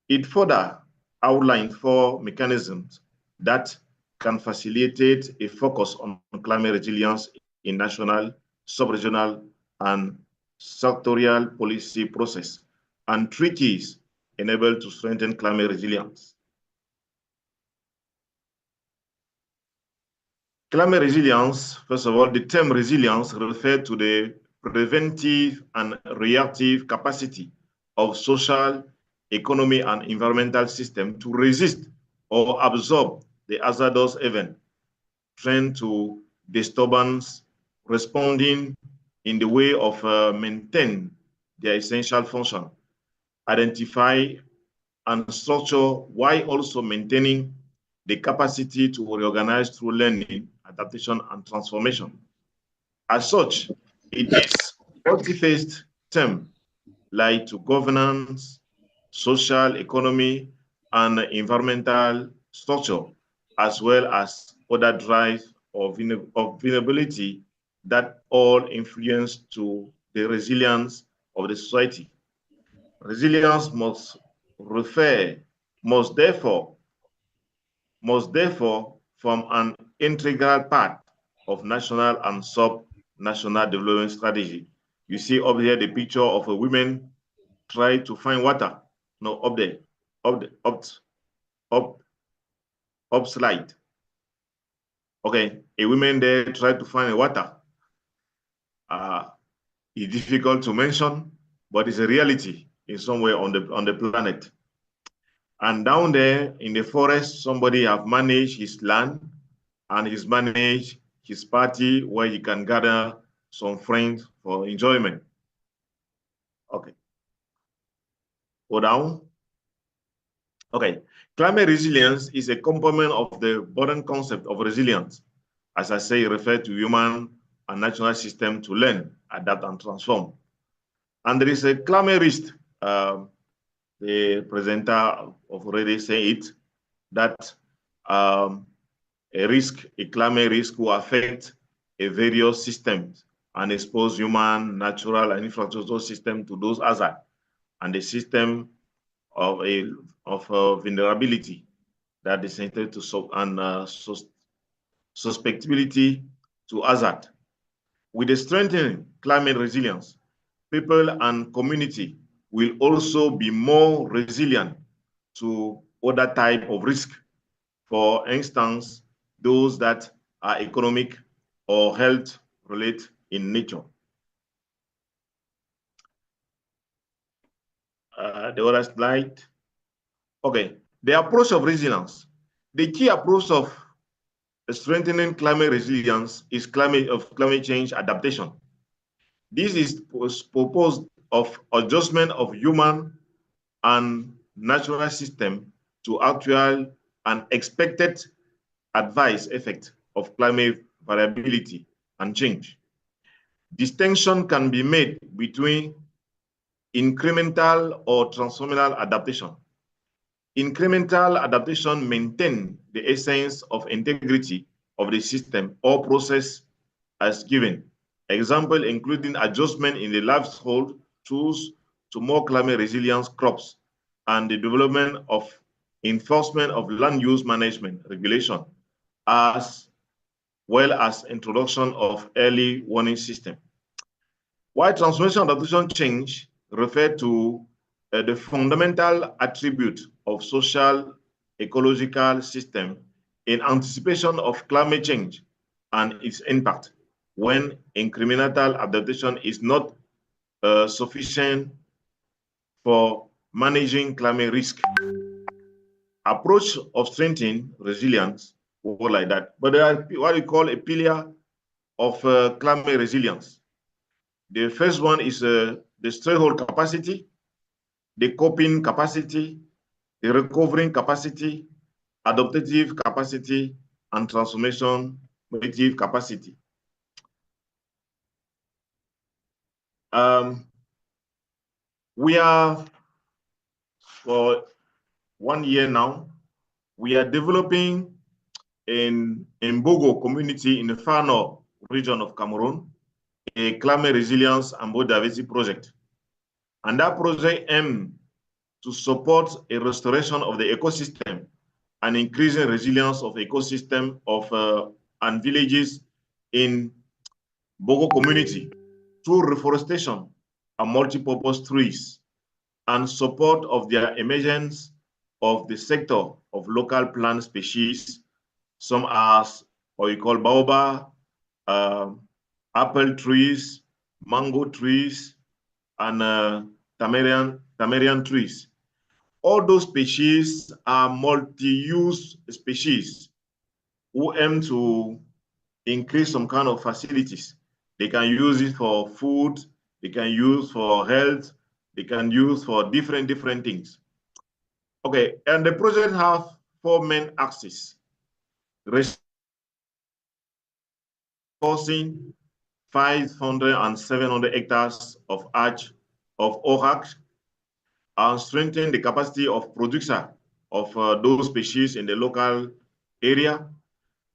It further outlined 4 mechanisms that can facilitate a focus on climate resilience in national, sub-regional, and sectorial policy process, and treaties enabled to strengthen climate resilience. Climate resilience, first of all, the term resilience refers to the preventive and reactive capacity of social, economic, and environmental system to resist or absorb the hazardous event, trend to disturbance, responding in the way of maintain their essential function, identify and structure while also maintaining the capacity to reorganize through learning, adaptation, and transformation. As such, it is multi-faced term like to governance, social, economy, and environmental structure, as well as other drives of vulnerability that all influence to the resilience of the society. Resilience must therefore form an integral part of national and sub-national development strategy. You see up here the picture of a woman try to find water. No, up there, up slide. Okay, a woman there try to find water. It's difficult to mention, but it's a reality in somewhere on the planet. And down there in the forest, somebody have managed his land and he's managed his party where he can gather some friends for enjoyment. Okay. Go down. Okay. Climate resilience is a component of the modern concept of resilience. As I say, refer to human and natural system to learn, adapt, and transform. And there is a climate risk. The presenter have already said it, that a climate risk will affect a various systems and expose human, natural, and infrastructure system to those hazards, and the system of vulnerability that is sensitive to susceptibility to hazard. With the strengthening climate resilience, people and community will also be more resilient to other type of risk. For instance, those that are economic or health related in nature. The other slide. Okay, the approach of resilience. The key approach of strengthening climate resilience is climate change adaptation. This is proposed of adjustment of human and natural system to actual and expected adverse effect of climate variability and change. Distinction can be made between incremental or transformational adaptation. Incremental adaptation maintains the essence of integrity of the system or process as given. Example including adjustment in the livelihood tools to more climate resilience crops and the development of enforcement of land use management regulation, as well as introduction of early warning system. While transformation adaptation change refer to the fundamental attribute of social ecological system in anticipation of climate change and its impact, when incremental adaptation is not sufficient for managing climate risk. Approach of strengthening resilience or like that, but there are what we call a pillar of climate resilience. The first one is the threshold capacity, the coping capacity, the recovering capacity, adaptive capacity, and transformative capacity. We are, for 1 year now, we are developing in Bogo community in the far north region of Cameroon, a climate resilience and biodiversity project. And that project aims to support a restoration of the ecosystem and increasing resilience of ecosystem and villages in Bogo community through reforestation and multi-purpose trees and support of their emergence of the sector of local plant species, some as what we call baobab, apple trees, mango trees, and tamarian trees. All those species are multi-use species who aim to increase some kind of facilities. They can use it for food, they can use for health, they can use for different things. Okay, and the project have 4 main axes. Resourcing 500 and 700 hectares of OHAC and strengthen the capacity of producer of those species in the local area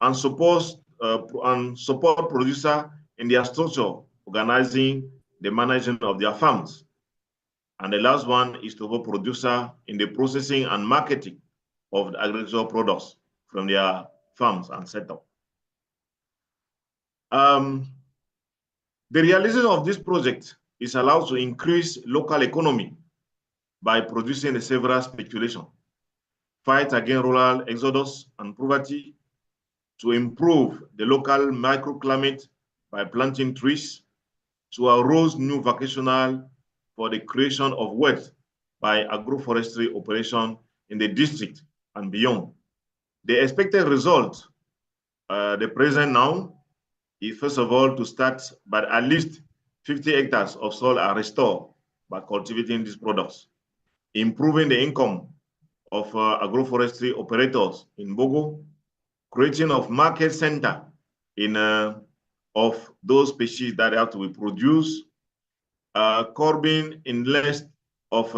and support producer in their structure, organizing the management of their farms. And the last one is to support producer in the processing and marketing of the agricultural products from their farms and setup. The realization of this project is allowed to increase local economy by producing several speculation, fight against rural exodus and poverty, to improve the local microclimate by planting trees, to arose new vocational for the creation of wealth by agroforestry operation in the district and beyond. The expected result, the present now, is first of all to start by at least 50 hectares of soil are restored by cultivating these products, improving the income of agroforestry operators in Bogo, creation of market center in of those species that have to be produced, curbing in less of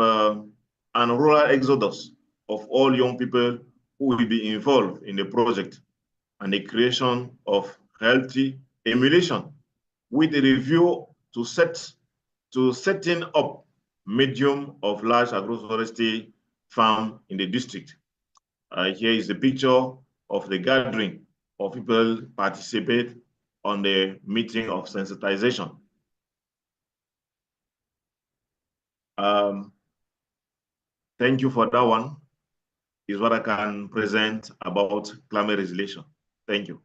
an rural exodus of all young people who will be involved in the project, and the creation of healthy emulation with a review to setting up medium of large agroforestry farm in the district. Here is the picture of the gathering of people participate on the meeting of sensitization. Thank you for that one. Is what I can present about climate resilience. Thank you.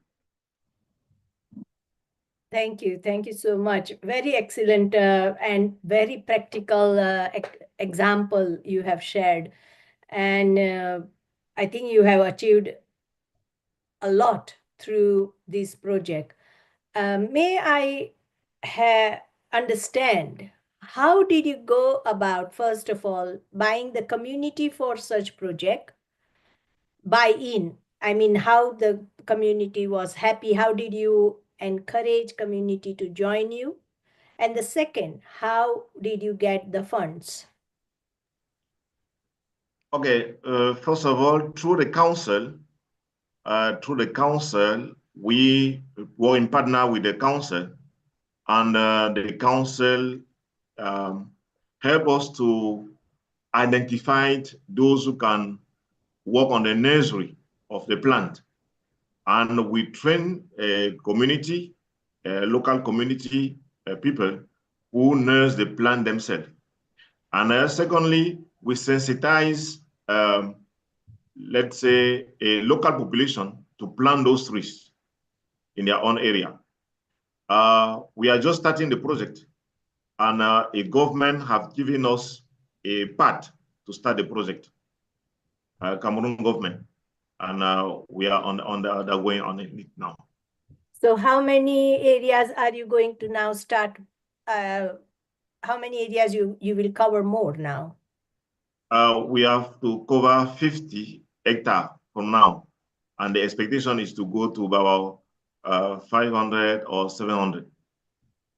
Thank you. Thank you so much. Very excellent and very practical example you have shared. And I think you have achieved a lot through this project. May I understand, how did you go about, first of all, buying the community for such project? Buy-in, I mean, how the community was happy. How did you encourage community to join you? And the second, how did you get the funds? Okay, first of all, through the council, we were in partner with the council, and the council helped us to identify those who can work on the nursery of the plant. And we train a community, local community people who nurse the plant themselves. And secondly, we sensitize, let's say, a local population to plant those trees in their own area. We are just starting the project, and a government have given us a path to start the project, Cameroon government, and we are on the other way on it now. So how many areas are you going to now start? How many areas you will cover more now? We have to cover 50 hectares from now, and the expectation is to go to about 500 or 700.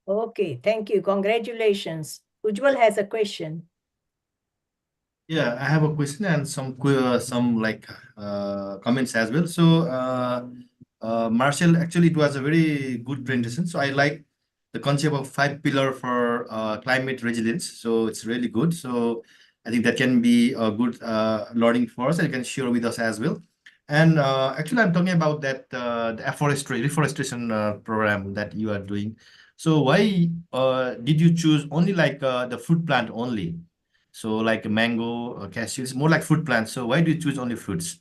Okay, thank you. Congratulations. Ujjwal has a question. Yeah, I have a question and some comments as well. So, Marshall, actually, it was a very good presentation. So I like the concept of 5 pillar for climate resilience. So it's really good. So I think that can be a good learning for us, and you can share with us as well. And actually, I'm talking about that the reforestation program that you are doing. So why did you choose only like the fruit plant only? So like a mango, cashew, it's more like fruit plants. So why do you choose only fruits?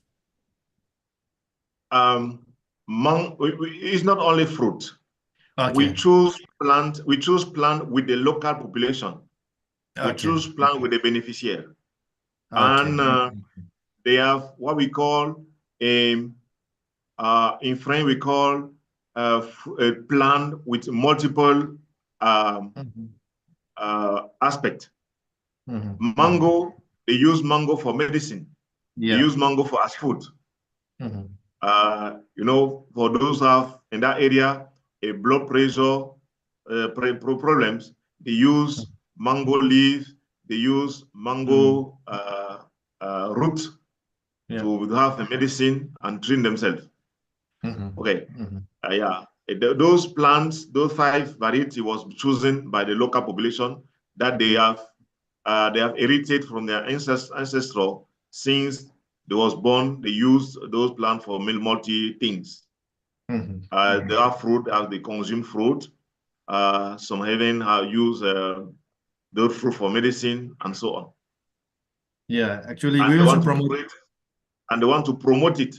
It's not only fruit. Okay. We choose plant with the local population. Okay. We choose plant with the beneficiary. Okay. And they have what we call in French we call a plant with multiple aspects. Mango, they use mango for medicine. Yeah. They use mango for as food. You know, for those who have in that area a blood pressure problems, they use mango leaf, they use mango root to have the medicine and treat themselves. Okay, yeah, those plants, those 5 varieties was chosen by the local population that they have inherited from their ancestral since they was born. They use those plants for multi things. They have fruit as they consume fruit. Some even use those fruit for medicine and so on. Yeah, actually, and we also promote and they want to promote it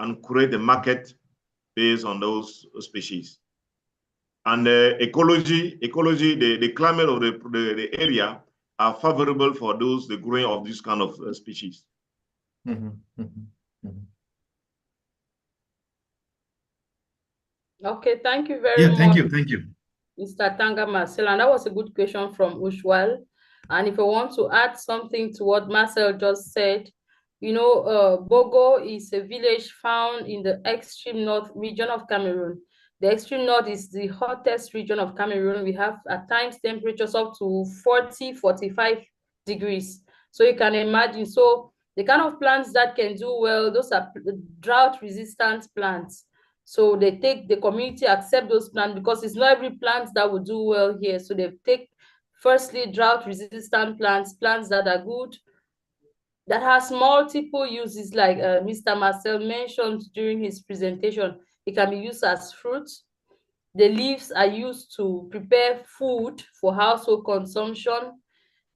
and create a market based on those species. And ecology, the climate of the area are favorable for the growing of this kind of species. Okay, thank you very much. Thank you. Mr. Tanga Marcel, and that was a good question from Ujjwal. And if you want to add something to what Marcel just said, You know, Bogo is a village found in the extreme north region of Cameroon. The extreme north is the hottest region of Cameroon. We have at times temperatures up to 40, 45 degrees. So you can imagine. So the kind of plants that can do well, those are drought resistant plants. So the community accept those plants because it's not every plant that will do well here. So they take firstly drought resistant plants, plants that are good, that has multiple uses, like Mr. Marcel mentioned during his presentation. It can be used as fruit. The leaves are used to prepare food for household consumption.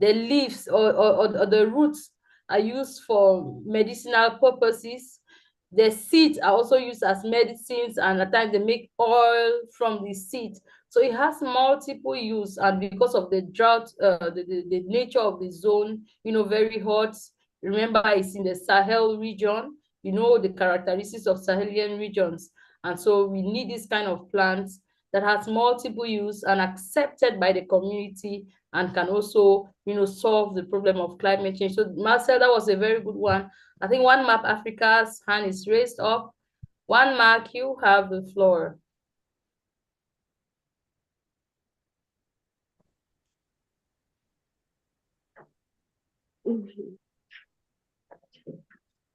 The leaves or the roots are used for medicinal purposes. The seeds are also used as medicines, and at times they make oil from the seeds. So it has multiple use, and because of the drought, the nature of the zone, you know, very hot. Remember, it's in the Sahel region, you know, the characteristics of Sahelian regions. And so we need this kind of plants that has multiple use and accepted by the community and can also, you know, solve the problem of climate change. So Marcel, that was a very good one. I think One Map Africa's hand is raised up. One Mark, you have the floor.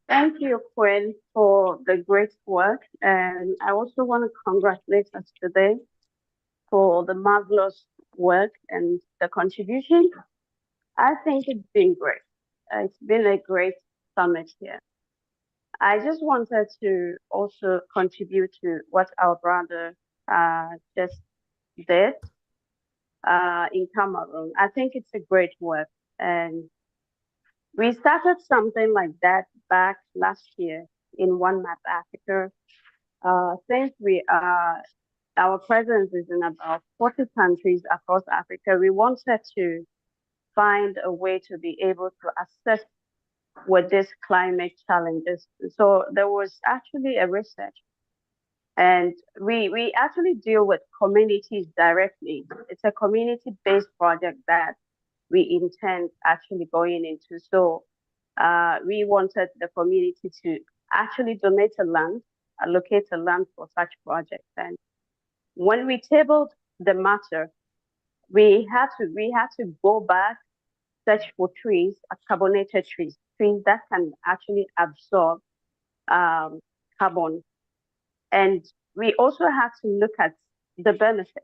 Thank you, Quinn, for the great work. And I also want to congratulate us today for the marvelous work and the contribution. I think it's been great. It's been a great summit here. I just wanted to also contribute to what our brother just did in Cameroon. I think it's a great work. And we started something like that back last year in One Map Africa. Since our presence is in about 40 countries across Africa, we wanted to find a way to be able to assess with these climate challenges. So there was actually a research, and we actually deal with communities directly. It's a community-based project that we intend actually going into. So we wanted the community to actually donate a land, allocate a land for such projects. And when we tabled the matter, we had to go back, search for trees, carbonated trees that can actually absorb carbon. And we also have to look at the benefit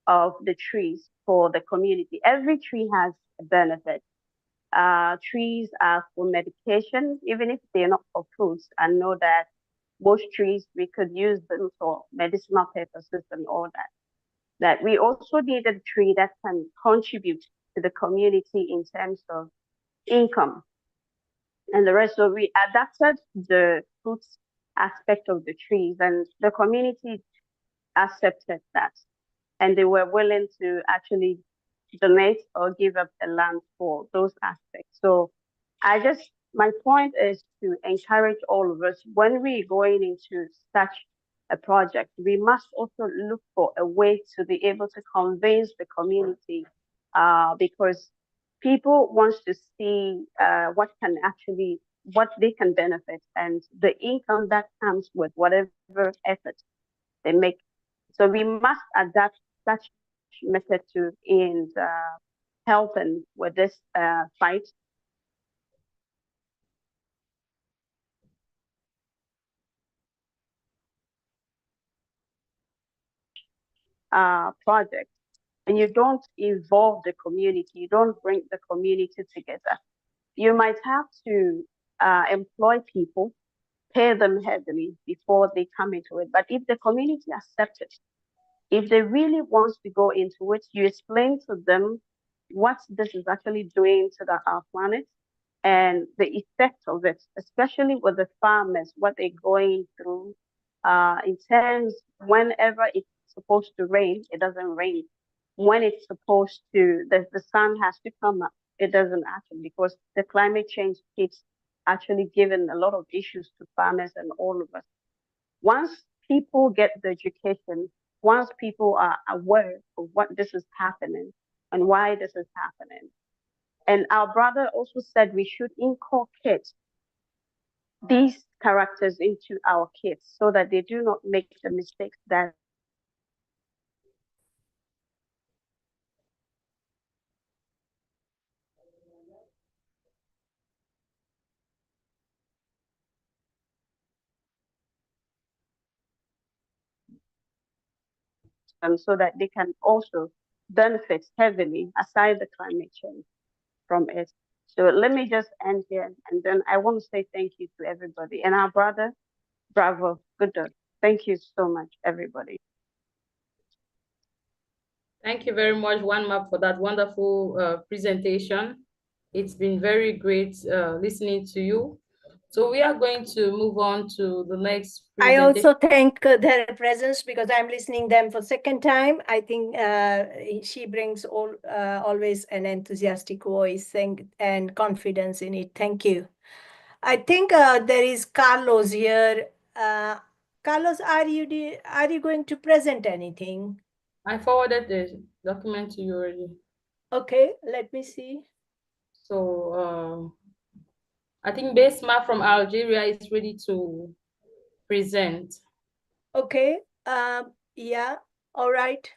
of the trees for the community. Every tree has a benefit. Trees are for medication, even if they're not for fruits. I know that most trees, we could use them for medicinal purposes and all that. That we also needed a tree that can contribute to the community in terms of income and the rest. So we adapted the fruits aspect of the trees, and the community accepted that. And they were willing to actually donate or give up the land for those aspects. So my point is to encourage all of us, when we're going into such a project, we must also look for a way to be able to convince the community, because people want to see what they can benefit and the income that comes with whatever effort they make. So we must adapt such method to in helping with this fight. Project, and you don't involve the community, you don't bring the community together. You might have to employ people, pay them heavily before they come into it. But if the community accepts it, if they really want to go into it, you explain to them what this is actually doing to our planet and the effect of it, especially with the farmers, what they're going through in terms whenever it's supposed to rain, it doesn't rain. When it's supposed to, the sun has to come up, it doesn't actually, because the climate change keeps actually giving a lot of issues to farmers and all of us. Once people get the education, once people are aware of what this is happening and why this is happening, And our brother also said we should inculcate these characters into our kids so that they do not make the mistakes that so that they can also benefit heavily aside the climate change from it. So let me just end here, and then I want to say thank you to everybody. And our brother, bravo, good dog. Thank you so much, everybody. Thank you very much, OneMap, for that wonderful presentation. It's been very great listening to you. So we are going to move on to the next I presentation. also thank their presence because I'm listening them for second time. I think she brings always an enthusiastic voice and confidence in it. Thank you. I think there is Carlos here. Carlos, are you going to present anything? I forwarded the document to you already. Okay, let me see. So I think Besma from Algeria is ready to present. Okay. Yeah. All right.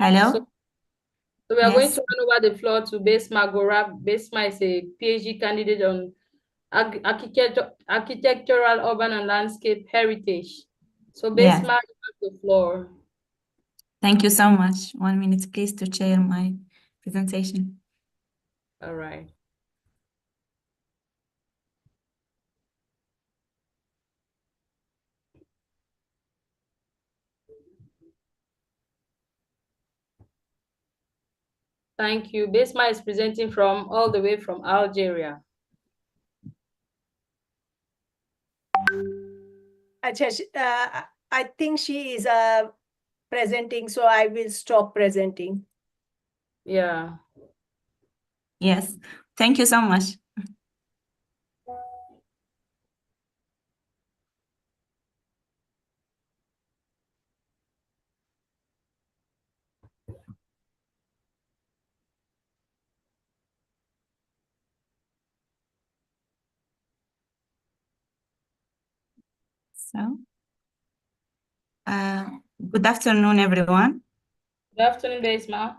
Hello. So we are going to hand over the floor to Besma Gorab. Besma is a PhD candidate on architectural, urban, and landscape heritage. So Yes. Besma, you have the floor. Thank you so much. 1 minute, please, to share my presentation. All right. Thank you. Besma is presenting from all the way from Algeria. I think she is presenting, so I will stop presenting. Yeah. Yes. Thank you so much. So, good afternoon, everyone. Good afternoon, Besma.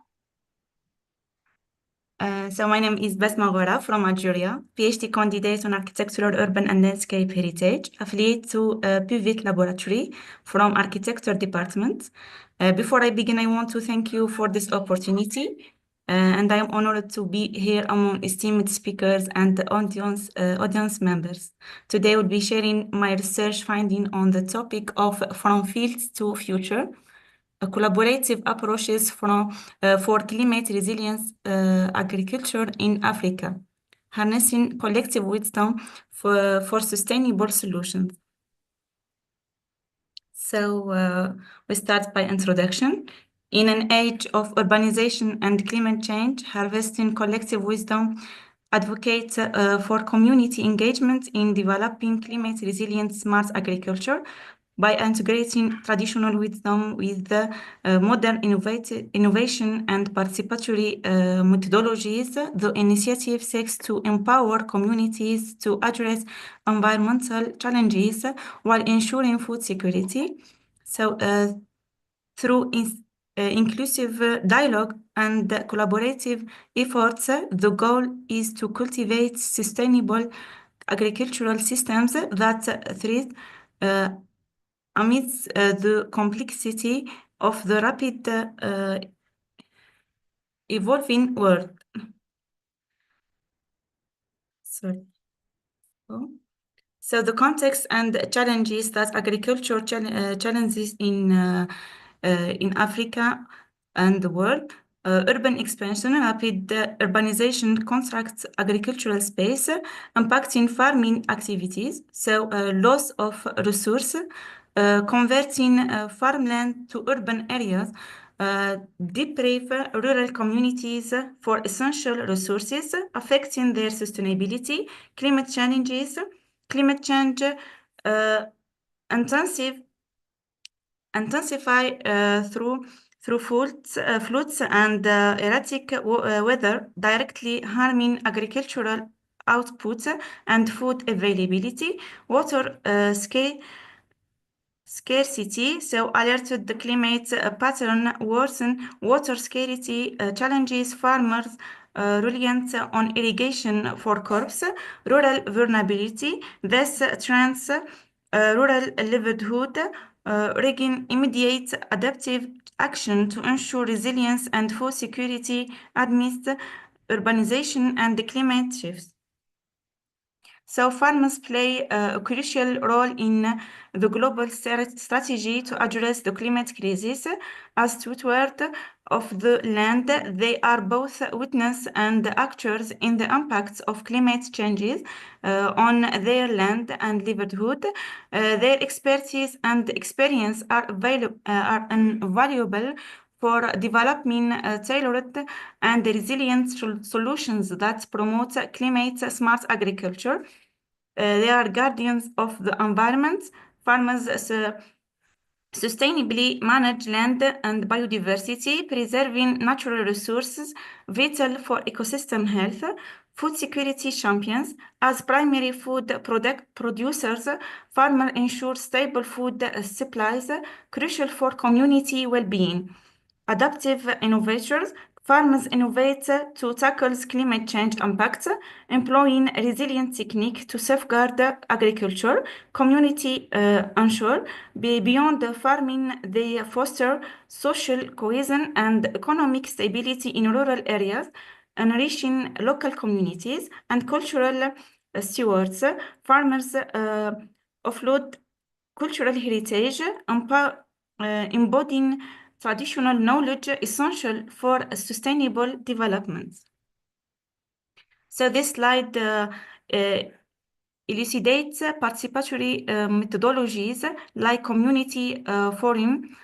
So my name is Basma Ghora from Algeria, PhD candidate on architectural, urban and landscape heritage, affiliate to Pivot Laboratory from Architecture Department. Before I begin, I want to thank you for this opportunity, and I am honored to be here among esteemed speakers and the audience members. Today, I will be sharing my research finding on the topic of From Fields to Future, collaborative approaches for climate resilience agriculture in Africa, harnessing collective wisdom for sustainable solutions. So we start by introduction. In an age of urbanization and climate change, harvesting collective wisdom advocates for community engagement in developing climate resilient smart agriculture by integrating traditional wisdom with the modern innovation and participatory methodologies. The initiative seeks to empower communities to address environmental challenges while ensuring food security. So through inclusive dialogue and collaborative efforts, the goal is to cultivate sustainable agricultural systems that thrive amidst the complexity of the rapid evolving world. Sorry. Oh. So the context and challenges that agriculture challenges in Africa and the world. Urban expansion, rapid urbanization contracts agricultural space, impacting farming activities. So loss of resource, converting farmland to urban areas, deprive rural communities for essential resources, affecting their sustainability, climate change intensify through floods and erratic weather, directly harming agricultural output and food availability, water scarcity, so alerted the climate pattern worsen water scarcity challenges farmers reliant on irrigation for crops, rural vulnerability, this trends rural livelihood, rigging immediate adaptive action to ensure resilience and food security amidst urbanization and climate shifts. So farmers play a crucial role in the global strategy to address the climate crisis. As steward of the land, they are both witness and actors in the impacts of climate changes on their land and livelihood. Their expertise and experience are invaluable for developing tailored and resilient solutions that promote climate-smart agriculture. They are guardians of the environment. Farmers sustainably manage land and biodiversity, preserving natural resources vital for ecosystem health. Food security champions. As primary food producers, farmers ensure stable food supplies, crucial for community well-being. Adaptive innovators. Farmers innovate to tackle climate change impacts, employing resilient techniques to safeguard agriculture, community ensure. Beyond farming, they foster social cohesion and economic stability in rural areas, enriching local communities and cultural stewards. Farmers offload cultural heritage, embodying traditional knowledge essential for sustainable development. So this slide elucidates participatory methodologies like community forum,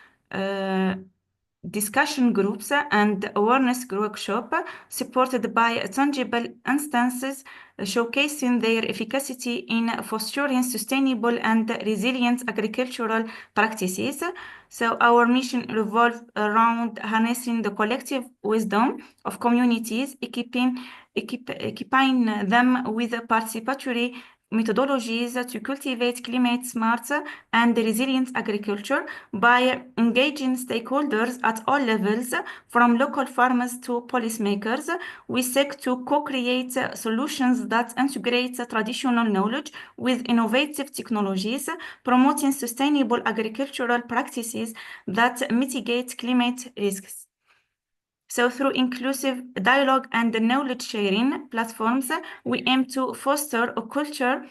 discussion groups, and awareness workshop supported by tangible instances showcasing their efficacy in fostering sustainable and resilient agricultural practices. So our mission revolves around harnessing the collective wisdom of communities, equipping them with participatory methodologies to cultivate climate-smart and resilient agriculture by engaging stakeholders at all levels, from local farmers to policymakers. We seek to co-create solutions that integrate traditional knowledge with innovative technologies, promoting sustainable agricultural practices that mitigate climate risks. So through inclusive dialogue and knowledge sharing platforms, we aim to foster a culture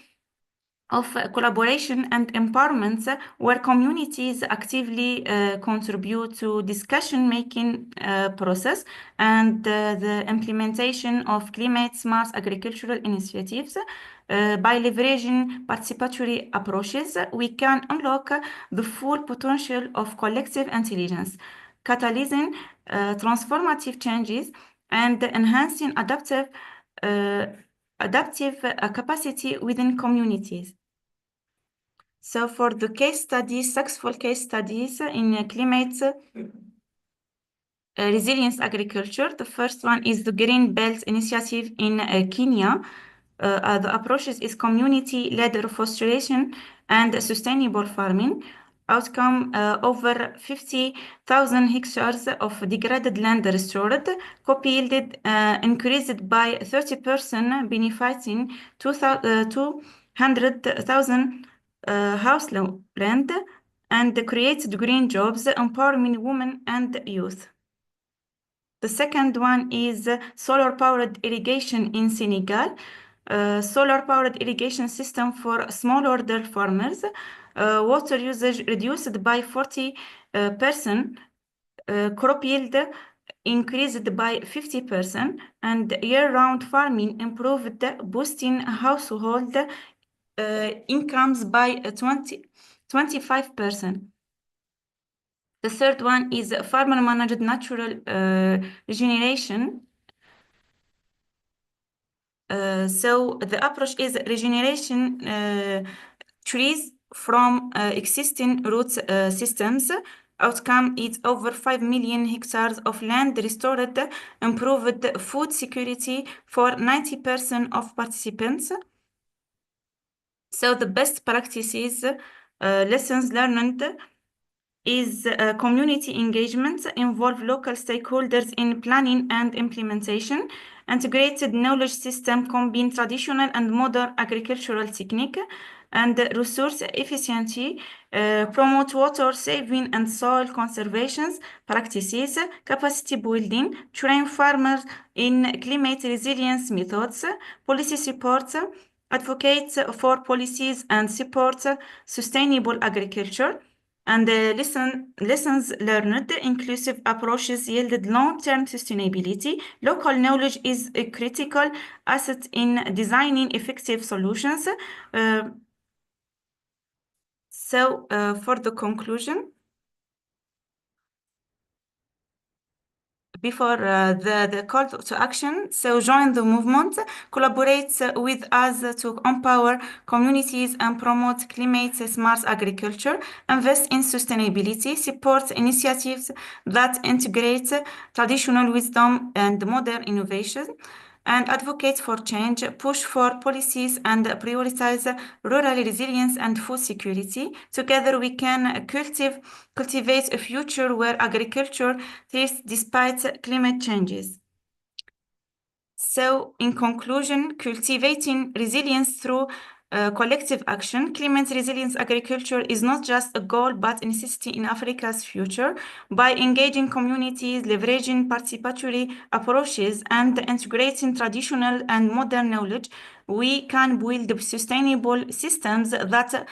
of collaboration and empowerment where communities actively contribute to discussion-making process and the implementation of climate-smart agricultural initiatives. By leveraging participatory approaches, we can unlock the full potential of collective intelligence, catalyzing transformative changes and enhancing adaptive capacity within communities. So for the case studies, successful case studies in climate resilience agriculture, the first one is the Green Belt Initiative in Kenya. The approach is community-led reforestation and sustainable farming. Outcome, over 50,000 hectares of degraded land restored, co-yielded increased by 30%, benefiting 200,000 household and created green jobs, empowering women and youth. The second one is solar-powered irrigation in Senegal. Solar-powered irrigation system for smallholder farmers. Water usage reduced by 40%. Crop yield increased by 50%, and year-round farming improved, boosting household incomes by 25%. The third one is farmer-managed natural regeneration. So the approach is regeneration trees from existing root systems. Outcome is over 5 million hectares of land restored, improved food security for 90% of participants. So the best practices, lessons learned, is community engagement, involve local stakeholders in planning and implementation, integrated knowledge system combine traditional and modern agricultural technique, and resource efficiency, promote water saving and soil conservation practices, capacity building, train farmers in climate resilience methods, policy support, advocate for policies and support sustainable agriculture. And lessons learned, inclusive approaches yielded long-term sustainability. Local knowledge is a critical asset in designing effective solutions. For the conclusion, before the call to action, so join the movement, collaborate with us to empower communities and promote climate-smart agriculture, invest in sustainability, support initiatives that integrate traditional wisdom and modern innovation, and advocate for change, push for policies and prioritize rural resilience and food security. Together we can cultivate a future where agriculture thrives despite climate changes. So in conclusion, cultivating resilience through collective action, climate resilience agriculture is not just a goal, but a necessity in Africa's future. By engaging communities, leveraging participatory approaches, and integrating traditional and modern knowledge, we can build sustainable systems that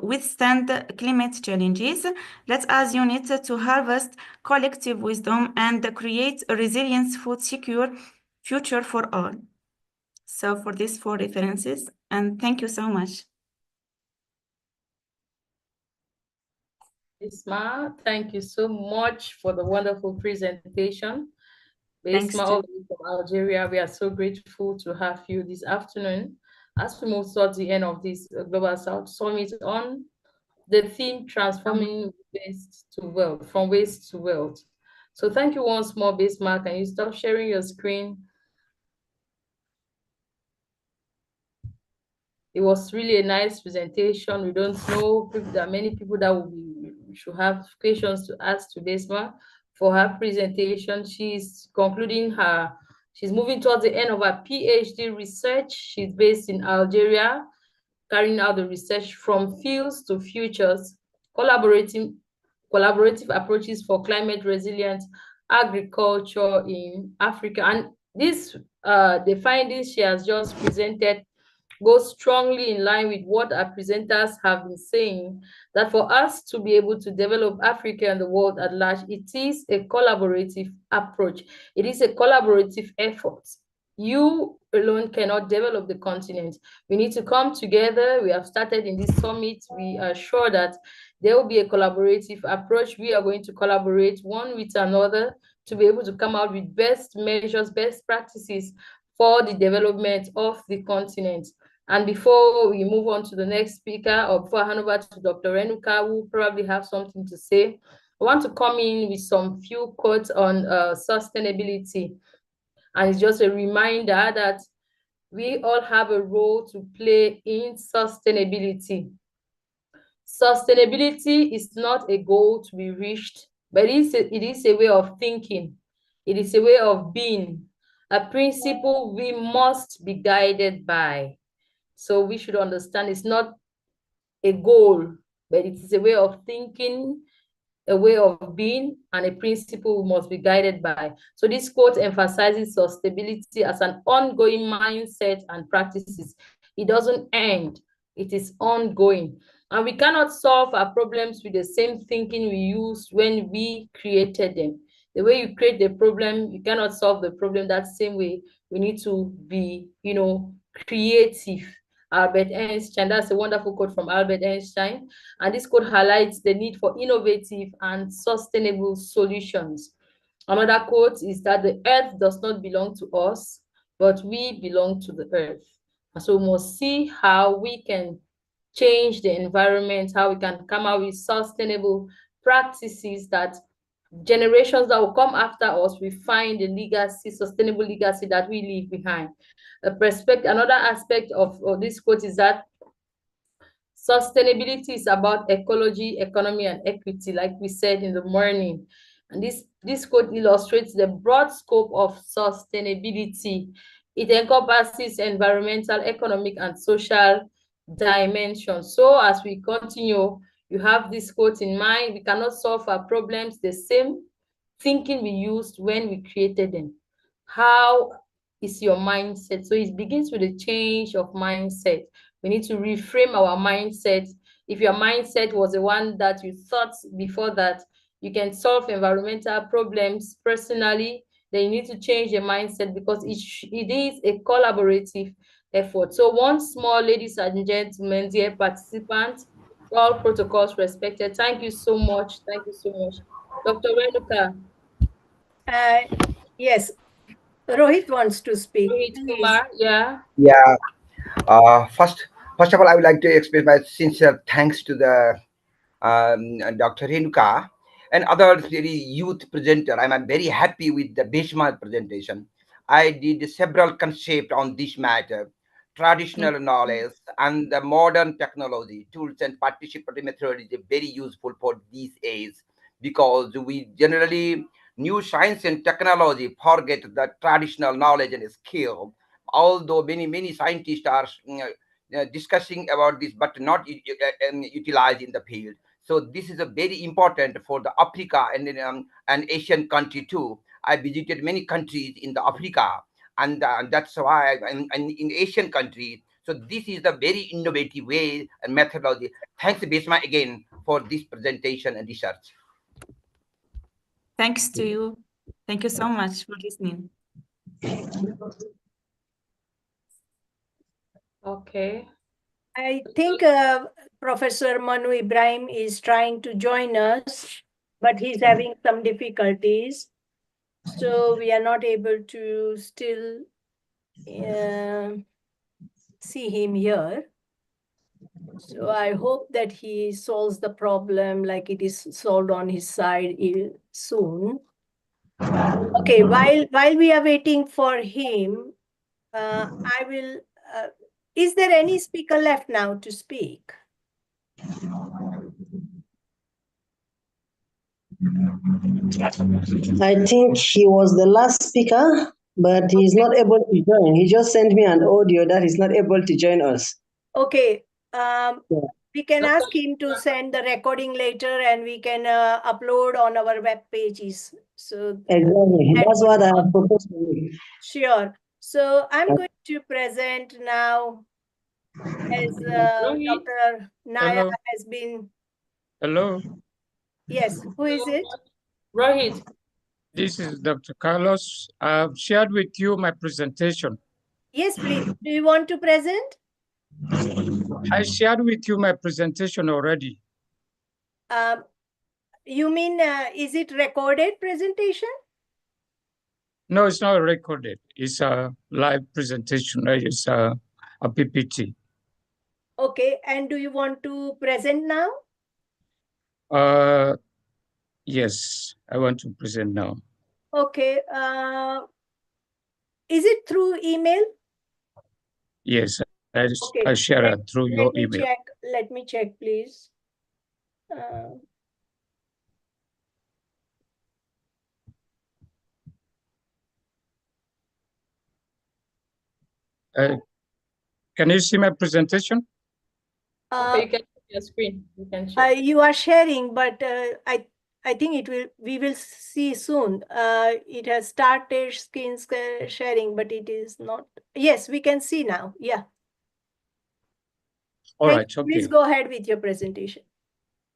withstand climate challenges. Let us unite to harvest collective wisdom and create a resilient, food secure future for all. So for these 4 references, and thank you so much. Isma, thank you so much for the wonderful presentation. Thanks Isma, all the way from Algeria, we are so grateful to have you this afternoon as we move towards the end of this Global South Summit on the theme transforming waste to wealth, from waste to wealth. So thank you once more, Bismarck. Can you stop sharing your screen? It was really a nice presentation. We don't know, there are many people that should have questions to ask to Bismarck for her presentation. She's concluding she's moving towards the end of her PhD research. She's based in Algeria, carrying out the research from fields to futures, collaborative approaches for climate resilient agriculture in Africa. And the findings she has just presented goes strongly in line with what our presenters have been saying, that for us to be able to develop Africa and the world at large, it is a collaborative approach. It is a collaborative effort. You alone cannot develop the continent. We need to come together. We have started in this summit. We are sure that there will be a collaborative approach. We are going to collaborate one with another to be able to come out with best measures, best practices for the development of the continent. And before we move on to the next speaker, or before I hand over to Dr. Renuka, who will probably have something to say, I want to come in with some few quotes on sustainability. And it's just a reminder that we all have a role to play in sustainability. Sustainability is not a goal to be reached, but it is a way of thinking. It is a way of being, a principle we must be guided by. So we should understand it's not a goal, but it is a way of thinking, a way of being, and a principle we must be guided by. So this quote emphasizes sustainability as an ongoing mindset and practices. It doesn't end, it is ongoing. And we cannot solve our problems with the same thinking we used when we created them. The way you create the problem, you cannot solve the problem that same way. We need to be, creative. Albert Einstein, that's a wonderful quote from Albert Einstein. And this quote highlights the need for innovative and sustainable solutions. Another quote is that the earth does not belong to us, but we belong to the earth. And so we must see how we can change the environment, how we can come out with sustainable practices that generations that will come after us will find the legacy, sustainable legacy that we leave behind. Another aspect of this quote is that sustainability is about ecology, economy, and equity, like we said in the morning. And this quote illustrates the broad scope of sustainability. It encompasses environmental, economic, and social dimensions. So as we continue, you have this quote in mind: we cannot solve our problems the same thinking we used when we created them. How is your mindset? So it begins with a change of mindset. We need to reframe our mindset. If your mindset was the one that you thought before that you can solve environmental problems personally, then you need to change your mindset, because it is a collaborative effort. So once more, ladies and gentlemen, dear participants, all protocols respected. Thank you so much. Thank you so much. Dr. Renuka. Yes, Rohit wants to speak. Rohit Kumar, yeah. Yeah. First of all, I would like to express my sincere thanks to the Dr. Renuka and other really youth presenter. I'm very happy with the Beshma presentation. I did several concepts on this matter: traditional knowledge and the modern technology tools and participatory method is very useful for these days, because we generally new science and technology forget the traditional knowledge and skill. Although many scientists are discussing about this, but not utilized in the field. So this is a very important for the Africa and Asian country too. I visited many countries in the Africa, and that's why in Asian country. So this is the very innovative way and methodology. Thanks, Bisma, again for this presentation and research. Thanks to you. Thank you so much for listening. Okay. I think Professor Manu Ibrahim is trying to join us, but he's having some difficulties. So we are not able to still see him here. So I hope that he solves the problem like it is solved on his side soon. Okay, while we are waiting for him, I will. Is there any speaker left now to speak? I think he was the last speaker, but he's not able to join. He just sent me an audio that he's not able to join us. Okay. We can ask him to send the recording later, and we can upload on our web pages. So exactly, that's what I have proposed to you. Sure. So I'm going to present now as Dr. Naya Hello. has been. Hello. Yes, who is it? Rohit. This is Dr. Carlos. I've shared with you my presentation. Yes, please. Do you want to present? I shared with you my presentation already. You mean, is it recorded presentation? No, it's not recorded. It's a live presentation. It's a PPT. Okay, and do you want to present now? Yes, I want to present now. Okay. Is it through email? Yes, Okay. I share it through your email. Let me check, please. Can you see my presentation? Okay, you can see your screen. You can share. You are sharing, but I think we will see soon. It has started screen sharing, but it is not. Yes, we can see now. Yeah. All right. Okay. Please go ahead with your presentation.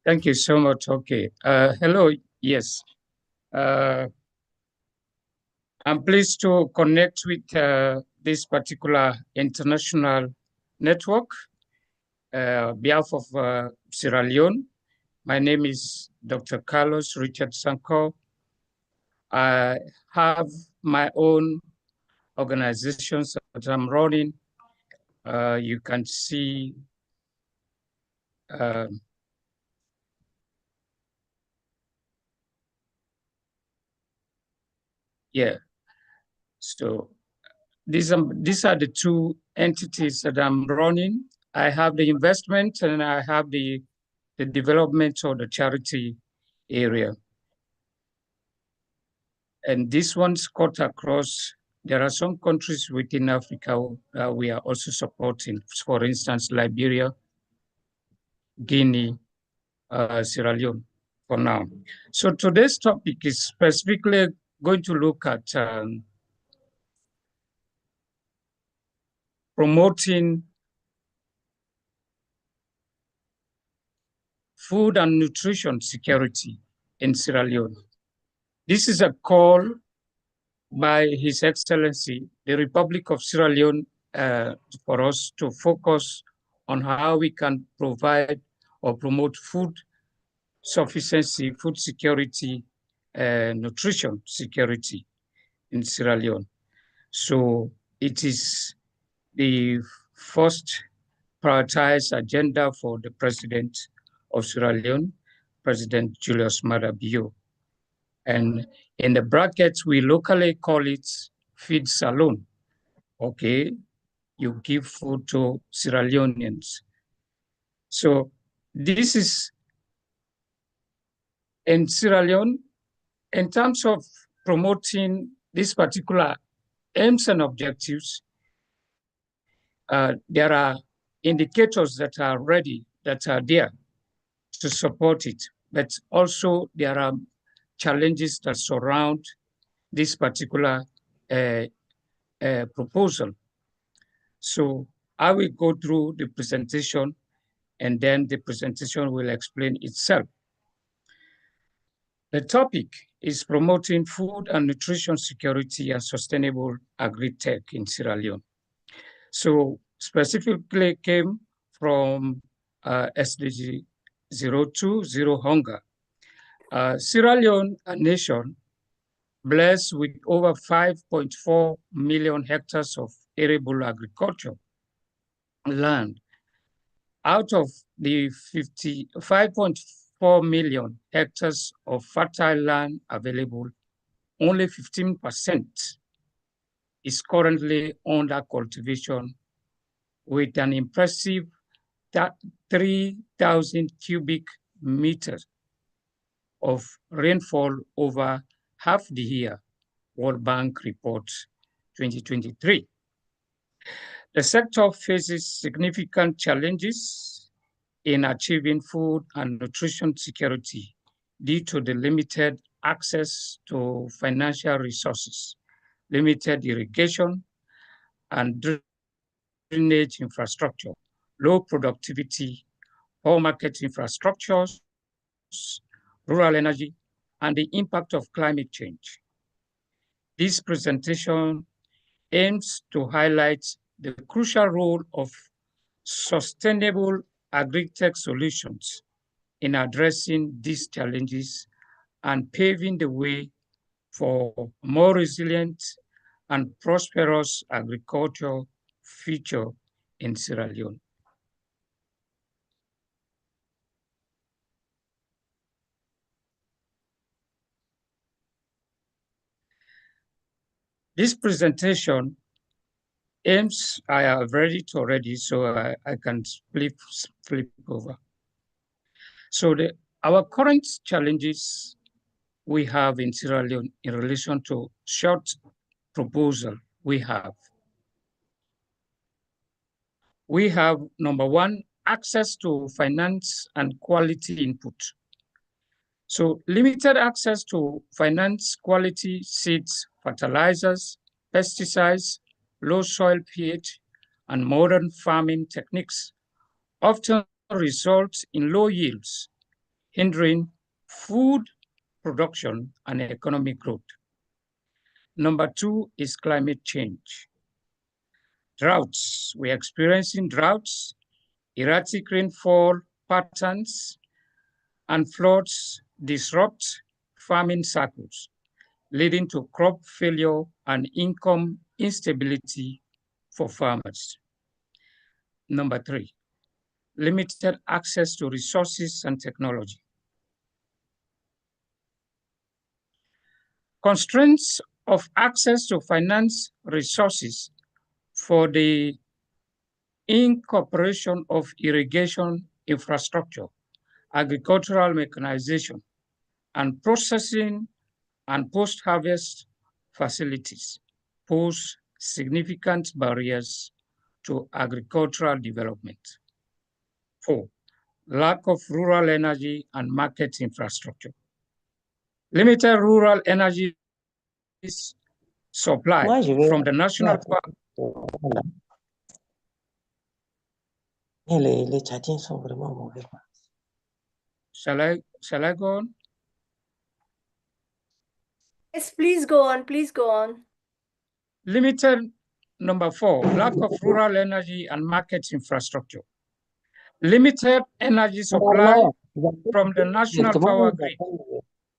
Thank you so much. Okay. Hello. Yes. I'm pleased to connect with this particular international network behalf of Sierra Leone. My name is Dr. Carlos Richard Sanko. I have my own organizations that I'm running. You can see yeah. So these are the two entities that I'm running. I have the investment and I have the development of the charity area. And this one's cut across, there are some countries within Africa we are also supporting, for instance, Liberia, Guinea, Sierra Leone for now. So today's topic is specifically going to look at promoting food and nutrition security in Sierra Leone. This is a call by His Excellency, the Republic of Sierra Leone, for us to focus on how we can provide or promote food sufficiency, food security, nutrition security in Sierra Leone. So it is the first prioritized agenda for the President of Sierra Leone, President Julius Maada Bio. And in the brackets, we locally call it feed salon. Okay, you give food to Sierra Leoneans. So this is in Sierra Leone, in terms of promoting these particular aims and objectives, there are indicators that are ready, that are there to support it, but also there are challenges that surround this particular proposal. So I will go through the presentation and then the presentation will explain itself. The topic is promoting food and nutrition security and sustainable agri-tech in Sierra Leone. So specifically came from SDG 02, Zero Hunger. Sierra Leone, a nation blessed with over 5.4 million hectares of arable agriculture land. Out of the 5.4 million hectares of fertile land available, only 15% is currently under cultivation, with an impressive 3,000 cubic meters of rainfall over half the year, World Bank reports 2023. The sector faces significant challenges in achieving food and nutrition security due to the limited access to financial resources, limited irrigation and drainage infrastructure, low productivity, poor market infrastructures, rural energy, and the impact of climate change. This presentation aims to highlight the crucial role of sustainable agri-tech solutions in addressing these challenges and paving the way for more resilient and prosperous agriculture future in Sierra Leone. This presentation aims, I have read it already, so I can flip over. So our current challenges we have in Sierra Leone in relation to short proposal we have. We have, number one, access to finance and quality input. So limited access to finance, quality seeds, fertilizers, pesticides, low soil pH, and modern farming techniques often result in low yields, hindering food production and economic growth. Number two is climate change. Droughts. We're experiencing droughts, erratic rainfall patterns, and floods disrupt farming cycles, leading to crop failure and income instability for farmers. Number three, limited access to resources and technology. Constraints of access to finance resources for the incorporation of irrigation infrastructure, agricultural mechanization, and processing and post-harvest facilities pose significant barriers to agricultural development. 4, lack of rural energy and market infrastructure. Limited rural energy supply from the national park. Shall I go on? Yes, please go on. Please go on. Limited, number 4, lack of rural energy and market infrastructure. Limited energy supply from the national power grid,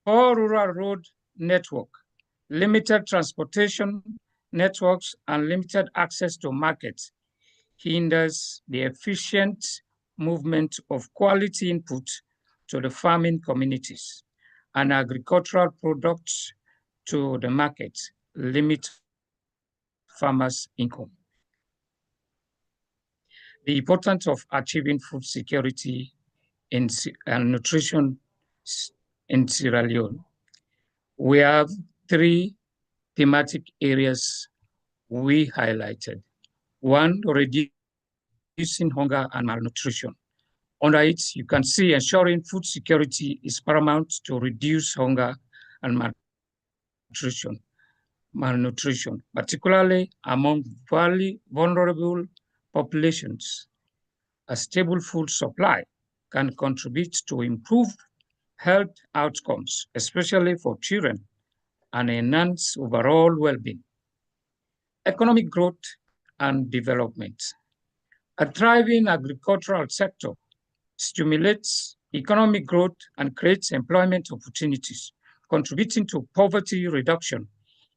poor rural road network, limited transportation networks, and limited access to markets hinders the efficient movement of quality input to the farming communities, and agricultural products to the market limit farmers' income. The importance of achieving food security and nutrition in Sierra Leone. We have 3 thematic areas we highlighted. 1, reducing hunger and malnutrition. Under it, you can see ensuring food security is paramount to reduce hunger and malnutrition, particularly among vulnerable populations. A stable food supply can contribute to improved health outcomes, especially for children, and enhance overall well-being. Economic growth and development. A thriving agricultural sector stimulates economic growth and creates employment opportunities, contributing to poverty reduction.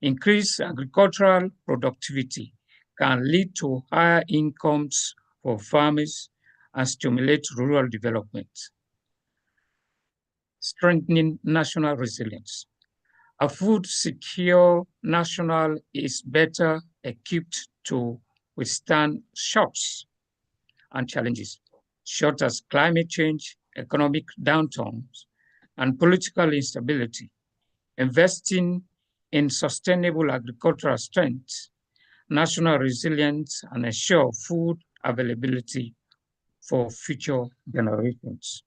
Increased agricultural productivity can lead to higher incomes for farmers and stimulate rural development. Strengthening national resilience. A food secure national is better equipped to withstand shocks and challenges, such as climate change, economic downturns, and political instability. Investing in sustainable agricultural strength, national resilience, and ensure food availability for future generations.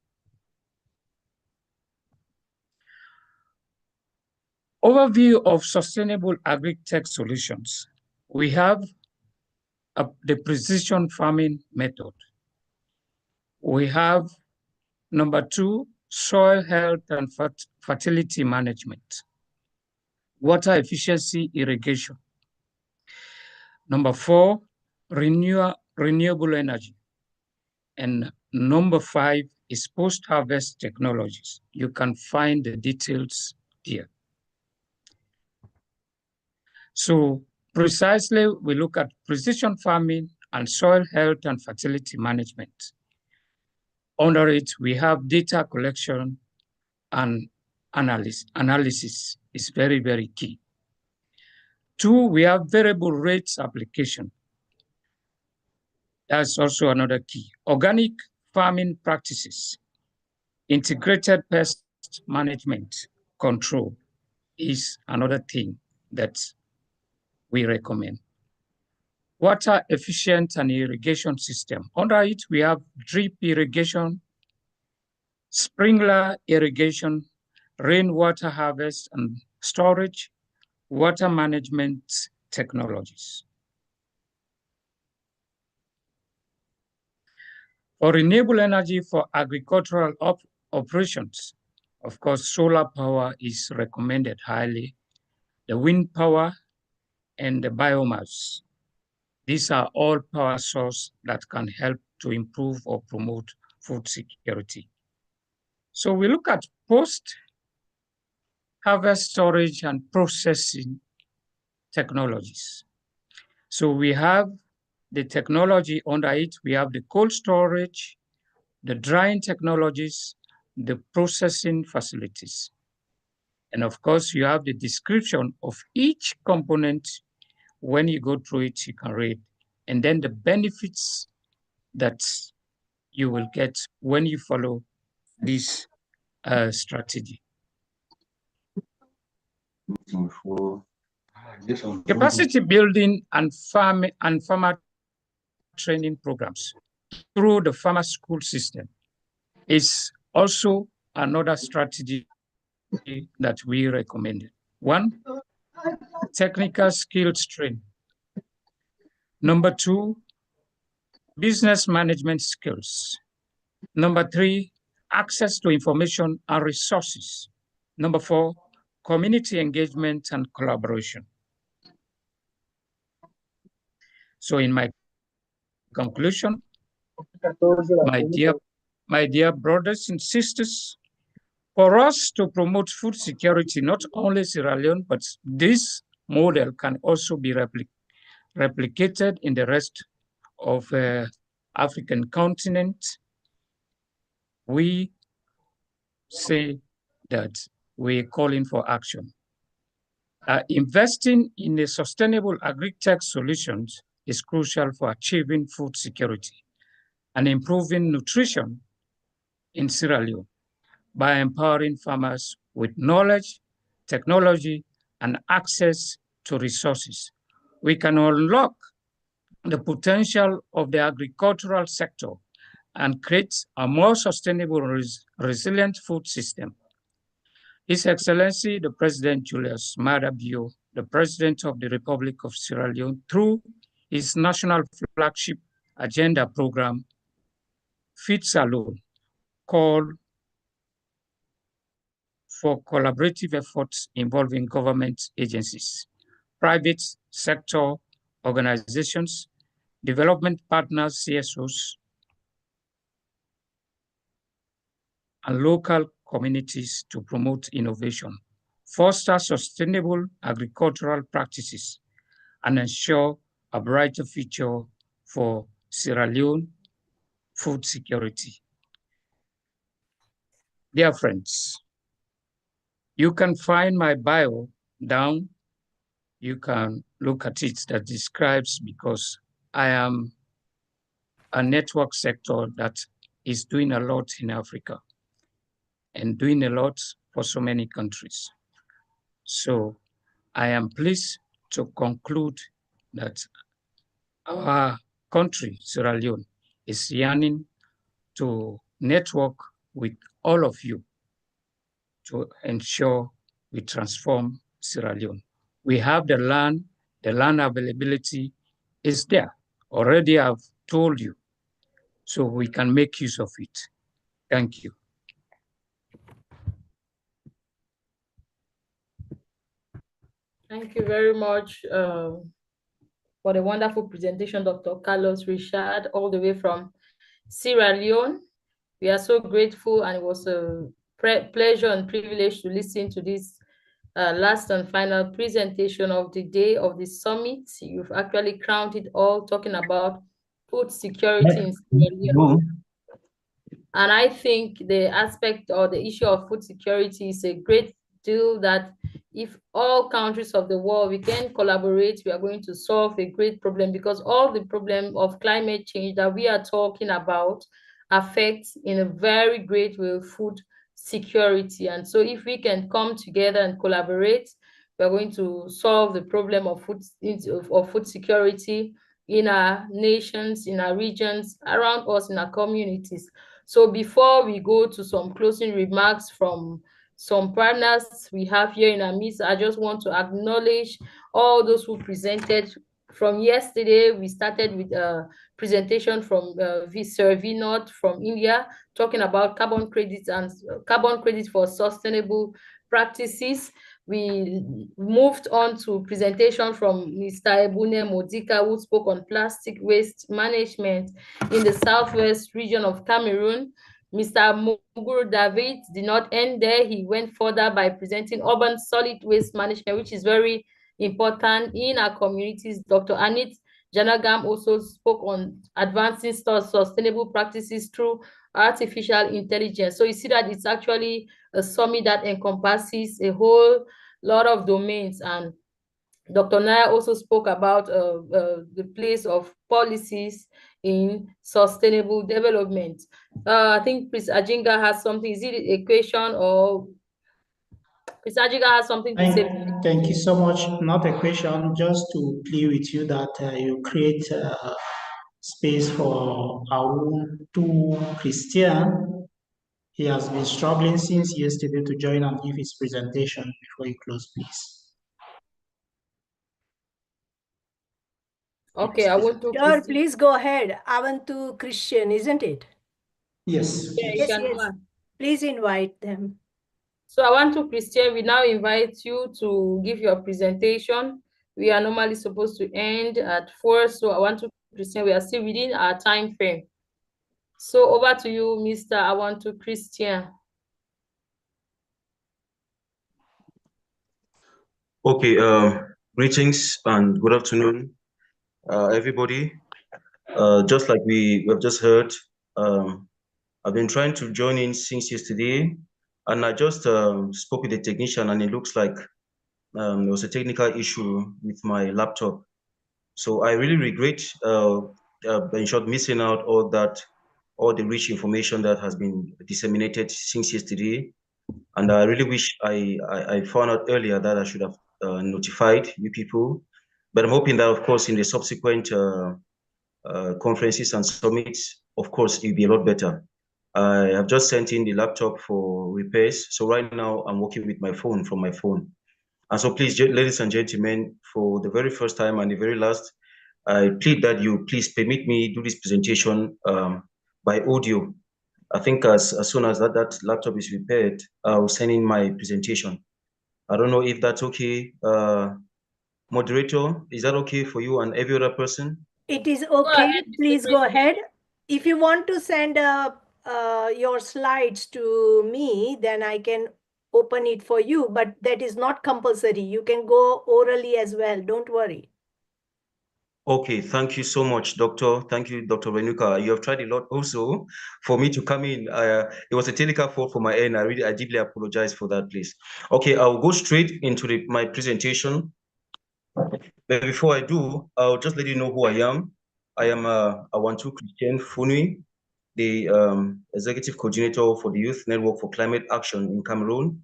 Overview of sustainable agri-tech solutions. We have the precision farming method. We have number 2, soil health and fertility management. Water efficiency irrigation. Number 4, renewable energy. And number 5 is post-harvest technologies. You can find the details here. So precisely, we look at precision farming and soil health and fertility management. Under it, we have data collection and analysis is very, very key. 2, we have variable rates application. That's also another key. Organic farming practices, integrated pest management control is another thing that we recommend. Water efficient and irrigation system. Under it, we have drip irrigation, sprinkler irrigation, rainwater harvest and storage, water management technologies. For renewable energy for agricultural operations, of course, solar power is recommended highly, the wind power and the biomass. These are all power sources that can help to improve or promote food security. So we look at post-harvest storage and processing technologies. So we have the technology under it. We have the cold storage, the drying technologies, the processing facilities. And of course, you have the description of each component. When you go through it, you can read. And then the benefits that you will get when you follow this strategy. Capacity building and farmer training programs through the farmer school system is also another strategy that we recommended. One, technical skills training. Number two, business management skills. Number three, access to information and resources. Number four, community engagement and collaboration. So in my conclusion, my dear brothers and sisters, for us to promote food security, not only Sierra Leone, but this model can also be replicated in the rest of African continent. We say that we're calling for action. Investing in a sustainable agri-tech solutions is crucial for achieving food security and improving nutrition in Sierra Leone by empowering farmers with knowledge, technology, and access to resources. We can unlock the potential of the agricultural sector and create a more sustainable, resilient food system. His Excellency, the President Julius Maada Bio, the President of the Republic of Sierra Leone, through his national flagship agenda program, Feeds Alone, called for collaborative efforts involving government agencies, private sector organizations, development partners, CSOs, and local communities to promote innovation, foster sustainable agricultural practices, and ensure a brighter future for Sierra Leone food security. Dear friends, you can find my bio down. You can look at it that describes, because I am a network sector that is doing a lot in Africa and doing a lot for so many countries. So I am pleased to conclude that our country, Sierra Leone, is yearning to network with all of you to ensure we transform Sierra Leone. We have the land availability is there. Already I've told you, so we can make use of it. Thank you. Thank you very much for the wonderful presentation, Dr. Carlos Richard, all the way from Sierra Leone. We are so grateful, and it was a pleasure and privilege to listen to this last and final presentation of the day of the summit. You've actually crowned it all, talking about food security in Sierra Leone. And I think the aspect or the issue of food security is a great deal that if all countries of the world, we can collaborate, we are going to solve a great problem, because all the problem of climate change that we are talking about affects in a very great way food security. And so if we can come together and collaborate, we are going to solve the problem of food security in our nations, in our regions, around us, in our communities. So before we go to some closing remarks from some partners we have here in our midst, I just want to acknowledge all those who presented. From yesterday, we started with a presentation from Sir Vinod from India, talking about carbon credits and carbon credits for sustainable practices. We moved on to presentation from Mr. Ebune Modika, who spoke on plastic waste management in the southwest region of Cameroon. Mr. Muguru David did not end there. He went further by presenting urban solid waste management, which is very important in our communities. Dr. Anit Janagam also spoke on advancing sustainable practices through artificial intelligence. So you see that it's actually a summit that encompasses a whole lot of domains. And Dr. Naya also spoke about the place of policies in sustainable development. I think Prince Ajinga has something. Is it a question, or Prince Ajinga has something to say? Thank you so much. Not a question, just to plead with you that you create space for our Christian. He has been struggling since yesterday to join and give his presentation. Before you close, please. Okay, I want to. Sure, please go ahead. I want to Christian, isn't it? Yes. Yes, yes. Please invite them. So I want to Christian, we now invite you to give your presentation. We are normally supposed to end at 4, so I want to Christian, we are still within our time frame. So over to you, Mr. I want to Christian. Okay, greetings and good afternoon, everybody. Just like we have just heard, I've been trying to join in since yesterday, and I just spoke with the technician, and it looks like there was a technical issue with my laptop. So I really regret, in short, missing out all the rich information that has been disseminated since yesterday. And I really wish I found out earlier that I should have notified you people. But I'm hoping that, of course, in the subsequent conferences and summits, of course, it'll be a lot better. I have just sent in the laptop for repairs. So right now I'm working with my phone from my phone. And so please, ladies and gentlemen, for the very first time and the very last, I plead that you please permit me do this presentation by audio. I think as soon as that laptop is repaired, I'll send in my presentation. I don't know if that's okay. Moderator, is that okay for you and every other person? It is okay. Please go ahead. If you want to send your slides to me, then I can open it for you, but that is not compulsory. You can go orally as well. Don't worry. Okay, thank you so much, Doctor. Thank you, Dr. Renuka. You have tried a lot also for me to come in. It was a technical fault for my end. I deeply apologize for that, please. Okay, I'll go straight into my presentation. But before I do, I'll just let you know who I am. I am Awantu Christian Funui, the Executive Coordinator for the Youth Network for Climate Action in Cameroon.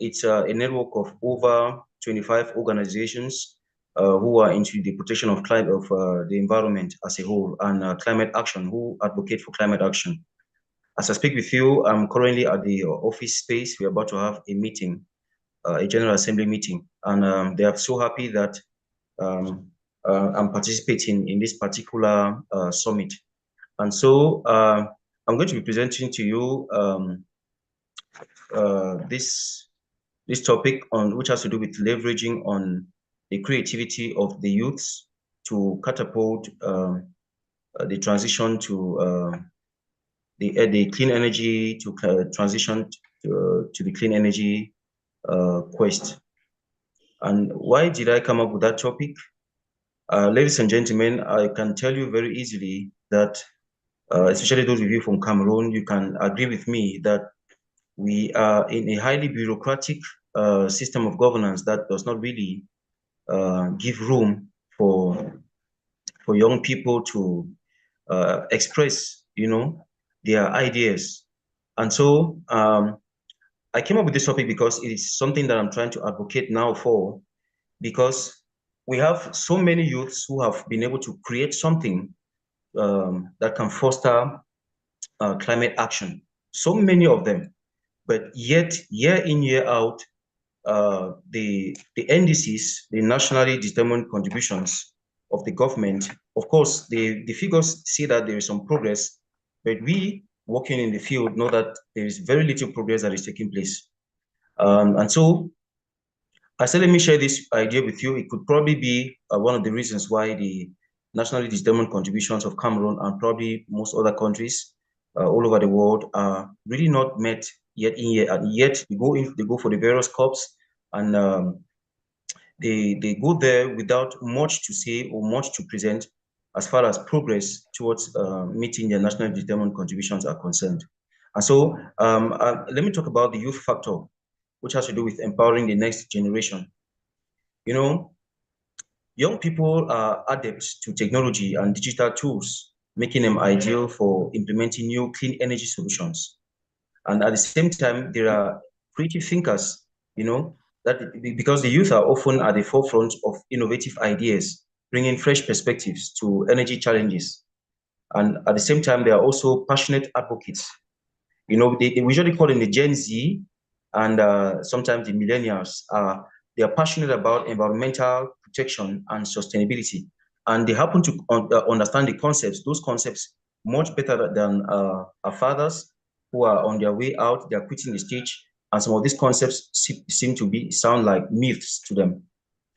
It's a network of over 25 organizations who are into the protection of the environment as a whole, and climate action, who advocate for climate action. As I speak with you, I'm currently at the office space. We're about to have a meeting, a General Assembly meeting, and they are so happy that I'm participating in this particular summit. And so I'm going to be presenting to you this topic on which has to do with leveraging on the creativity of the youths to catapult the transition to the clean energy, to transition to the clean energy quest. And why did I come up with that topic? Ladies and gentlemen, I can tell you very easily that, especially those of you from Cameroon, you can agree with me that we are in a highly bureaucratic system of governance that does not really give room for young people to express, their ideas. And so I came up with this topic because it is something that I'm trying to advocate now for, because we have so many youths who have been able to create something that can foster climate action. So many of them, but yet year in, year out, the NDCs, the nationally determined contributions of the government, of course, the figures see that there is some progress, but we working in the field know that there is very little progress that is taking place. And so I said, let me share this idea with you. It could probably be one of the reasons why the nationally determined contributions of Cameroon and probably most other countries all over the world are really not met yet in year, and yet they go for the various COPs, and they go there without much to say or much to present. as far as progress towards meeting their nationally determined contributions are concerned. And so let me talk about the youth factor, which has to do with empowering the next generation. You know, young people are adept to technology and digital tools, making them ideal for implementing new clean energy solutions. And at the same time, there are creative thinkers, you know, that because the youth are often at the forefront of innovative ideas, bringing fresh perspectives to energy challenges. And at the same time, they are also passionate advocates. You know, we usually call them the Gen Z, and sometimes the millennials. They are passionate about environmental protection and sustainability, and they happen to understand the concepts, those concepts, much better than our fathers who are on their way out. They are quitting the stage, and some of these concepts seem to sound like myths to them.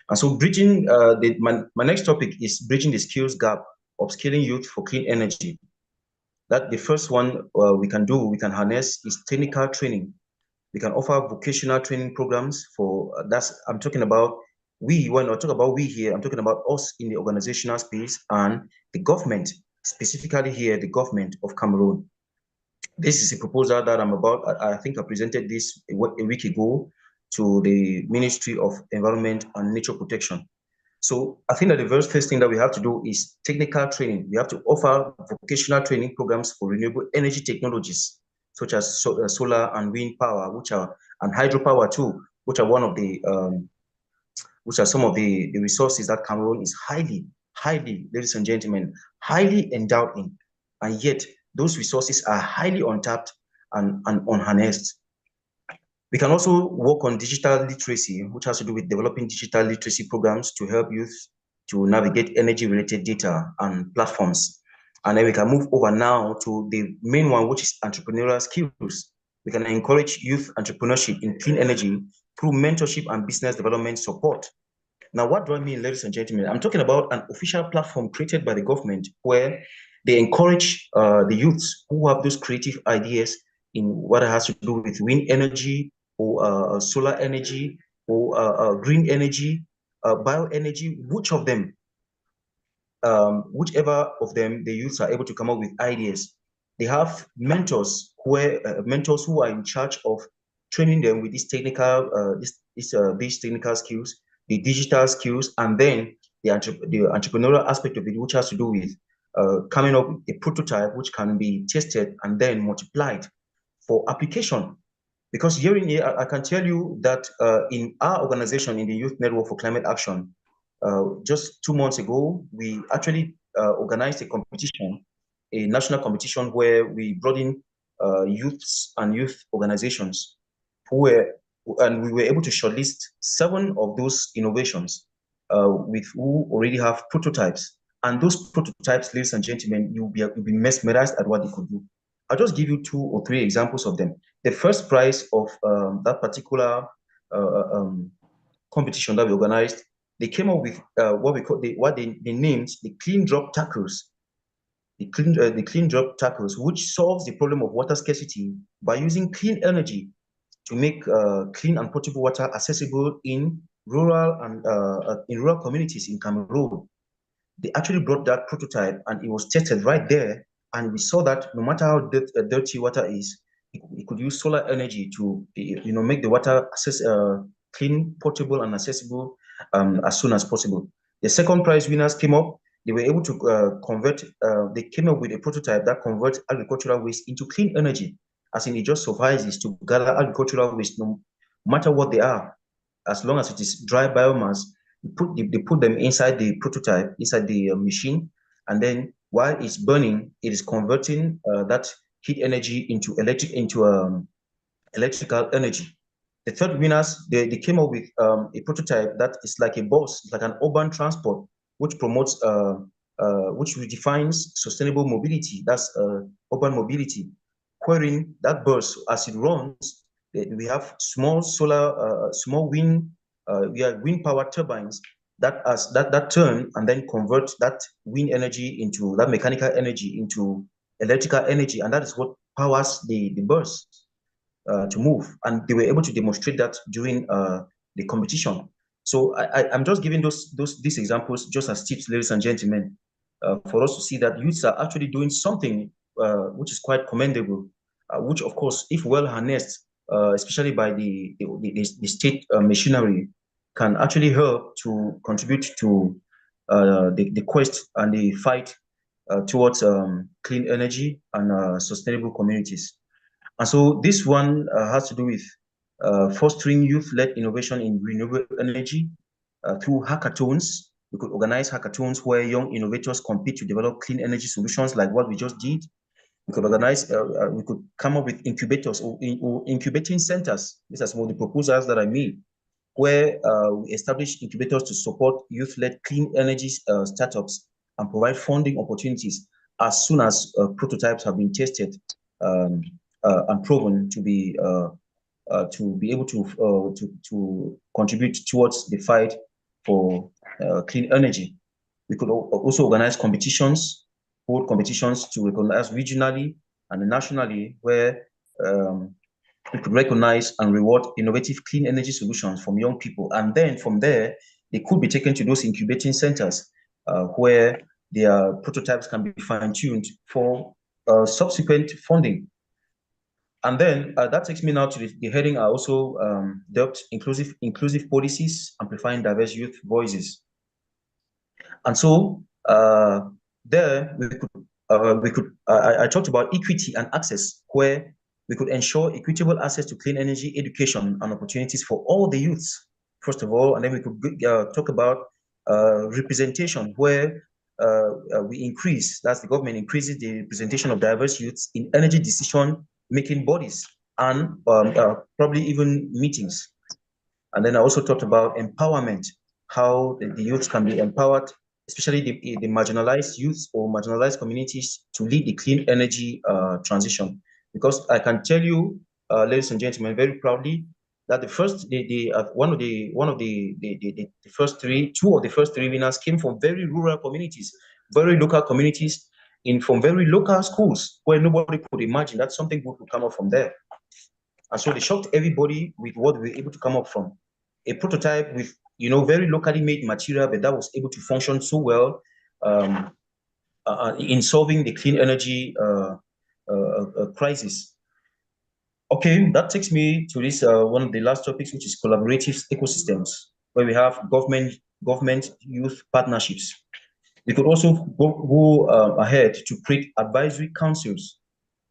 And so, bridging my next topic is bridging the skills gap, upskilling youth for clean energy. That the first one we can harness is technical training. We can offer vocational training programs for I'm talking about when I talk about we here, I'm talking about us in the organizational space and the government, specifically here, the government of Cameroon. This is a proposal that I think I presented this a week ago to the Ministry of Environment and Nature Protection. So I think that the very first thing that we have to do is technical training. We have to offer vocational training programs for renewable energy technologies, such as solar and wind power, and hydropower too, which are some of the resources that Cameroon is highly, ladies and gentlemen, highly endowed in, and yet those resources are highly untapped and unharnessed. We can also work on digital literacy, which has to do with developing digital literacy programs to help youth to navigate energy-related data and platforms. And then we can move over now to the main one, which is entrepreneurial skills. We can encourage youth entrepreneurship in clean energy through mentorship and business development support. Now, what do I mean, ladies and gentlemen? I'm talking about an official platform created by the government where they encourage the youths who have those creative ideas in what has to do with wind energy, or solar energy, or green energy, bioenergy, whichever of them the youths are able to come up with ideas. They have mentors who are in charge of training them with these technical skills, the digital skills, and then the entrepreneurial aspect of it, which has to do with coming up with a prototype which can be tested and then multiplied for application. Because here I can tell you that in our organization, in the Youth Network for Climate Action, just 2 months ago, we actually organized a competition, a national competition where we brought in youths and youth organizations and we were able to shortlist 7 of those innovations who already have prototypes. And those prototypes, ladies and gentlemen, you'll be mesmerized at what they could do. I'll just give you 2 or 3 examples of them. The first prize of that particular competition that we organized, they came up with what they named the clean drop tackles. The clean drop tackles, which solves the problem of water scarcity by using clean energy to make clean and potable water accessible in rural communities in Cameroon. They actually brought that prototype and it was tested right there, and we saw that no matter how dirty water is, it could use solar energy to make the water clean, portable, and accessible as soon as possible. The second prize winners came up. They were able to convert. They came up with a prototype that converts agricultural waste into clean energy, as in it just suffices to gather agricultural waste, no matter what they are, as long as it is dry biomass. They put them inside the prototype, inside the machine, and then while it's burning, it is converting that heat energy into electrical energy. The third winners, they came up with a prototype that is like a bus, like an urban transport, which promotes, which redefines sustainable mobility. That's urban mobility. Wherein that bus, as it runs, we have small solar, small wind, we have wind power turbines that turn and then convert that wind energy into that mechanical energy into electrical energy, and that is what powers the bus to move. And they were able to demonstrate that during the competition. So I'm just giving these examples just as tips, ladies and gentlemen. for us to see that youths are actually doing something which is quite commendable, which of course, if well harnessed, especially by the state machinery, can actually help to contribute to the quest and the fight towards clean energy and sustainable communities. And so this one has to do with fostering youth-led innovation in renewable energy through hackathons. We could organize hackathons where young innovators compete to develop clean energy solutions like what we just did. We could organize, we could come up with incubators or incubating centers. These are some of the proposals that I made, where we establish incubators to support youth-led clean energy startups and provide funding opportunities as soon as prototypes have been tested and proven to be able to contribute towards the fight for clean energy. We could also organize competitions, hold competitions to recognize regionally and nationally, where we could recognize and reward innovative clean energy solutions from young people. And then from there, they could be taken to those incubating centers where their prototypes can be fine-tuned for subsequent funding. And then that takes me now to the heading I also dubbed inclusive policies, amplifying diverse youth voices. And so there I talked about equity and access, where we could ensure equitable access to clean energy, education, and opportunities for all the youths, first of all. And then we could talk about representation, where that's the government increases the representation of diverse youths in energy decision-making bodies and probably even meetings. And then I also talked about empowerment, how the youths can be empowered, especially the marginalized youths or marginalized communities, to lead the clean energy transition. Because I can tell you, ladies and gentlemen, very proudly, that the first, two of the first three winners came from very rural communities, very local communities, from very local schools where nobody could imagine that something good would come up from there. And so they shocked everybody with what we were able to come up from. A prototype with, very locally made material, but that was able to function so well in solving the clean energy crisis. Okay, that takes me to this one of the last topics, which is collaborative ecosystems, where we have government youth partnerships. We could also go ahead to create advisory councils,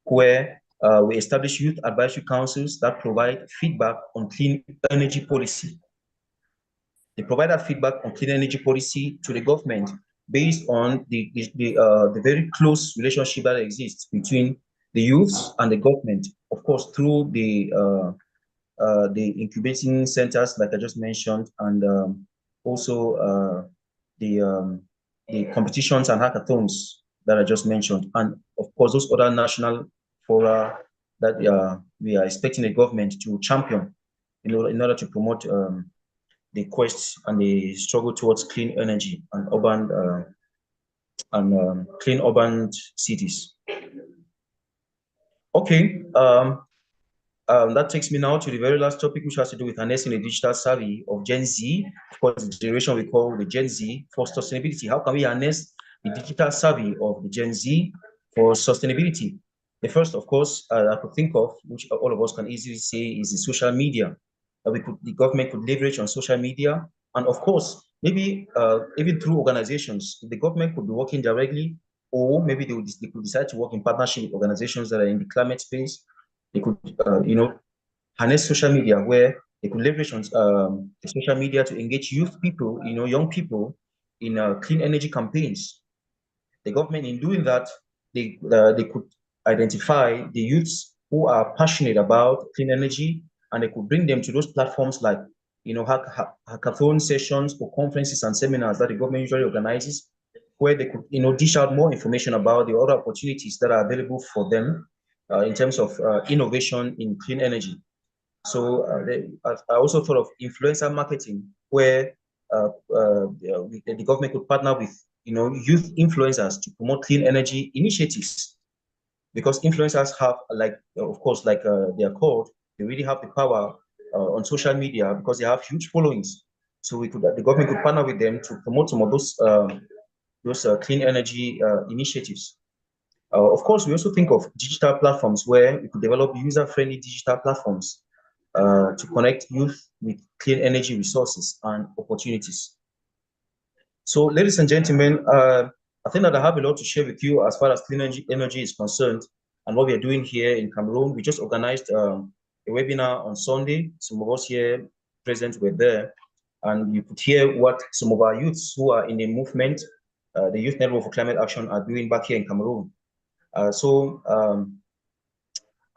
where we establish youth advisory councils that provide feedback on clean energy policy. They provide that feedback on clean energy policy to the government based on the very close relationship that exists between the youths and the government, of course, through the incubating centers, like I just mentioned, and also the competitions and hackathons that I just mentioned, and of course those other national fora that we are expecting the government to champion in order to promote the quest and the struggle towards clean energy and urban clean urban cities. Okay, that takes me now to the very last topic, which has to do with harnessing the digital savvy of Gen Z. Of course, the generation we call the Gen Z for sustainability. How can we harness the digital savvy of the Gen Z for sustainability? The first, of course, I could think of, which all of us can easily say, is the social media. The government could leverage on social media, and of course, maybe even through organizations, the government could be working directly, or maybe they could decide to work in partnership with organizations that are in the climate space. They could, harness social media, where they could leverage on the social media to engage youth people, young people, in clean energy campaigns. The government, in doing that, they could identify the youths who are passionate about clean energy, and they could bring them to those platforms like, hackathon sessions or conferences and seminars that the government usually organizes, where they could, dish out more information about the other opportunities that are available for them in terms of innovation in clean energy. So I also thought of influencer marketing, where the government could partner with youth influencers to promote clean energy initiatives, because influencers have, of course, they are called, they really have the power on social media because they have huge followings. So the government could partner with them to promote some of those those clean energy initiatives. Of course, we also think of digital platforms where we could develop user-friendly digital platforms to connect youth with clean energy resources and opportunities. So, ladies and gentlemen, I think that I have a lot to share with you as far as clean energy is concerned and what we are doing here in Cameroon. We just organized a webinar on Sunday. Some of us here present were there, and you could hear what some of our youths who are in the movement, the Youth Network for Climate Action, are doing back here in Cameroon.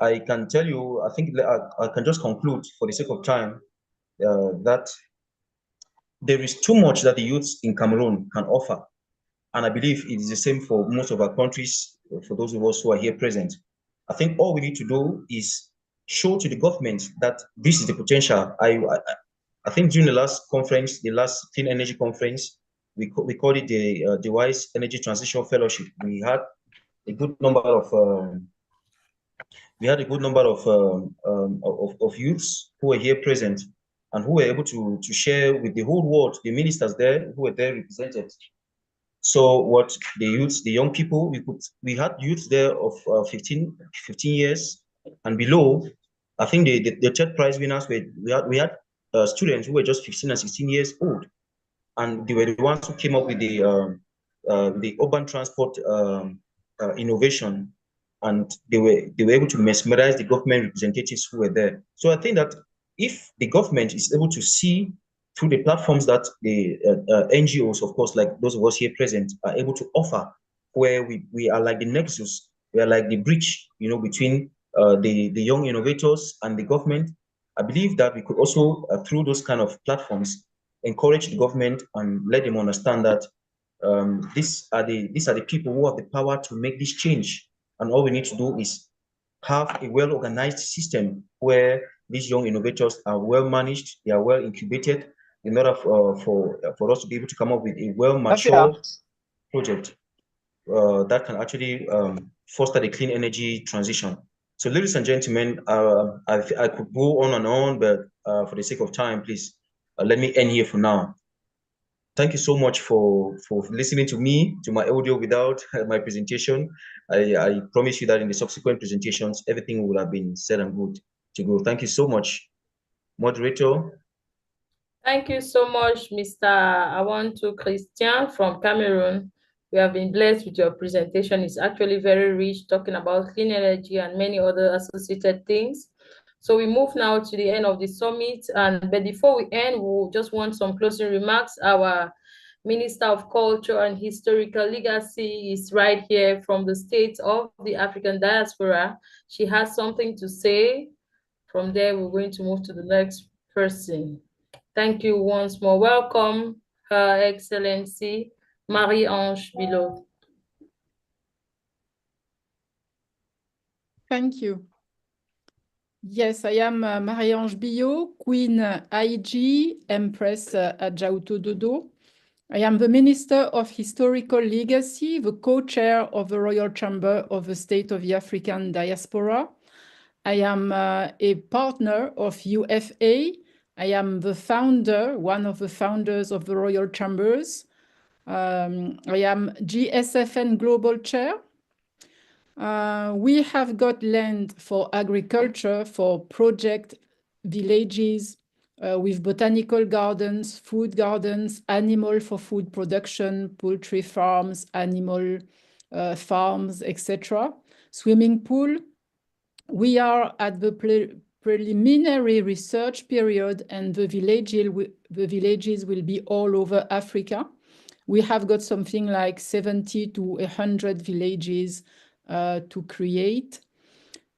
I can tell you, I think I can just conclude for the sake of time that there is too much that the youths in Cameroon can offer. And I believe it is the same for most of our countries, for those of us who are here present. I think all we need to do is show to the government that this is the potential. I think during the last conference, the last Clean Energy Conference, we called it the Wise Energy Transition Fellowship. We had a good number of youths who were here present and who were able to share with the whole world, the ministers there who were there represented. So what the young people, we had youths there of 15 years and below. I think the third prize winners we had students who were just 15 and 16 years old, and they were the ones who came up with the urban transport innovation, and they were able to mesmerize the government representatives who were there. So I think that if the government is able to see through the platforms that the NGOs, of course, like those of us here present, are able to offer, where we are like the nexus, we are like the bridge, between the young innovators and the government. I believe that we could also, through those kind of platforms, encourage the government and let them understand that these are the people who have the power to make this change. And all we need to do is have a well-organized system where these young innovators are well managed, they are well incubated, in order for us to be able to come up with a well-matured project that can actually foster the clean energy transition. So, ladies and gentlemen, I could go on and on, but for the sake of time, please let me end here for now. Thank you so much for listening to me, to my audio without my presentation. I promise you that in the subsequent presentations, everything will have been said and good to go. Thank you so much. Moderator. Thank you so much, Mr. Awantu Christian from Cameroon. We have been blessed with your presentation. It's actually very rich, talking about clean energy and many other associated things. So we move now to the end of the summit. But before we end, we'll just want some closing remarks. Our Minister of Culture and Historical Legacy is right here from the state of the African diaspora. She has something to say. From there, we're going to move to the next person. Thank you once more. Welcome, Her Excellency Marie-Ange Bilot. Thank you. Yes, I am Marie-Ange Billot, Queen IG, Empress Adjauto Dodo. I am the Minister of Historical Legacy, the co-chair of the Royal Chamber of the State of the African Diaspora. I am a partner of UFA. I am the founder, one of the founders of the Royal Chambers. I am GSFN Global Chair. We have got land for agriculture, for project villages with botanical gardens, food gardens, animal for food production, poultry farms, animal farms, etc. Swimming pool. We are at the preliminary research period, and the villages will be all over Africa. We have got something like 70 to 100 villages to create,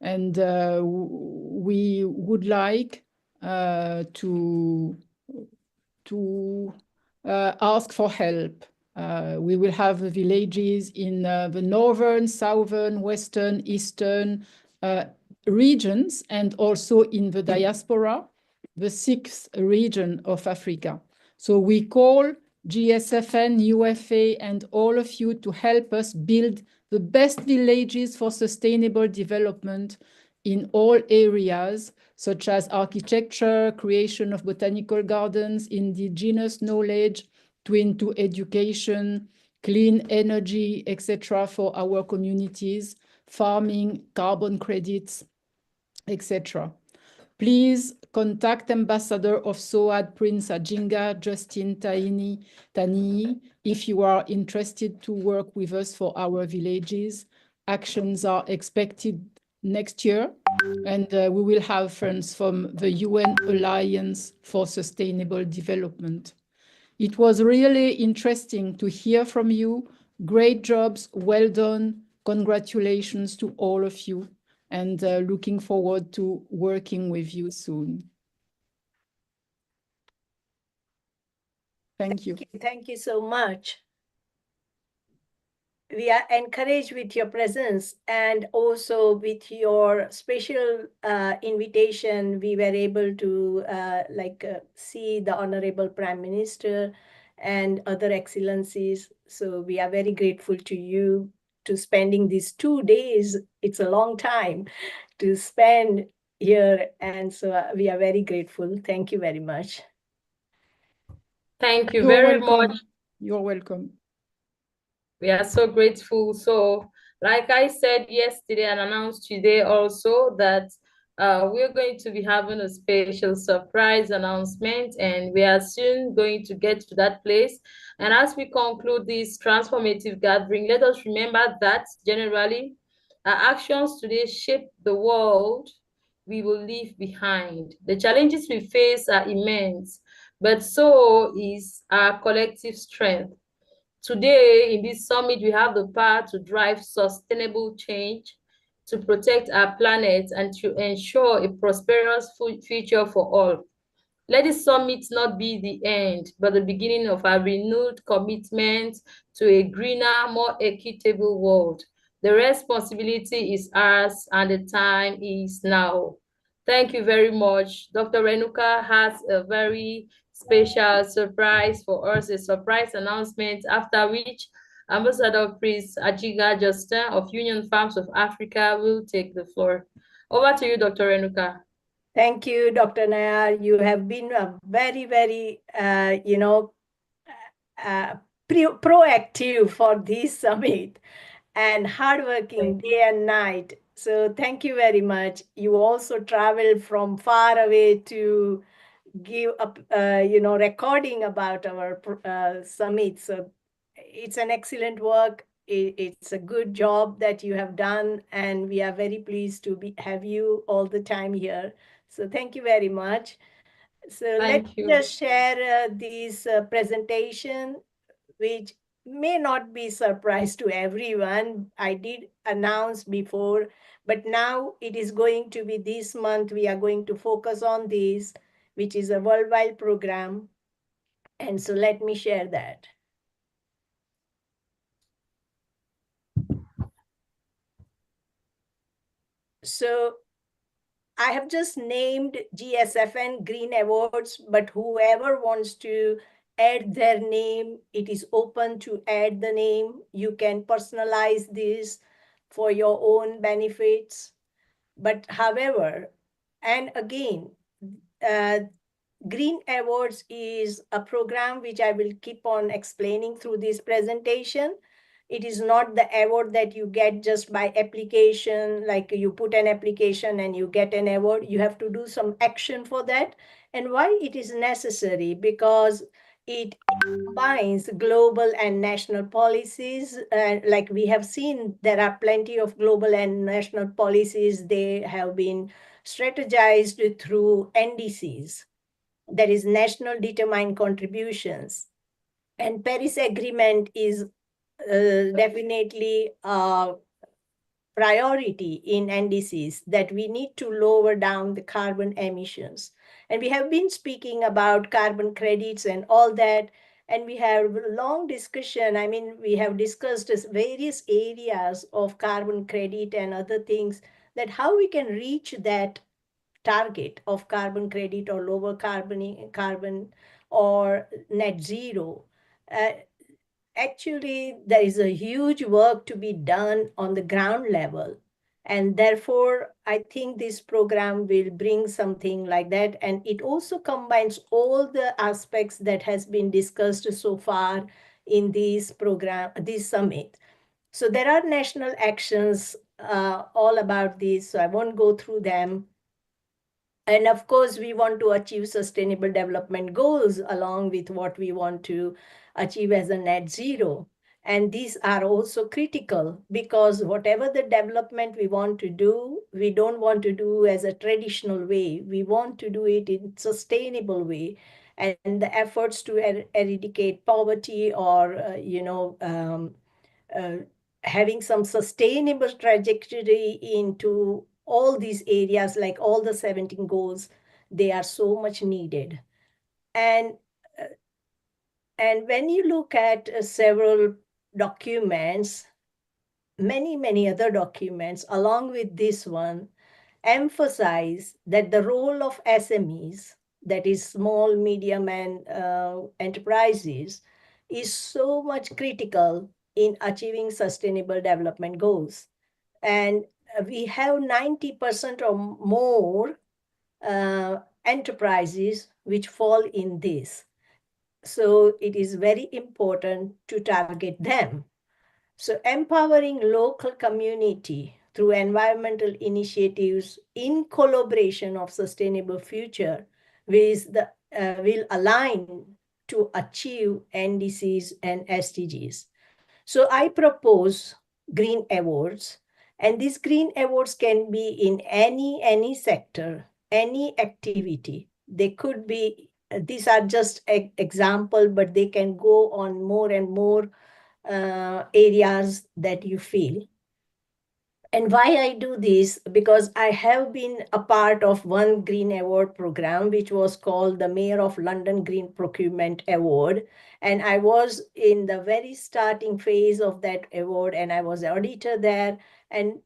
and we would like to ask for help. We will have villages in the northern, southern, western, eastern regions, and also in the diaspora, the 6th region of Africa. So we call GSFN, UFA, and all of you to help us build the best villages for sustainable development in all areas, such as architecture, creation of botanical gardens, indigenous knowledge, to education, clean energy, etc., for our communities, farming, carbon credits, etc. Please contact Ambassador of SOAD Prince Ajinga, Justin Tanii, if you are interested to work with us for our villages. Actions are expected next year, and we will have funds from the UN Alliance for Sustainable Development. It was really interesting to hear from you. Great jobs, well done. Congratulations to all of you, and looking forward to working with you soon. Thank you. Thank you so much. We are encouraged with your presence, and also with your special invitation. We were able to see the Honorable Prime Minister and other excellencies. So we are very grateful to you to spending these 2 days. It's a long time to spend here, and so we are very grateful. Thank you very much. Thank you You're very welcome. much. You're welcome. We are so grateful. So, like I said yesterday and announced today also, that we're going to be having a special surprise announcement, and we are soon going to get to that place. And as we conclude this transformative gathering, let us remember that generally our actions today shape the world we will leave behind. The challenges we face are immense, but so is our collective strength. Today, in this summit, we have the power to drive sustainable change, to protect our planet, and to ensure a prosperous future for all. Let this summit not be the end, but the beginning of our renewed commitment to a greener, more equitable world. The responsibility is ours, and the time is now. Thank you very much. Dr. Renuka has a very special surprise for us, a surprise announcement, after which Ambassador Prince Ajiga Justin of Union Farms of Africa will take the floor. Over to you, Dr. Renuka. Thank you, Dr. Nayar. You have been a very, very, proactive for this summit and hardworking day and night. So thank you very much. You also traveled from far away to give up, recording about our summit. So it's an excellent work. It's a good job that you have done, and we are very pleased to have you all the time here. So thank you very much. So let's just share this presentation, which may not be surprise to everyone. I did announce before, but now it is going to be this month. We are going to focus on this, which is a worldwide program. And so let me share that. So I have just named GSFN Green Awards, but whoever wants to add their name, it is open to add the name. You can personalize this for your own benefits. But however, and again, Green Awards is a program which I will keep on explaining through this presentation. It is not the award that you get just by application, like you put an application and you get an award. You have to do some action for that. And why it is necessary? Because it combines global and national policies. Like we have seen, there are plenty of global and national policies. They have been strategized through NDCs. That is National Determined Contributions. And Paris Agreement is definitely a priority in NDCs, that we need to lower down the carbon emissions. And we have been speaking about carbon credits and all that, and we have a long discussion. I mean, we have discussed various areas of carbon credit and other things, that how we can reach that target of carbon credit or lower carbon or net zero. Actually, there is a huge work to be done on the ground level. And therefore, I think this program will bring something like that. And it also combines all the aspects that has been discussed so far in this summit. So there are national actions all about this, so I won't go through them. And of course, we want to achieve sustainable development goals along with what we want to achieve as a net zero. And these are also critical because whatever the development we want to do, we don't want to do as a traditional way. We want to do it in sustainable way. And the efforts to eradicate poverty or, having some sustainable trajectory into all these areas, like all the 17 goals, they are so much needed. And when you look at several documents, many other documents along with this one emphasize that the role of SMEs, that is small, medium, and enterprises, is so much critical in achieving sustainable development goals. And we have 90% or more enterprises which fall in this. So it is very important to target them. So empowering local community through environmental initiatives in collaboration of sustainable future will align to achieve NDCs and SDGs. So I propose green awards, and these green awards can be in any sector, any activity. They could be, these are just example, but they can go on more and more areas that you feel. And why I do this, because I have been a part of one Green Award program, which was called the Mayor of London Green Procurement Award. And I was in the very starting phase of that award, and I was auditor there. And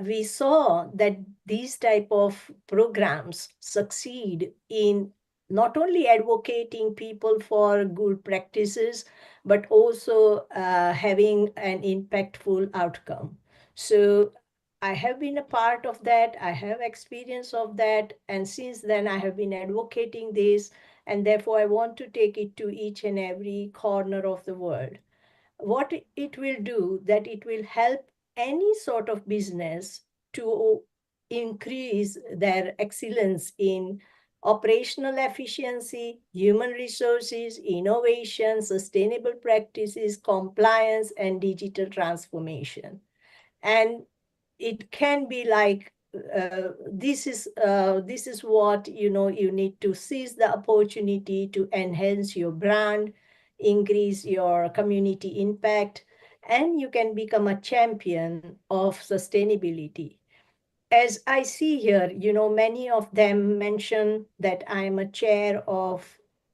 we saw that these type of programs succeed in not only advocating people for good practices, but also having an impactful outcome. So I have been a part of that. I have experience of that. And since then, I have been advocating this. And therefore, I want to take it to each and every corner of the world. What it will do, that it will help any sort of business to increase their excellence in operational efficiency, human resources, innovation, sustainable practices, compliance, and digital transformation. And it can be like, this is what, you need to seize the opportunity to enhance your brand, increase your community impact, and you can become a champion of sustainability. As I see here, many of them mention that I'm a chair of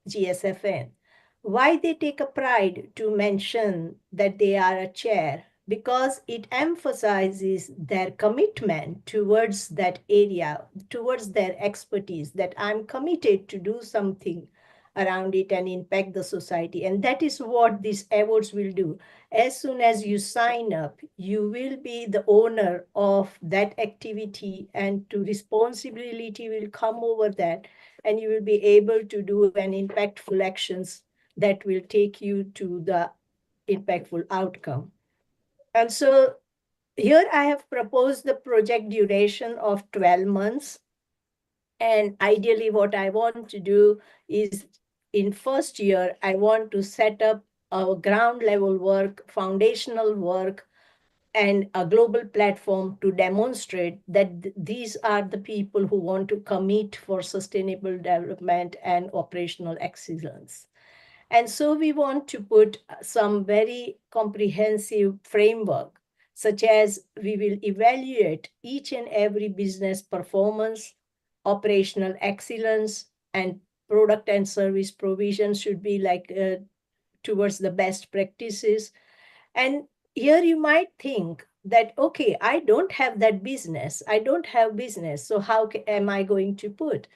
GSFN. Why they take a pride to mention that they are a chair? Because it emphasizes their commitment towards that area, towards their expertise, that I'm committed to do something around it and impact the society. And that is what these awards will do. As soon as you sign up, you will be the owner of that activity, and to responsibility will come over that, and you will be able to do an impactful actions that will take you to the impactful outcome. And so here I have proposed the project duration of 12 months. And ideally what I want to do is, in first year, I want to set up a ground level work, foundational work, and a global platform to demonstrate that these are the people who want to commit for sustainable development and operational excellence. And so we want to put some very comprehensive framework, such as we will evaluate each and every business performance, operational excellence, and product and service provision should be like towards the best practices. And here you might think that, okay, I don't have that business. I don't have business. So how am I going to put?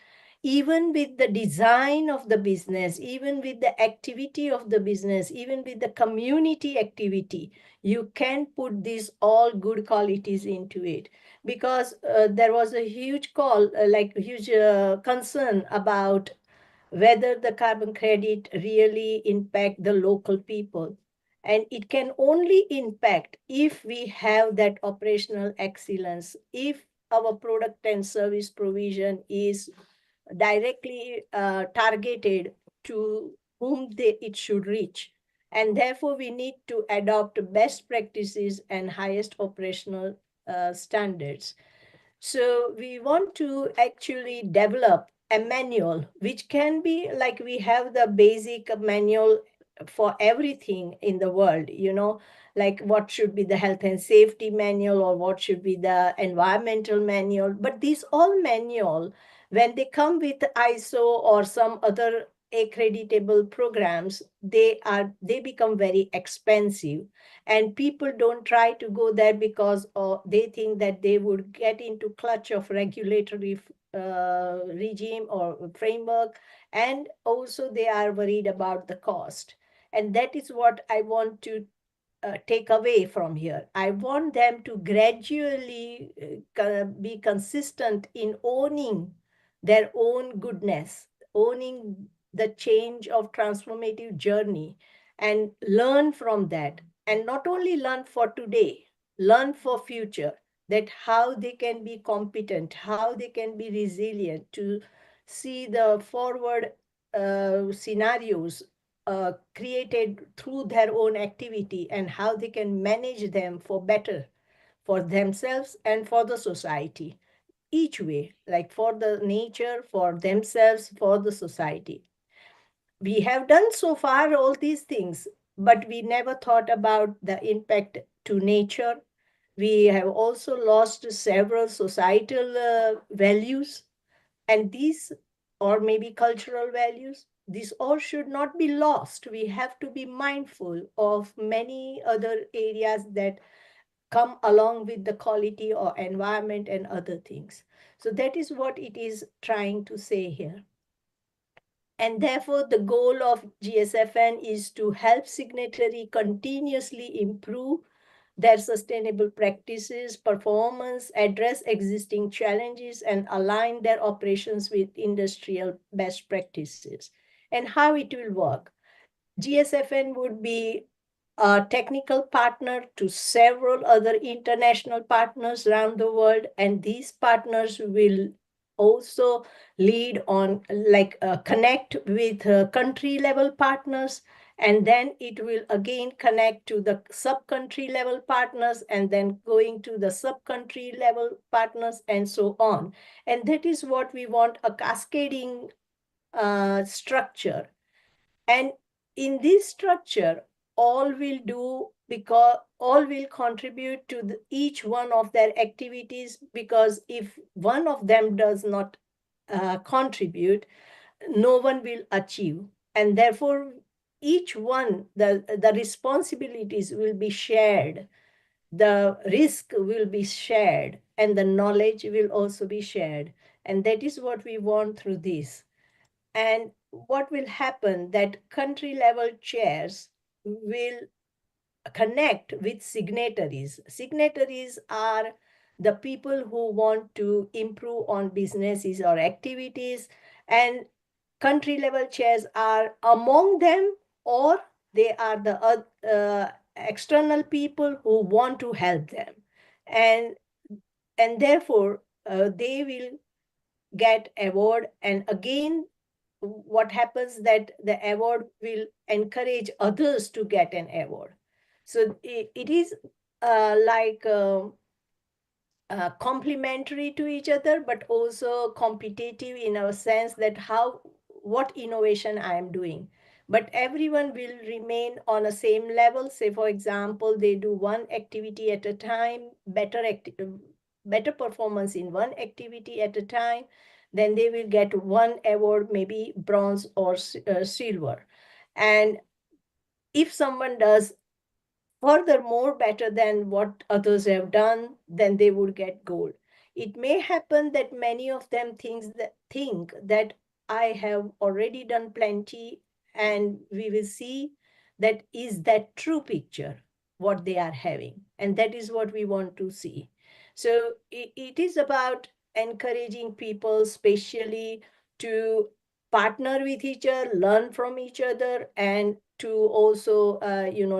Even with the design of the business, even with the activity of the business, even with the community activity, you can put these all good qualities into it. Because there was a huge concern about whether the carbon credit really impact the local people. And it can only impact if we have that operational excellence, if our product and service provision is directly targeted to whom it should reach. And therefore, we need to adopt best practices and highest operational standards. So we want to actually develop a manual, which can be like we have the basic manual for everything in the world, like what should be the health and safety manual or what should be the environmental manual. But these all manual, when they come with ISO or some other accreditable programs, they become very expensive, and people don't try to go there because they think that they would get into clutch of regulatory regime or framework, and also they are worried about the cost. And that is what I want to take away from here. I want them to gradually be consistent in owning their own goodness, owning the change of transformative journey, and learn from that. And not only learn for today, learn for future, that how they can be competent, how they can be resilient to see the forward scenarios created through their own activity, and how they can manage them for better for themselves and for the society, each way, like for the nature, for themselves, for the society. We have done so far all these things, but we never thought about the impact to nature. We have also lost several societal values, and these, or maybe cultural values, these all should not be lost. We have to be mindful of many other areas that come along with the quality or environment and other things. So that is what it is trying to say here. And therefore, the goal of GSFN is to help signatory continuously improve their sustainable practices, performance, address existing challenges, and align their operations with industrial best practices. And how it will work. GSFN would be a technical partner to several other international partners around the world, and these partners will also lead on, connect with country level partners, and then it will again connect to the sub-country level partners, and then going to the sub-country level partners, and so on. And that is what we want, a cascading structure. And in this structure, all will do because all will contribute to each one of their activities, because if one of them does not contribute, no one will achieve. And therefore, each one, the responsibilities will be shared, the risk will be shared, and the knowledge will also be shared. And that is what we want through this. And what will happen, that country level chairs will connect with signatories. Signatories are the people who want to improve on businesses or activities, and country level chairs are among them, or they are the external people who want to help them. And therefore, they will get award. And again, what happens, that the award will encourage others to get an award. So it is complementary to each other, but also competitive in a sense that what innovation I am doing. But everyone will remain on a same level. Say, for example, they do one activity at a time, better performance in one activity at a time, then they will get one award, maybe bronze or silver. And if someone does furthermore better than what others have done, then they would get gold. It may happen that many of them think that I have already done plenty, and we will see that is that true picture, what they are having. And that is what we want to see. So it is about encouraging people, especially to partner with each other, learn from each other, and to also,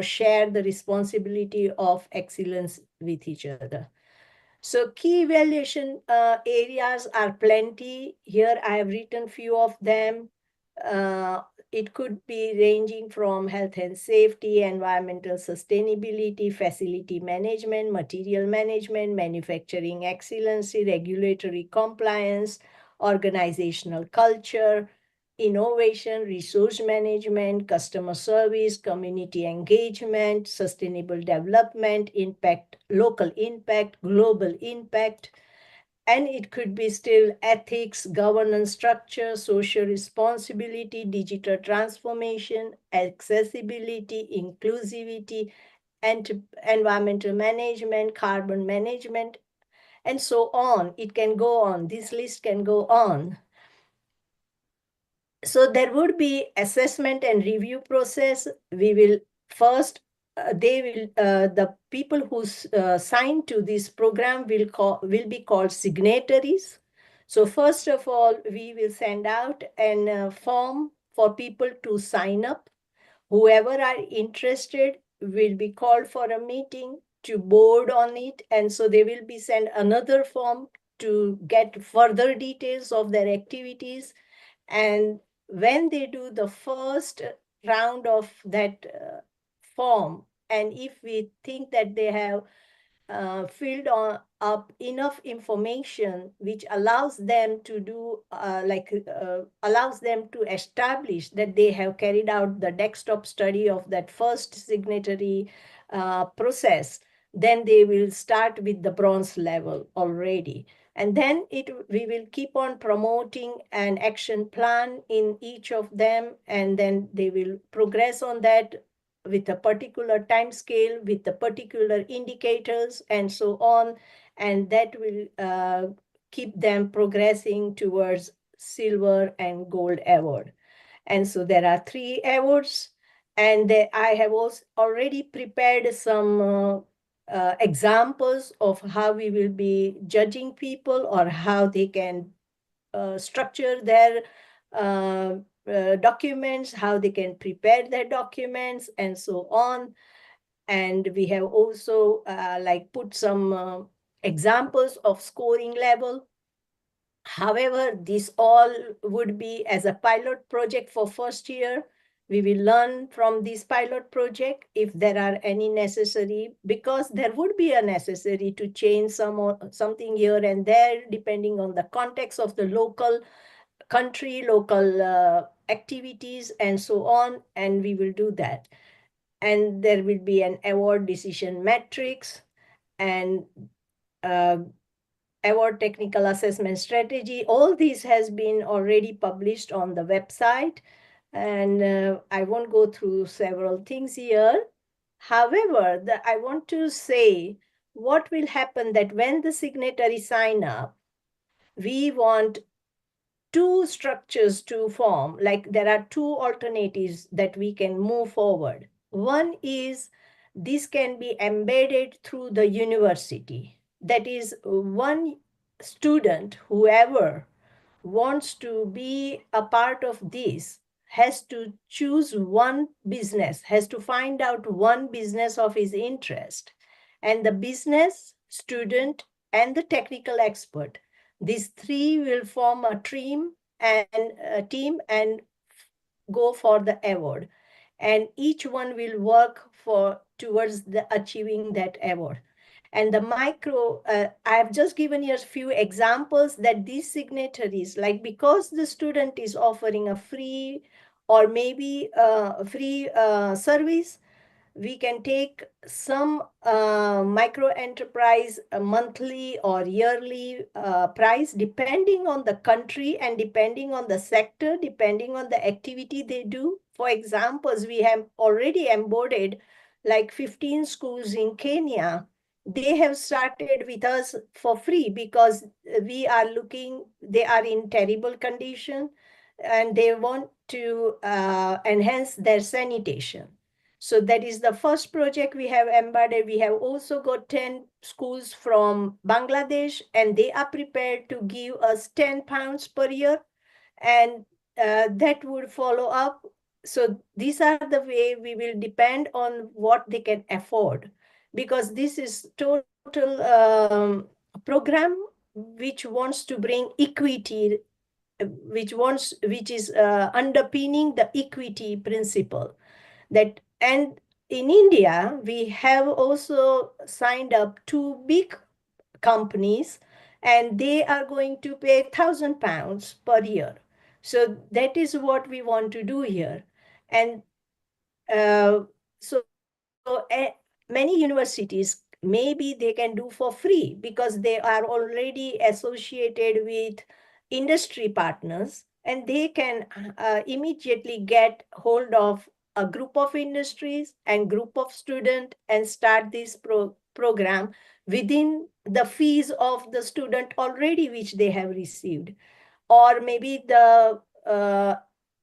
share the responsibility of excellence with each other. So key evaluation areas are plenty. Here I have written few of them. It could be ranging from health and safety, environmental sustainability, facility management, material management, manufacturing excellence, regulatory compliance, organizational culture, innovation, resource management, customer service, community engagement, sustainable development, impact, local impact, global impact, and it could be still ethics, governance structure, social responsibility, digital transformation, accessibility, inclusivity, and environmental management, carbon management, and so on. It can go on. This list can go on. So there would be assessment and review process. We will first, the people who sign to this program will be called signatories. So first of all, we will send out a form for people to sign up. Whoever are interested will be called for a meeting to board on it. And so they will be sent another form to get further details of their activities. And when they do the first round of that form, and if we think that they have filled up enough information which allows them to do, allows them to establish that they have carried out the desktop study of that first signatory process, then they will start with the bronze level already. And then we will keep on promoting an action plan in each of them, and then they will progress on that with a particular time scale, with the particular indicators, and so on. And that will keep them progressing towards silver and gold award. And so there are 3 awards. And I have also already prepared some examples of how we will be judging people, or how they can structure their documents, how they can prepare their documents, and so on. And we have also put some examples of scoring level. However, this all would be as a pilot project for first year. We will learn from this pilot project if there are any necessary, because there would be a necessary to change something here and there, depending on the context of the local country, local activities, and so on, and we will do that. And there will be an award decision matrix and award technical assessment strategy. All this has been already published on the website, and I won't go through several things here. However, I want to say what will happen that when the signatories sign up, we want 2 structures to form. Like there are 2 alternatives that we can move forward. One is this can be embedded through the university. That is, one student, whoever wants to be a part of this, has to choose one business, has to find out one business of his interest. And the business, student, and the technical expert, these 3 will form a team and go for the award. And each one will work towards achieving that award. And the micro, I have just given you a few examples that these signatories, like because the student is offering a free or maybe a free service, we can take some micro enterprise monthly or yearly price, depending on the country and depending on the sector, depending on the activity they do. For examples, we have already onboarded like 15 schools in Kenya. They have started with us for free because we are looking, they are in terrible condition and they want to enhance their sanitation. So that is the first project we have embedded. We have also got 10 schools from Bangladesh, and they are prepared to give us £10 per year. And that would follow up. So these are the way we will depend on what they can afford, because this is total program which wants to bring equity, which is underpinning the equity principle. That, and in India we have also signed up 2 big companies, and they are going to pay £1,000 per year. So that is what we want to do here. And so many universities, maybe they can do for free because they are already associated with industry partners, and they can immediately get hold of a group of industries and group of students and start this program within the fees of the student already which they have received, or maybe the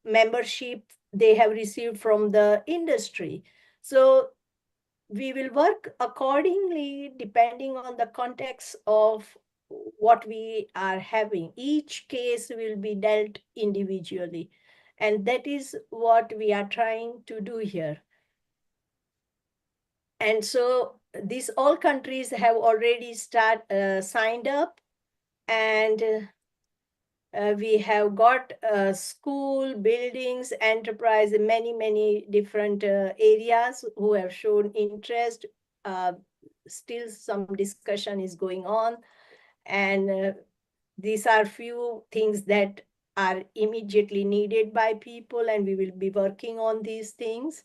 membership they have received from the industry. So we will work accordingly depending on the context of what we are having. Each case will be dealt individually, and that is what we are trying to do here. And so these all countries have already signed up, and we have got school, buildings, enterprise, many different areas who have shown interest. Still some discussion is going on, and these are few things that are immediately needed by people, and we will be working on these things.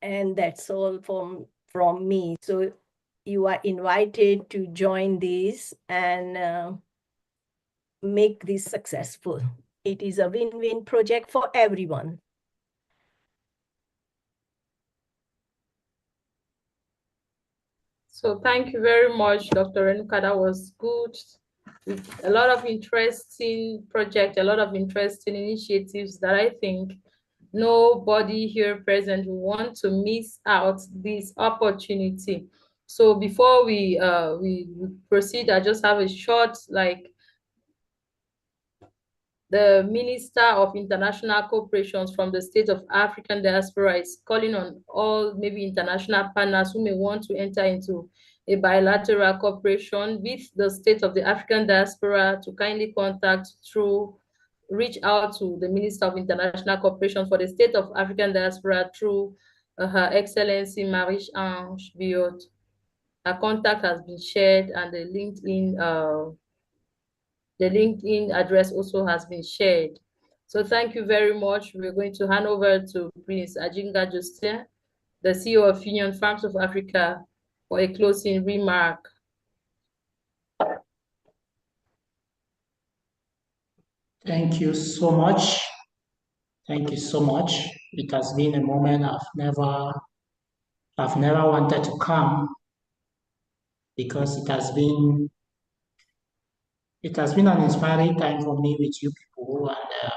And that's all from me. So you are invited to join this and make this successful. It is a win-win project for everyone. So thank you very much, Dr. Renuka. That was good. With a lot of interesting projects, a lot of interesting initiatives that I think nobody here present will want to miss out this opportunity. So before we proceed, I just have a short, the Minister of International Cooperations from the State of African Diaspora is calling on all maybe international partners who may want to enter into a bilateral cooperation with the State of the African Diaspora to kindly reach out to the Minister of International Cooperation for the State of African Diaspora through Her Excellency Marie-Ange Biot. Her contact has been shared, and the LinkedIn address also has been shared. So thank you very much. We're going to hand over to Prince Ajinga Justin, the CEO of Union Farms of Africa, for a closing remark. Thank you so much. Thank you so much. It has been a moment I've never wanted to come, because it has been an inspiring time for me with you people, and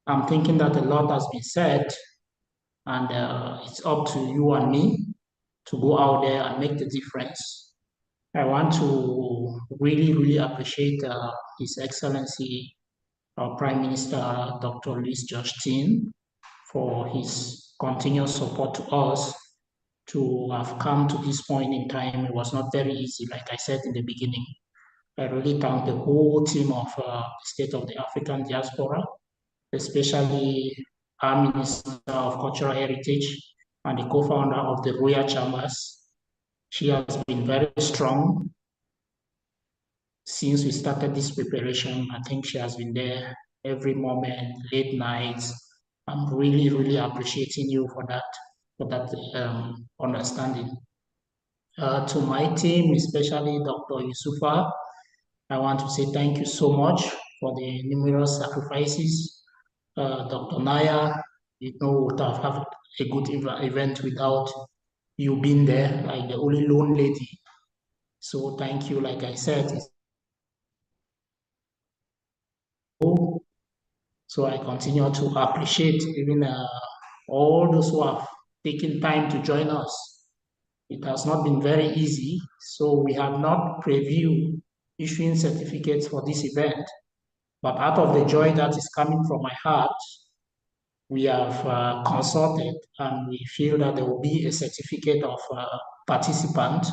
I'm thinking that a lot has been said, and it's up to you and me to go out there and make the difference. I want to really appreciate His Excellency, our Prime Minister, Dr. Louis Justin, for his continuous support to us to have come to this point in time. It was not very easy, like I said in the beginning. I really thank the whole team of the State of the African Diaspora, especially our Minister of Cultural Heritage and the co-founder of the Royal Chambers. She has been very strong since we started this preparation. I think she has been there every moment, late nights. I'm really appreciating you for that understanding. To my team, especially Dr. Yusufa, I want to say thank you so much for the numerous sacrifices. Dr. Naya, you know, would have had a good event without you being there, like the only lone lady. So thank you, like I said. So I continue to appreciate even all those who have taken time to join us. It has not been very easy, so we have not previewed issuing certificates for this event. But out of the joy that is coming from my heart, we have consulted and we feel that there will be a certificate of participant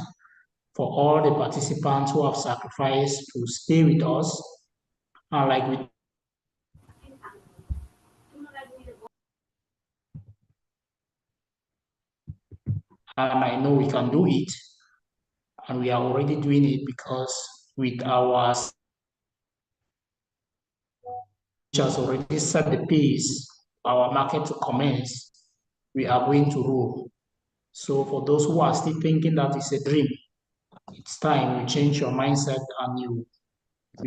for all the participants who have sacrificed to stay with us. And like we and I know we can do it, and we are already doing it because with our which has already set the pace, our market to commence, we are going to rule. So for those who are still thinking that it's a dream, it's time you change your mindset and you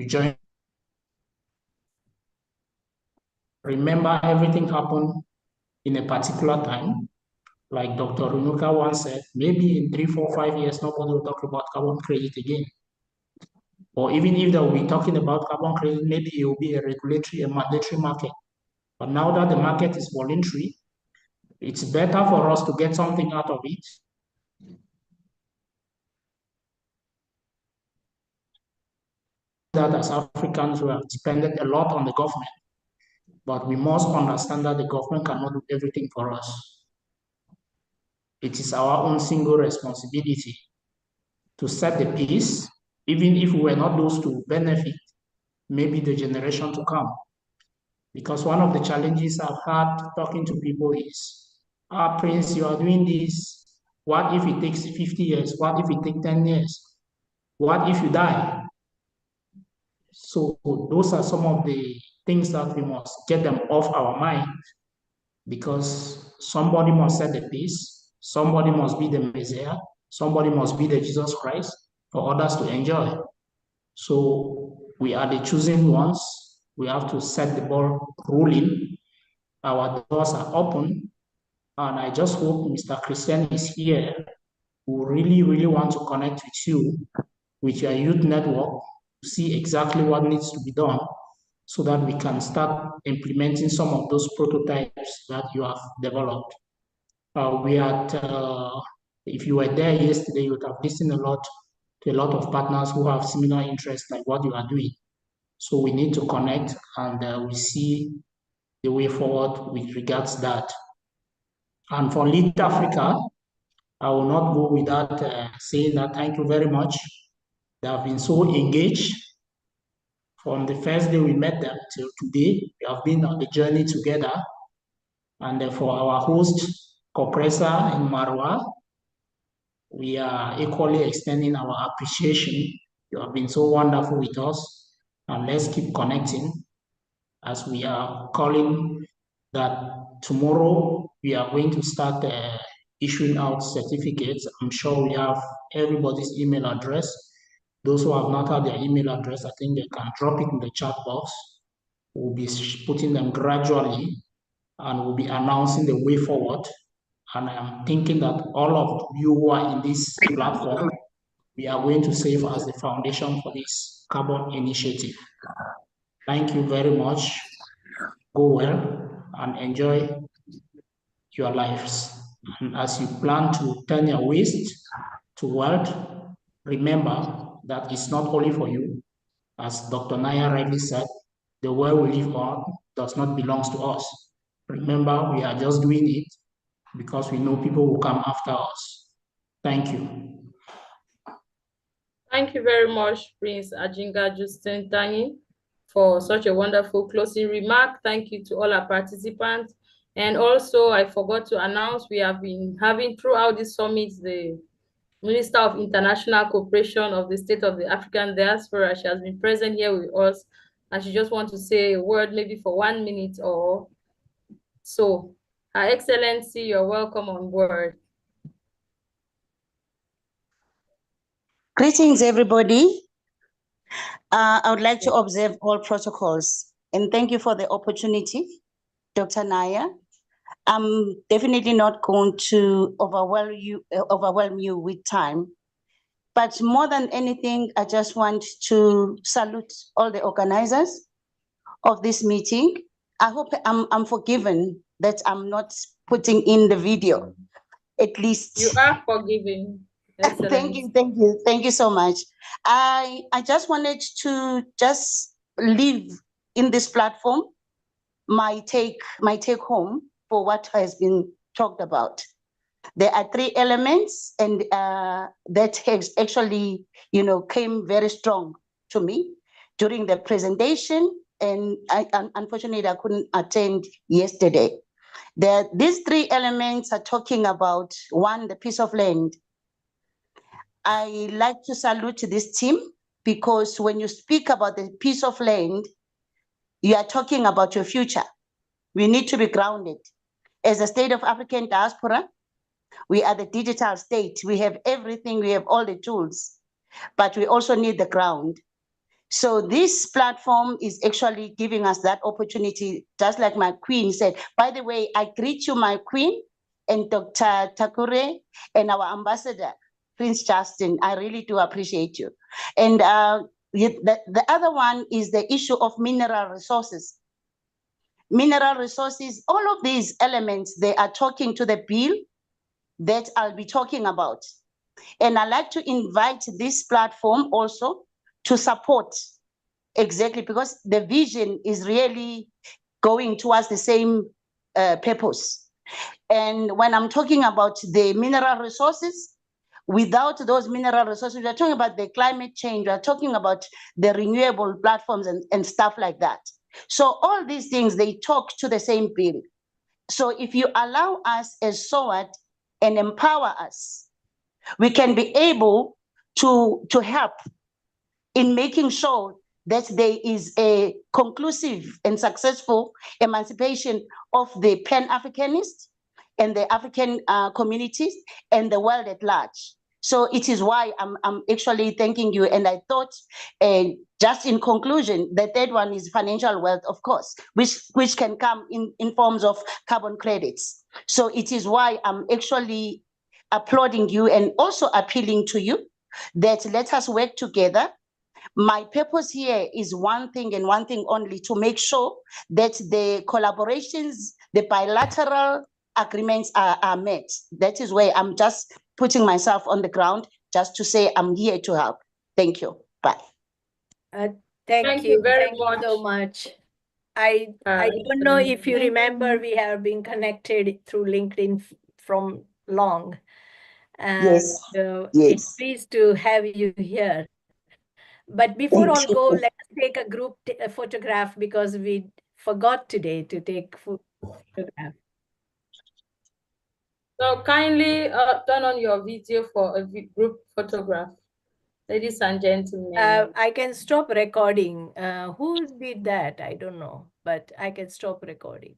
join. Remember, everything happened in a particular time. Like Dr. Runuka once said, maybe in 3, 4, 5 years, nobody will talk about carbon credit again. Or even if they will be talking about carbon credit, maybe it will be a regulatory, a mandatory market. But now that the market is voluntary, it's better for us to get something out of it. That as Africans, we have depended a lot on the government, but we must understand that the government cannot do everything for us. It is our own single responsibility to set the pace, even if we were not those to benefit, maybe the generation to come. Because one of the challenges I've had talking to people is, Prince, you are doing this. What if it takes 50 years? What if it takes 10 years? What if you die? So those are some of the things that we must get them off our mind, because somebody must set the pace, somebody must be the Messiah, somebody must be the Jesus Christ for others to enjoy. So we are the chosen ones. We have to set the ball rolling. Our doors are open. And I just hope Mr. Christian is here, who really, really want to connect with you, with your youth network, to see exactly what needs to be done so that we can start implementing some of those prototypes that you have developed. If you were there yesterday, you would have listened to a lot of partners who have similar interests like what you are doing. So we need to connect, and we see the way forward with regards to that. And for Lead Africa, I will not go without saying that thank you very much. They have been so engaged from the first day we met them till today. We have been on the journey together. And for our host, Compressor in Marwa, we are equally extending our appreciation. You have been so wonderful with us, and let's keep connecting as we are calling that tomorrow we are going to start issuing out certificates. I'm sure we have everybody's email address. Those who have not had their email address, I think they can drop it in the chat box. We'll be putting them gradually, and we'll be announcing the way forward. And I'm thinking that all of you who are in this platform, we are going to serve as the foundation for this carbon initiative. Thank you very much. Go well and enjoy your lives. And as you plan to turn your waste to wealth, remember that it's not only for you. As Dr. Naya rightly said, the world we live on does not belong to us. Remember, we are just doing it because we know people will come after us. Thank you. Thank you very much, Prince Ajinga Justin Tanyi, for such a wonderful closing remark. Thank you to all our participants. And also, I forgot to announce, we have been having throughout this summit, the Minister of International Cooperation of the State of the African Diaspora. She has been present here with us, and she just wants to say a word maybe for 1 minute or so. Her Excellency, you're welcome on board. Greetings, everybody. I would like to observe all protocols, and thank you for the opportunity, Dr. Naya. I'm definitely not going to overwhelm you with time, but more than anything, I just want to salute all the organizers of this meeting. I hope I'm forgiven that I'm not putting in the video, at least. You are forgiven. Thank you so much. I just wanted to just leave in this platform, my take home for what has been talked about. There are three elements, and that has actually, came very strong to me during the presentation, and unfortunately I couldn't attend yesterday. These three elements are talking about, one, the piece of land. I like to salute this team, because when you speak about the piece of land, you are talking about your future. We need to be grounded. As a state of African diaspora, we are the digital state. We have everything, we have all the tools, but we also need the ground. So this platform is actually giving us that opportunity, just like my queen said. By the way, I greet you, my queen, and Dr. Takure, and our ambassador, Prince Justin. I really do appreciate you. And the other one is the issue of mineral resources. Mineral resources, all of these elements, they are talking to the bill that I'll be talking about. And I'd like to invite this platform also to support, exactly, because the vision is really going towards the same purpose. And when I'm talking about the mineral resources, without those mineral resources, we're talking about the climate change, we're talking about the renewable platforms and stuff like that. So all these things, they talk to the same bill. So if you allow us as SOAT and empower us, we can be able to help in making sure that there is a conclusive and successful emancipation of the Pan-Africanists and the African communities and the world at large. So it is why I'm actually thanking you. And I thought, just in conclusion, the third one is financial wealth, of course, which can come in forms of carbon credits. So it is why I'm actually applauding you and also appealing to you that let us work together. My purpose here is one thing and one thing only, to make sure that the collaborations, the bilateral agreements are met. That is where I'm just putting myself on the ground just to say I'm here to help. Thank you. Bye. Thank you very much. So much. I don't know if you remember, we have been connected through LinkedIn from long. And yes. It's pleased to have you here. But before all go, let us take a group photograph, because we forgot today to take photograph. So kindly turn on your video for a group photograph, ladies and gentlemen. I can stop recording. Who did that? I don't know, but I can stop recording.